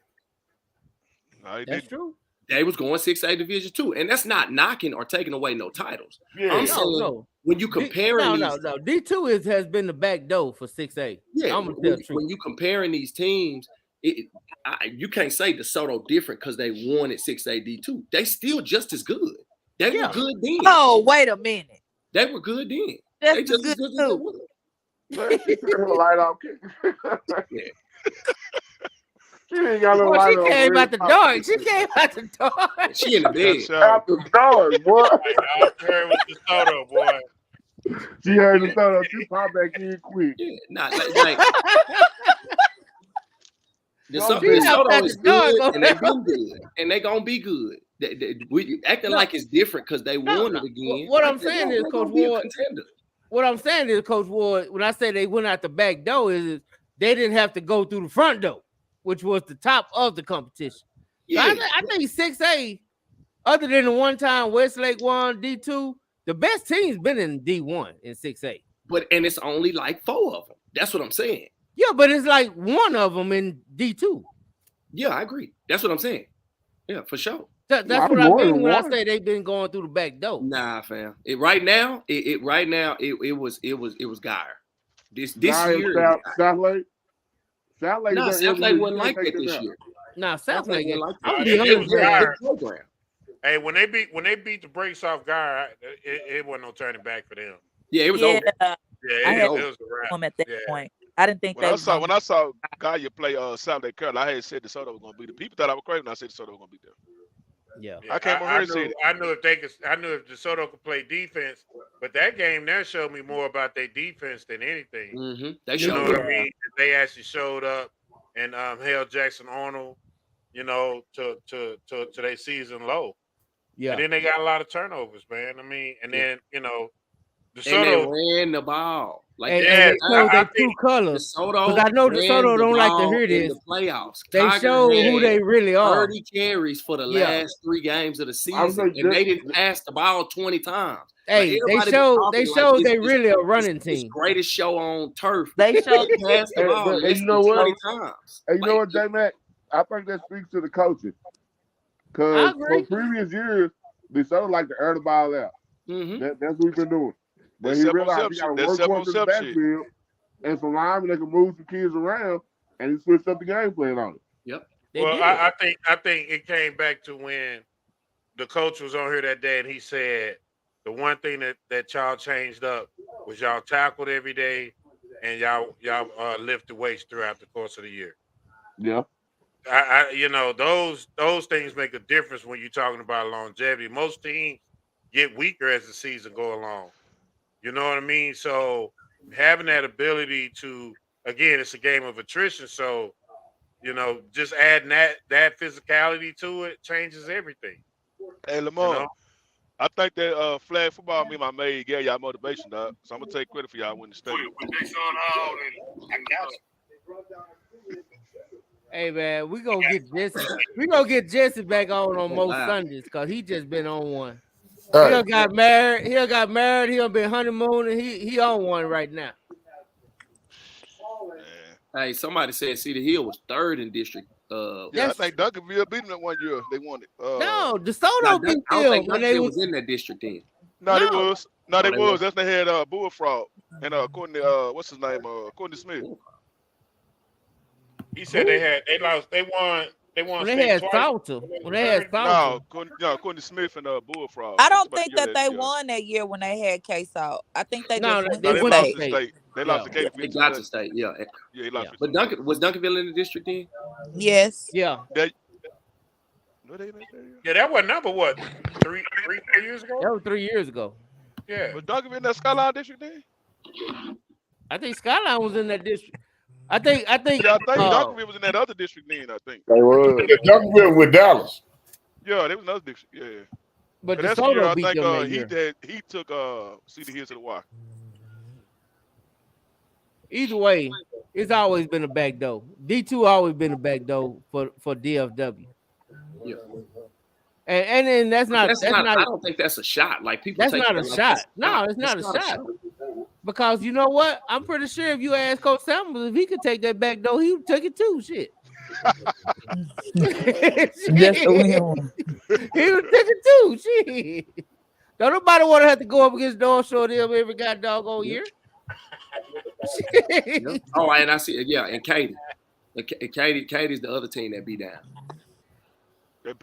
S19: No,
S9: That's true. They was going 6A Division II, and that's not knocking or taking away no titles.
S13: Yeah.
S9: I'm saying when you comparing these,
S5: D2 has been the back door for 6A.
S9: yeah,
S5: I'm gonna tell the truth.
S9: when you comparing these teams, you can't say DeSoto different because they won at 6A D2. They still just as good. They were good then.
S14: Oh, wait a minute.
S9: They were good then.
S14: Just
S9: They just
S14: as
S9: as
S14: good
S9: good as they were.
S15: Light off. She ain't got no
S5: Boy,
S15: light
S5: she
S15: on.
S5: came out the dark. She came out the dark.
S9: She in the bed.
S15: Out the dark, boy.
S7: I heard with the Soto, boy.
S15: She heard the Soto. She popped back in quick.
S9: Yeah, not like DeSoto is good, and they've been good, and they gonna be good. We acting like it's different because they won it again.
S5: What I'm saying is, Coach Ward.
S9: Contender.
S5: What I'm saying is, Coach Ward, when I say they went out the back door, is they didn't have to go through the front door, which was the top of the competition.
S9: Yeah.
S5: So I think 6A, other than the one time Westlake won D2, the best team's been in D1 in 6A.
S9: And it's only like 4 of them. That's what I'm saying.
S5: Yeah, but it's like one of them in D2.
S9: Yeah, I agree. That's what I'm saying. Yeah, for sure.
S5: That's what I mean when I say they've been going through the back door.
S9: Nah, fam. Right now, it was Geyer. This
S15: Geyer,
S9: year,
S15: South Lake. South Lake.
S9: No, South Lake wasn't like that this year.
S5: Nah, South Lake.
S7: I'm
S5: gonna be honest with you.
S9: Program.
S7: Hey, when they beat the brakes off Guy, it wasn't no turning back for them.
S9: Yeah, it was over.
S7: Yeah, it was a wrap.
S14: At that point. I didn't think
S19: when I saw Gaia play South Lake Carroll, I had said DeSoto was gonna beat them. People thought I was crazy when I said DeSoto was gonna beat them.
S5: Yeah,
S19: I came over here and said it.
S7: I knew if they could. I knew if DeSoto could play defense, but that game there showed me more about their defense than anything.
S9: Mm-hmm. They
S7: you know what I mean? They actually showed up and held Jackson Arnold, to their season low.
S5: Yeah,
S7: and then they got a lot of turnovers, man. I mean, and then DeSoto
S9: and they ran the ball. Like
S5: and they showed their true colors. Because I know DeSoto don't like to hear this.
S9: The playoffs.
S5: They showed who they really are.
S9: 30 carries for the last 3 games of the season, and they didn't pass the ball 20 times.
S5: Hey, they showed they really a running team.
S9: Greatest show on turf.
S14: They showed
S9: passed the ball
S15: and you know what?
S9: 20 times.
S15: And you know what, J-Mac? I think that speaks to the coaches. Because for previous years, DeSoto like to air the ball out.
S9: Mm-hmm.
S15: That's what we've been doing. But he realized he got to work on the backfield, and some linemen that can move some kids around, and he switched up the game plan on it.
S9: Yep.
S7: Well, I think it came back to when the coach was on here that day, and he said the one thing that y'all changed up was y'all tackled every day, and y'all lifted weights throughout the course of the year.
S15: Yeah.
S7: Those things make a difference when you're talking about longevity. Most teams get weaker as the season go along. You know what I mean? So having that ability to, again, it's a game of attrition. So, just adding that physicality to it changes everything.
S19: Hey, Lamar, I think that flag football me my maid gave y'all motivation, dog. So I'm gonna take credit for y'all winning the state.
S5: Hey man, we gonna get Jesse. We gonna get Jesse back on most Sundays because he just been on one. He done got married. He done been honeymooning. He on one right now.
S9: Hey, somebody said Cedar Hill was 3rd in district.
S19: Yeah, I think Duncanville beat them that one year. They won it.
S5: No, DeSoto beat them when they
S9: was in that district then.
S19: No, they was. No, they was. That's they had Bullfrog and according to what's his name? Courtney Smith.
S7: He said they won They won
S5: When they
S7: state
S5: had
S7: twice.
S5: Salter. When they had
S19: No,
S5: Salter.
S19: Courtney Smith and Bullfrog.
S14: I
S19: That's
S14: don't
S19: about the
S14: think
S19: year
S14: that they
S19: yeah.
S14: won that year when they had K-Salt. I think they
S5: No,
S14: just went
S5: they
S19: No,
S14: to
S19: they
S5: went to
S19: lost
S14: state.
S19: to
S5: state.
S19: state. They lost to Katy
S9: They
S19: 52.
S9: got to state, yeah.
S19: Yeah, he lost
S9: But was Duncanville in the district then?
S14: Yes.
S5: Yeah.
S7: Yeah, that was number what? 4 years ago?
S5: That was 3 years ago.
S7: Yeah.
S19: Was Duncanville in that Skyline district then?
S5: I think Skyline was in that district. I think
S19: Yeah, I think Duncanville was in that other district then, I think.
S15: They were.
S13: Duncanville with Dallas.
S19: Yeah, there was another district. Yeah.
S5: but
S19: That's the year
S5: DeSoto
S19: I
S5: beat
S19: think
S5: them that year.
S19: he took Cedar Hill to the Y.
S5: Either way, it's always been a back door. D2 always been a back door for DFW.
S9: Yeah.
S5: And then that's not
S9: I don't think that's a shot. Like people
S5: that's
S9: take
S5: not
S9: that
S5: a
S9: like
S5: shot.
S9: that's
S5: No, it's not a shot. Because you know what? I'm pretty sure if you ask Coach Samuels if he could take that back door, he would take it too. Shit.
S14: Just to win one.
S5: He would take it too. Shit. Don't nobody want to have to go up against North Shore them every goddamn all year.
S9: Yep. Oh, and I see. Yeah, and Katy. Katie's the other team that be down.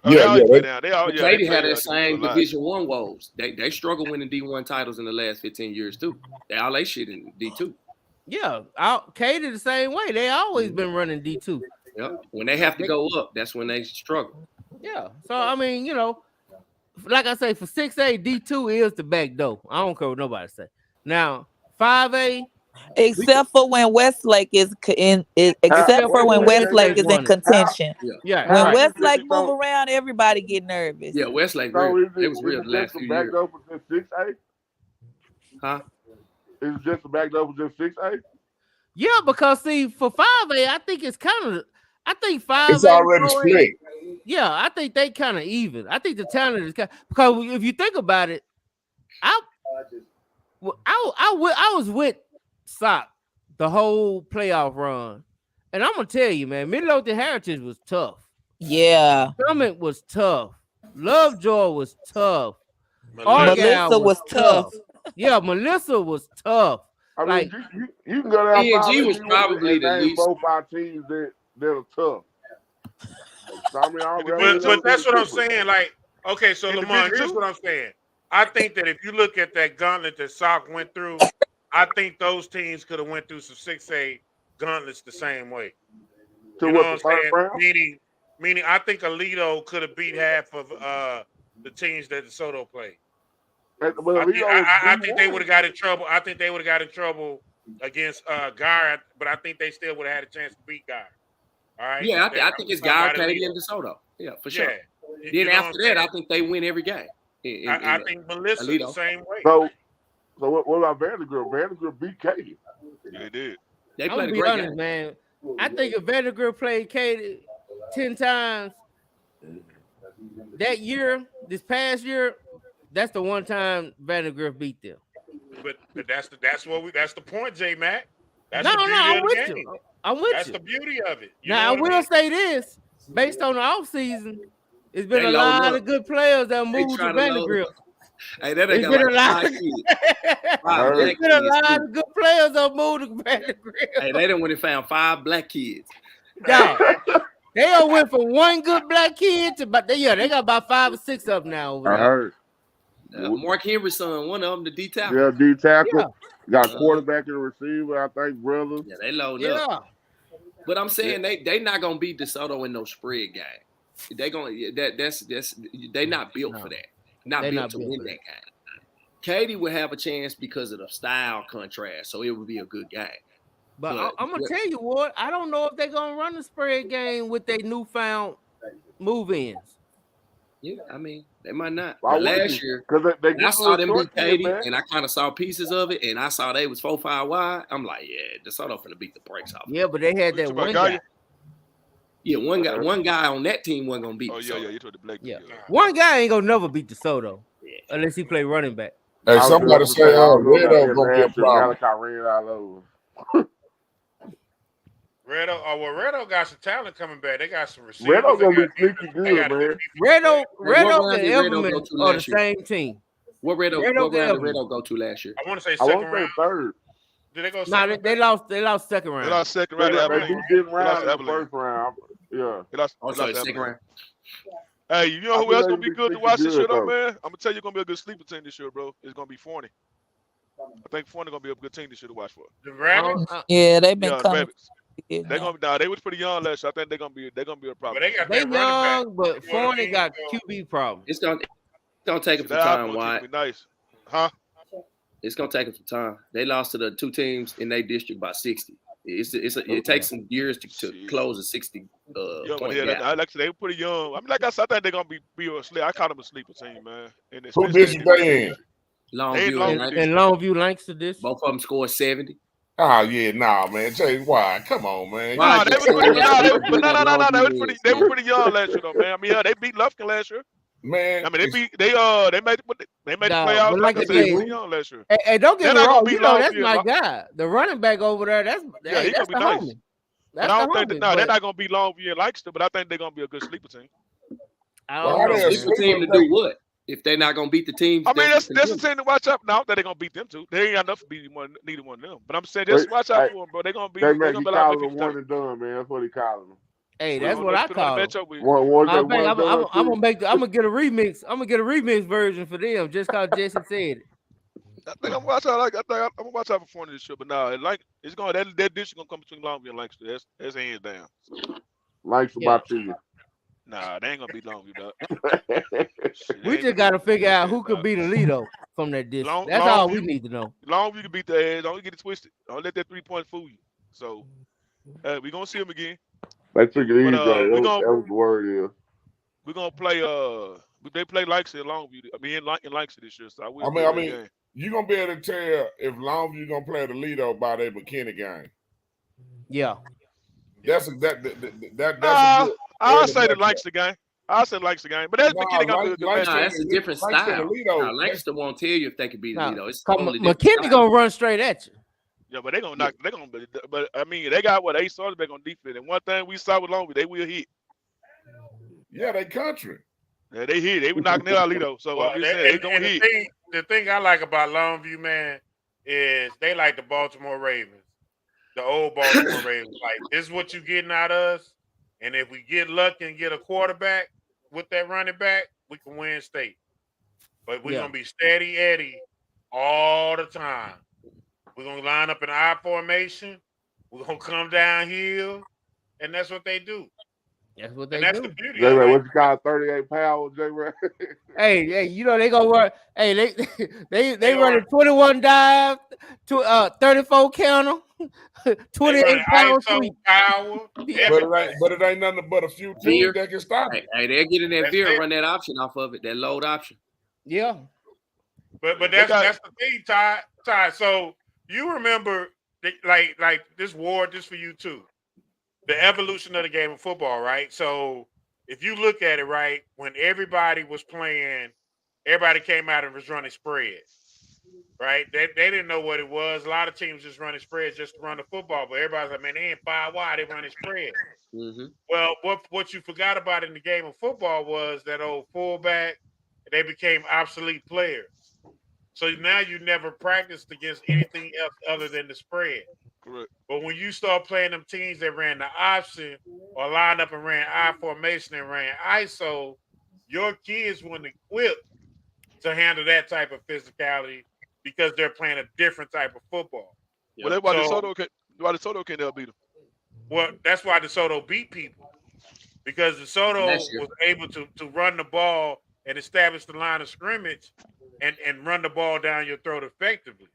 S9: Katy had that same Division I woes. They struggle winning D1 titles in the last 15 years too. They all they shit in D2.
S5: Yeah, Katy the same way. They always been running D2.
S9: Yep. When they have to go up, that's when they struggle.
S5: Yeah. So I mean, you know, like I say, for 6A, D2 is the back door. I don't care what nobody say. Now 5A,
S14: except for when Westlake is in contention.
S5: Yeah.
S14: When Westlake move around, everybody get nervous.
S9: Yeah, Westlake.
S15: So
S9: It was real the last few years.
S15: Back for just 6A?
S9: Huh?
S15: Is it just a back door for just 6A?
S5: Yeah, because see, for 5A, I think 5A.
S13: It's already split.
S5: Yeah, I think they kind of even. I think the talent is because if you think about it, I was with Sock the whole playoff run, and I'm gonna tell you, man, Midlothian Heritage was tough.
S14: Yeah,
S5: Summit was tough. Lovejoy was tough.
S14: Melissa was tough.
S5: Yeah, Melissa was tough.
S15: I mean,
S5: like
S15: you can go down.
S9: PNG was probably the least.
S15: 4-5 teams that are tough. So, I mean,
S7: but that's what I'm saying. Like, okay, so Lamont, here's what I'm saying. I think that if you look at that gauntlet that Sock went through, I think those teams could have went through some 6A gauntlets the same way. You know what I'm saying? Meaning, I think Alito could have beat half of the teams that DeSoto played. I think they would have got in trouble. I think they would have got in trouble against Guy, but I think they still would have had a chance to beat Guy. All right.
S9: Yeah, I think it's Guy, Katy, and DeSoto. Yeah, for sure. Then after that, I think they win every game.
S7: I think Melissa
S9: Alito.
S7: the same way.
S15: So what about Vandergrift? Vandergrift beat Katy.
S19: Yeah, they did.
S9: They
S5: I'm
S9: played
S5: gonna
S9: a
S5: be
S9: great
S5: honest,
S9: game.
S5: man. I think if Vandergrift played Katy 10 times that year, this past year, that's the one time Vandergrift beat them.
S7: But that's the point, J Mac. That's
S5: No,
S7: the beauty
S5: I'm
S7: of the
S5: with
S7: game.
S5: you. I'm with
S7: That's
S5: you.
S7: the beauty of it. You
S5: Now I
S7: know
S5: will
S7: what
S5: say this: based on the offseason, it's been
S9: They
S5: a
S9: loading
S5: lot
S9: up.
S5: of good players that
S9: They
S5: moved to
S9: trying to load
S5: Vandergrift.
S9: Hey, that
S5: It's
S9: ain't
S5: been
S9: got
S5: a
S9: like
S5: lot.
S9: 5 kids. 5
S5: It's
S9: black
S5: been a
S9: kids,
S5: lot
S9: too.
S5: of good players that moved to Vandergrift.
S9: Hey, they done went and found 5 black kids.
S5: Dog, they all went from one good black kid to but they got about 5 or 6 of them now over
S15: I
S5: there.
S15: heard.
S9: Mark Henry's son, one of them, the D tackle.
S15: Yeah, D tackle.
S5: Yeah.
S15: Got quarterback and receiver, I think, brothers.
S9: Yeah, they loading
S5: Yeah.
S9: up. But I'm saying they not gonna beat DeSoto in no spread game. They gonna that's they not built for that. Not
S5: They
S9: built
S5: not
S9: to
S5: built
S9: win
S5: for
S9: that game. Katy would have a chance because of the style contrast, so it would be a good game.
S5: But I'm gonna tell you what, I don't know if they're gonna run the spread game with their newfound move-ins.
S9: Yeah, I mean they might not.
S15: Why
S9: But
S15: wouldn't
S9: last
S15: you?
S9: year,
S15: 'Cause they
S9: when I
S15: get
S9: saw
S15: a
S9: them
S15: short
S9: beat
S15: kid,
S9: Katy,
S15: man.
S9: and I kind of saw pieces of it, and I saw they was 4-5 wide. I'm like, yeah, DeSoto finna beat the brakes off.
S5: Yeah, but they had that one guy.
S9: Yeah, one guy on that team wasn't gonna beat.
S19: Oh yeah,
S9: DeSoto.
S19: you told the black.
S5: Yeah, one guy ain't gonna never beat DeSoto unless he play running back.
S13: Hey, somebody say, Redo gonna be a problem.
S15: Ran all over.
S7: Redo got some talent coming back. They got some receivers.
S15: Redo gonna be sneaky good, man.
S5: Redo
S9: round
S5: and
S9: did Redo
S5: Everman
S9: go to
S5: are the
S9: last year?
S5: same team.
S9: What round did Redo go to last year?
S7: I want to say
S15: I
S7: second
S15: want to say
S7: round.
S15: third.
S7: Did they go
S5: Nah,
S7: second?
S5: they lost second round.
S19: They lost second
S15: They
S19: round.
S15: beat Denton
S19: They lost
S15: round in
S19: to
S15: the
S19: Abilene.
S15: first round. Yeah, Yeah.
S19: They lost
S9: Also,
S19: to
S9: the second
S19: Alabama.
S9: round.
S19: Hey, you know
S15: I
S19: who
S15: feel
S19: else
S15: like
S19: gonna be
S15: they
S19: good to
S15: sleeping
S19: watch this year
S15: good
S19: though,
S15: though.
S19: man? I'm gonna tell you, gonna be a good sleeper team this year, bro. It's gonna be Forney. I think Forney gonna be a good team this year to watch for.
S7: The Rabbits.
S14: Yeah, they've been
S19: Yeah, the
S14: coming.
S19: Rabbits. They was pretty young last year. I think they're gonna be a
S7: But
S19: problem.
S7: they got
S5: They
S7: that running back.
S5: young, but
S7: You know what I
S5: Forney
S7: mean?
S5: got
S7: So,
S5: QB problems.
S9: It's gonna take
S19: See,
S9: them some
S19: that
S9: time.
S19: Alabama team
S9: Why?
S19: gonna be nice, huh?
S9: It's gonna take them some time. They lost to the two teams in their district by 60. It takes some years to close a 60
S19: Yeah, but
S9: point
S19: yeah,
S9: gap.
S19: like I said, they were pretty young. I mean, like I said, I think they're gonna be a sleep. I call them a sleeper team, man. And
S13: Who
S19: especially
S13: district they in?
S19: They ain't
S9: Longview
S19: Longview
S9: and
S5: And
S19: district.
S5: Longview Lancaster this.
S9: both of them scored 70.
S13: Oh yeah, nah, man. Jay, why? Come on, man.
S9: Why
S19: Nah, they
S9: just
S19: was pretty,
S9: saying
S19: but
S9: that so
S19: nah,
S9: they
S19: they,
S9: can
S19: but
S9: bring up
S19: no,
S9: Longview
S19: they were
S9: man.
S19: pretty young last year though, man. I mean, yeah, they beat Lufkin last year.
S13: Man,
S19: I mean, they made the
S5: Nah,
S19: playoffs.
S5: but
S19: Like
S5: like
S19: I
S5: I
S19: said, they
S5: say,
S19: pretty young last year.
S5: hey, don't get
S19: They're
S5: me
S19: not gonna
S5: wrong.
S19: beat
S5: You know that's
S19: Longview.
S5: my guy. The running back over there. That's
S19: Yeah, he
S5: that's
S19: gonna
S5: the
S19: be nice.
S5: homie.
S19: But
S5: That's
S19: I
S5: the
S19: don't think
S5: homie.
S19: they're
S5: But
S19: not gonna beat Longview and Lancaster. But I think they're gonna be a good sleeper team.
S5: I
S9: Well,
S5: don't
S9: how
S5: know,
S9: they a sleeper team to do what? If they're not gonna beat the teams,
S19: I mean, that's the
S9: contenders.
S19: team to watch out. Now that they're gonna beat them too. They ain't got enough to beat neither one of them. But I'm saying
S15: But,
S19: just watch out
S15: hey,
S19: for them, bro. They're gonna
S15: J
S19: be
S15: Mac, he
S19: a lot of
S15: calling them
S19: people.
S15: one and done, man. That's what he calling them.
S5: hey,
S19: Well,
S5: that's what I
S19: depending on
S5: call
S19: the
S5: it.
S19: matchup with.
S15: One
S5: I'm
S15: and done.
S5: gonna get a remix. I'm gonna get a remix version for them, just cause Jesse said it.
S19: I think I'm gonna watch out. I'm gonna watch out for Forney this year. But nah, it's going that district gonna come between Longview and Lancaster. That's hands down. So
S15: Likes
S5: Yeah.
S15: about you.
S19: nah, they ain't gonna beat Longview, dog. Shit,
S5: We just gotta figure out who could beat Alito from that district. That's all we need to know.
S19: Longview can beat their ass. Don't get it twisted. Don't let that 3-point fool you. So we gonna see them again.
S15: They took it easy.
S19: But
S15: That
S19: we
S15: was the word. Yeah.
S19: We're gonna play. They play Lancaster in Longview. I mean, in Lancaster this year. So I will
S13: I
S19: play that
S13: mean,
S19: game.
S13: you gonna be able to tell if Longview gonna play the Toledo by their McKinney game.
S5: Yeah.
S13: That's a good.
S19: I'll say the Lancaster game. I'll say Lancaster game. But that's McKinney gonna be a good match.
S9: Nah, that's a different style. Nah, Lancaster won't tell you if they can beat
S5: Nah,
S9: Alito. It's totally different.
S5: McKinney
S9: style.
S5: gonna run straight at you.
S19: Yeah, but they're gonna knock. They're gonna. But I mean, they got 8 starters back on defense. And one thing we saw with Longview, they will hit.
S13: Yeah, they country.
S19: Yeah, they hit. They were knocking it out, Alito. So I'm just saying, they gonna hit.
S7: The thing I like about Longview, man, is they like the Baltimore Ravens, the old Baltimore Ravens. Like, this is what you getting out of us, and if we get lucky and get a quarterback with that running back, we can win state. But we're gonna be steady Eddie all the time. We're gonna line up in I formation. We're gonna come downhill, and that's what they do.
S5: That's what they
S7: That's
S5: do.
S7: the beauty.
S15: J Ray, what you call 38 power, J Ray?
S5: Hey, you know they gonna run. Hey, they running 21 dive to 34 counter, 28 pound sweep.
S7: Power.
S13: But it ain't nothing but a few teams that can stop it.
S9: Hey, they're getting that veer and run that option off of it, that load option.
S5: Yeah.
S7: But that's the thing, Ty. So you remember like this war, just for you too. The evolution of the game of football, right? So if you look at it, right, when everybody was playing, everybody came out and was running spreads, right? They didn't know what it was. A lot of teams just running spreads just to run the football, but everybody's like, man, they ain't 5 wide, they running spreads.
S9: Mm-hmm.
S7: Well, what you forgot about in the game of football was that old fullback, they became obsolete players. So now you never practiced against anything else other than the spread.
S19: Correct.
S7: But when you start playing them teams that ran the option or lined up and ran I formation and ran ISO, your kids weren't equipped to handle that type of physicality because they're playing a different type of football.
S19: Well, that's why DeSoto can't help beat them.
S7: Well, that's why DeSoto beat people. Because DeSoto was able to run the ball and establish the line of scrimmage and run the ball down your throat effectively.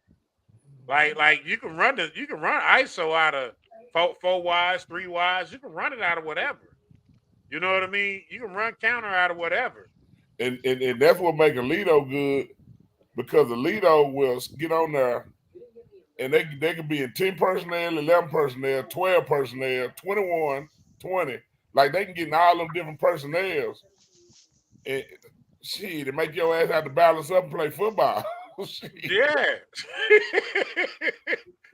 S7: Like you can run ISO out of 4 wides, 3 wides. You can run it out of whatever. You know what I mean? You can run counter out of whatever.
S13: And that's what makes Alito good, because Alito will get on there and they can be in 10 personnel, 11 personnel, 12 personnel, 21, 20. Like they can get in all them different personnels. And shit, it make your ass have to balance up and play football.
S7: Yeah.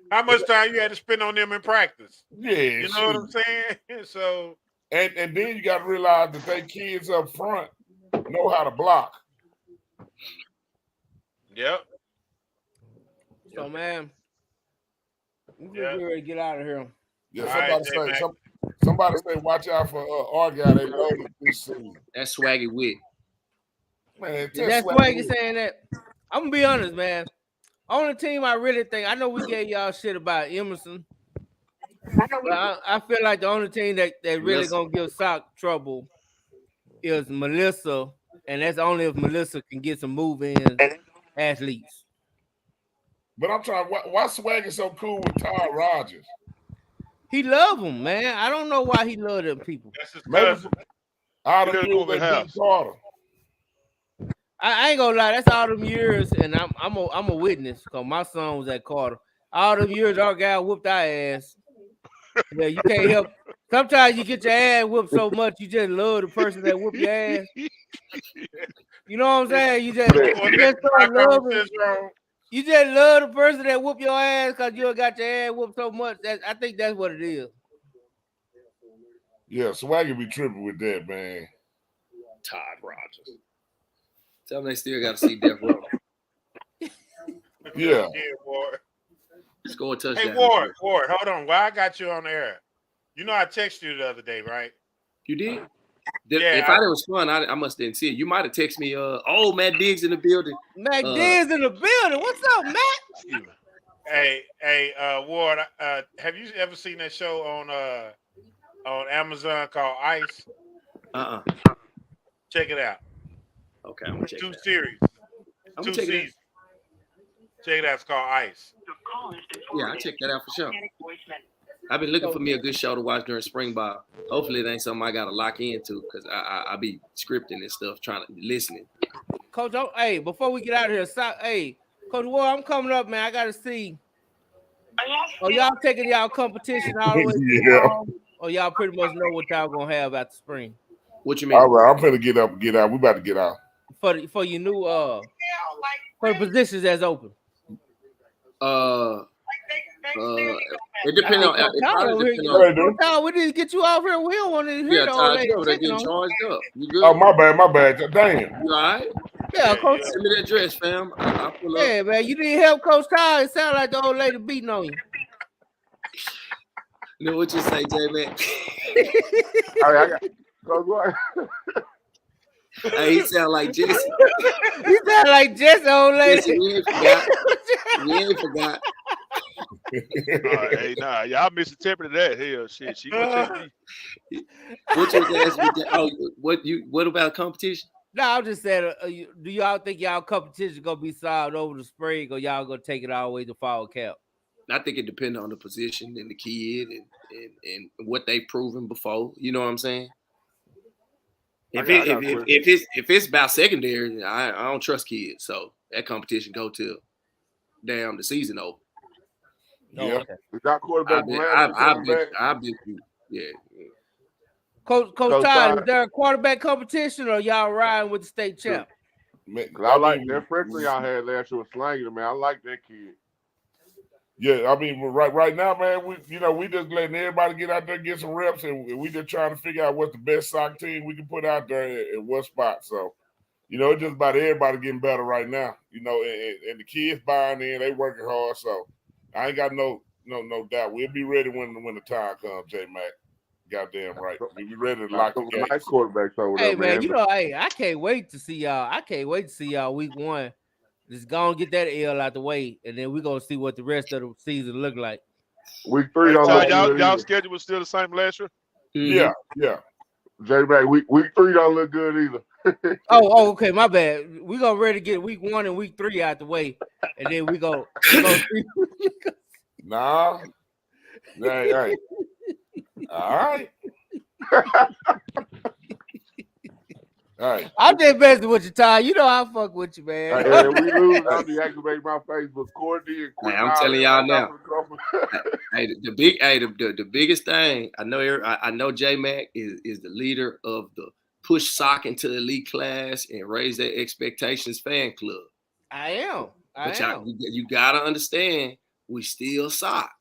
S7: How much time you had to spend on them in practice?
S13: Yeah.
S7: You know what I'm saying? So
S13: and then you got to realize that they kids up front know how to block.
S7: Yep.
S5: So man, we ready to get out of here.
S13: Yeah, about to say, watch out for Argyle. They loaded this season.
S9: That's Swaggy Wit.
S13: Man,
S5: That's Swaggy saying that. I'm gonna be honest, man. Only team I really think I know we gave y'all shit about Emerson. But I feel like the only team that really gonna give Sock trouble is Melissa, and that's only if Melissa can get some move-in athletes.
S13: But I'm trying. Why Swaggy so cool with Todd Rogers?
S5: He love him, man. I don't know why he love them people.
S19: That's his
S13: Maybe
S19: cousin.
S13: all
S19: He
S13: the
S19: lives
S13: years
S19: over
S13: they
S19: the
S13: beat
S19: house.
S13: Carter.
S5: I ain't gonna lie, that's all them years, and I'm a witness because my son was at Carter. All them years our guy whooped our ass. Yeah, you can't help. Sometimes you get your ass whooped so much you just love the person that whooped your ass. You know what I'm saying? You just start loving. You just love the person that whooped your ass because you got your ass whooped so much. I think that's what it is.
S13: Yeah, Swaggy be tripping with that, man.
S9: Todd Rogers. Tell them they still got to see Death Row.
S13: Yeah.
S19: Ward.
S9: Score a touchdown.
S19: Hey, Ward, hold on. Why I got you on the air? You know I texted you the other day, right?
S9: You did?
S19: Yeah,
S9: if I didn't respond, I must didn't see it. You might have texted me, Matt Diggs in the building.
S5: Matt Diggs in the building. What's up, Matt?
S19: Hey, Ward, have you ever seen that show on Amazon called Ice? Check it out.
S9: Okay, I'm gonna check it out.
S19: 2 series.
S9: I'm
S19: 2
S9: gonna check it out.
S19: seasons. Check it out. It's called Ice.
S9: Yeah, I check that out for sure. I've been looking for me a good show to watch during spring ball. Hopefully, it ain't something I gotta lock into because I be scripting and stuff, trying to listening.
S5: Coach, hey, before we get out of here, hey, Coach Ward, I'm coming up, man. I gotta see. Are y'all taking y'all competition all the way to
S13: Yeah.
S5: home, or y'all pretty much know what y'all gonna have after spring?
S9: What you mean?
S13: All right, I'm finna get up and get out. We about to get out.
S5: For your new for the positions that's open.
S9: It depends on.
S5: Tyler, we need to get you off here. We don't want to hear the old lady
S9: they're getting charged up. You good?
S13: Oh, my bad. Damn.
S9: You all right?
S5: Yeah, Coach.
S9: Send me that dress, fam. I'll pull up.
S5: Yeah, man. You need help, Coach Tyler. It sounds like the old lady beating on you.
S9: You know what you say, J-Man? Hey, he sound like Jesse.
S5: He sound like Jesse, old lady.
S9: Jesse, we ain't forgot.
S19: Hey, nah, y'all misinterpreted that. Hell, shit. She gonna check me.
S9: What you asking? What about competition?
S5: No, I'm just saying. Do y'all think y'all competition gonna be solved over the spring, or y'all gonna take it all the way to fall camp?
S9: I think it depends on the position and the kid and what they've proven before. You know what I'm saying? If it's about secondary, I don't trust kids, so that competition go till damn the season over.
S13: Yeah,
S15: we got quarterback.
S9: I bet you. Yeah.
S5: Coach Todd, is there a quarterback competition, or y'all riding with the state champ?
S15: I like that freshman y'all had last year was slanging, man. I like that kid.
S13: Yeah, I mean, right now, man, we just letting everybody get out there, get some reps, and we just trying to figure out what's the best soccer team we can put out there at what spot. So, it's just about everybody getting better right now. And the kids buying in, they working hard. So, I ain't got no doubt. We'll be ready when the time comes, J Mac. Goddamn right. We'll be ready to lock the games.
S15: Nice quarterbacks over there,
S5: man. I can't wait to see y'all. I can't wait to see y'all week 1. Just go and get that L out the way, and then we're gonna see what the rest of the season look like.
S15: Week 3
S19: y'all schedule was still the same last year?
S13: Mm-hmm. Yeah.
S15: J-Mac, week 3 don't look good either.
S5: oh, okay, my bad. We're gonna ready to get week 1 and week 3 out the way, and then we go see.
S13: Nah. Hey. All right. All right.
S5: I'm just messing with you, Ty. You know I fuck with you, man.
S15: Hey, we lose. I'll deactivate my Facebook. Courtney and
S9: Hey, I'm telling y'all now. Hey, the biggest thing I know J Mac is the leader of the push sock into the elite class and raise their expectations fan club.
S5: I am.
S9: You gotta understand, we still sock.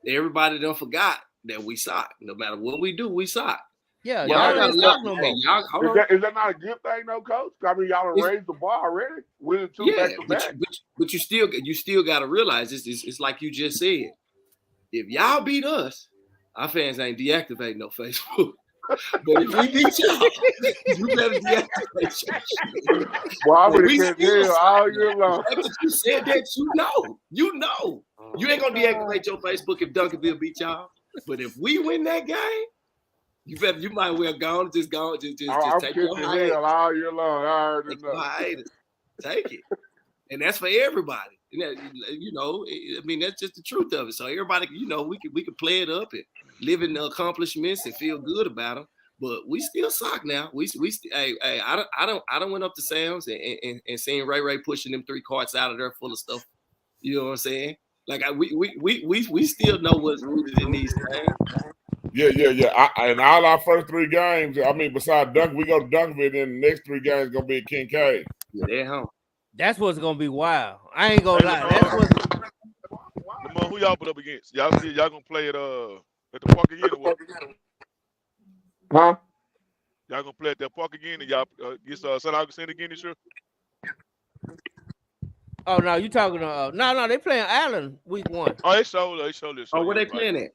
S9: Everybody don't forgot that we sock. No matter what we do, we sock.
S5: Yeah,
S15: y'all got is that not a good thing, though, Coach? I mean, y'all have raised the bar already, winning 2 back-to-back.
S9: But you still got to realize it's like you just said. If y'all beat us, Our fans ain't deactivating no Facebook. But if we beat y'all, you better deactivate your shit.
S15: Boy, I'm
S9: But
S15: gonna
S9: we
S15: catch
S9: still
S15: hell all year long.
S9: the fact that you said that, you know. You ain't gonna deactivate your Facebook if Duncanville beat y'all. But if we win that game, you might well go just
S15: I'm
S9: take your
S15: catching
S9: hiatus.
S15: hell all year long. I already
S9: Take
S15: know.
S9: your hiatus. Take it. And that's for everybody. And that, you know, I mean, that's just the truth of it. So everybody, you know, we can play it up and live in the accomplishments and feel good about them. But we still suck now. Hey, I don't went up to Sam's and seen Ray pushing them 3 carts out of there full of stuff. You know what I'm saying? Like we still know what's rooted in these things.
S13: Yeah. And all our first 3 games, I mean, besides Dunk, we go to Duncanville, then the next 3 games gonna be at Kincaid.
S9: Yeah, they're home.
S5: That's what's gonna be wild. I ain't gonna lie. That's what's.
S19: Lamar, who y'all put up against? Y'all gonna play at the park again or what?
S15: Huh?
S19: Y'all gonna play at that park again and y'all against St. Augustine again this year?
S5: Oh no, you talking to no, they playing Allen week 1.
S19: Oh, they showed this.
S9: Oh, where they playing at?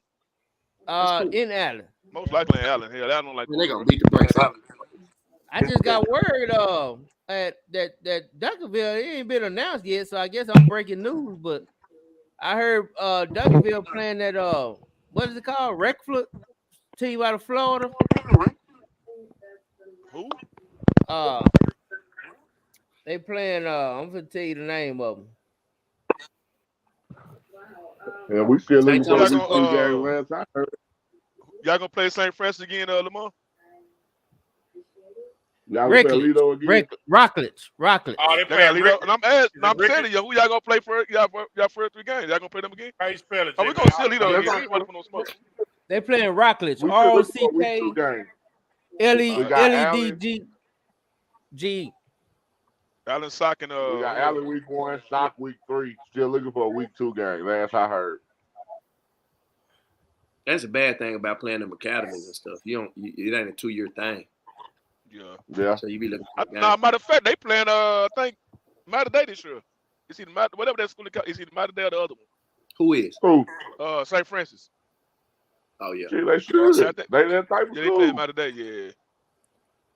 S5: Cool. In Allen.
S19: Most likely in Allen. Hell, I don't like.
S9: They gonna beat the brakes out.
S5: I just got word at that Duncanville, it ain't been announced yet, so I guess I'm breaking news. But I heard Duncanville playing that what is it called? Reckford team out of Florida.
S19: Who?
S5: They playing. I'm gonna tell you the name of them.
S15: Yeah, we still looking for
S19: Y'all
S15: the game last I heard.
S19: Y'all gonna play St. Francis again, Lamar?
S15: Y'all gonna play Lido again?
S5: Rockledge.
S19: Oh, they play Lido. And I'm telling you, who y'all gonna play for y'all first 3 games? Y'all gonna play them again?
S10: How you spell it?
S19: Oh, we gonna see Lido again. We ain't for no smoke.
S5: They playing Rockledge.
S15: We
S5: ROCK LEDG.
S19: Allen Sock and
S15: we got Allen week 1, Sock week 3. Still looking for a week 2 game. Last I heard.
S9: That's a bad thing about playing them academies and stuff. It ain't a 2-year thing.
S19: Yeah.
S9: So you be looking.
S19: Matter of fact, they playing I think Matter Day this year. Is he whatever that school is either Matter Day or the other one?
S9: Who is?
S15: Who?
S19: St. Francis.
S9: Oh yeah.
S15: See, they should. They that type of
S19: they
S15: school.
S19: play Matter Day. Yeah.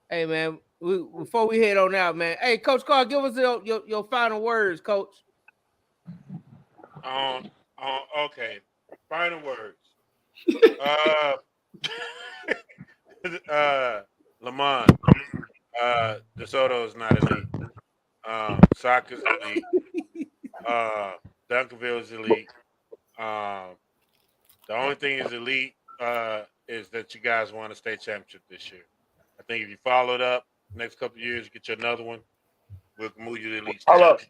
S5: Hey man, before we head on out, man. Hey, Coach Carr, give us your final words, Coach.
S10: Okay. Final words. Lamont, DeSoto is not elite. Sock is elite. Duncanville is elite. The only thing is elite is that you guys won a state championship this year. I think if you follow it up next couple of years, get you another one, we'll move you to the elite state.
S15: Hold up.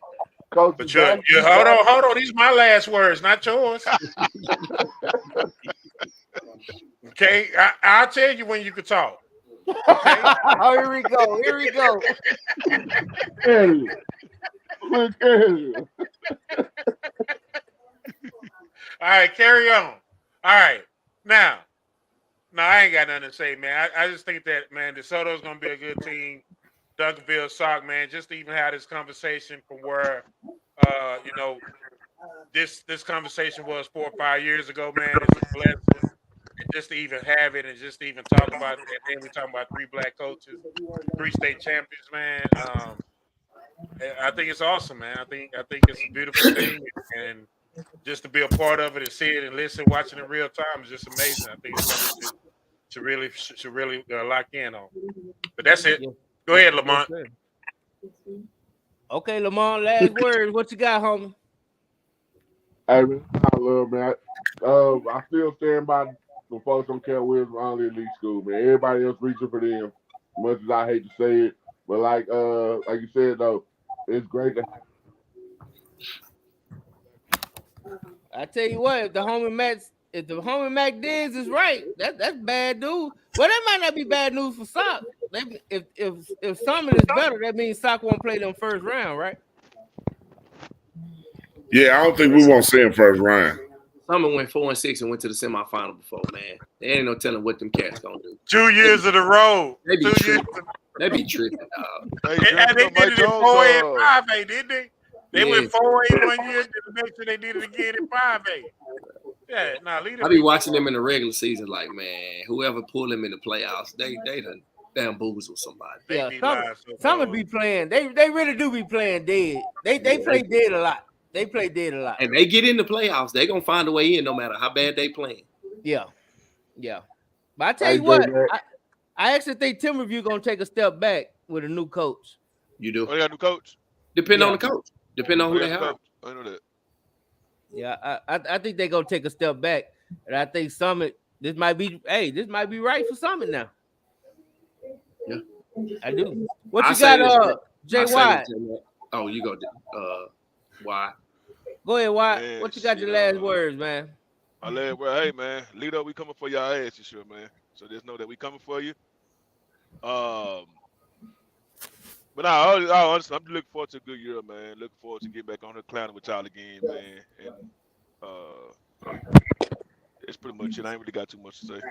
S15: Coach,
S10: but hold on. These are my last words, not yours. Okay, I'll tell you when you can talk. Okay.
S5: Oh, here we go.
S15: Look at you.
S10: All right, carry on. All right, now, I ain't got nothing to say, man. I just think that, man, DeSoto's going to be a good team. Duncanville Sock, man, just to even have this conversation from where, this conversation was 4 or 5 years ago, man. It's a blessing. And just to even have it and just to even talk about it. And then we're talking about 3 black coaches, 3 state champions, man. I think it's awesome, man. I think it's a beautiful thing. And just to be a part of it and see it and listen, watching in real time is just amazing. I think it's something to really lock in on. But that's it. Go ahead, Lamont.
S5: Okay, Lamont, last words. What you got, homie?
S15: Hey, man, I love, man. I still stand by the folks on Cal Williams only elite school, man. Everybody else reaching for them. Much as I hate to say it, but like you said though, it's great to have.
S5: I tell you what, if the homie Mac Diggs is right, that's bad news. Well, that might not be bad news for Sock. If Summit is better, that means Sock won't play them first round, right?
S13: Yeah, I don't think we won't see him first round.
S9: Summit went 4-6 and went to the semifinal before, man. There ain't no telling what them cats gonna do.
S10: 2 years of the road.
S9: They be tripping. They be tripping, dog.
S10: They did it in 4A and 5A, didn't they? They went 4A 1 year, then the next year they did it again in 5A.
S7: Yeah, nah, lead
S9: I
S7: them
S9: be
S7: be
S9: watching them in the regular season, like, man, whoever pull them in the playoffs, they done bamboozle somebody.
S7: They
S5: Yeah,
S7: be
S5: some
S7: lying so
S5: some
S7: cold.
S5: be playing. They really do be playing dead. They play dead a lot. They play dead a lot.
S9: And they get in the playoffs, they gonna find a way in no matter how bad they playing.
S5: Yeah. But I tell
S15: Hey,
S5: you what,
S15: J-Mac.
S5: I actually think Timberview gonna take a step back with a new coach.
S9: You do.
S19: Oh, they got a new coach.
S9: Depend on
S5: Yeah.
S9: the coach. Depend on
S19: Oh,
S9: who
S19: they
S9: they
S19: got a new
S9: hire.
S19: coach. I know that.
S5: Yeah, I think they're gonna take a step back, and I think Summit. This might be right for Summit now.
S9: Yeah,
S5: I do. What
S9: I
S5: you
S9: say
S5: got,
S9: this.
S5: Jay
S9: I say
S5: White?
S9: this. Oh, you go. Why?
S5: Go ahead, White.
S19: Man,
S5: What you got
S19: shit,
S5: your last words, man?
S19: I let well, hey man, Lito, we coming for y'all ass, you sure, man. So just know that we coming for you. But honestly, I'm looking forward to a good year, man. Looking forward to getting back on the clowning with y'all again, man. And that's pretty much it. I ain't really got too much to say.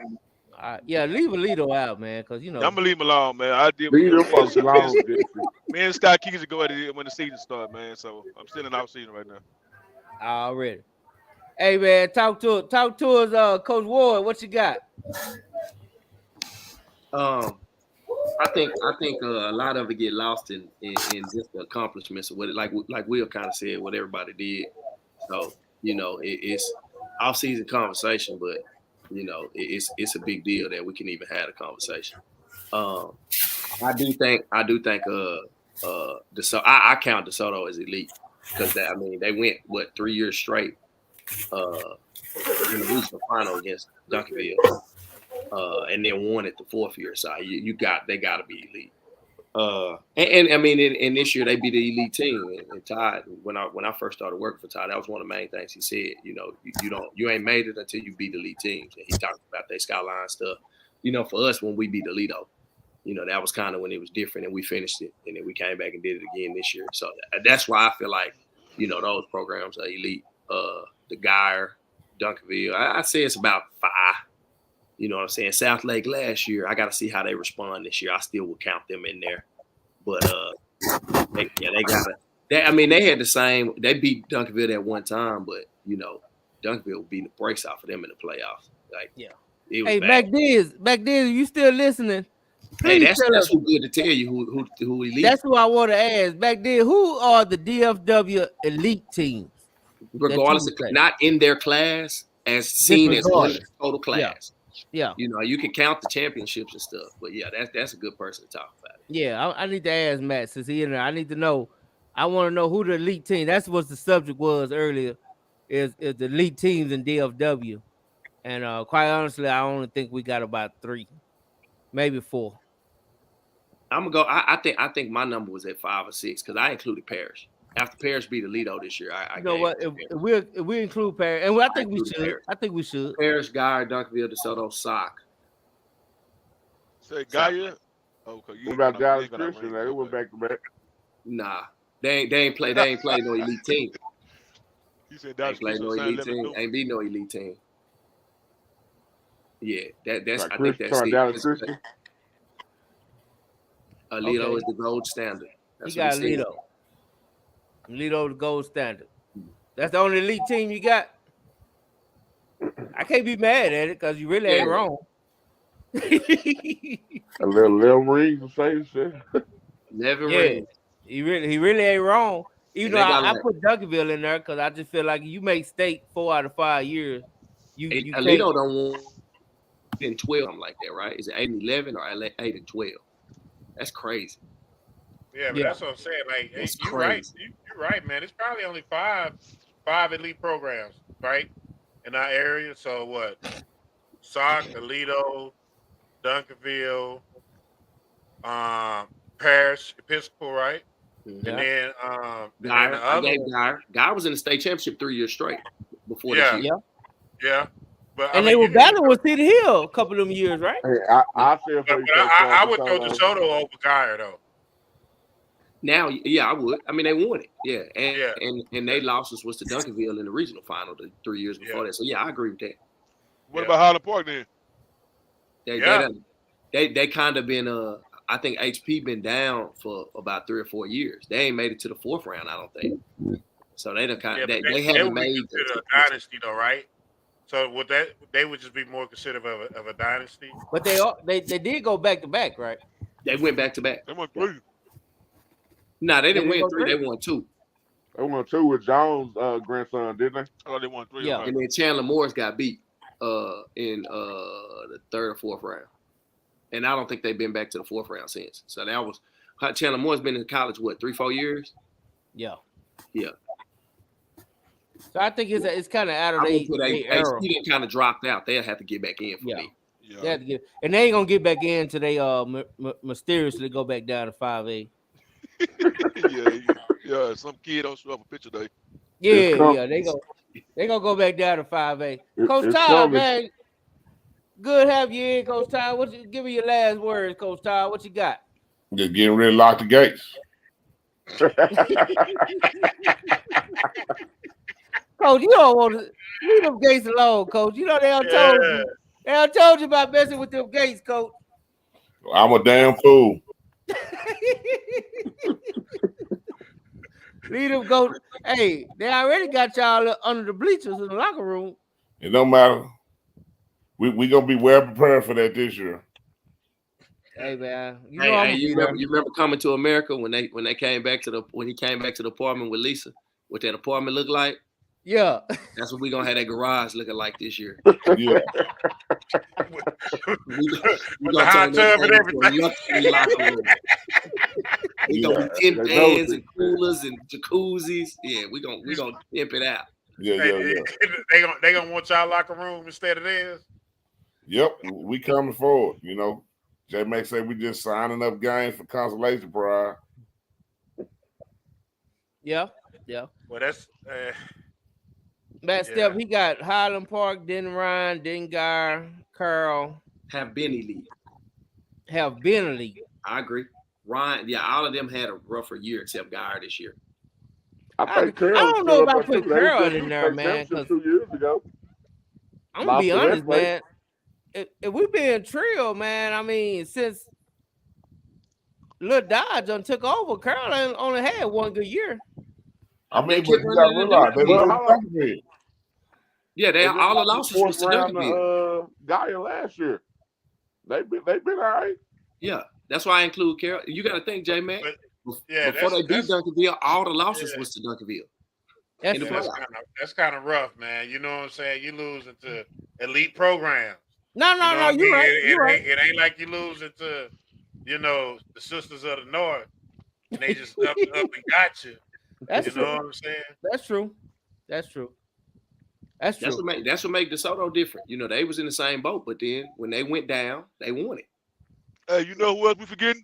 S5: Yeah, leave Alito out, man, because
S19: I'm gonna leave him alone, man. I did.
S15: Leave them folks alone, Jeffrey.
S19: Me and Scott Keys go at it when the season starts, man. So I'm still in off season right now.
S5: Already. Hey, man, talk to us, Coach Ward. What you got?
S9: I think a lot of it get lost in just the accomplishments of what it, like Will kind of said, what everybody did. So it's off-season conversation, but it's a big deal that we can even have a conversation. I do think I count DeSoto as elite because they went 3 years straight in the regional final against Duncanville. And then won it the fourth year. So they got to be elite. And I mean, in this year they beat the elite team. And Todd, when I first started working for Todd, that was one of the main things he said. You ain't made it until you beat elite teams. And he talked about their skyline stuff. For us when we beat Alito, that was kind of when it was different, and we finished it, and then we came back and did it again this year. So that's why I feel like those programs are elite. The Geyer, Duncanville, I say it's about 5. You know what I'm saying? South Lake last year, I got to see how they respond this year. I still will count them in there. But, they got it. They had the same – they beat Duncanville at one time, but, Duncanville beat the brakes off of them in the playoffs. Like,
S5: yeah.
S9: It was
S5: hey,
S9: bad.
S5: Mac Diz, you still listening?
S9: Hey,
S5: Please
S9: that's who good to tell you who elite.
S5: That's who I want to ask. Mac Diz, who are the DFW elite teams?
S9: Regardless of – not in their class as seen as one total class.
S5: Yeah.
S9: You can count the championships and stuff, but yeah, that's a good person to talk about.
S5: Yeah, I need to ask Matt since he in there. I need to know. I want to know who the elite team. That's what the subject was earlier. Is the elite teams in DFW, and quite honestly, I only think we got about 3, maybe 4.
S9: I'm gonna go. I think my number was at 5 or 6 because I included Parrish. After Parrish beat Alito this year, I
S5: you know what? If we include Parrish, and I think we should. Parrish. I think we should.
S9: Parrish, Geyer, Duncanville, DeSoto, Sock.
S19: Say Geyer. Okay.
S15: What about Dallas Christian? They went back to back.
S9: Nah, they ain't play no elite team.
S19: You said Dallas
S9: Christian no elite team. Ain't beat no elite team. Yeah, that's. I think that's it.
S15: Dallas Christian.
S9: Alito is the gold standard.
S5: That's he got Alito. Alito the gold standard. That's the only elite team you got. I can't be mad at it because you really ain't wrong.
S15: A little ring to say shit.
S9: Never ring.
S5: He really ain't wrong. Even though I put Duncanville in there because I just feel like you make state 4 out of 5 years. You
S9: Alito don't want in 12 something like that, right? Is it 8 and 11 or 8 and 12? That's crazy.
S7: Yeah, but that's what I'm saying. Like, you're right. You're right, man. It's probably only five elite programs, right, in our area. So what? Sock, Alito, Duncanville, Parrish, Episcopal, right?
S9: Yeah.
S7: And then
S9: Geyer was in the state championship 3 years straight before
S7: this
S9: year.
S7: Yeah. But
S5: and they were battling with City Hill a couple of them years, right?
S15: Hey, I
S7: would throw DeSoto over Geyer though.
S9: Now, yeah, I would. I mean, they won it, yeah, and they losses was to Duncanville in the regional final the 3 years before that. So yeah, I agree with that.
S19: What about Highland Park then?
S9: They kind of been I think HP been down for about 3 or 4 years. They ain't made it to the 4th round, I don't think. So they done kind of they haven't made
S7: it to the dynasty though, right? So would they would just be more considered of a dynasty?
S5: But they did go back to back, right?
S9: They went back to back.
S19: They won 3.
S9: No, they didn't
S5: Did they
S9: win
S5: go
S9: 3.
S5: three?
S9: They won 2.
S15: They won 2 with Jones' grandson, didn't they?
S19: Oh, they won 3.
S5: Yeah.
S19: Okay.
S9: And then Chandler Morris got beat in the 3rd or 4th round. And I don't think they've been back to the 4th round since. So that was Chandler Morris been in college, what, 3-4 years?
S5: Yeah.
S9: Yeah.
S5: So I think it's kind of out of
S9: I
S5: their
S9: would put
S5: era.
S9: he didn't kind of dropped out. They'll have to get back in for me.
S19: Yeah.
S5: They have to get, and they ain't gonna get back in till they mysteriously go back down to 5A.
S19: yeah. Some kid don't show up a picture day.
S5: Yeah, they gonna go back down to 5A. Coach Todd, man, good have you in, Coach Todd. Give me your last words, Coach Todd. What you got?
S13: Just getting ready to lock the gates.
S5: Coach, you don't want to leave them gates alone, Coach. You know they don't told you. They don't told you about messing with them gates, Coach.
S13: I'm a damn fool.
S5: Leave them go. Hey, they already got y'all under the bleachers in the locker room.
S13: It don't matter. We gonna be well prepared for that this year.
S5: Hey man,
S9: you remember Coming to America when he came back to the apartment with Lisa? What that apartment looked like?
S5: Yeah,
S9: that's what we gonna have that garage looking like this year.
S13: Yeah,
S7: with the hot tub and everything.
S9: We gonna be tin pans and coolers and jacuzzis. Yeah, we gonna pimp it out.
S13: Yeah.
S7: They gonna want y'all locker room instead of theirs.
S13: Yep, we coming forward. You know, J Mac say we just signing up games for consolation prize.
S5: Yeah.
S7: Well, that's.
S5: Matt Steph, he got Highland Park, Denrine, Dengar, Carl.
S9: Have been elite.
S5: I
S9: agree. Ryan, all of them had a rougher year except Guy this year.
S5: I don't know about putting Carl in there, man.
S15: 2 years ago.
S5: I'm gonna be honest, man. If we being trio, man, I mean, since Lil Dodge done took over, Carl only had one good year.
S13: I mean, but you gotta realize they was
S9: yeah, they all the losses was to Duncanville.
S15: Gaia last year. They been all right.
S9: Yeah, that's why I include Carol. You got to think, J Mac.
S7: Yeah,
S9: before they beat Duncanville, all the losses was to Duncanville.
S7: That's kind of rough, man. You know what I'm saying? You losing to elite programs.
S5: No, you're right.
S7: It ain't like you losing to, the Sisters of the North, and they just up and got you.
S5: That's
S7: true. Know what I'm saying?
S5: That's true. That's what
S9: make DeSoto different. They was in the same boat, but then when they went down, they won it.
S19: Hey, you know who else we forgetting?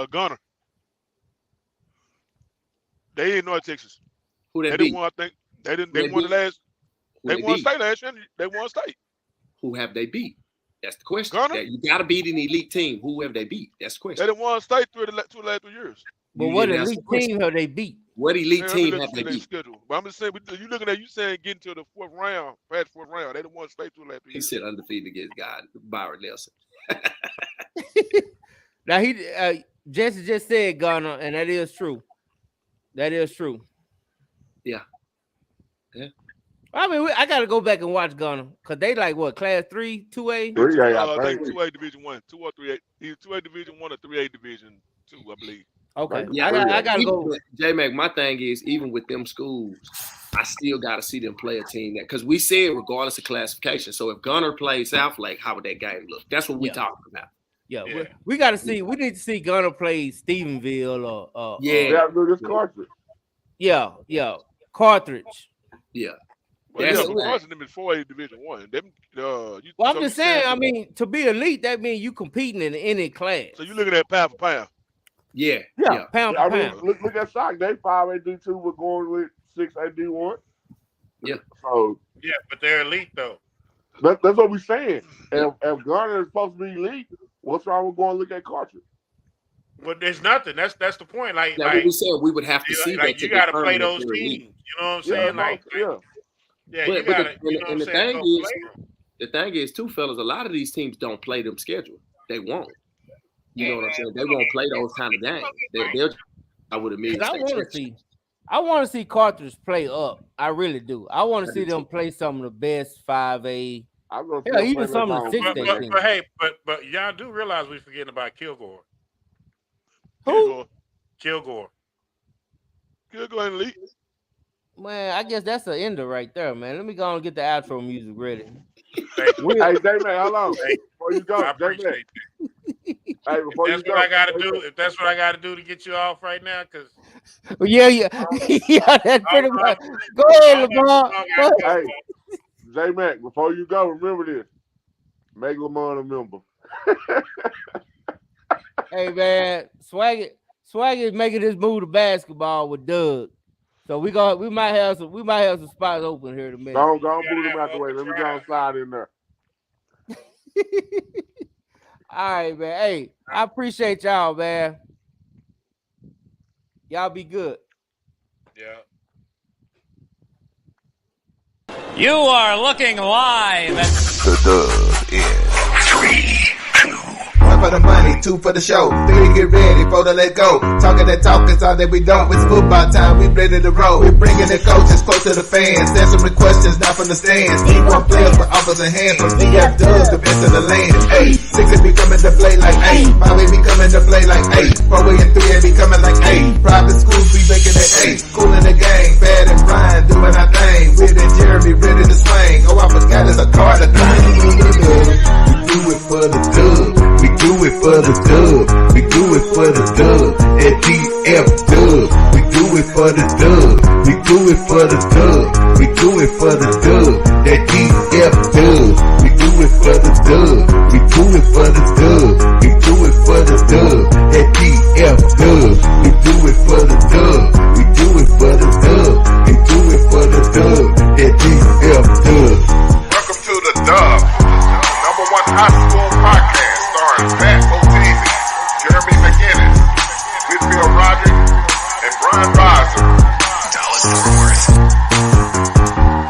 S19: Gunner. They in North Texas.
S9: Who they
S19: didn't won, I think. They won the last. They won state last year. They won state.
S9: Who have they beat? That's the question.
S19: Gunner?
S9: You got to beat an elite team. Who have they beat? That's the question.
S19: They didn't won state through the last 2 years.
S5: But what elite team have they beat?
S9: What elite team have they beat?
S19: Schedule. But I'm just saying, you looking at getting to the 4th round, past 4th round. They didn't won state through the last 3 years.
S9: He said undefeated against God, Byron Nelson.
S5: Now Jesse just said Gunner, and that is true.
S9: Yeah.
S5: I mean, I got to go back and watch Gunner because they like what, class 3, 2A?
S15: 3A,
S19: I think 2A Division 1, 2 or 3A. Either 2A Division 1 or 3A Division 2, I believe.
S5: Okay.
S9: Yeah,
S5: I gotta go.
S9: J Mac, my thing is, even with them schools, I still gotta see them play a team that, because we said regardless of classification. So if Gunner plays South Lake, how would that game look? That's what we talking about.
S5: Yeah. We got to see. We need to see Gunner play Stephenville or
S15: Carthage.
S5: Yeah, Carthage.
S9: Yeah.
S19: Well, Carthage them is 4A Division 1.
S5: I'm just saying. I mean, to be elite, that means you competing in any class.
S19: So you looking at pound for pound.
S9: Yeah.
S5: Pound for pound.
S15: Look at Sock. They 5A D2 were going with 6A D1.
S9: Yeah.
S15: So
S7: but they're elite though.
S15: That's what we're saying. If Garner is supposed to be elite, what's wrong with going to look at Carter?
S7: But there's nothing. That's the point. Like
S9: we said, we would have to see that.
S7: You got to play those teams. You know what I'm saying? You got to.
S9: And the thing is, too, fellas, a lot of these teams don't play them schedule. They won't. You know what I'm saying? They won't play those kind of games. They'll I would admit.
S5: I want to see. I want to see Carthage play up. I really do. I want to see them play some of the best 5A. Yeah, even some of the 6A teams.
S7: But y'all do realize we forgetting about Kilgore.
S5: Who?
S7: Kilgore
S19: and Lee.
S7: Man,
S5: I guess that's an ender right there, man. Let me go and get the outro music ready.
S15: Hey, J-Man, hold on. Before you go, J-Man. Hey, before you go.
S7: If that's what I got to do to get you off right now, because.
S5: Yeah, that's pretty much. Go ahead, LeBron.
S15: Hey, J-Mac, before you go, remember this. Make Lamont a member.
S5: Hey, man, Swaggy is making this move to basketball with Doug. So we might have some spots open here in a minute.
S15: Go boot him out the way. Let me go and slide in there.
S5: All right, man. Hey, I appreciate y'all, man. Y'all be good.
S7: Yeah.
S20: You are looking live at
S2: The Dub in 3, 2. 1 for the money, 2 for the show, 3 get ready, 4 to let go. Talking that talk is all that we don't. It's football time, we ready to roll. We bringing the coaches close to the fans, answering questions not from the stands. D1 players with offers in hand, from DF Dubs, the best in the land. 6 be coming to play like 8, 5 be coming to play like 8, 4 and 3 be coming like 8. Private schools be making it 8. Cool in the game, Bad and Brian doing our thing. Weird and Jeremy ready to swing. Oh, I forgot it's a card to thing. We do it for the dub. We do it for the dub. We do it for the dub. At DF Dub. We do it for the dub. We do it for the dub. We do it for the dub. At DF Dub. We do it for the dub. We do it for the dub. We do it for the dub. At DF Dub. We do it for the dub. We do it for the dub. We do it for the dub. At DF Dub.
S13: Welcome to the Dub, #1 high school podcast starring Pat O'Teasy, Jeremy McGinnis, Whitfield Roderick, and Brian Riser.
S2: Dallas Fort Worth.